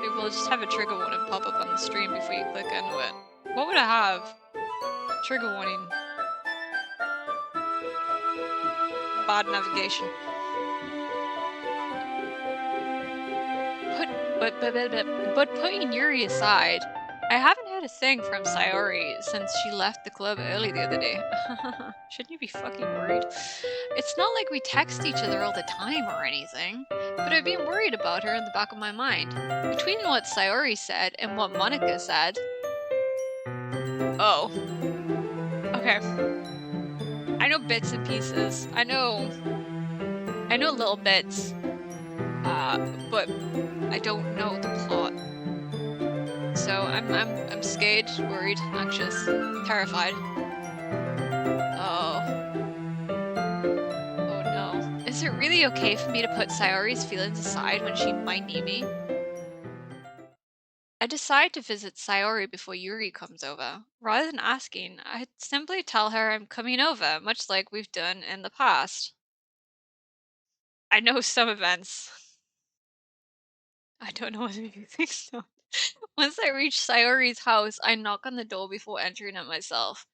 Maybe we'll just have a trigger warning pop up on the stream before you click into it. What would I have? Trigger warning. Bad navigation. But putting Yuri aside, I haven't heard a thing from Sayori since she left the club early the other day. Shouldn't you be fucking worried? It's not like we text each other all the time or anything, but I've been worried about her in the back of my mind. Between what Sayori said and what Monica said... Oh. Okay. I know bits and pieces. I know little bits. But I don't know the plot. So I'm scared, worried, anxious, terrified. Oh no. Is it really okay for me to put Sayori's feelings aside when she might need me? I decide to visit Sayori before Yuri comes over. Rather than asking, I'd simply tell her I'm coming over, much like we've done in the past. I know some events. I don't know whether you think so. Once I reach Sayori's house, I knock on the door before entering it myself.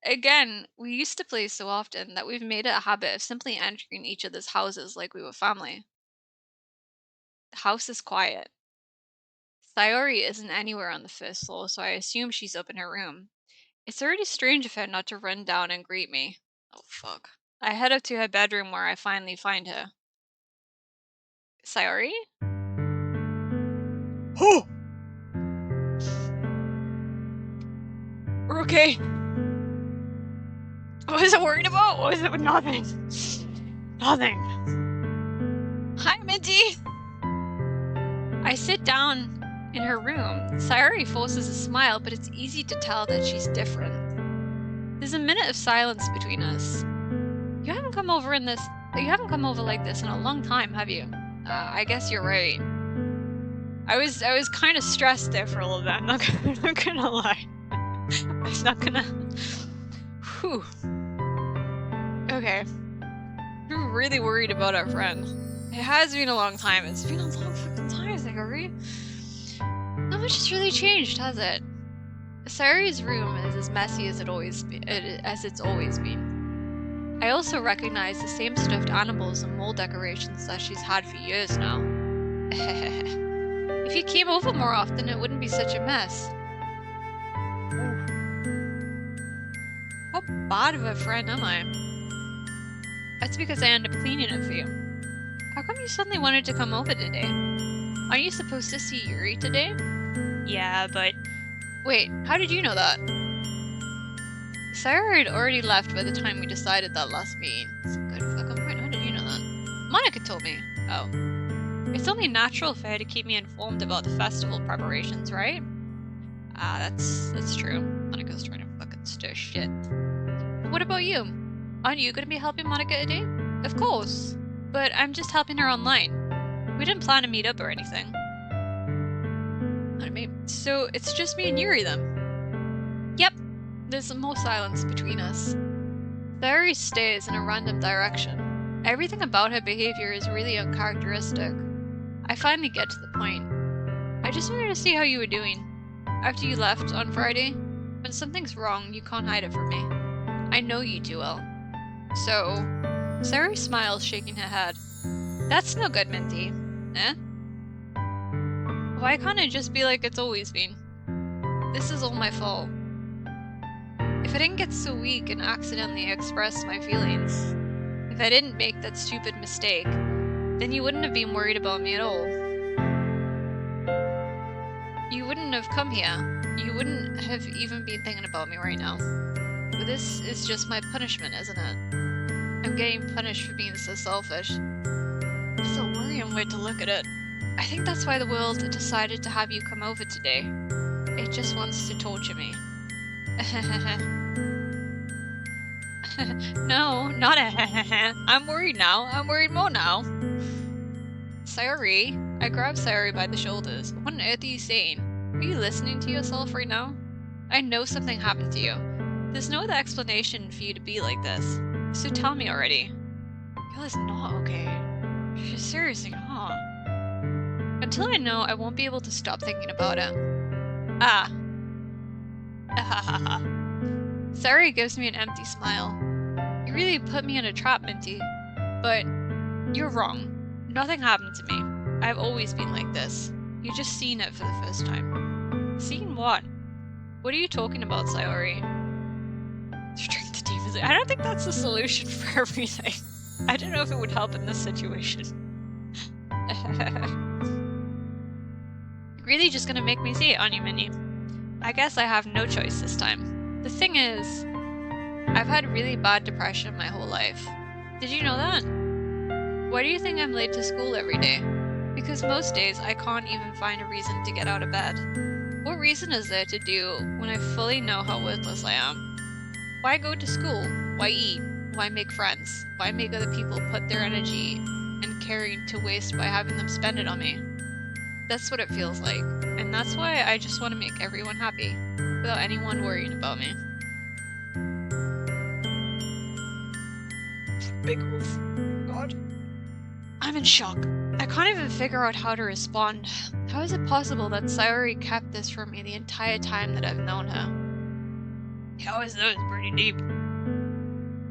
Again, we used to play so often that we've made it a habit of simply entering each other's houses like we were family. The house is quiet. Sayori isn't anywhere on the first floor, so I assume she's up in her room. It's already strange of her not to run down and greet me. Oh, fuck. I head up to her bedroom where I finally find her. Sayori? Oh! We're okay. What was I worried about? What was it? Nothing. Nothing. Hi, Mintie. I sit down in her room. Sayori forces a smile, but it's easy to tell that she's different. There's a minute of silence between us. You haven't come over like this in a long time, have you? I guess you're right. I was kind of stressed there for a little bit. I'm not gonna lie. I'm not gonna. Whew. Okay. I'm really worried about our friend. It has been a long time. It's been a long fucking time, Sayori. Not much has really changed, has it? Sayori's room is as messy as it's always been. I also recognize the same stuffed animals and mole decorations that she's had for years now. If you came over more often, it wouldn't be such a mess. How bad of a friend am I? That's because I end up cleaning it for you. How come you suddenly wanted to come over today? Aren't you supposed to see Yuri today? Yeah, but... Wait, how did you know that? Sayori had already left by the time we decided that last meeting. That's a good fucking point. How did you know that? Monica told me. Oh. It's only natural for her to keep me informed about the festival preparations, right? That's true. Monica's trying to fucking stir shit. What about you? Aren't you gonna be helping Monica today? Of course. But I'm just helping her online. We didn't plan to meet up or anything. So it's just me and Yuri then? Yep. There's some more silence between us. Sayori stays in a random direction. Everything about her behavior is really uncharacteristic. I finally get to the point. I just wanted to see how you were doing. After you left on Friday, when something's wrong, you can't hide it from me. I know you too well. So, Sayori smiles, shaking her head. That's no good, Mintie. Eh? Why can't it just be like it's always been? This is all my fault. If I didn't get so weak and accidentally express my feelings, if I didn't make that stupid mistake, then you wouldn't have been worried about me at all. You wouldn't have come here. You wouldn't have even been thinking about me right now. But this is just my punishment, isn't it? I'm getting punished for being so selfish. It's a worrying way to look at it. I think that's why the world decided to have you come over today. It just wants to torture me. No, not a I'm worried now. I'm worried more now. Sayori. I grab Sayori by the shoulders. What on earth are you saying? Are you listening to yourself right now? I know something happened to you. There's no other explanation for you to be like this. So tell me already. Girl is not okay. She's seriously not. Until I know, I won't be able to stop thinking about it. Ah. Sayori gives me an empty smile. You really put me in a trap, Mintie. But you're wrong. Nothing happened to me. I've always been like this. You just seen it for the first time. Seen what? What are you talking about, Sayori? Drink the demons. I don't think that's the solution for everything. I don't know if it would help in this situation. Really just gonna make me see it on you, Minnie. I guess I have no choice this time. The thing is, I've had really bad depression my whole life. Did you know that? Why do you think I'm late to school every day? Because most days I can't even find a reason to get out of bed. What reason is there to do when I fully know how worthless I am? Why go to school? Why eat? Why make friends? Why make other people put their energy and caring to waste by having them spend it on me? That's what it feels like, and that's why I just want to make everyone happy, without anyone worrying about me. Big wolf. God. I'm in shock. I can't even figure out how to respond. How is it possible that Sayori kept this from me the entire time that I've known her? How is that pretty deep?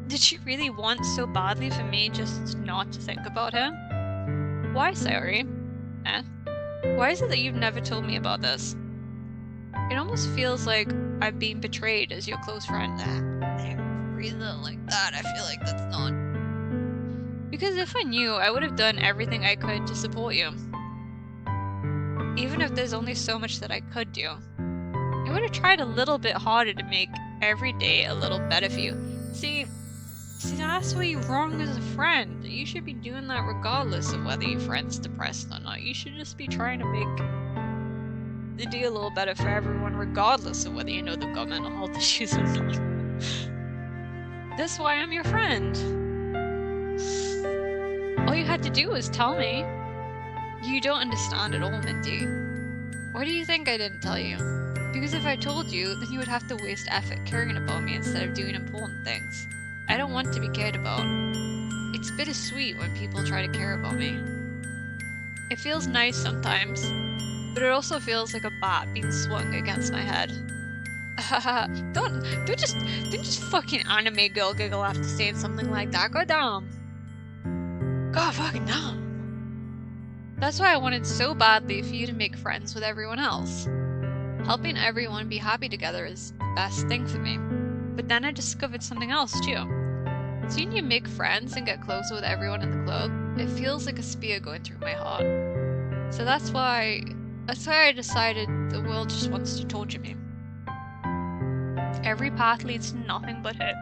Did she really want so badly for me just not to think about her? Why, Sayori? Eh? Why is it that you've never told me about this? It almost feels like I've been betrayed as your close friend. Reason like that, I feel like that's not. Because if I knew, I would have done everything I could to support you. Even if there's only so much that I could do. I would have tried a little bit harder to make every day a little better for you. See, that's why you're wrong as a friend. You should be doing that regardless of whether your friend's depressed or not. You should just be trying to make the day a little better for everyone, regardless of whether you know they've got mental health issues or not. That's why I'm your friend. All you had to do was tell me. You don't understand at all, Mintie. Why do you think I didn't tell you? Because if I told you, then you would have to waste effort caring about me instead of doing important things. I don't want to be cared about. It's bittersweet when people try to care about me. It feels nice sometimes, but it also feels like a bat being swung against my head. Don't just fucking anime girl giggle after saying something like that. God damn. God fucking damn. That's why I wanted so badly for you to make friends with everyone else. Helping everyone be happy together is the best thing for me. But then I discovered something else too. Seeing you make friends and get closer with everyone in the club, it feels like a spear going through my heart. So that's why I decided the world just wants to torture me. Every path leads to nothing but hit.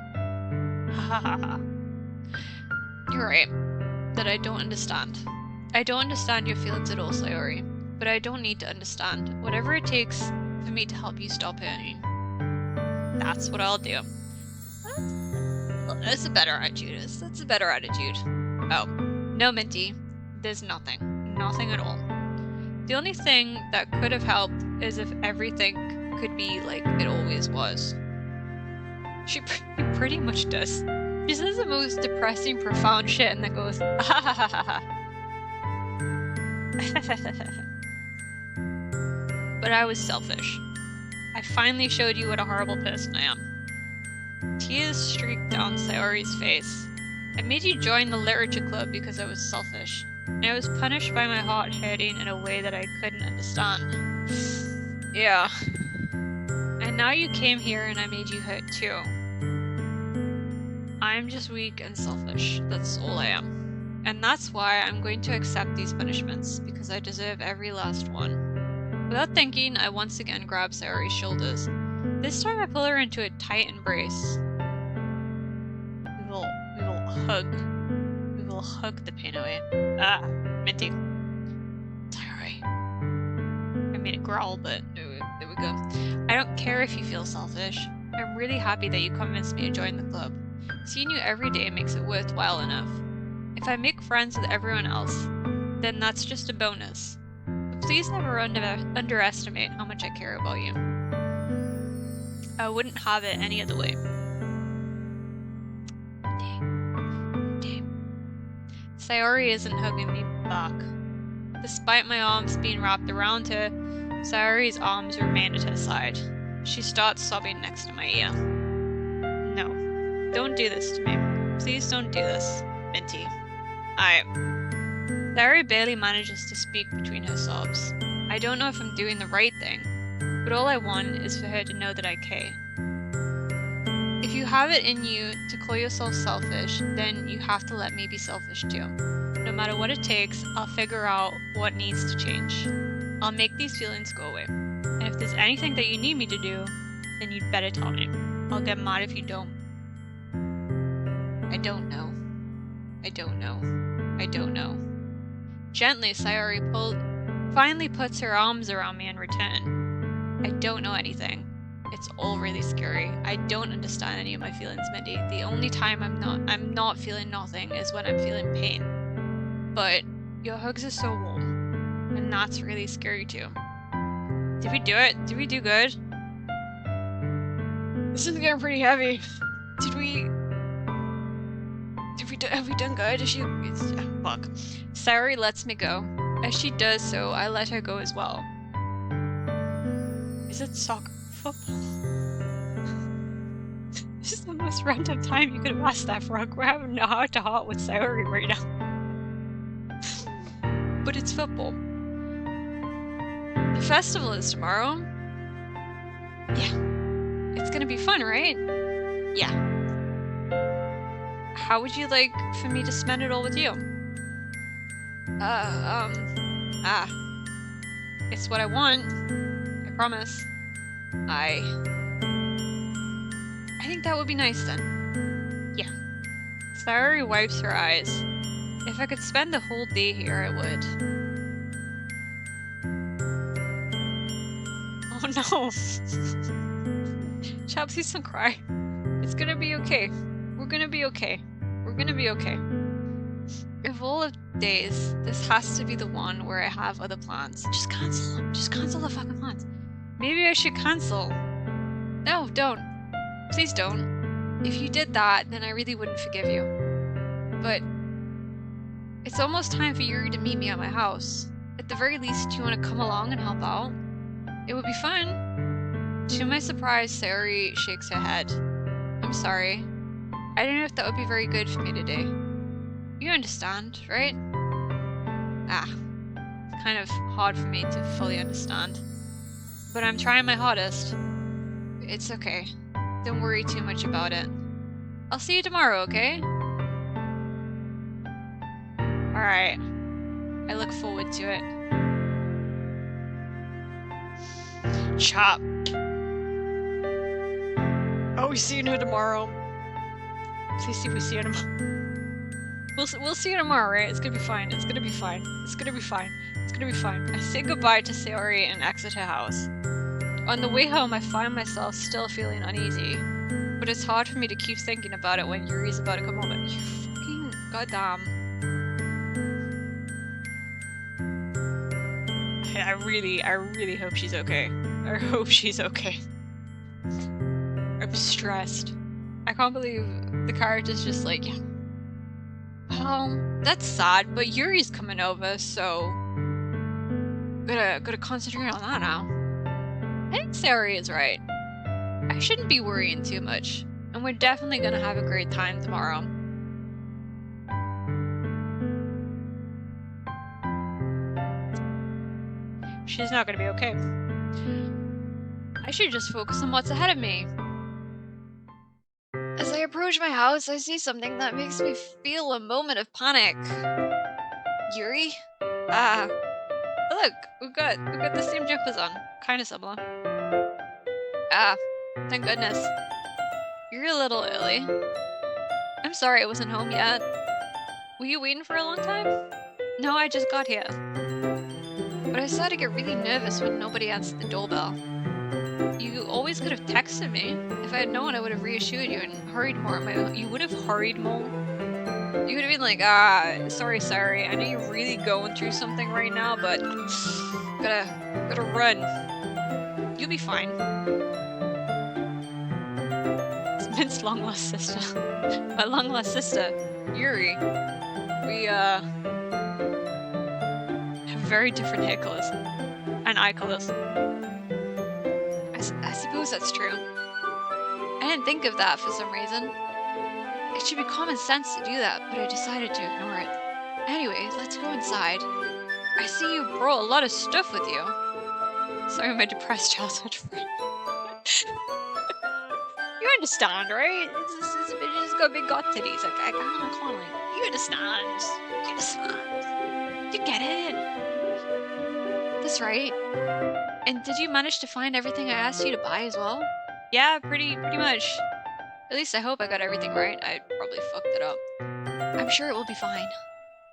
You're right, that I don't understand. I don't understand your feelings at all, Sayori, but I don't need to understand. Whatever it takes for me to help you stop hurting. That's what I'll do. That's a better attitude. That's a better attitude. Oh, no, Mintie. There's nothing. Nothing at all. The only thing that could have helped is if everything could be like it always was. She pretty much does. She says the most depressing, profound shit and then goes, ah ha ha ha ha. But I was selfish. I finally showed you what a horrible person I am. Tears streaked down Sayori's face. I made you join the literature club because I was selfish. And I was punished by my heart hurting in a way that I couldn't understand. Yeah. And now you came here and I made you hurt too. I'm just weak and selfish. That's all I am. And that's why I'm going to accept these punishments, because I deserve every last one. Without thinking, I once again grab Sayori's shoulders. This time I pull her into a tight embrace. We will hug. We will hug the pain away. Ah, Minty. Sayori. I made it growl, but there we go. I don't care if you feel selfish. I'm really happy that you convinced me to join the club. Seeing you every day makes it worthwhile enough. If I make friends with everyone else, then that's just a bonus. But please never underestimate how much I care about you. I wouldn't have it any other way. Damn. Sayori isn't hugging me back. Despite my arms being wrapped around her, Sayori's arms remained at her side. She starts sobbing next to my ear. No, don't do this to me. Please don't do this, Minty. Sayori barely manages to speak between her sobs. I don't know if I'm doing the right thing, but all I want is for her to know that I care. If you have it in you to call yourself selfish, then you have to let me be selfish too. No matter what it takes, I'll figure out what needs to change. I'll make these feelings go away. And if there's anything that you need me to do, then you'd better tell me. I'll get mad if you don't. I don't know. I don't know. I don't know. Gently, Sayori finally puts her arms around me in return. I don't know anything. It's all really scary. I don't understand any of my feelings, Minty. The only time I'm not feeling nothing is when I'm feeling pain. But your hugs are so warm, and that's really scary too. Did we do it? Did we do good? This is getting pretty heavy. Have we done good? Fuck. Sayori lets me go. As she does so, I let her go as well. Is it soccer? Football? This is the most random time you could have asked that, Frog. We're having a heart-to-heart with Sayori right now. But it's football. The festival is tomorrow. Yeah. It's gonna be fun, right? Yeah. How would you like for me to spend it all with you? It's what I want. I promise. I think that would be nice then. Yeah. Sayori wipes her eyes. If I could spend the whole day here, I would. Oh no. Chop, please don't cry. It's gonna be okay. We're gonna be okay. We're gonna be okay. Of all of days, this has to be the one where I have other plans. Just cancel them. Just cancel the fucking plans. Maybe I should cancel. No, don't. Please don't. If you did that, then I really wouldn't forgive you. But it's almost time for Yuri to meet me at my house. At the very least, do you want to come along and help out? It would be fun. To my surprise, Sayori shakes her head. I'm sorry. I don't know if that would be very good for me today. You understand, right? It's kind of hard for me to fully understand. But I'm trying my hardest. It's okay. Don't worry too much about it. I'll see you tomorrow, okay? Alright. I look forward to it. Chop. Oh, we see you tomorrow. Please see we see you tomorrow. We'll see you tomorrow, right? It's gonna be fine. It's gonna be fine. It's gonna be fine. It's gonna be fine. I say goodbye to Sayori and exit her house. On the way home, I find myself still feeling uneasy. But it's hard for me to keep thinking about it when Yuri's about to come home. You fucking goddamn. I really hope she's okay. I hope she's okay. I'm stressed. I can't believe the character's just like, yeah. That's sad, but Yuri's coming over, so gotta concentrate on that now. I think Sayori is right. I shouldn't be worrying too much, and we're definitely gonna have a great time tomorrow. She's not gonna be okay. I should just focus on what's ahead of me. As I approach my house, I see something that makes me feel a moment of panic. Yuri? Look, we've got the same jumpers on. Kinda similar. Thank goodness. You're a little early. I'm sorry I wasn't home yet. Were you waiting for a long time? No, I just got here. But I started to get really nervous when nobody answered the doorbell. You always could have texted me. If I had known, I would have reassured you and hurried more on my own. You would have hurried more? You would have been like, sorry. I know you're really going through something right now, but gotta run. You'll be fine. It's Mint's long lost sister. My long lost sister, Yuri. We have very different hair colors and eye colors. I suppose that's true. I didn't think of that for some reason. It should be common sense to do that, but I decided to ignore it. Anyway, let's go inside. I see you brought a lot of stuff with you. Sorry, my depressed childhood friend. You understand, right? It's got big gut titties. I can't like. You understand. You understand. You get it. That's right. And did you manage to find everything I asked you to buy as well? Yeah, pretty much. At least I hope I got everything right. I probably fucked it up. I'm sure it will be fine.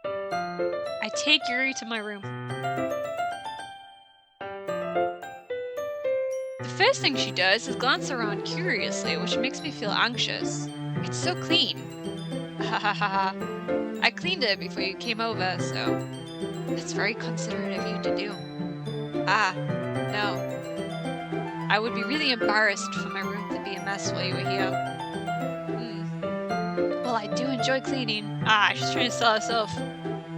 I take Yuri to my room. The first thing she does is glance around curiously, which makes me feel anxious. It's so clean. I cleaned it before you came over, so that's very considerate of you to do. No. I would be really embarrassed for my room to be a mess while you were here. Well, I do enjoy cleaning. She's trying to sell herself.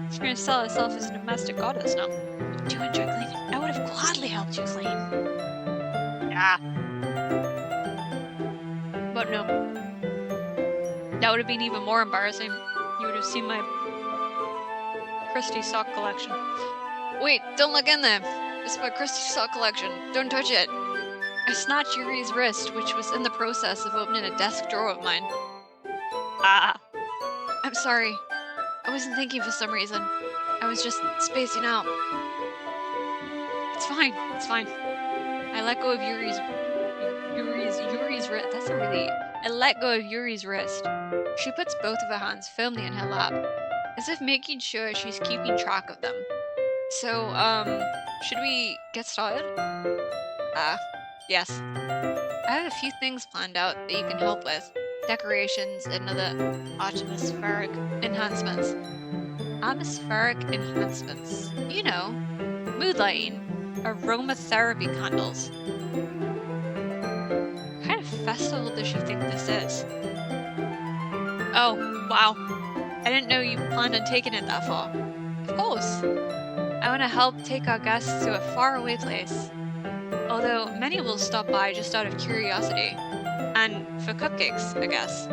She's trying to sell herself as a domestic goddess now. I do enjoy cleaning. I would have gladly helped you clean. Yeah. But no. That would have been even more embarrassing. You would have seen my crusty sock collection. Wait, don't look in there. It's my crusty sock collection. Don't touch it. I snatched Yuri's wrist, which was in the process of opening a desk drawer of mine. I'm sorry. I wasn't thinking for some reason. I was just spacing out. It's fine. It's fine. I let go of Yuri's wrist. I let go of Yuri's wrist. She puts both of her hands firmly in her lap, as if making sure she's keeping track of them. So, should we get started? Yes. I have a few things planned out that you can help with. Decorations and other atmospheric enhancements. Atmospheric enhancements. You know, mood lighting, aromatherapy candles. What kind of festival does she think this is? Oh, wow. I didn't know you planned on taking it that far. Of course. I want to help take our guests to a faraway place. Although many will stop by just out of curiosity. And for cupcakes, I guess.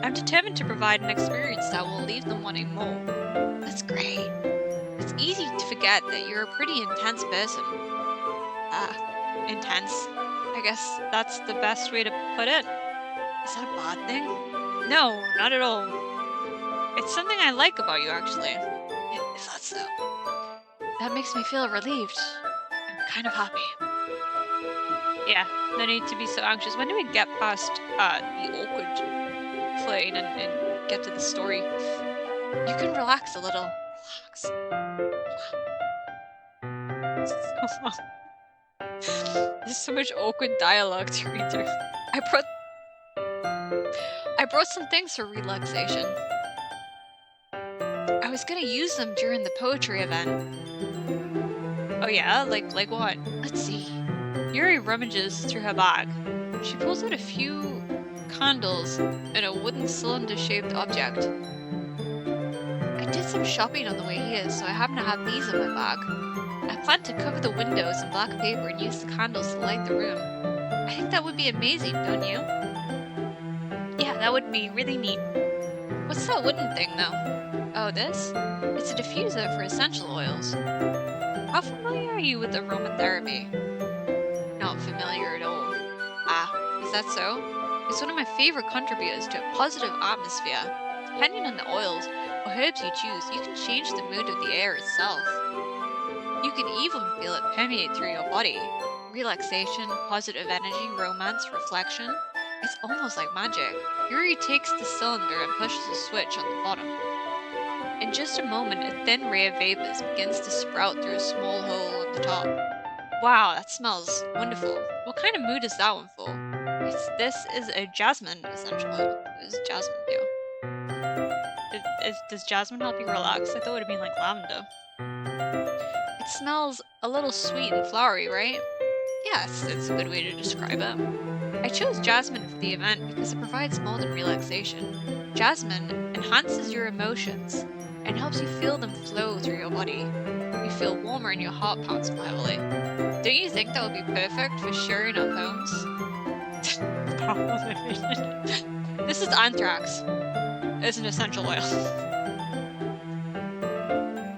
I'm determined to provide an experience that will leave them wanting more. That's great. It's easy to forget that you're a pretty intense person. Intense? I guess that's the best way to put it. Is that a bad thing? No, not at all. It's something I like about you, actually. Is that so? That makes me feel relieved. I'm kind of happy. Yeah, no need to be so anxious. When do we get past the awkward flirting and get to the story? You can relax a little. Relax. There's so much awkward dialogue to read through. I brought some things for relaxation. I was gonna use them during the poetry event. Oh yeah? Like what? Let's see. Yuri rummages through her bag. She pulls out a few candles and a wooden cylinder-shaped object. I did some shopping on the way here, so I happen to have these in my bag. I plan to cover the windows in black paper and use the candles to light the room. I think that would be amazing, don't you? Yeah, that would be really neat. What's that wooden thing, though? Oh, this? It's a diffuser for essential oils. How familiar are you with aromatherapy? Not familiar at all. Ah, is that so? It's one of my favorite contributors to a positive atmosphere. Depending on the oils or herbs you choose, you can change the mood of the air itself. You can even feel it permeate through your body. Relaxation, positive energy, romance, reflection. It's almost like magic. Yuri takes the cylinder and pushes a switch on the bottom. In just a moment, a thin ray of vapors begins to sprout through a small hole on the top. Wow, that smells wonderful. What kind of mood is that one for? This is a jasmine essential oil. What does jasmine do? Does jasmine help you relax? I thought it would have been like lavender. It smells a little sweet and flowery, right? Yes, it's a good way to describe it. I chose jasmine for the event because it provides more than relaxation. Jasmine enhances your emotions and helps you feel them flow through your body. You feel warmer and your heart pounds more heavily. Don't you think that would be perfect for sharing our poems? This is anthrax. It's an essential oil.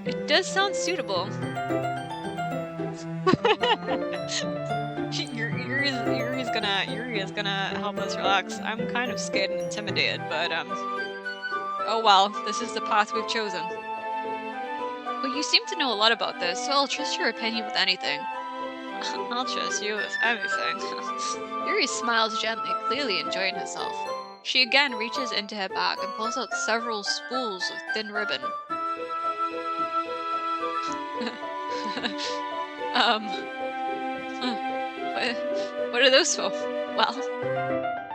It does sound suitable. Yuri is gonna help us relax. I'm kind of scared and intimidated, but oh well, this is the path we've chosen. Well, you seem to know a lot about this, so I'll trust your opinion with anything. I'll trust you with everything. Yuri smiles gently, clearly enjoying herself. She again reaches into her bag and pulls out several spools of thin ribbon. What are those for? Well,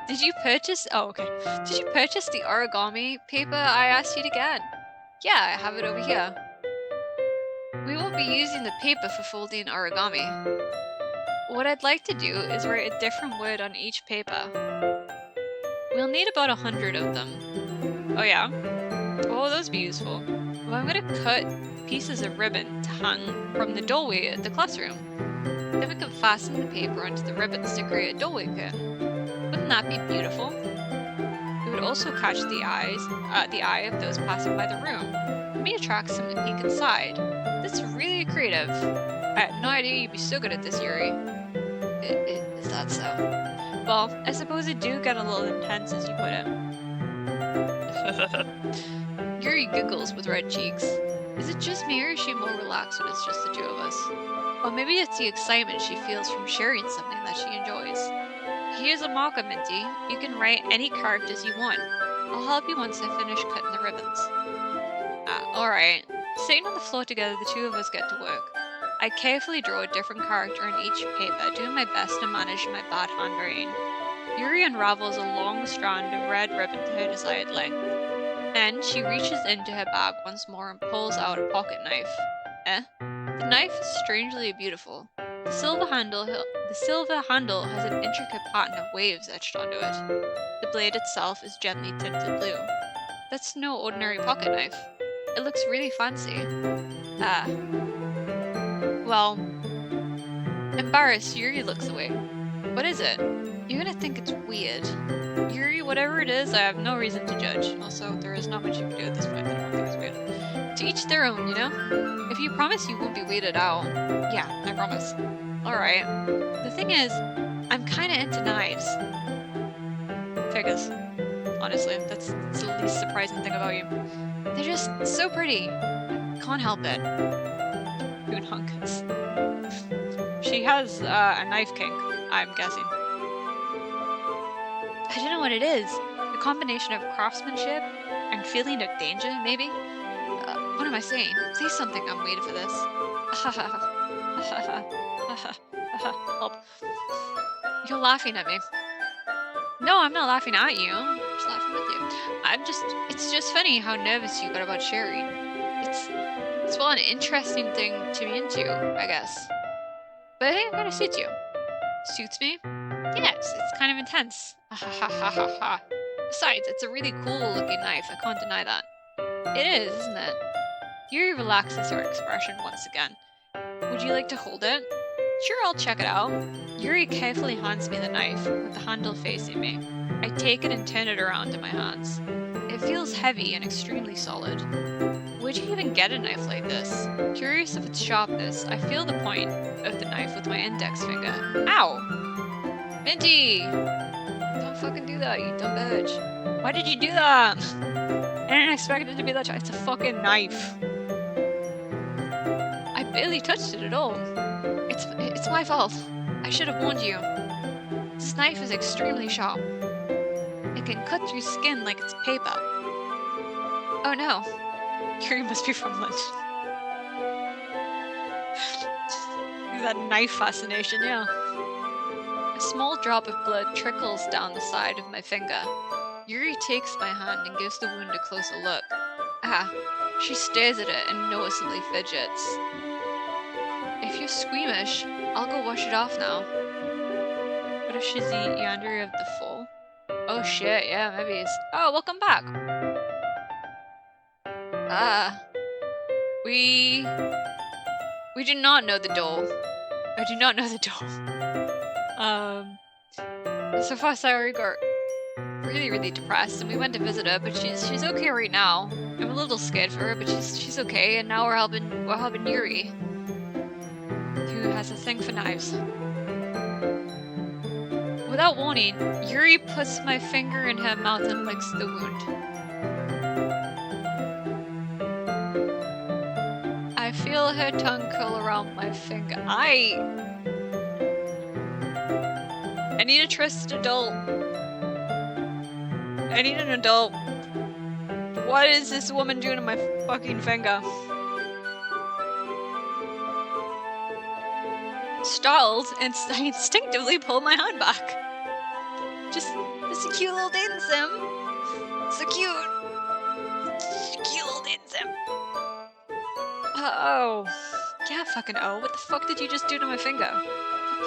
did you purchase the origami paper I asked you to get? Yeah, I have it over here. We won't be using the paper for folding origami. What I'd like to do is write a different word on each paper. We'll need about 100 of them. Oh yeah? What will those be useful? Well, I'm gonna cut pieces of ribbon to hang from the doorway at the classroom. Then we can fasten the paper onto the ribbons to create a doorway curtain. Wouldn't that be beautiful? It would also catch the eye of those passing by the room. It may attract some to peek inside. That's really creative. I had no idea you'd be so good at this, Yuri. Is that so? Well, I suppose it do get a little intense as you put it. Yuri giggles with red cheeks. Is it just me or is she more relaxed when it's just the two of us? Or maybe it's the excitement she feels from sharing something that she enjoys. Here's a marker, Minty. You can write any characters you want. I'll help you once I finish cutting the ribbons. Alright. Sitting on the floor together, the two of us get to work. I carefully draw a different character on each paper, doing my best to manage my bad handwriting. Yuri unravels a long strand of red ribbon to her desired length. Then she reaches into her bag once more and pulls out a pocket knife. The knife is strangely beautiful. The silver handle has an intricate pattern of waves etched onto it. The blade itself is gently tinted blue. That's no ordinary pocket knife. It looks really fancy. Well, embarrassed, Yuri looks away. What is it? You're gonna think it's weird. Yuri, whatever it is, I have no reason to judge. Also, there is not much you can do at this point that I don't think is weird. To each their own, you know? If you promise you won't be weirded out. Yeah, I promise. Alright. The thing is, I'm kinda into knives. Figures. Honestly, that's the least surprising thing about you. They're just so pretty. Can't help it. Hunkus. She has a knife kink, I'm guessing. I don't know what it is. A combination of craftsmanship and feeling of danger, maybe? What am I saying? Say something, I'm waiting for this. Help. You're laughing at me. No, I'm not laughing at you. I'm just laughing with you. It's just funny how nervous you got about sharing. It's well an interesting thing to be into, I guess. But I think it kind of suits you. Suits me? Yeah, it's kind of intense. Ha ha ha ha ha ha. Besides, it's a really cool looking knife, I can't deny that. It is, isn't it? Yuri relaxes her expression once again. Would you like to hold it? Sure, I'll check it out. Yuri carefully hands me the knife, with the handle facing me. I take it and turn it around in my hands. It feels heavy and extremely solid. Where'd you even get a knife like this? Curious of its sharpness, I feel the point of the knife with my index finger. Ow! Minty! Don't fucking do that, you dumb bitch. Why did you do that? I didn't expect it to be that. It's a fucking knife. I barely touched it at all. It's my fault. I should have warned you. This knife is extremely sharp. It can cut through skin like it's paper. Oh no. Yuri must be from London. That knife fascination, yeah. A small drop of blood trickles down the side of my finger. Yuri takes my hand and gives the wound a closer look. Ah, she stares at it and noticeably fidgets. If you're squeamish, I'll go wash it off now. What if she's the Yandere of the Fall? Oh shit, yeah, maybe it's... Oh, welcome back! We do not know the doll. I do not know the doll. So far Sayori got really depressed and we went to visit her, but she's okay right now. I'm a little scared for her, but she's okay, and now we're helping Yuri, who has a thing for knives. Without warning, Yuri puts my finger in her mouth and licks the wound. I feel her tongue curl around my finger. I need a trusted adult. I need an adult. What is this woman doing to my fucking finger? Startled, and I instinctively pull my hand back. Just a cute little dating sim. So cute. Cute little dating sim. Oh. Yeah, fucking oh. What the fuck did you just do to my finger?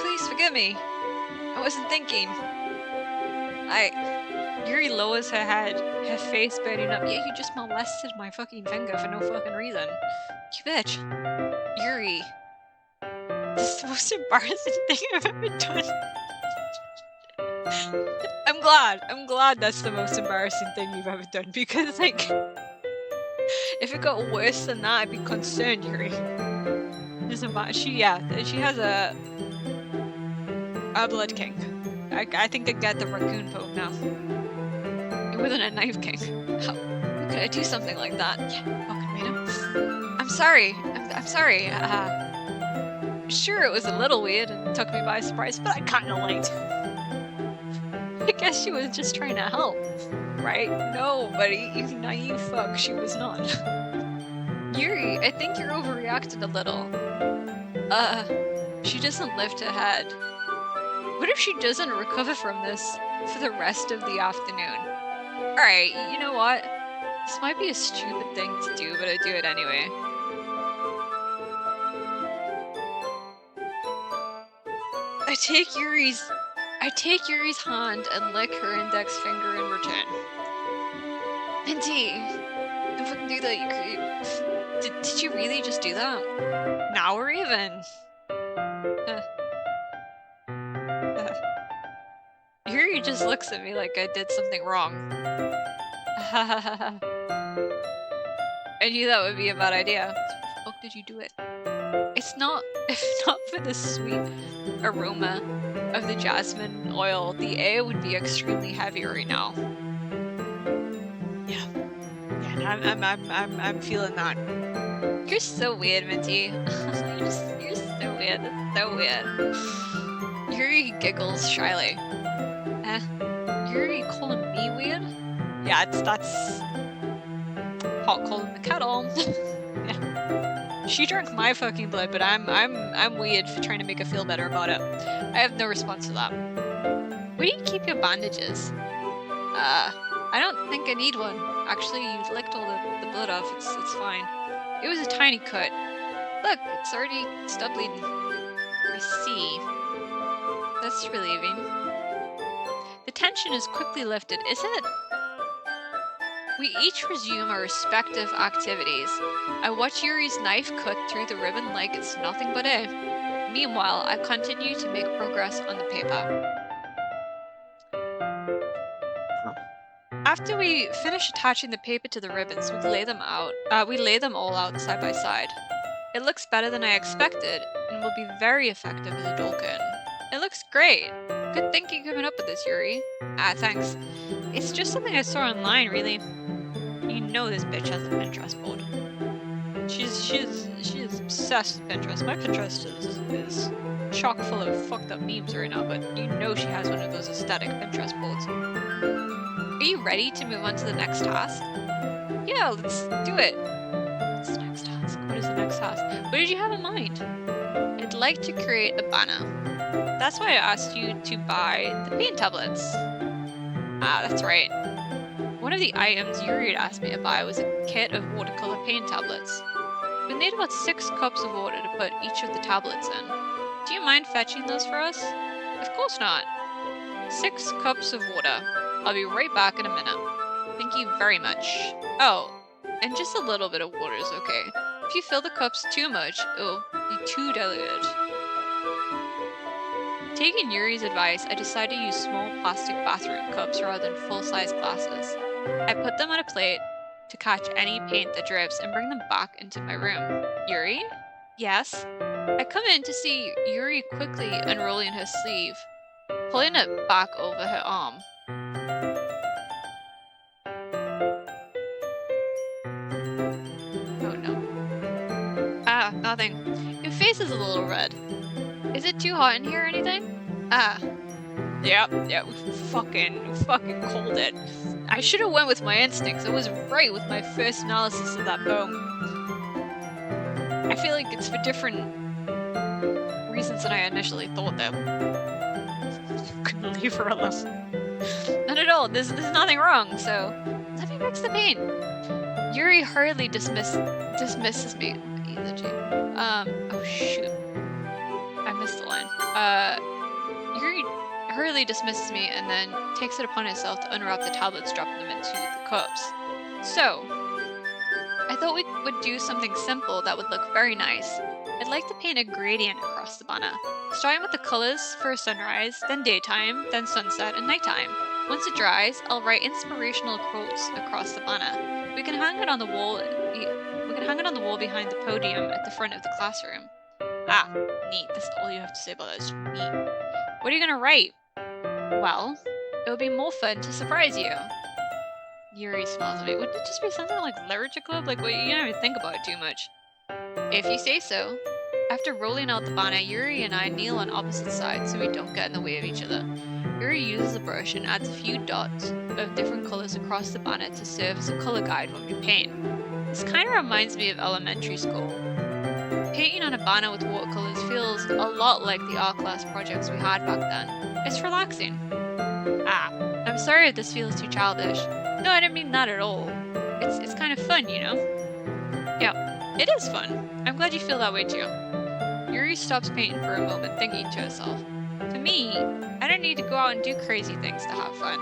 Please forgive me. I wasn't thinking. Yuri lowers her head, her face burning up. Yeah, you just molested my fucking finger for no fucking reason. You bitch. Yuri. This is the most embarrassing thing I've ever done. I'm glad that's the most embarrassing thing you've ever done, because, like, if it got worse than that, I'd be concerned, Yuri. Doesn't matter. She has a blood kink. I think I get the raccoon poke now. It wasn't a knife kink. How could I do something like that? Yeah, fucking made him. I'm sorry. I'm sorry. Sure, it was a little weird and took me by surprise, but I kinda liked it. I guess she was just trying to help, right? No, buddy, you naive fuck, she was not. Yuri, I think you're overreacting a little. She doesn't lift her head. What if she doesn't recover from this for the rest of the afternoon? Alright, you know what? This might be a stupid thing to do, but I do it anyway. I take Yuri's hand and lick her index finger in return. Minty! Don't fucking do that, you creep. Did you really just do that? Now we're even. Yuri just looks at me like I did something wrong. I knew that would be a bad idea. How the fuck did you do it? If not for the sweet aroma of the jasmine oil, the air would be extremely heavy right now. Yeah, I'm feeling that. You're so weird, Minty. You're so weird. That's so weird. Yuri giggles shyly. Yuri calling me weird? Yeah, that's hot coal in the kettle. Yeah. She drank my fucking blood, but I'm weird for trying to make her feel better about it. I have no response to that. Where do you keep your bandages? I don't think I need one. Actually, you licked all the blood off. It's fine. It was a tiny cut. Look, it's already stopped bleeding. I see. That's relieving. The tension is quickly lifted, is it? We each resume our respective activities. I watch Yuri's knife cut through the ribbon like it's nothing but A. Meanwhile, I continue to make progress on the paper. After we finish attaching the paper to the ribbons, we lay them all out side by side. It looks better than I expected, and will be very effective as a doll curtain. It looks great. Good thinking coming up with this, Yuri. Ah, thanks. It's just something I saw online, really. You know this bitch has a Pinterest board. She's obsessed with Pinterest. My Pinterest is chock full of fucked up memes right now, but you know she has one of those aesthetic Pinterest boards. Are you ready to move on to the next task? Yeah, let's do it. What's the next task? What is the next task? What did you have in mind? I'd like to create a banner. That's why I asked you to buy the paint tablets. Ah, that's right. One of the items Yuri had asked me to buy was a kit of watercolor paint tablets. We need about 6 cups of water to put each of the tablets in. Do you mind fetching those for us? Of course not. 6 cups of water. I'll be right back in a minute. Thank you very much. Oh, and just a little bit of water is okay. If you fill the cups too much, it'll be too diluted. Taking Yuri's advice, I decided to use small plastic bathroom cups rather than full-size glasses. I put them on a plate to catch any paint that drips and bring them back into my room. Yuri? Yes? I come in to see Yuri quickly unrolling her sleeve, pulling it back over her arm. Oh no. Ah, nothing. Your face is a little red. Is it too hot in here or anything? Ah. Yeah, we fucking called it. I should have went with my instincts. I was right with my first analysis of that poem. I feel like it's for different reasons than I initially thought, though. Couldn't leave her alone. Not at all. There's nothing wrong, so let me mix the paint. Yuri hurriedly dismisses me. Oh shoot. I missed the line. Yuri hurriedly dismisses me and then takes it upon himself to unwrap the tablets, dropping them into the cups. So, I thought we would do something simple that would look very nice. I'd like to paint a gradient across the banner, starting with the colors for sunrise, then daytime, then sunset, and nighttime. Once it dries, I'll write inspirational quotes across the banner. We can hang it on the wall. We can hang it on the wall behind the podium at the front of the classroom. Ah, neat. That's all you have to say about that. It's neat. What are you gonna write? Well, it would be more fun to surprise you. Yuri smiles at me. Wouldn't it just be something like Literature Club? Like, well, you don't even think about it too much. If you say so. After rolling out the banner, Yuri and I kneel on opposite sides so we don't get in the way of each other. Yuri uses a brush and adds a few dots of different colors across the banner to serve as a color guide when we paint. This kind of reminds me of elementary school. Painting on a banner with watercolors feels a lot like the art class projects we had back then. It's relaxing. Ah, I'm sorry if this feels too childish. No, I didn't mean that at all. It's kind of fun, you know? Yeah, it is fun. I'm glad you feel that way too. Yuri stops painting for a moment, thinking to herself. For me, I don't need to go out and do crazy things to have fun.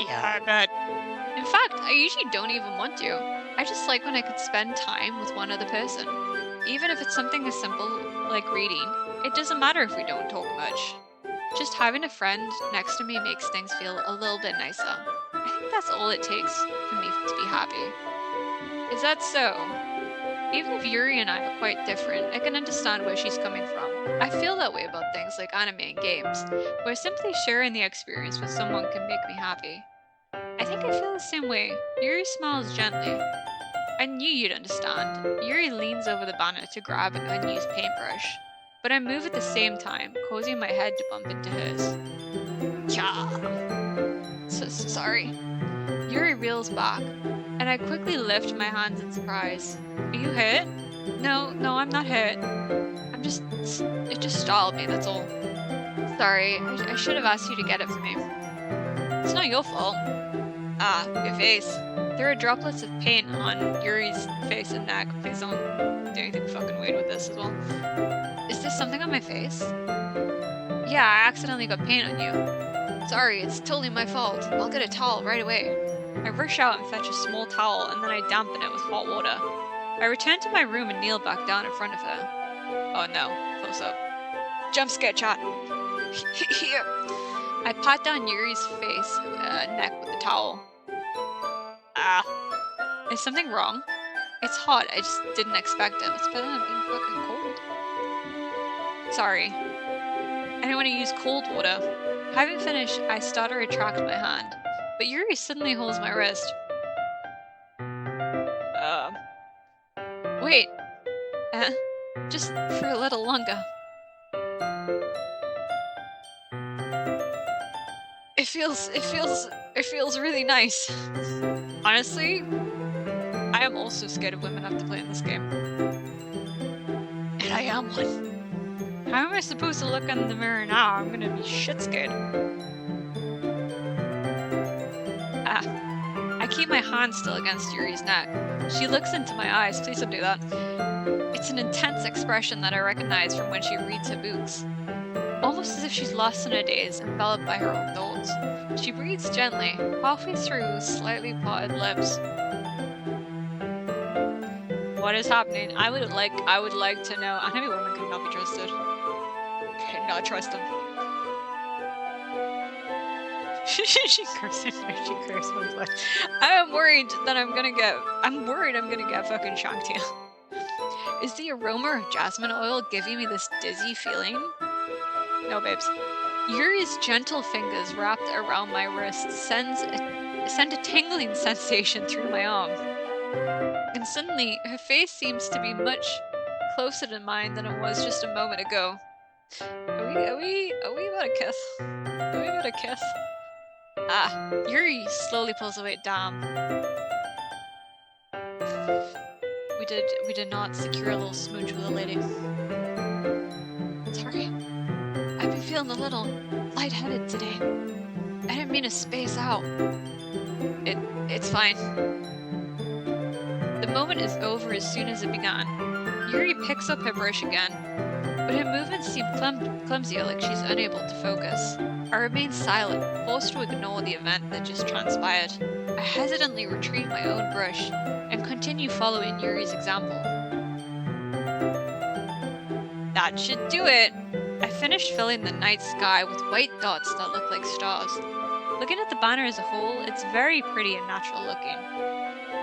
Yeah, I bet. In fact, I usually don't even want to. I just like when I could spend time with one other person. Even if it's something as simple like reading, it doesn't matter if we don't talk much. Just having a friend next to me makes things feel a little bit nicer. I think that's all it takes for me to be happy. Is that so? Even if Yuri and I are quite different, I can understand where she's coming from. I feel that way about things like anime and games, where simply sharing the experience with someone can make me happy. I think I feel the same way. Yuri smiles gently. I knew you'd understand. Yuri leans over the banner to grab an unused paintbrush, but I move at the same time, causing my head to bump into hers. Cha! Sorry. Yuri reels back, and I quickly lift my hands in surprise. Are you hurt? No, I'm not hurt. It just startled me, that's all. Sorry, I should have asked you to get it for me. It's not your fault. Ah, your face. There are droplets of paint on Yuri's face and neck. Please don't do anything fucking weird with this as well. Is there something on my face? Yeah, I accidentally got paint on you. Sorry, it's totally my fault. I'll get a towel right away. I rush out and fetch a small towel, and then I dampen it with hot water. I return to my room and kneel back down in front of her. Oh no, close up. Jump scare shot. Here. I pat down Yuri's face, neck with the towel. Ah. Is something wrong? It's hot, I just didn't expect it. It's better than being fucking cold. Sorry. I didn't want to use cold water. Having finished, I start to retract my hand, but Yuri suddenly holds my wrist. Wait. Just for a little longer. It feels really nice. Honestly, I am also scared of women after playing this game. And I am one. How am I supposed to look in the mirror now? I'm gonna be shit scared. I keep my hand still against Yuri's neck. She looks into my eyes. Please don't do that. It's an intense expression that I recognize from when she reads her books. Almost as if she's lost in her days, enveloped by her own thoughts. She breathes gently, halfway through slightly parted lips. What is happening? I would like to know. Enemy women could not be trusted. Cannot trust them. She cursed my blood. I'm worried I'm gonna get fucking shanked here. Is the aroma of jasmine oil giving me this dizzy feeling? No, babes. Yuri's gentle fingers wrapped around my wrist send a tingling sensation through my arm. And suddenly, her face seems to be much closer to mine than it was just a moment ago. Are we about to kiss? Are we about to kiss? Yuri slowly pulls away. Damn. We did not secure a little smooch with a lady. Sorry. I've been feeling a little lightheaded today. I didn't mean to space out. It's fine. The moment is over as soon as it began. Yuri picks up her brush again, but her movements seem clumsier, like she's unable to focus. I remain silent, forced to ignore the event that just transpired. I hesitantly retrieve my own brush and continue following Yuri's example. That should do it! I finished filling the night sky with white dots that look like stars. Looking at the banner as a whole, it's very pretty and natural looking.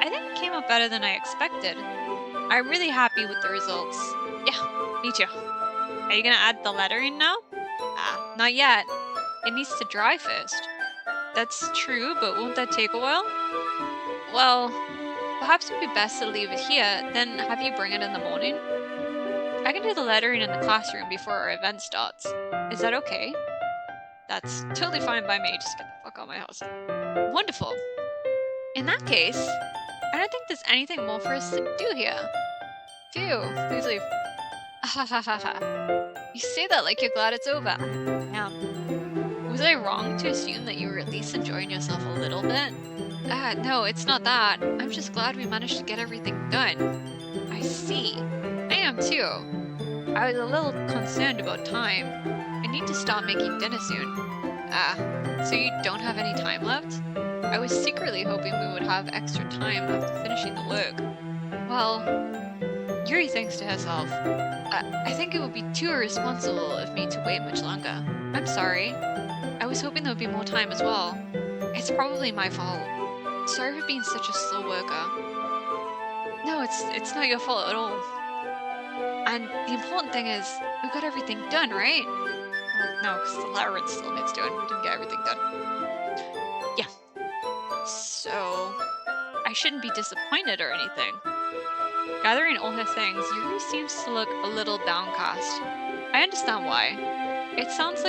I think it came out better than I expected. I'm really happy with the results. Yeah, me too. Are you gonna add the lettering now? Not yet. It needs to dry first. That's true, but won't that take a while? Well, perhaps it would be best to leave it here, then have you bring it in the morning? I can do the lettering in the classroom before our event starts. Is that okay? That's totally fine by me. Just get the fuck out of my house. Wonderful. In that case, I don't think there's anything more for us to do here. Phew, please leave. Ha ha ha ha. You say that like you're glad it's over. Yeah. Was I wrong to assume that you were at least enjoying yourself a little bit? No, it's not that. I'm just glad we managed to get everything done. I see. I am too. I was a little concerned about time. I need to start making dinner soon. So you don't have any time left? I was secretly hoping we would have extra time after finishing the work. Well, Yuri thinks to herself. I think it would be too irresponsible of me to wait much longer. I'm sorry. I was hoping there would be more time as well. It's probably my fault. Sorry for being such a slow worker. No, it's not your fault at all. And the important thing is, we got everything done, right? Well, no, because the labyrinth still needs doing. We didn't get everything done. Yeah. So, I shouldn't be disappointed or anything. Gathering all her things, Yuri seems to look a little downcast. I understand why. It sounded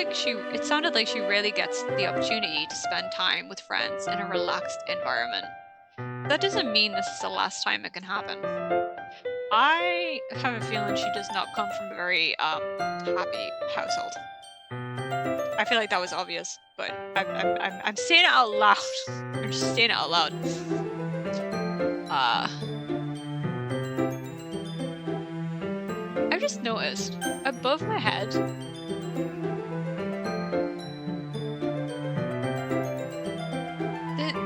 like she rarely gets the opportunity to spend time with friends in a relaxed environment. That doesn't mean this is the last time it can happen. I have a feeling she does not come from a very happy household. I feel like that was obvious, but I'm saying it out loud. I'm just saying it out loud. I've just noticed above my head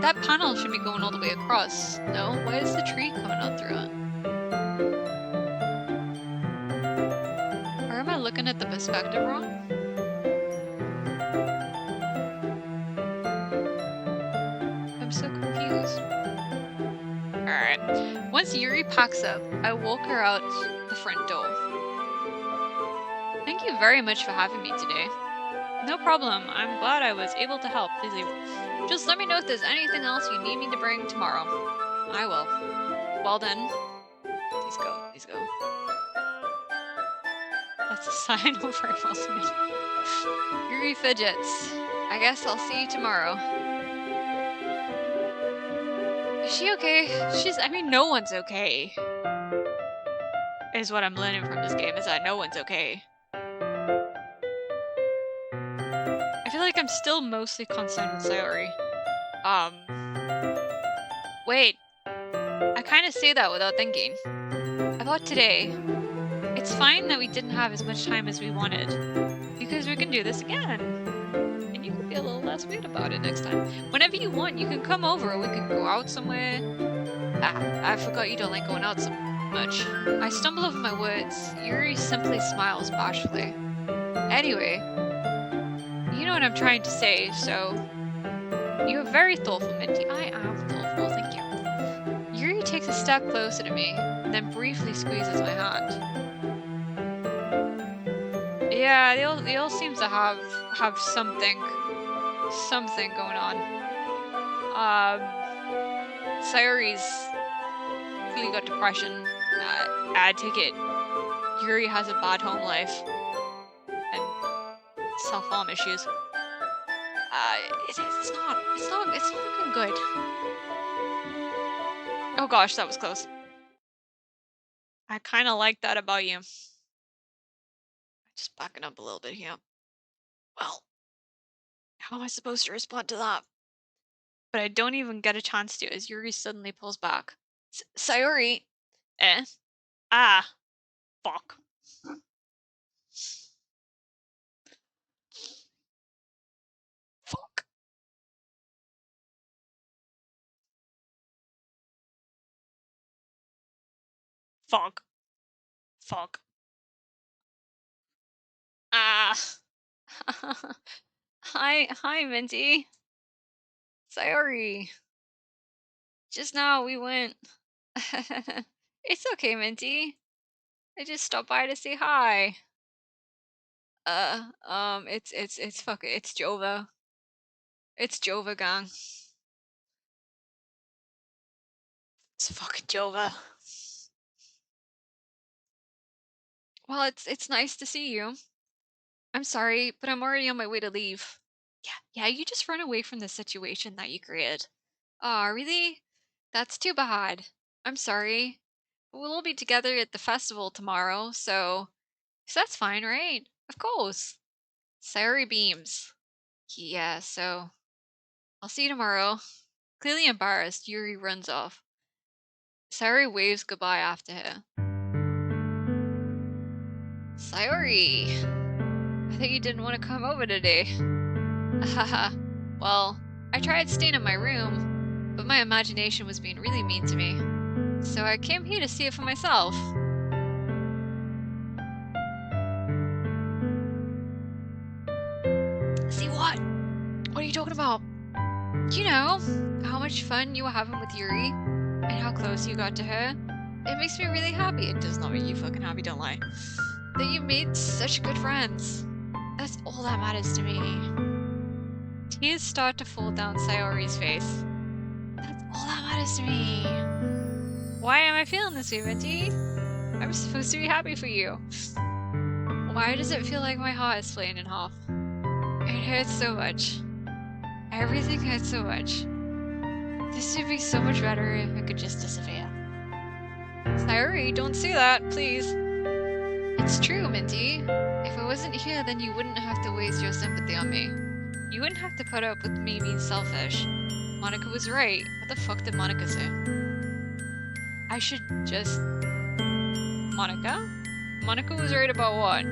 That panel should be going all the way across. No? Why is the tree coming out through it? Or am I looking at the perspective wrong? I'm so confused. Alright. Once Yuri packs up, I walk her out the front door. Thank you very much for having me today. No problem. I'm glad I was able to help. Please leave. Just let me know if there's anything else you need me to bring tomorrow. I will. Well then. Please go. Please go. That's a sign of very well made. Yuri fidgets. I guess I'll see you tomorrow. Is she okay? I mean, no one's okay. Is what I'm learning from this game, is that no one's okay. I feel like I'm still mostly concerned with Sayori. Wait. I kind of say that without thinking. About today. It's fine that we didn't have as much time as we wanted. Because we can do this again. And you can be a little less weird about it next time. Whenever you want, you can come over. We can go out somewhere. Ah, I forgot you don't like going out so much. I stumble over my words. Yuri simply smiles bashfully. Anyway, you know what I'm trying to say, so... You're very thoughtful, Minty. I am thoughtful, thank you. Yuri takes a step closer to me, and then briefly squeezes my hand. Yeah, they all seem to have something going on. Sayori's clearly got depression. I take it Yuri has a bad home life and self-harm issues. It's not looking good. Oh gosh, that was close. I kind of like that about you. Just backing up a little bit here. Well, how am I supposed to respond to that? But I don't even get a chance to as Yuri suddenly pulls back. Sayori! Eh? Ah. Fuck. Fuck. Fuck. Fuck. Ah. Hi, Minty. Sayori. Just now we went. It's okay, Minty. I just stopped by to say hi. It's Jova. It's Jova gang. It's fucking Jova. Well, it's nice to see you. I'm sorry, but I'm already on my way to leave. Yeah, you just run away from the situation that you created. Aw, really? That's too bad. I'm sorry. We'll all be together at the festival tomorrow, so that's fine, right? Of course. Sayori beams. Yeah, so I'll see you tomorrow. Clearly embarrassed, Yuri runs off. Sayori waves goodbye after her. Sayori! I think you didn't want to come over today. Haha. Well, I tried staying in my room, but my imagination was being really mean to me. So I came here to see it for myself. See what? What are you talking about? You know, how much fun you were having with Yuri, and how close you got to her. It makes me really happy. It does not make you fucking happy, don't lie. That you made such good friends. That's all that matters to me. Tears start to fall down Sayori's face. That's all that matters to me. Why am I feeling this way, Minty? I'm supposed to be happy for you. Why does it feel like my heart is split in half? It hurts so much. Everything hurts so much. This would be so much better if it could just disappear. Sayori, don't say that, please. It's true, Minty. If I wasn't here, then you wouldn't have to waste your sympathy on me. You wouldn't have to put up with me being selfish. Monica was right. What the fuck did Monica say? I should just... Monica? Monica was right about what?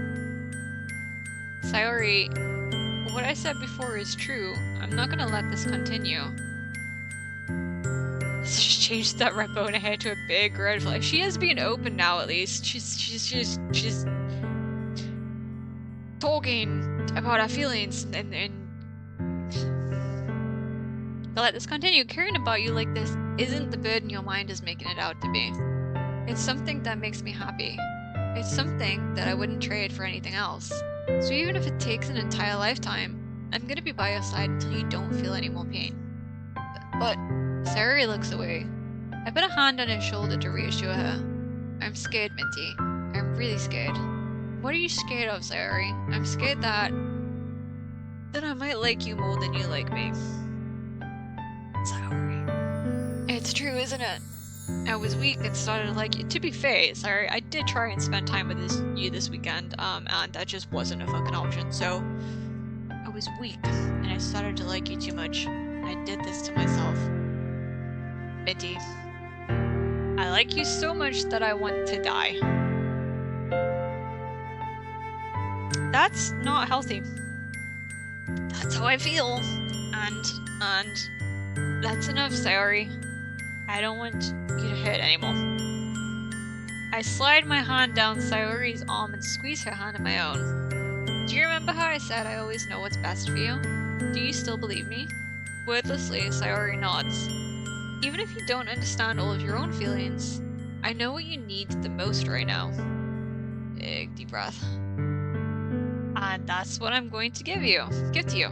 Sayori, what I said before is true. I'm not gonna let this continue. changed that red bow in her hair to a big red flag. She is being open now, at least. She's talking about her feelings and but let this continue. Caring about you like this isn't the burden your mind is making it out to be. It's something that makes me happy. It's something that I wouldn't trade for anything else. So even if it takes an entire lifetime, I'm gonna be by your side until you don't feel any more pain. But Sayori looks away. I put a hand on his shoulder to reassure her. I'm scared, Mintie. I'm really scared. What are you scared of, Sayori? I'm scared that I might like you more than you like me. Sayori. It's true, isn't it? I was weak and started to like you. To be fair, Sayori, I did try and spend time with you this weekend, and that just wasn't a fucking option, so I was weak, and I started to like you too much. I did this to myself. Mintie, I like you so much that I want to die. That's not healthy. That's how I feel. And that's enough, Sayori. I don't want you to hurt anymore. I slide my hand down Sayori's arm and squeeze her hand in my own. Do you remember how I said I always know what's best for you? Do you still believe me? Wordlessly, Sayori nods. Even if you don't understand all of your own feelings, I know what you need the most right now. Big deep breath. And that's what I'm going to give to you.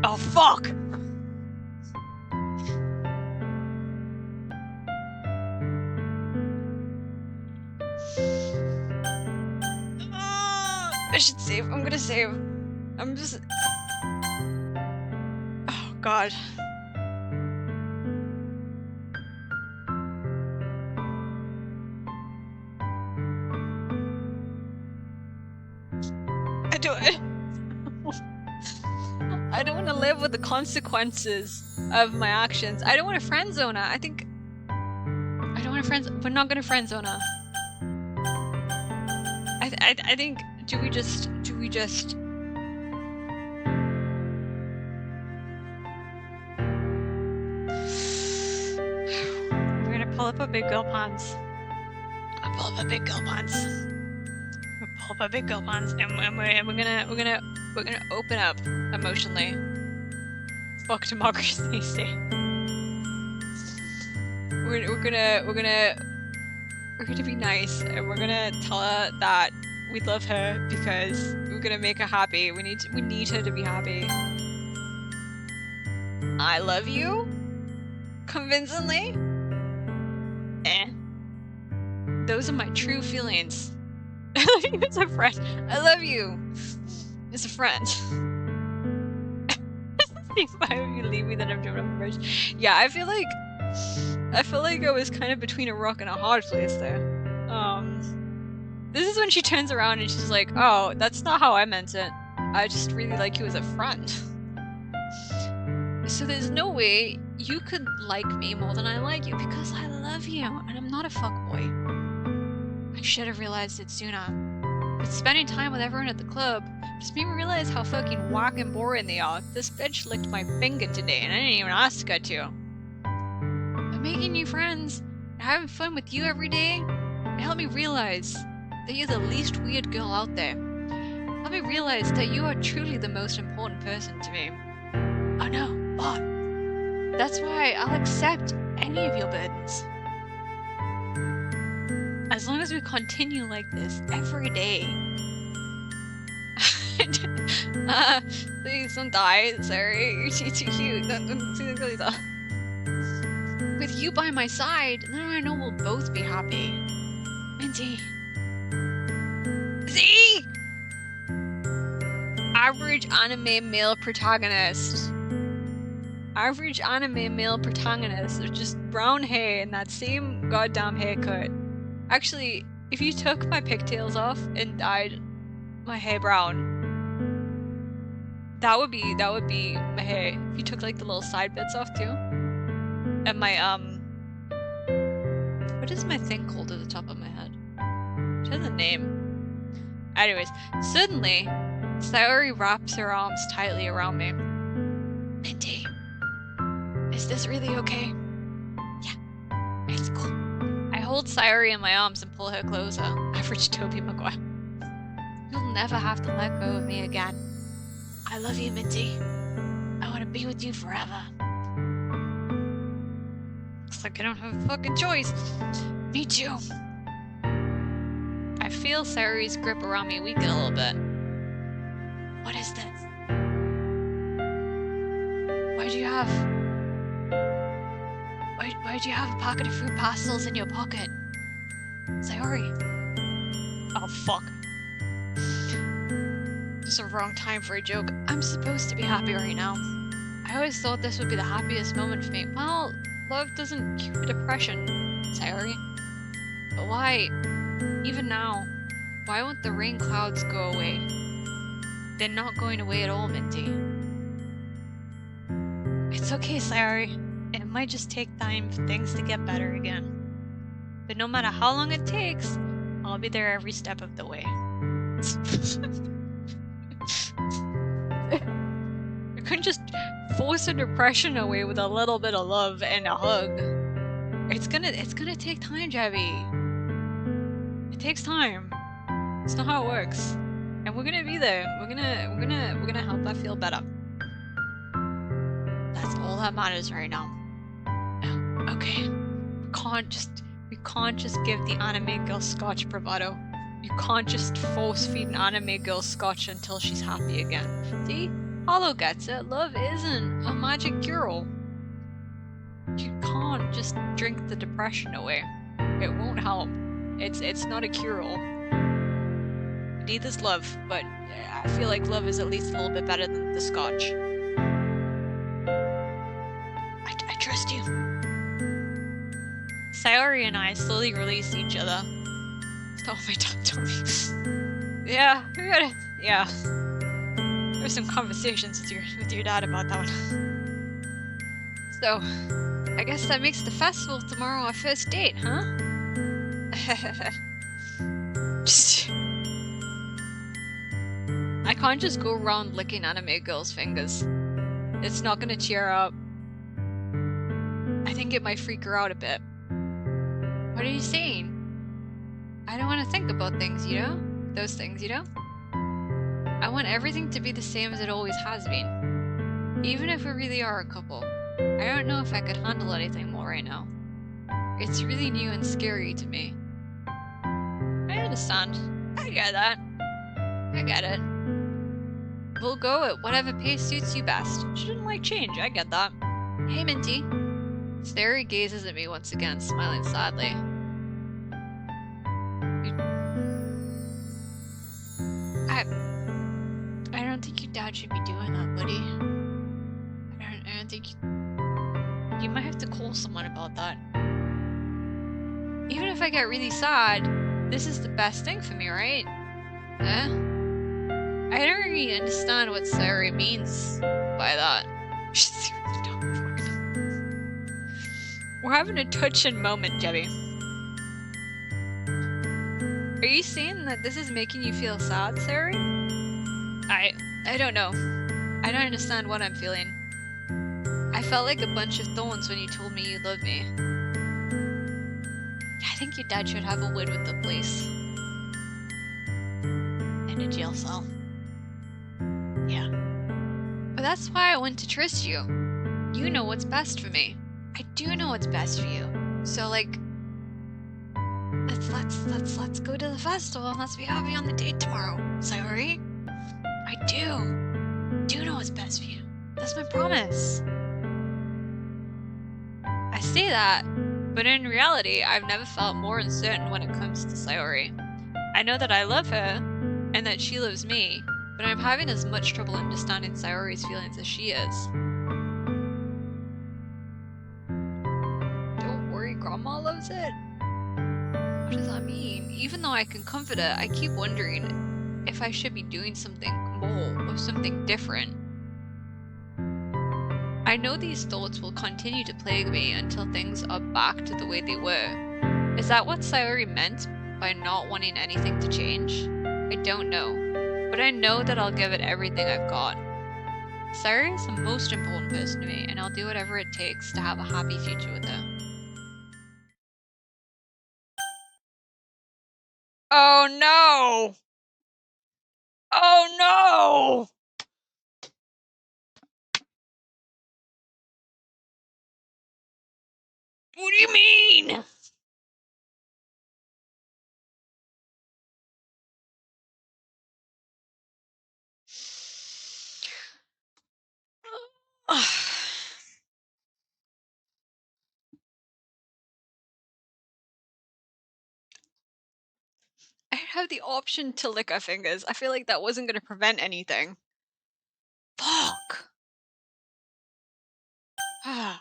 Oh fuck! I should save. I'm gonna save. I'm just... Oh god. I don't want to live with the consequences of my actions. I don't want to friend zone her. I don't want to friend. We're not gonna friend zone her. I think. Do we just? We're gonna pull up our big girl pants. And we're gonna open up emotionally. Fuck democracy, stay. We're gonna be nice, and we're gonna tell her that we love her because we're gonna make her happy. We need her to be happy. I love you? Convincingly? Those are my true feelings. I love you as a friend. I love you as a friend. Why would you leave me that I'm jumping off the bridge? Yeah, I feel like I was kind of between a rock and a hard place there. This is when she turns around and she's like, oh, that's not how I meant it. I just really like you as a friend. So there's no way you could like me more than I like you because I love you and I'm not a fuckboy. I should have realized it sooner. But spending time with everyone at the club just made me realize how fucking whack and boring they are. This bitch licked my finger today and I didn't even ask her to. But making new friends and having fun with you every day, it helped me realize that you're the least weird girl out there. Help me realize that you are truly the most important person to me. Oh no, but that's why I'll accept any of your burdens. As long as we continue like this every day. Please don't die, sorry. You're too cute. With you by my side, then I know we'll both be happy. Mintie. See? Average anime male protagonist. Average anime male protagonist with just brown hair and that same goddamn haircut. Actually, if you took my pigtails off and dyed my hair brown, that would be my hair. If you took like the little side bits off too. And my what is my thing called at the top of my head? It has a name. Anyways, suddenly Sayori wraps her arms tightly around me. Mintie. Is this really okay? Yeah, it's cool. I hold Sayori in my arms and pull her closer. Average Toby Maguire. You'll never have to let go of me again. I love you, Minty. I want to be with you forever. Looks like I don't have a fucking choice. Me too. I feel Sayori's grip around me weaken a little bit. What is this? Why'd you have a packet of fruit pastels in your pocket? Sayori. Oh, fuck. It's the wrong time for a joke. I'm supposed to be happy right now. I always thought this would be the happiest moment for me. Well, love doesn't cure depression, Sayori. But why, even now, why won't the rain clouds go away? They're not going away at all, Minty. It's okay, Sayori. It might just take time for things to get better again. But no matter how long it takes, I'll be there every step of the way. You couldn't just force a depression away with a little bit of love and a hug. It's gonna take time, Jabby. It takes time. It's not how it works. And we're gonna be there. We're gonna help that feel better. That's all that matters right now. Okay. We can't just give the anime girl scotch bravado. You can't just force feed an anime girl scotch until she's happy again. See? Hollow gets it. Love isn't a magic cure-all. You can't just drink the depression away. It won't help. It's not a cure-all. Neither's love, but I feel like love is at least a little bit better than the scotch. I trust you. Sayori and I slowly release each other. Oh, my dad told me. Yeah, yeah. There's some conversations with your dad about that one. So, I guess that makes the festival tomorrow our first date, huh? I can't just go around licking anime girls' fingers. It's not gonna cheer her up. I think it might freak her out a bit. What are you saying? I don't want to think about things, you know? Those things, you know? I want everything to be the same as it always has been. Even if we really are a couple. I don't know if I could handle anything more right now. It's really new and scary to me. I understand. I get that. I get it. We'll go at whatever pace suits you best. She didn't like change, I get that. Hey, Minty. Sayori gazes at me once again, smiling sadly. I don't think your dad should be doing that, buddy. I don't think you might have to call someone about that. Even if I get really sad, this is the best thing for me, right? Eh? I don't really understand what Sayori means by that. We're having a touching moment, Jebby. Are you saying that this is making you feel sad, Sayori? I don't know. I don't understand what I'm feeling. I felt like a bunch of thorns when you told me you loved me. I think your dad should have a word with the police. And a jail cell. Yeah. But that's why I went to trust you. You know what's best for me. I do know what's best for you. So like, let's go to the festival and let's be happy on the date tomorrow, Sayori. I do know what's best for you. That's my promise. I say that, but in reality, I've never felt more uncertain when it comes to Sayori. I know that I love her, and that she loves me, but I'm having as much trouble understanding Sayori's feelings as she is. Don't worry, Grandma loves it. What does that mean? Even though I can comfort her, I keep wondering if I should be doing something more or something different. I know these thoughts will continue to plague me until things are back to the way they were. Is that what Sayori meant by not wanting anything to change? I don't know, but I know that I'll give it everything I've got. Sayori is the most important person to me, and I'll do whatever it takes to have a happy future with her. Oh no! Oh no! What do you mean? I have the option to lick our fingers. I feel like that wasn't going to prevent anything. Fuck. I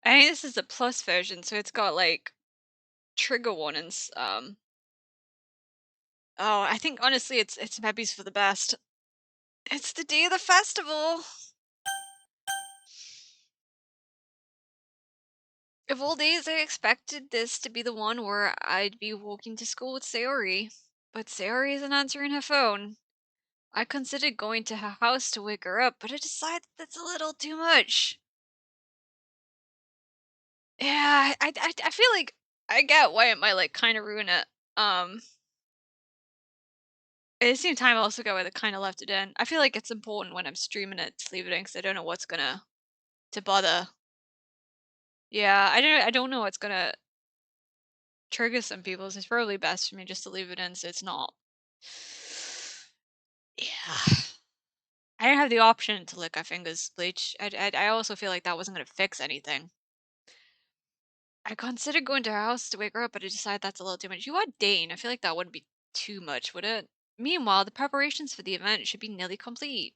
think this is a plus version, so it's got like trigger warnings. Oh, I think honestly, it's Mebby's for the best. It's the day of the festival. Of all days, I expected this to be the one where I'd be walking to school with Sayori, but Sayori isn't answering her phone. I considered going to her house to wake her up, but I decided that's a little too much. Yeah, I feel like I get why it might like kind of ruin it. At the same time, I also get why they kind of left it in. I feel like it's important when I'm streaming it to leave it in because I don't know what's gonna to bother. Yeah, I don't know what's gonna trigger some people. So it's probably best for me just to leave it in so it's not. Yeah. I didn't have the option to lick our fingers bleach. I also feel like that wasn't gonna fix anything. I considered going to her house to wake her up, but I decided that's a little too much. You are Dane. I feel like that wouldn't be too much, would it? Meanwhile, the preparations for the event should be nearly complete.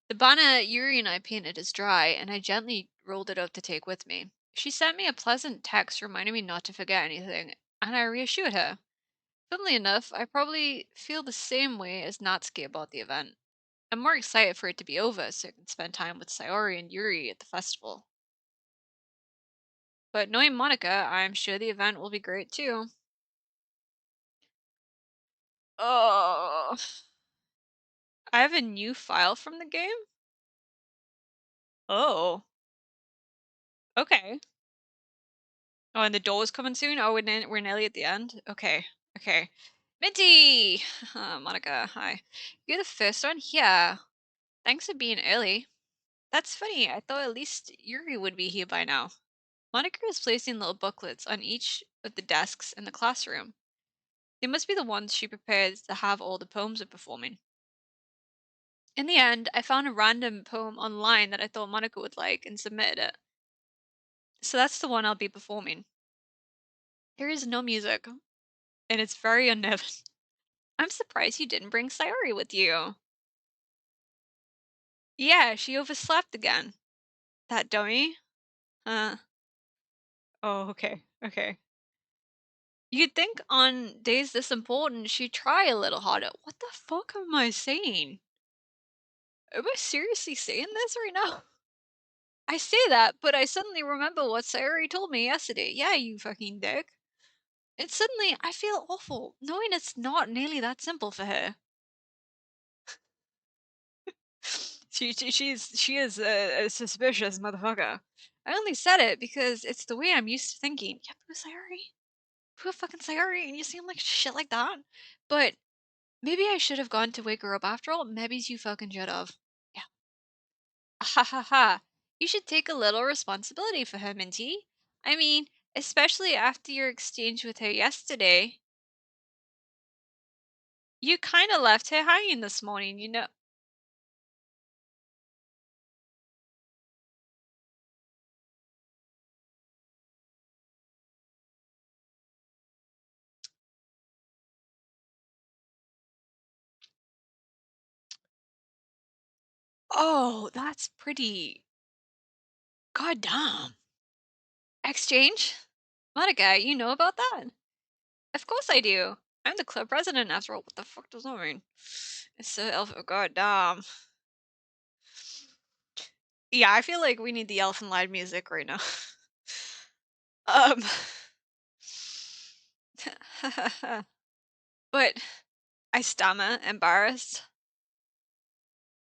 The banner Yuri and I painted is dry, and I gently rolled it out to take with me. She sent me a pleasant text reminding me not to forget anything, and I reassured her. Funnily enough, I probably feel the same way as Natsuki about the event. I'm more excited for it to be over so I can spend time with Sayori and Yuri at the festival. But knowing Monica, I'm sure the event will be great too. Oh, I have a new file from the game? Oh, okay. Oh, and the door's coming soon? Oh, we're nearly at the end? Okay, okay. Minty! Monica, hi. You're the first one here. Thanks for being early. That's funny, I thought at least Yuri would be here by now. Monica is placing little booklets on each of the desks in the classroom. They must be the ones she prepares to have all the poems of performing. In the end, I found a random poem online that I thought Monica would like and submitted it. So that's the one I'll be performing. There is no music, and it's very unnerving. I'm surprised you didn't bring Sayori with you. Yeah, she overslept again. That dummy? Uh, oh, okay, okay. You'd think on days this important she'd try a little harder. What the fuck am I saying? Am I seriously saying this right now? I say that, but I suddenly remember what Sayori told me yesterday. Yeah, you fucking dick. And suddenly I feel awful, knowing it's not nearly that simple for her. She is a suspicious motherfucker. I only said it because it's the way I'm used to thinking. Yeah, but Sayori, poor fucking Sayori, and you seem like shit like that. But maybe I should have gone to wake her up after all. Maybe you fucking should have. Yeah. Ha ha ha. You should take a little responsibility for her, Minty. I mean, especially after your exchange with her yesterday. You kind of left her hanging this morning, you know. Oh, that's pretty. God damn. Exchange? Monica, you know about that? Of course I do. I'm the club president after all. What the fuck does that mean? It's so elf. Oh, god damn. Yeah, I feel like we need the elfin lied music right now. um. But I stammer, embarrassed.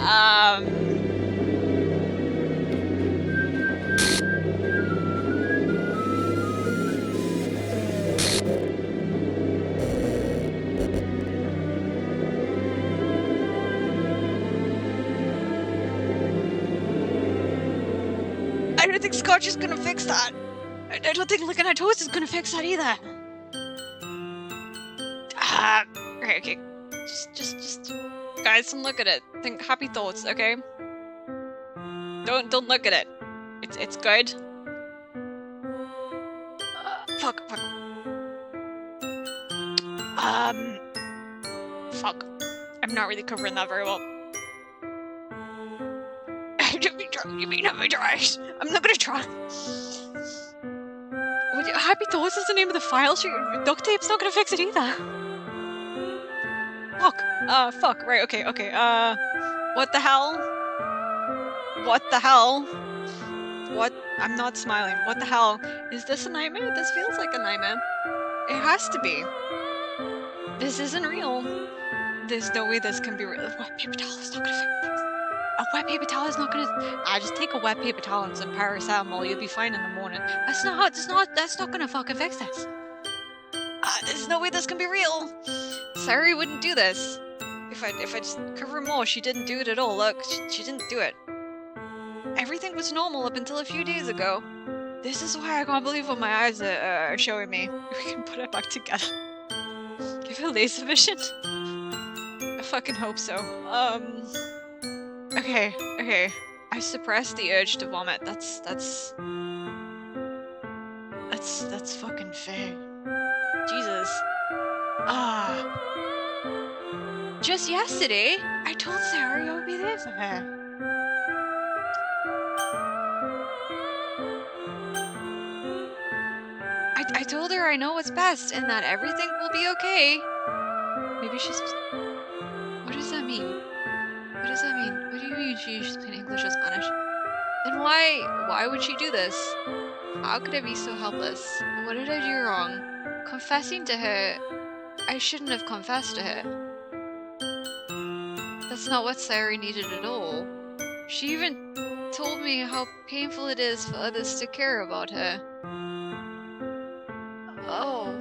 I don't think Scotch is gonna fix that. I don't think licking our toes is gonna fix that either. Okay. Just, guys, don't look at it. Think happy thoughts, okay? Don't look at it. It's good. Fuck. Fuck. I'm not really covering that very well. You mean have me try? I'm not gonna try. Happy Thoughts is the name of the file. Duct tape's not gonna fix it either. Fuck. Fuck. Right. Okay. What the hell? What the hell? What? I'm not smiling. What the hell? Is this a nightmare? This feels like a nightmare. It has to be. This isn't real. There's no way this can be real. A wet paper towel is not gonna fix this. A wet paper towel is not gonna. Just take a wet paper towel and some paracetamol. You'll be fine in the morning. That's not gonna fucking fix this. There's no way this can be real. Sayori wouldn't do this. If I just cover her more, she didn't do it at all. Look, she didn't do it. Everything was normal up until a few days ago. This is why I can't believe what my eyes are showing me. We can put it back together. Give her laser vision? I fucking hope so. Okay. I suppressed the urge to vomit. That's fucking fair. Jesus. Just yesterday, I told Sayori I would be there for her. I told her I know what's best and that everything will be okay. Maybe she's... What does that mean? What does that mean? What do you mean she's speaking English or Spanish? Then why would she do this? How could I be so helpless? What did I do wrong? Confessing to her... I shouldn't have confessed to her. That's not what Sayori needed at all. She even told me how painful it is for others to care about her. Oh.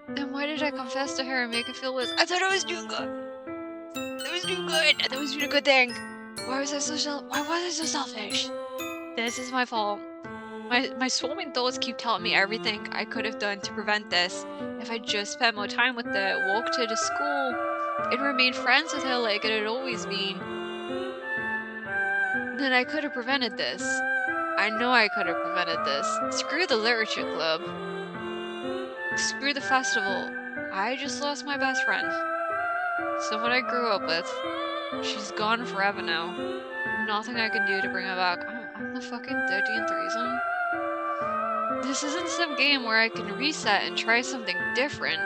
Then why did I confess to her and make her feel worse? I thought I was doing good. I was doing good. I thought I was doing a good thing. Why was I so selfish? This is my fault. My swarming thoughts keep telling me everything I could have done to prevent this. If I just spent more time with her, walked her to school, and remained friends with her like it had always been, then I could have prevented this. I know I could have prevented this. Screw the literature club. Screw the festival. I just lost my best friend. Someone I grew up with. She's gone forever now. Nothing I can do to bring her back. I'm the fucking 13th reason. This isn't some game where I can reset and try something different.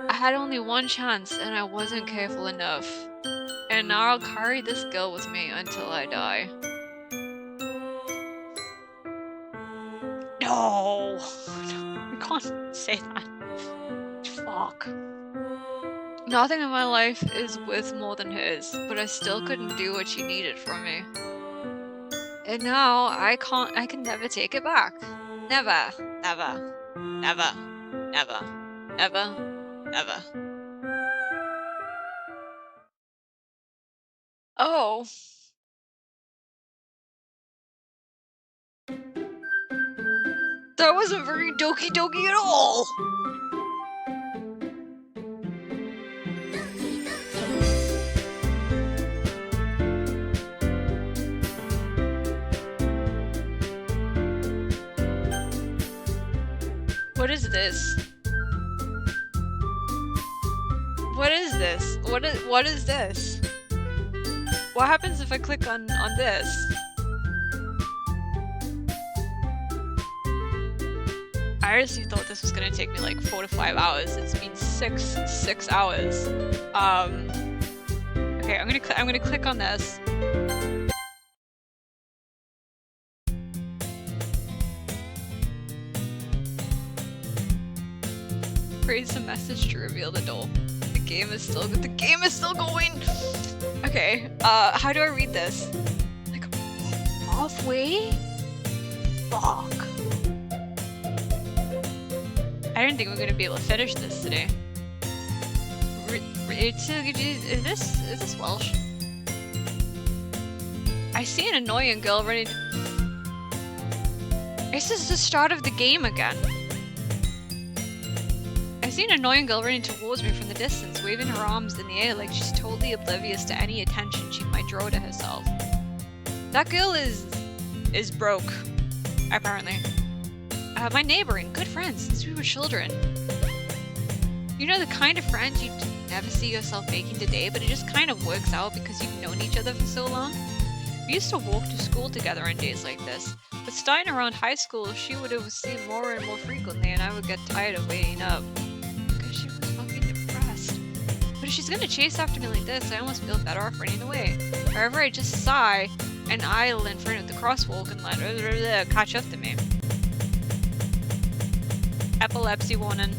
I had only one chance and I wasn't careful enough. And now I'll carry this guilt with me until I die. No! I can't say that. Fuck. Nothing in my life is worth more than hers, but I still couldn't do what she needed from me. And now I can never take it back. Never. Oh. That wasn't very Doki Doki at all! What is this? What is this? What is this? What happens if I click on this? I honestly thought this was gonna take me like 4 to 5 hours. It's been six hours. Okay, I'm gonna click on this. Praise the message to reveal the door. The game is still going. Okay, how do I read this? Like, halfway? Fuck. I didn't think we were gonna be able to finish this today. Is this Welsh? I see an annoying girl ready to... This is the start of the game again. I see an annoying girl running towards me from the distance, waving her arms in the air like she's totally oblivious to any attention she might draw to herself. That girl is broke, apparently. My neighbor and good friends since we were children. You know, the kind of friend you'd never see yourself making today, but it just kind of works out because you've known each other for so long. We used to walk to school together on days like this, but starting around high school, she would have seen more and more frequently, and I would get tired of waiting up. Because she was fucking depressed. But if she's gonna chase after me like this, I almost feel better off running away. However, I just sigh and idle in front of the crosswalk and let her catch up to me. Epilepsy warning.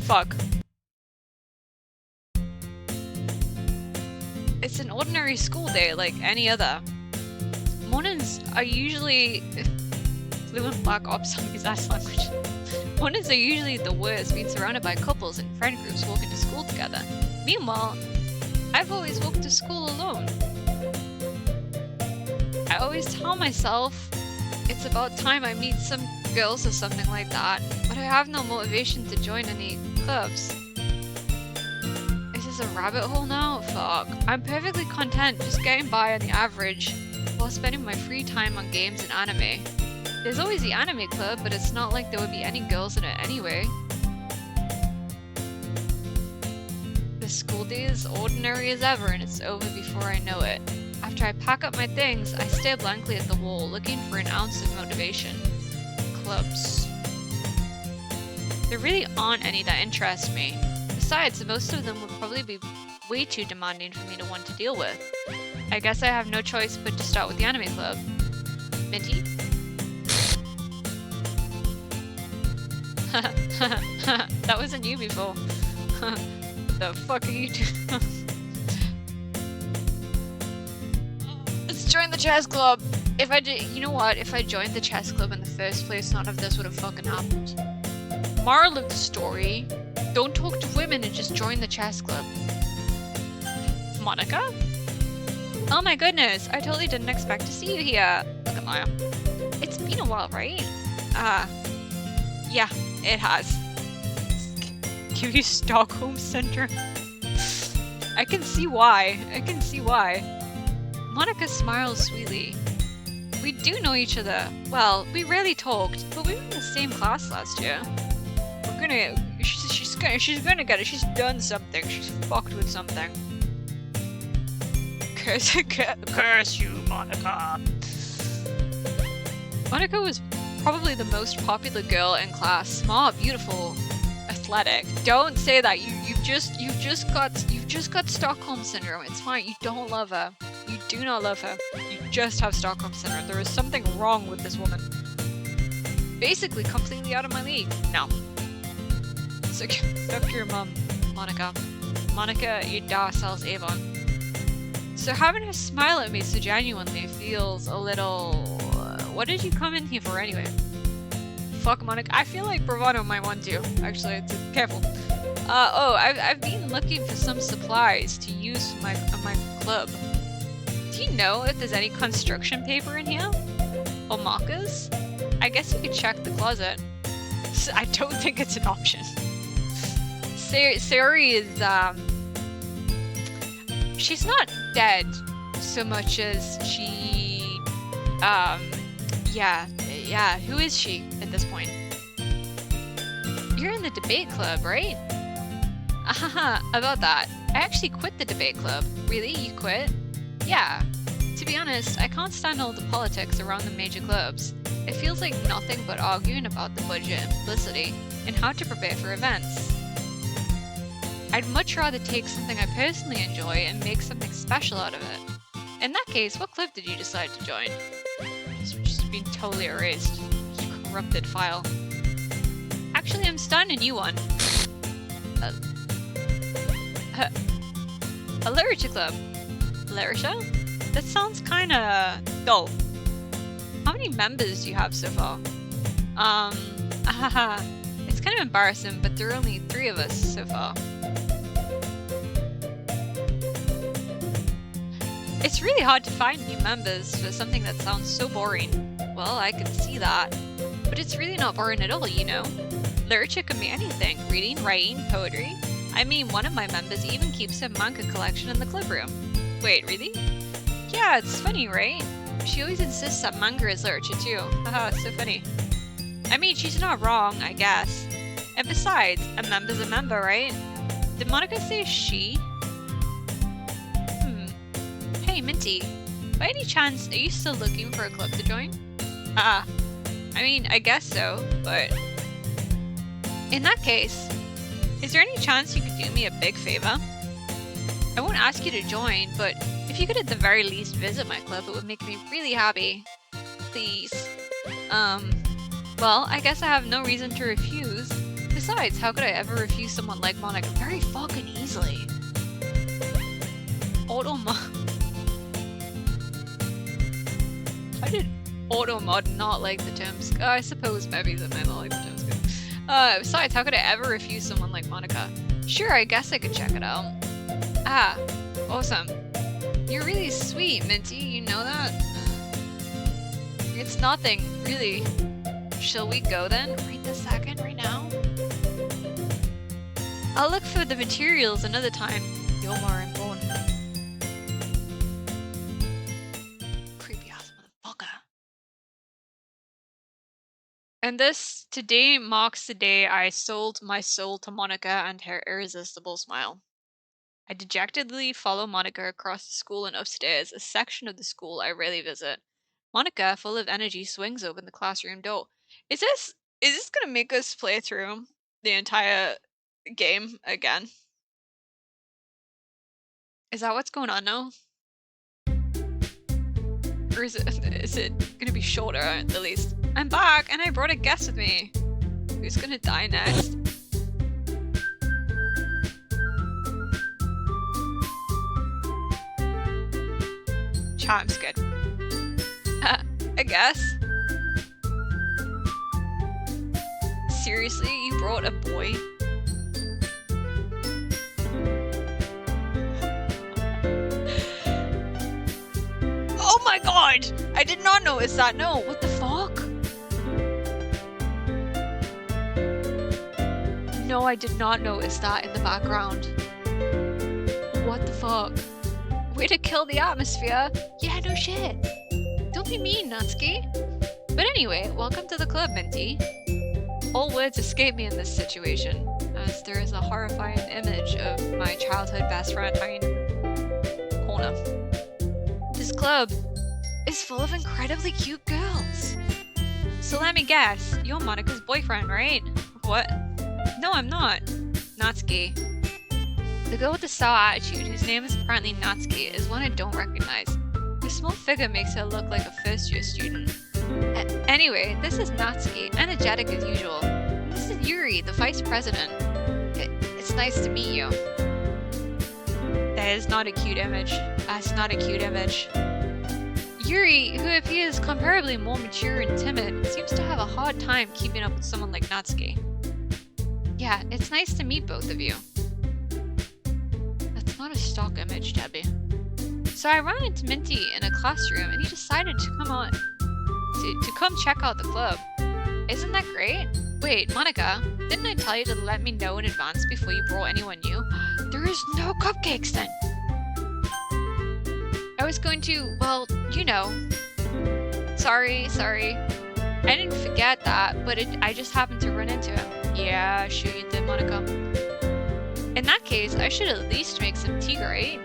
Fuck. It's an ordinary school day like any other. Mornings are usually... Fluent Black Ops Zombies ass language. Mornings are usually the worst, being surrounded by couples and friend groups walking to school together. Meanwhile, I've always walked to school alone. I always tell myself it's about time I meet some girls or something like that, but I have no motivation to join any clubs. Is this a rabbit hole now? Fuck. I'm perfectly content just getting by on the average while spending my free time on games and anime. There's always the anime club, but it's not like there would be any girls in it anyway. The school day is ordinary as ever and it's over before I know it. After I pack up my things, I stare blankly at the wall, looking for an ounce of motivation. Clubs. There really aren't any that interest me. Besides, most of them would probably be way too demanding for me to want to deal with. I guess I have no choice but to start with the anime club. Minty? That wasn't you before. The fuck are you doing? Let's join the chess club! If I did, you know what? If I joined the chess club in the first place, none of this would have fucking happened. Moral of the story: don't talk to women and just join the chess club. Monica? Oh my goodness, I totally didn't expect to see you here. Look at Maya. It's been a while, right? Yeah, it has. Give you Stockholm Syndrome? I can see why. Monica smiles sweetly. We do know each other. Well, we rarely talked, but we were in the same class last year. She's gonna get it. She's done something. She's fucked with something. Curse you, Monica. Monica was probably the most popular girl in class. Smart, beautiful, athletic. Don't say that. You've just got Stockholm Syndrome. It's fine. You don't love her. You do not love her. You just have Stockholm Syndrome. There is something wrong with this woman. Basically, completely out of my league. No. Suck your mum, Monica. Monica, you sells Avon. So having her smile at me so genuinely feels a little... what did you come in here for anyway? Fuck Monica. I feel like Bravado might want to. Actually, careful. I've been looking for some supplies to use for my club. Do you know if there's any construction paper in here? Or markers? I guess you could check the closet. I don't think it's an option. Sayori is, she's not dead so much as she, yeah, who is she at this point? You're in the debate club, right? About that. I actually quit the debate club. Really? You quit? Yeah. To be honest, I can't stand all the politics around the major clubs. It feels like nothing but arguing about the budget and publicity, and how to prepare for events. I'd much rather take something I personally enjoy and make something special out of it. In that case, what club did you decide to join? It's just been totally erased. Corrupted file. Actually, I'm starting a new one. A literature club. Literature? That sounds kinda dull. How many members do you have so far? It's kind of embarrassing, but there are only 3 of us so far. It's really hard to find new members for something that sounds so boring. Well, I can see that. But it's really not boring at all, you know? Literature can be anything. Reading, writing, poetry. I mean, one of my members even keeps a manga collection in the club room. Wait, really? Yeah, it's funny, right? She always insists that manga is literature too. Haha, it's so funny. I mean, she's not wrong, I guess. And besides, a member's a member, right? Did Monica say she? Hey, Minty. By any chance, are you still looking for a club to join? I mean, I guess so, but... In that case, is there any chance you could do me a big favor? I won't ask you to join, but if you could at the very least visit my club, it would make me really happy. Please. Well, I guess I have no reason to refuse. Besides, how could I ever refuse someone like Monica very fucking easily? I did Automod not like the terms. I suppose maybe they might not like the terms. Besides, how could I ever refuse someone like Monica? Sure, I guess I could check it out. Ah, awesome. You're really sweet, Minty, you know that? It's nothing, really. Shall we go then? Right this second, right now? I'll look for the materials another time. You're more important. Creepy ass motherfucker. And this, today marks the day I sold my soul to Monica and her irresistible smile. I dejectedly follow Monica across the school and upstairs, a section of the school I rarely visit. Monica, full of energy, swings open the classroom door. Is this gonna make us play through the entire game again? Is that what's going on now? Or is it gonna be shorter at the least? I'm back and I brought a guest with me. Who's gonna die next? Charm's good. I guess. Seriously, you brought a boy? Oh my god! I did not notice that. No, what the fuck? No, I did not notice that in the background. What the fuck? Way to kill the atmosphere. Yeah, no shit. Don't be mean, Natsuki. But anyway, welcome to the club, Minty. All words escape me in this situation, as there is a horrifying image of my childhood best friend hiding in the corner. This club is full of incredibly cute girls. So let me guess, you're Monica's boyfriend, right? What? No, I'm not. Natsuki. The girl with the sour attitude, whose name is apparently Natsuki, is one I don't recognize. Her small figure makes her look like a first-year student. Anyway, this is Natsuki, energetic as usual. And this is Yuri, the vice president. It's nice to meet you. That is not a cute image. That's not a cute image. Yuri, who appears comparably more mature and timid, seems to have a hard time keeping up with someone like Natsuki. Yeah, it's nice to meet both of you. That's not a stock image, Debbie. So I ran into Minty in a classroom and he decided to come on to come check out the club. Isn't that great? Wait, Monica, didn't I tell you to let me know in advance before you brought anyone new? There is no cupcakes then! I was going to, well, you know. Sorry. I didn't forget that, but I just happened to run into him. Yeah, sure you did, Monica. In that case, I should at least make some tea, right?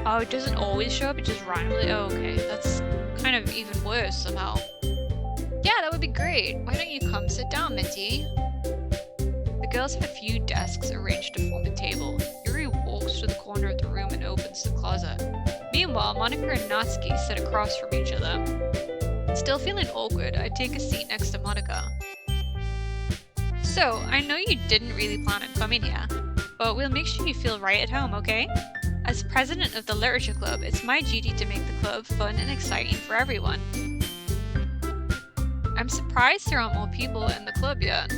Oh, it doesn't always show up, it just randomly. Oh, okay. That's kind of even worse somehow. Yeah, that would be great. Why don't you come sit down, Minty? The girls have a few desks arranged to form a table. Yuri walks to the corner of the room and opens the closet. Meanwhile, Monica and Natsuki sit across from each other. Still feeling awkward, I take a seat next to Monica. So, I know you didn't really plan on coming here. but we'll make sure you feel right at home, okay? As president of the Literature Club, it's my duty to make the club fun and exciting for everyone. I'm surprised there aren't more people in the club yet.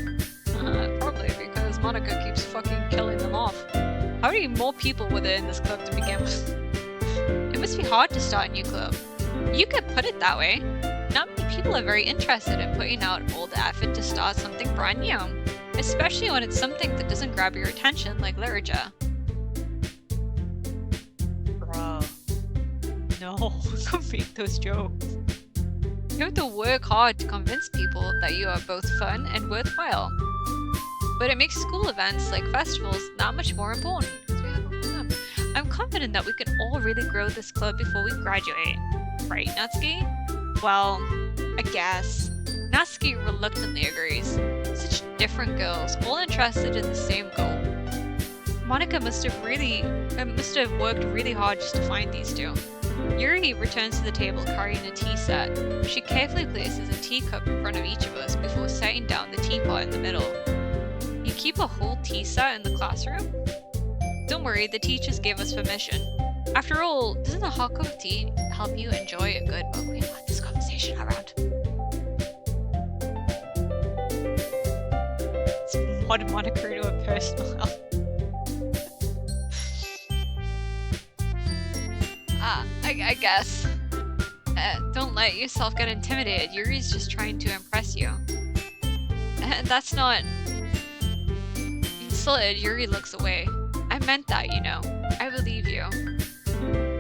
Probably because Monica keeps fucking killing them off. How many more people were there in this club to begin with? It must be hard to start a new club. You could put it that way. Not many people are very interested in putting out all the effort to start something brand new. Especially when it's something that doesn't grab your attention like literature. Bro. No, don't make those jokes. You have to work hard to convince people that you are both fun and worthwhile. But it makes school events like festivals that much more important. I'm confident that we can all really grow this club before we graduate. Right, Natsuki? Well, I guess. Natsuki reluctantly agrees. Such different girls, all interested in the same goal. Monica must have worked really hard just to find these two. Yuri returns to the table carrying a tea set. She carefully places a teacup in front of each of us before setting down the teapot in the middle. You keep a whole tea set in the classroom? Don't worry, the teachers gave us permission. After all, doesn't a hot cup of tea help you enjoy a good book? We don't want this conversation around. It's mod Monica to a personal health. I guess. Don't let yourself get intimidated. Yuri's just trying to impress you. That's not... Insulted, Yuri looks away. I meant that, you know. I believe you.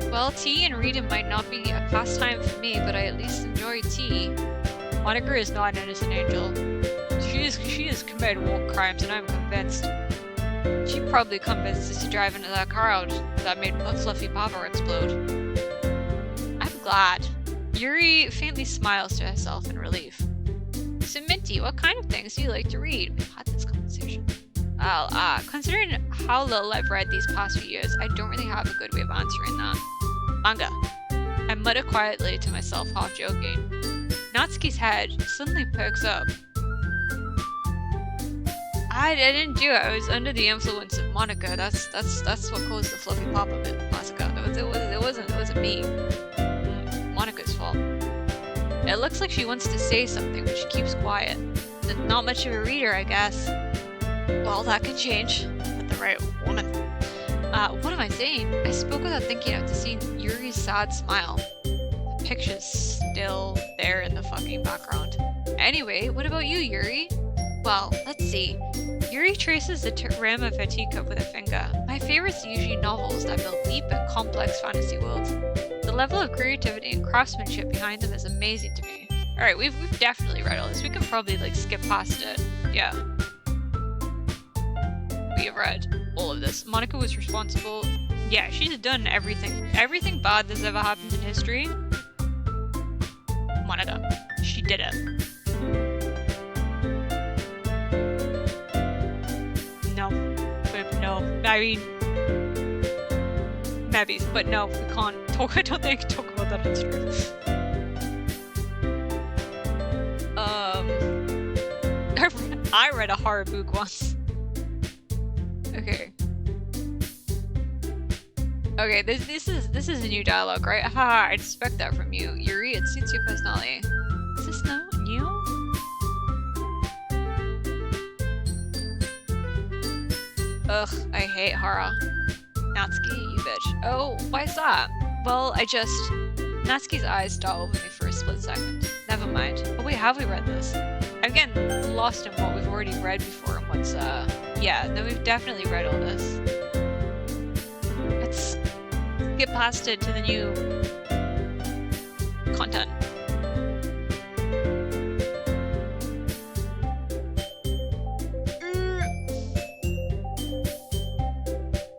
Well, tea and reading might not be a pastime for me, but I at least enjoy tea. Monica is not an innocent angel. She has committed war crimes, and I'm convinced. She probably convinced us to drive into that crowd that made Fluffy Papa explode. I'm glad. Yuri faintly smiles to herself in relief. So Mintie, what kind of things do you like to read? We've had this conversation. Well, considering how little I've read these past few years, I don't really have a good way of answering that. Manga. I mutter quietly to myself, half joking. Natsuki's head suddenly perks up. I didn't do it. I was under the influence of Monica. That's what caused the Fluffy Papa massacre. It wasn't me. Monica's fault. It looks like she wants to say something, but she keeps quiet. Not much of a reader, I guess. Well, that can change with the right woman. What am I saying? I spoke without thinking after seeing Yuri's sad smile. The picture's still there in the fucking background. Anyway, what about you, Yuri? Well, let's see. Yuri traces the rim of her teacup with a finger. My favorites are usually novels that build deep and complex fantasy worlds. The level of creativity and craftsmanship behind them is amazing to me. Alright, we've definitely read all this. We can probably skip past it. Yeah. We have read all of this. Monica was responsible. Yeah, she's done everything. Everything bad that's ever happened in history. Monica. She did it. No. No. I mean... maybe, but no, we can't talk. I don't think talk about that on stream. I read a horror book once. Okay. Okay, this is a new dialogue, right? Haha, I expect that from you. Yuri, it suits your personality. Is this not new? Ugh, I hate horror. Natsuki, you bitch. Oh, why is that? Well, Natsuki's eyes start over me for a split second. Never mind. Oh wait, have we read this? I'm getting lost in what we've already read before and what's, yeah, no, we've definitely read all this. Let's get past it to the new content.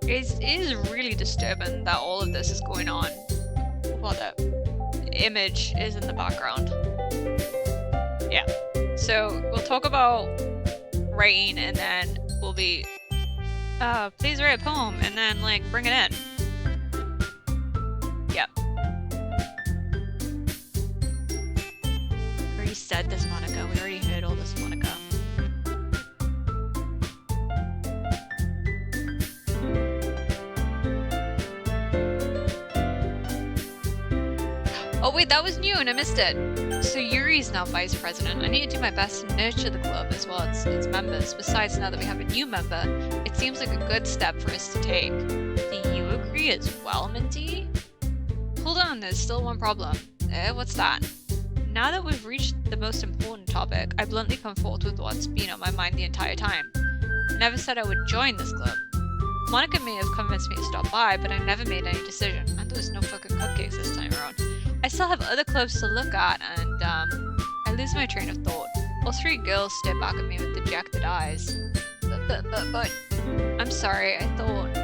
It is really disturbing that all of this is going on while the image is in the background. Yeah. So we'll talk about writing and then we'll be please write a poem and then bring it in. Yep. We already said this, Monica. We already heard all this, Monica. Oh wait, that was new and I missed it. So Yuri's now vice president. I need to do my best to nurture the club as well as its members. Besides, now that we have a new member, it seems like a good step for us to take. Do you agree as well, Minty? Hold on, there's still one problem. What's that? Now that we've reached the most important topic, I bluntly come forth with what's been on my mind the entire time. I never said I would join this club. Monica may have convinced me to stop by, but I never made any decision. And there was no fucking cupcakes this time around. I still have other clubs to look at, and I lose my train of thought. All three girls stare back at me with dejected eyes. But, I'm sorry, I thought...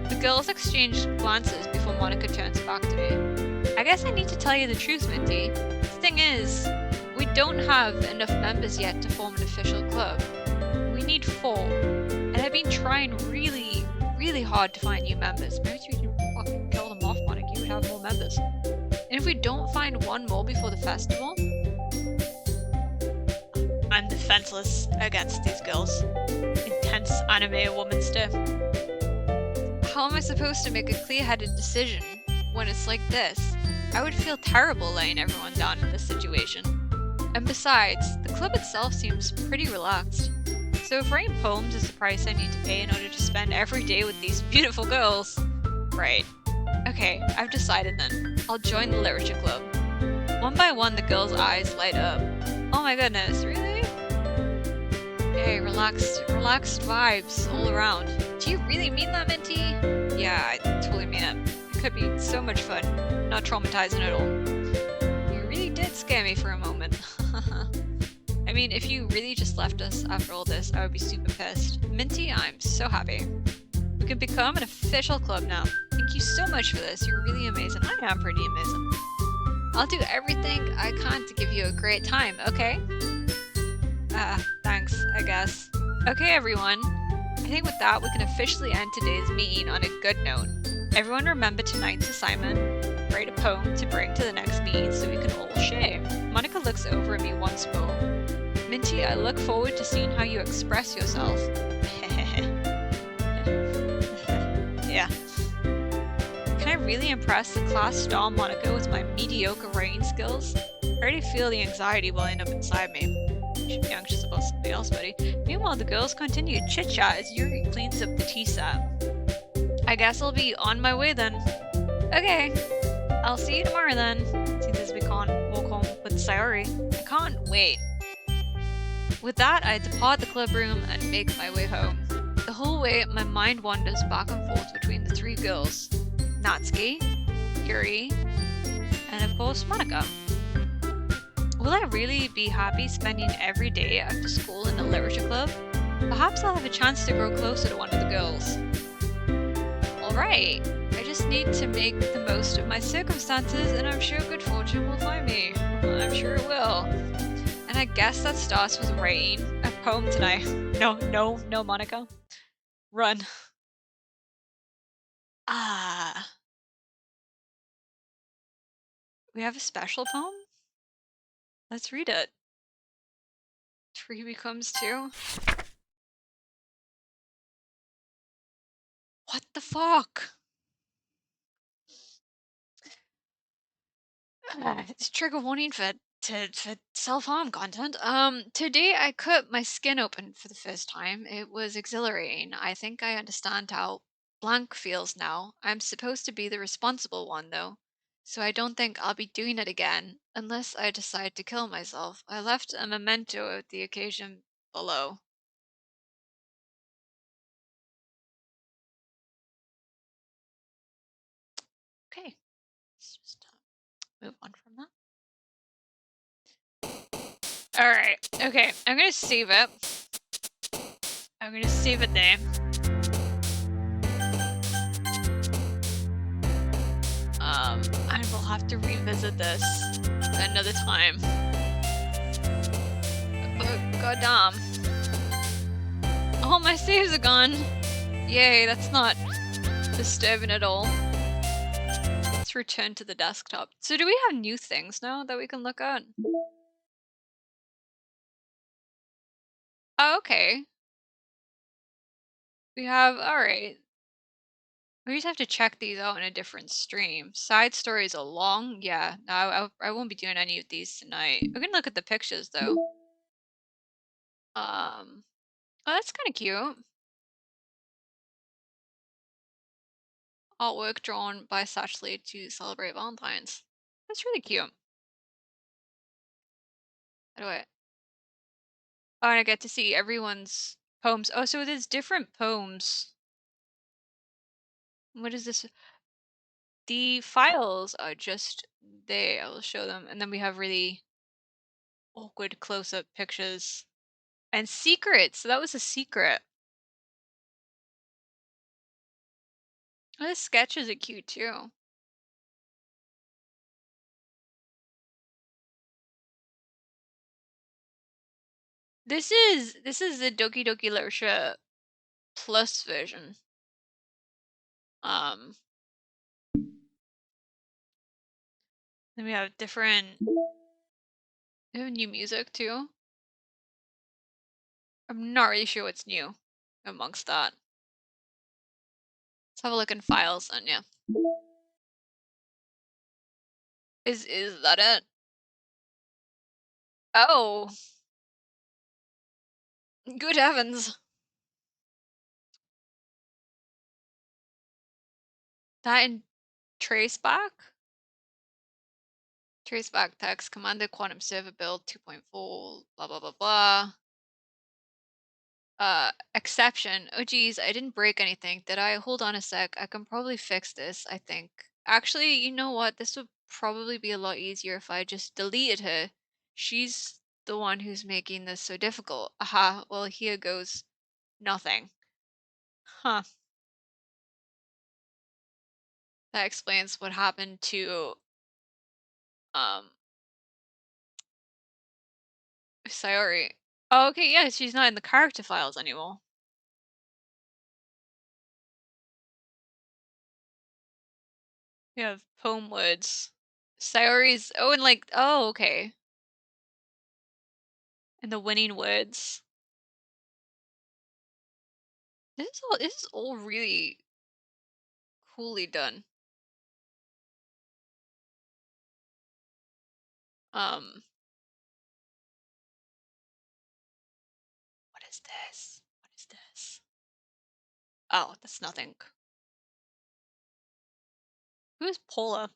The girls exchanged glances before Monica turns back to me. I guess I need to tell you the truth, Minty. The thing is, we don't have enough members yet to form an official club. We need 4. And I've been trying really, really hard to find new members. Maybe we can fucking kill them off, Monica. You would have more members. And if we don't find one more before the festival... I'm defenseless against these girls. Intense anime woman stuff. How am I supposed to make a clear-headed decision when it's like this? I would feel terrible laying everyone down in this situation. And besides, the club itself seems pretty relaxed. So if writing poems is the price I need to pay in order to spend every day with these beautiful girls... Right. Okay, I've decided then. I'll join the literature club. One by one, the girls' eyes light up. Oh my goodness, really? Hey, relaxed vibes all around. Do you really mean that, Minty? Yeah, I totally mean it. It could be so much fun. Not traumatizing at all. You really did scare me for a moment. I mean, if you really just left us after all this, I would be super pissed. Minty, I'm so happy. We can become an official club now. Thank you so much for this. You're really amazing. I am pretty amazing. I'll do everything I can to give you a great time, okay? Thanks, I guess. Okay, everyone. I think with that, we can officially end today's meeting on a good note. Everyone remember tonight's assignment. Write a poem to bring to the next meeting so we can all share. Monica looks over at me once more. Minty, I look forward to seeing how you express yourself. Yeah. Can I really impress the class star Monica with my mediocre writing skills? I already feel the anxiety welling up inside me. You should be anxious about something else, buddy. Meanwhile, the girls continue chit-chat as Yuri cleans up the tea set. I guess I'll be on my way then. Okay. I'll see you tomorrow then. Seems as we can't walk home with Sayori. I can't wait. With that, I depart the club room and make my way home. The whole way, my mind wanders back and forth between the 3 girls. Natsuki, Yuri, and of course Monica. Will I really be happy spending every day after school in the literature club? Perhaps I'll have a chance to grow closer to one of the girls. Alright, I just need to make the most of my circumstances and I'm sure good fortune will find me. I'm sure it will. And I guess that starts with writing a poem tonight. No, Monica. Run. We have a special poem? Let's read it. 3 becomes 2. What the fuck? It's trigger warning for self-harm content. Today I cut my skin open for the first time. It was exhilarating. I think I understand how blank feels now. I'm supposed to be the responsible one, though. So I don't think I'll be doing it again, unless I decide to kill myself. I left a memento at the occasion below. Okay, let's just move on from that. Alright, okay, I'm gonna save it. I'm gonna save it there. I will have to revisit this another time. God damn. All my saves are gone. Yay, that's not disturbing at all. Let's return to the desktop. So do we have new things now that we can look at? Oh, okay. We have, alright. We just have to check these out in a different stream. Side stories are long? Yeah, no, I won't be doing any of these tonight. We can look at the pictures though. Oh, that's kind of cute. Artwork drawn by Satchley to celebrate Valentine's. That's really cute. How do I? Oh, and I get to see everyone's poems. Oh, so there's different poems. What is this? The files are just there. I will show them. And then we have really awkward close-up pictures. And secrets. So that was a secret. Oh, the sketches are cute too. This is the Doki Doki Literature Plus version. Then we have we have new music too. I'm not really sure what's new amongst that. Let's have a look in files and yeah. Is that it? Oh. Good heavens. That in traceback? Traceback text, commanded quantum server build 2.4, blah blah blah blah. Exception. Oh geez, I didn't break anything, did I? Hold on a sec, I can probably fix this, I think. Actually, you know what? This would probably be a lot easier if I just deleted her. She's the one who's making this so difficult. Aha, well here goes nothing. Huh. That explains what happened to, Sayori. Oh, okay, yeah, she's not in the character files anymore. We have poem words. Sayori's, oh, and like, oh, okay. And the winning words. This is all really coolly done. What is this? What is this? Oh, that's nothing. Who's Pola?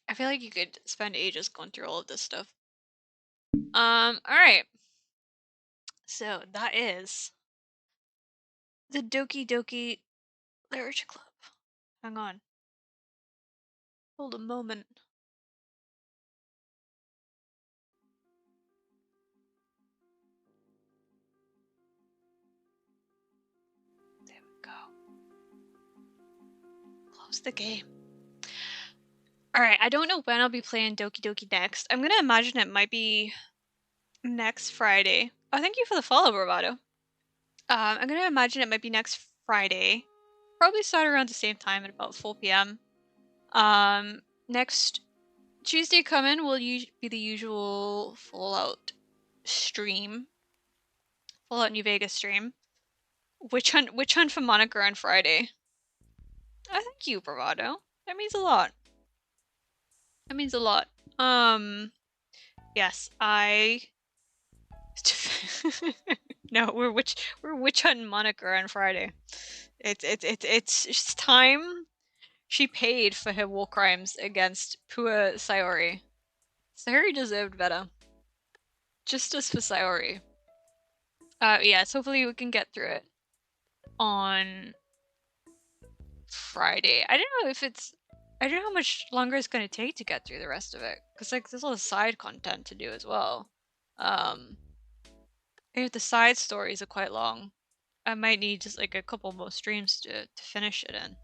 I feel like you could spend ages going through all of this stuff. Alright. So that is the Doki Doki Literature Club. Hang on. Hold a moment. There we go. Close the game. Alright, I don't know when I'll be playing Doki Doki next. I'm gonna imagine it might be next Friday. Oh, thank you for the follow, Bravado. I'm gonna imagine it might be next Friday. Probably start around the same time at about 4 p.m. Next Tuesday coming will be the usual Fallout stream. Fallout New Vegas stream. Witch hunt for Monica on Friday. Oh, thank you, Bravado. That means a lot. That means a lot. Yes, no, we're witch hunting Monica on Friday. It's time she paid for her war crimes against poor Sayori. Sayori deserved better. Justice for Sayori. Yes, hopefully we can get through it on Friday. I don't know how much longer it's gonna take to get through the rest of it, because like there's a lot of side content to do as well. If the side stories are quite long, I might need just like a couple more streams to finish it in.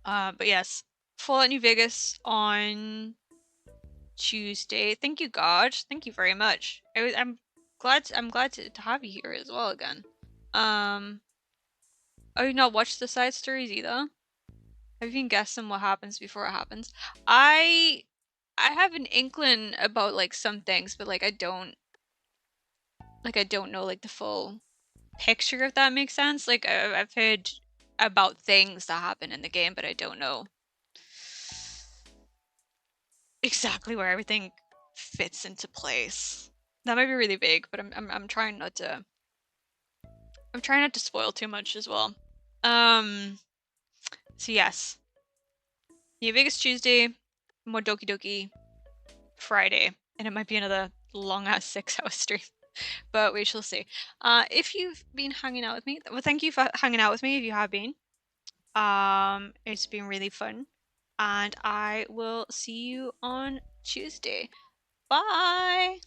But yes, Fallout New Vegas on Tuesday. Thank you, God. Thank you very much. I'm glad to have you here as well again. Oh, you not watched the side stories either? Have you been guessing what happens before it happens? I have an inkling about like some things, but like I don't know like the full picture, if that makes sense. Like, I've heard about things that happen in the game, but I don't know exactly where everything fits into place. That might be really vague, but I'm trying not to. I'm trying not to spoil too much as well. So yes, New Vegas Tuesday, more Doki Doki Friday, and it might be another long ass 6-hour stream, but we shall see. If you've been hanging out with me, well, thank you for hanging out with me. If you have been, it's been really fun, and I will see you on Tuesday. Bye.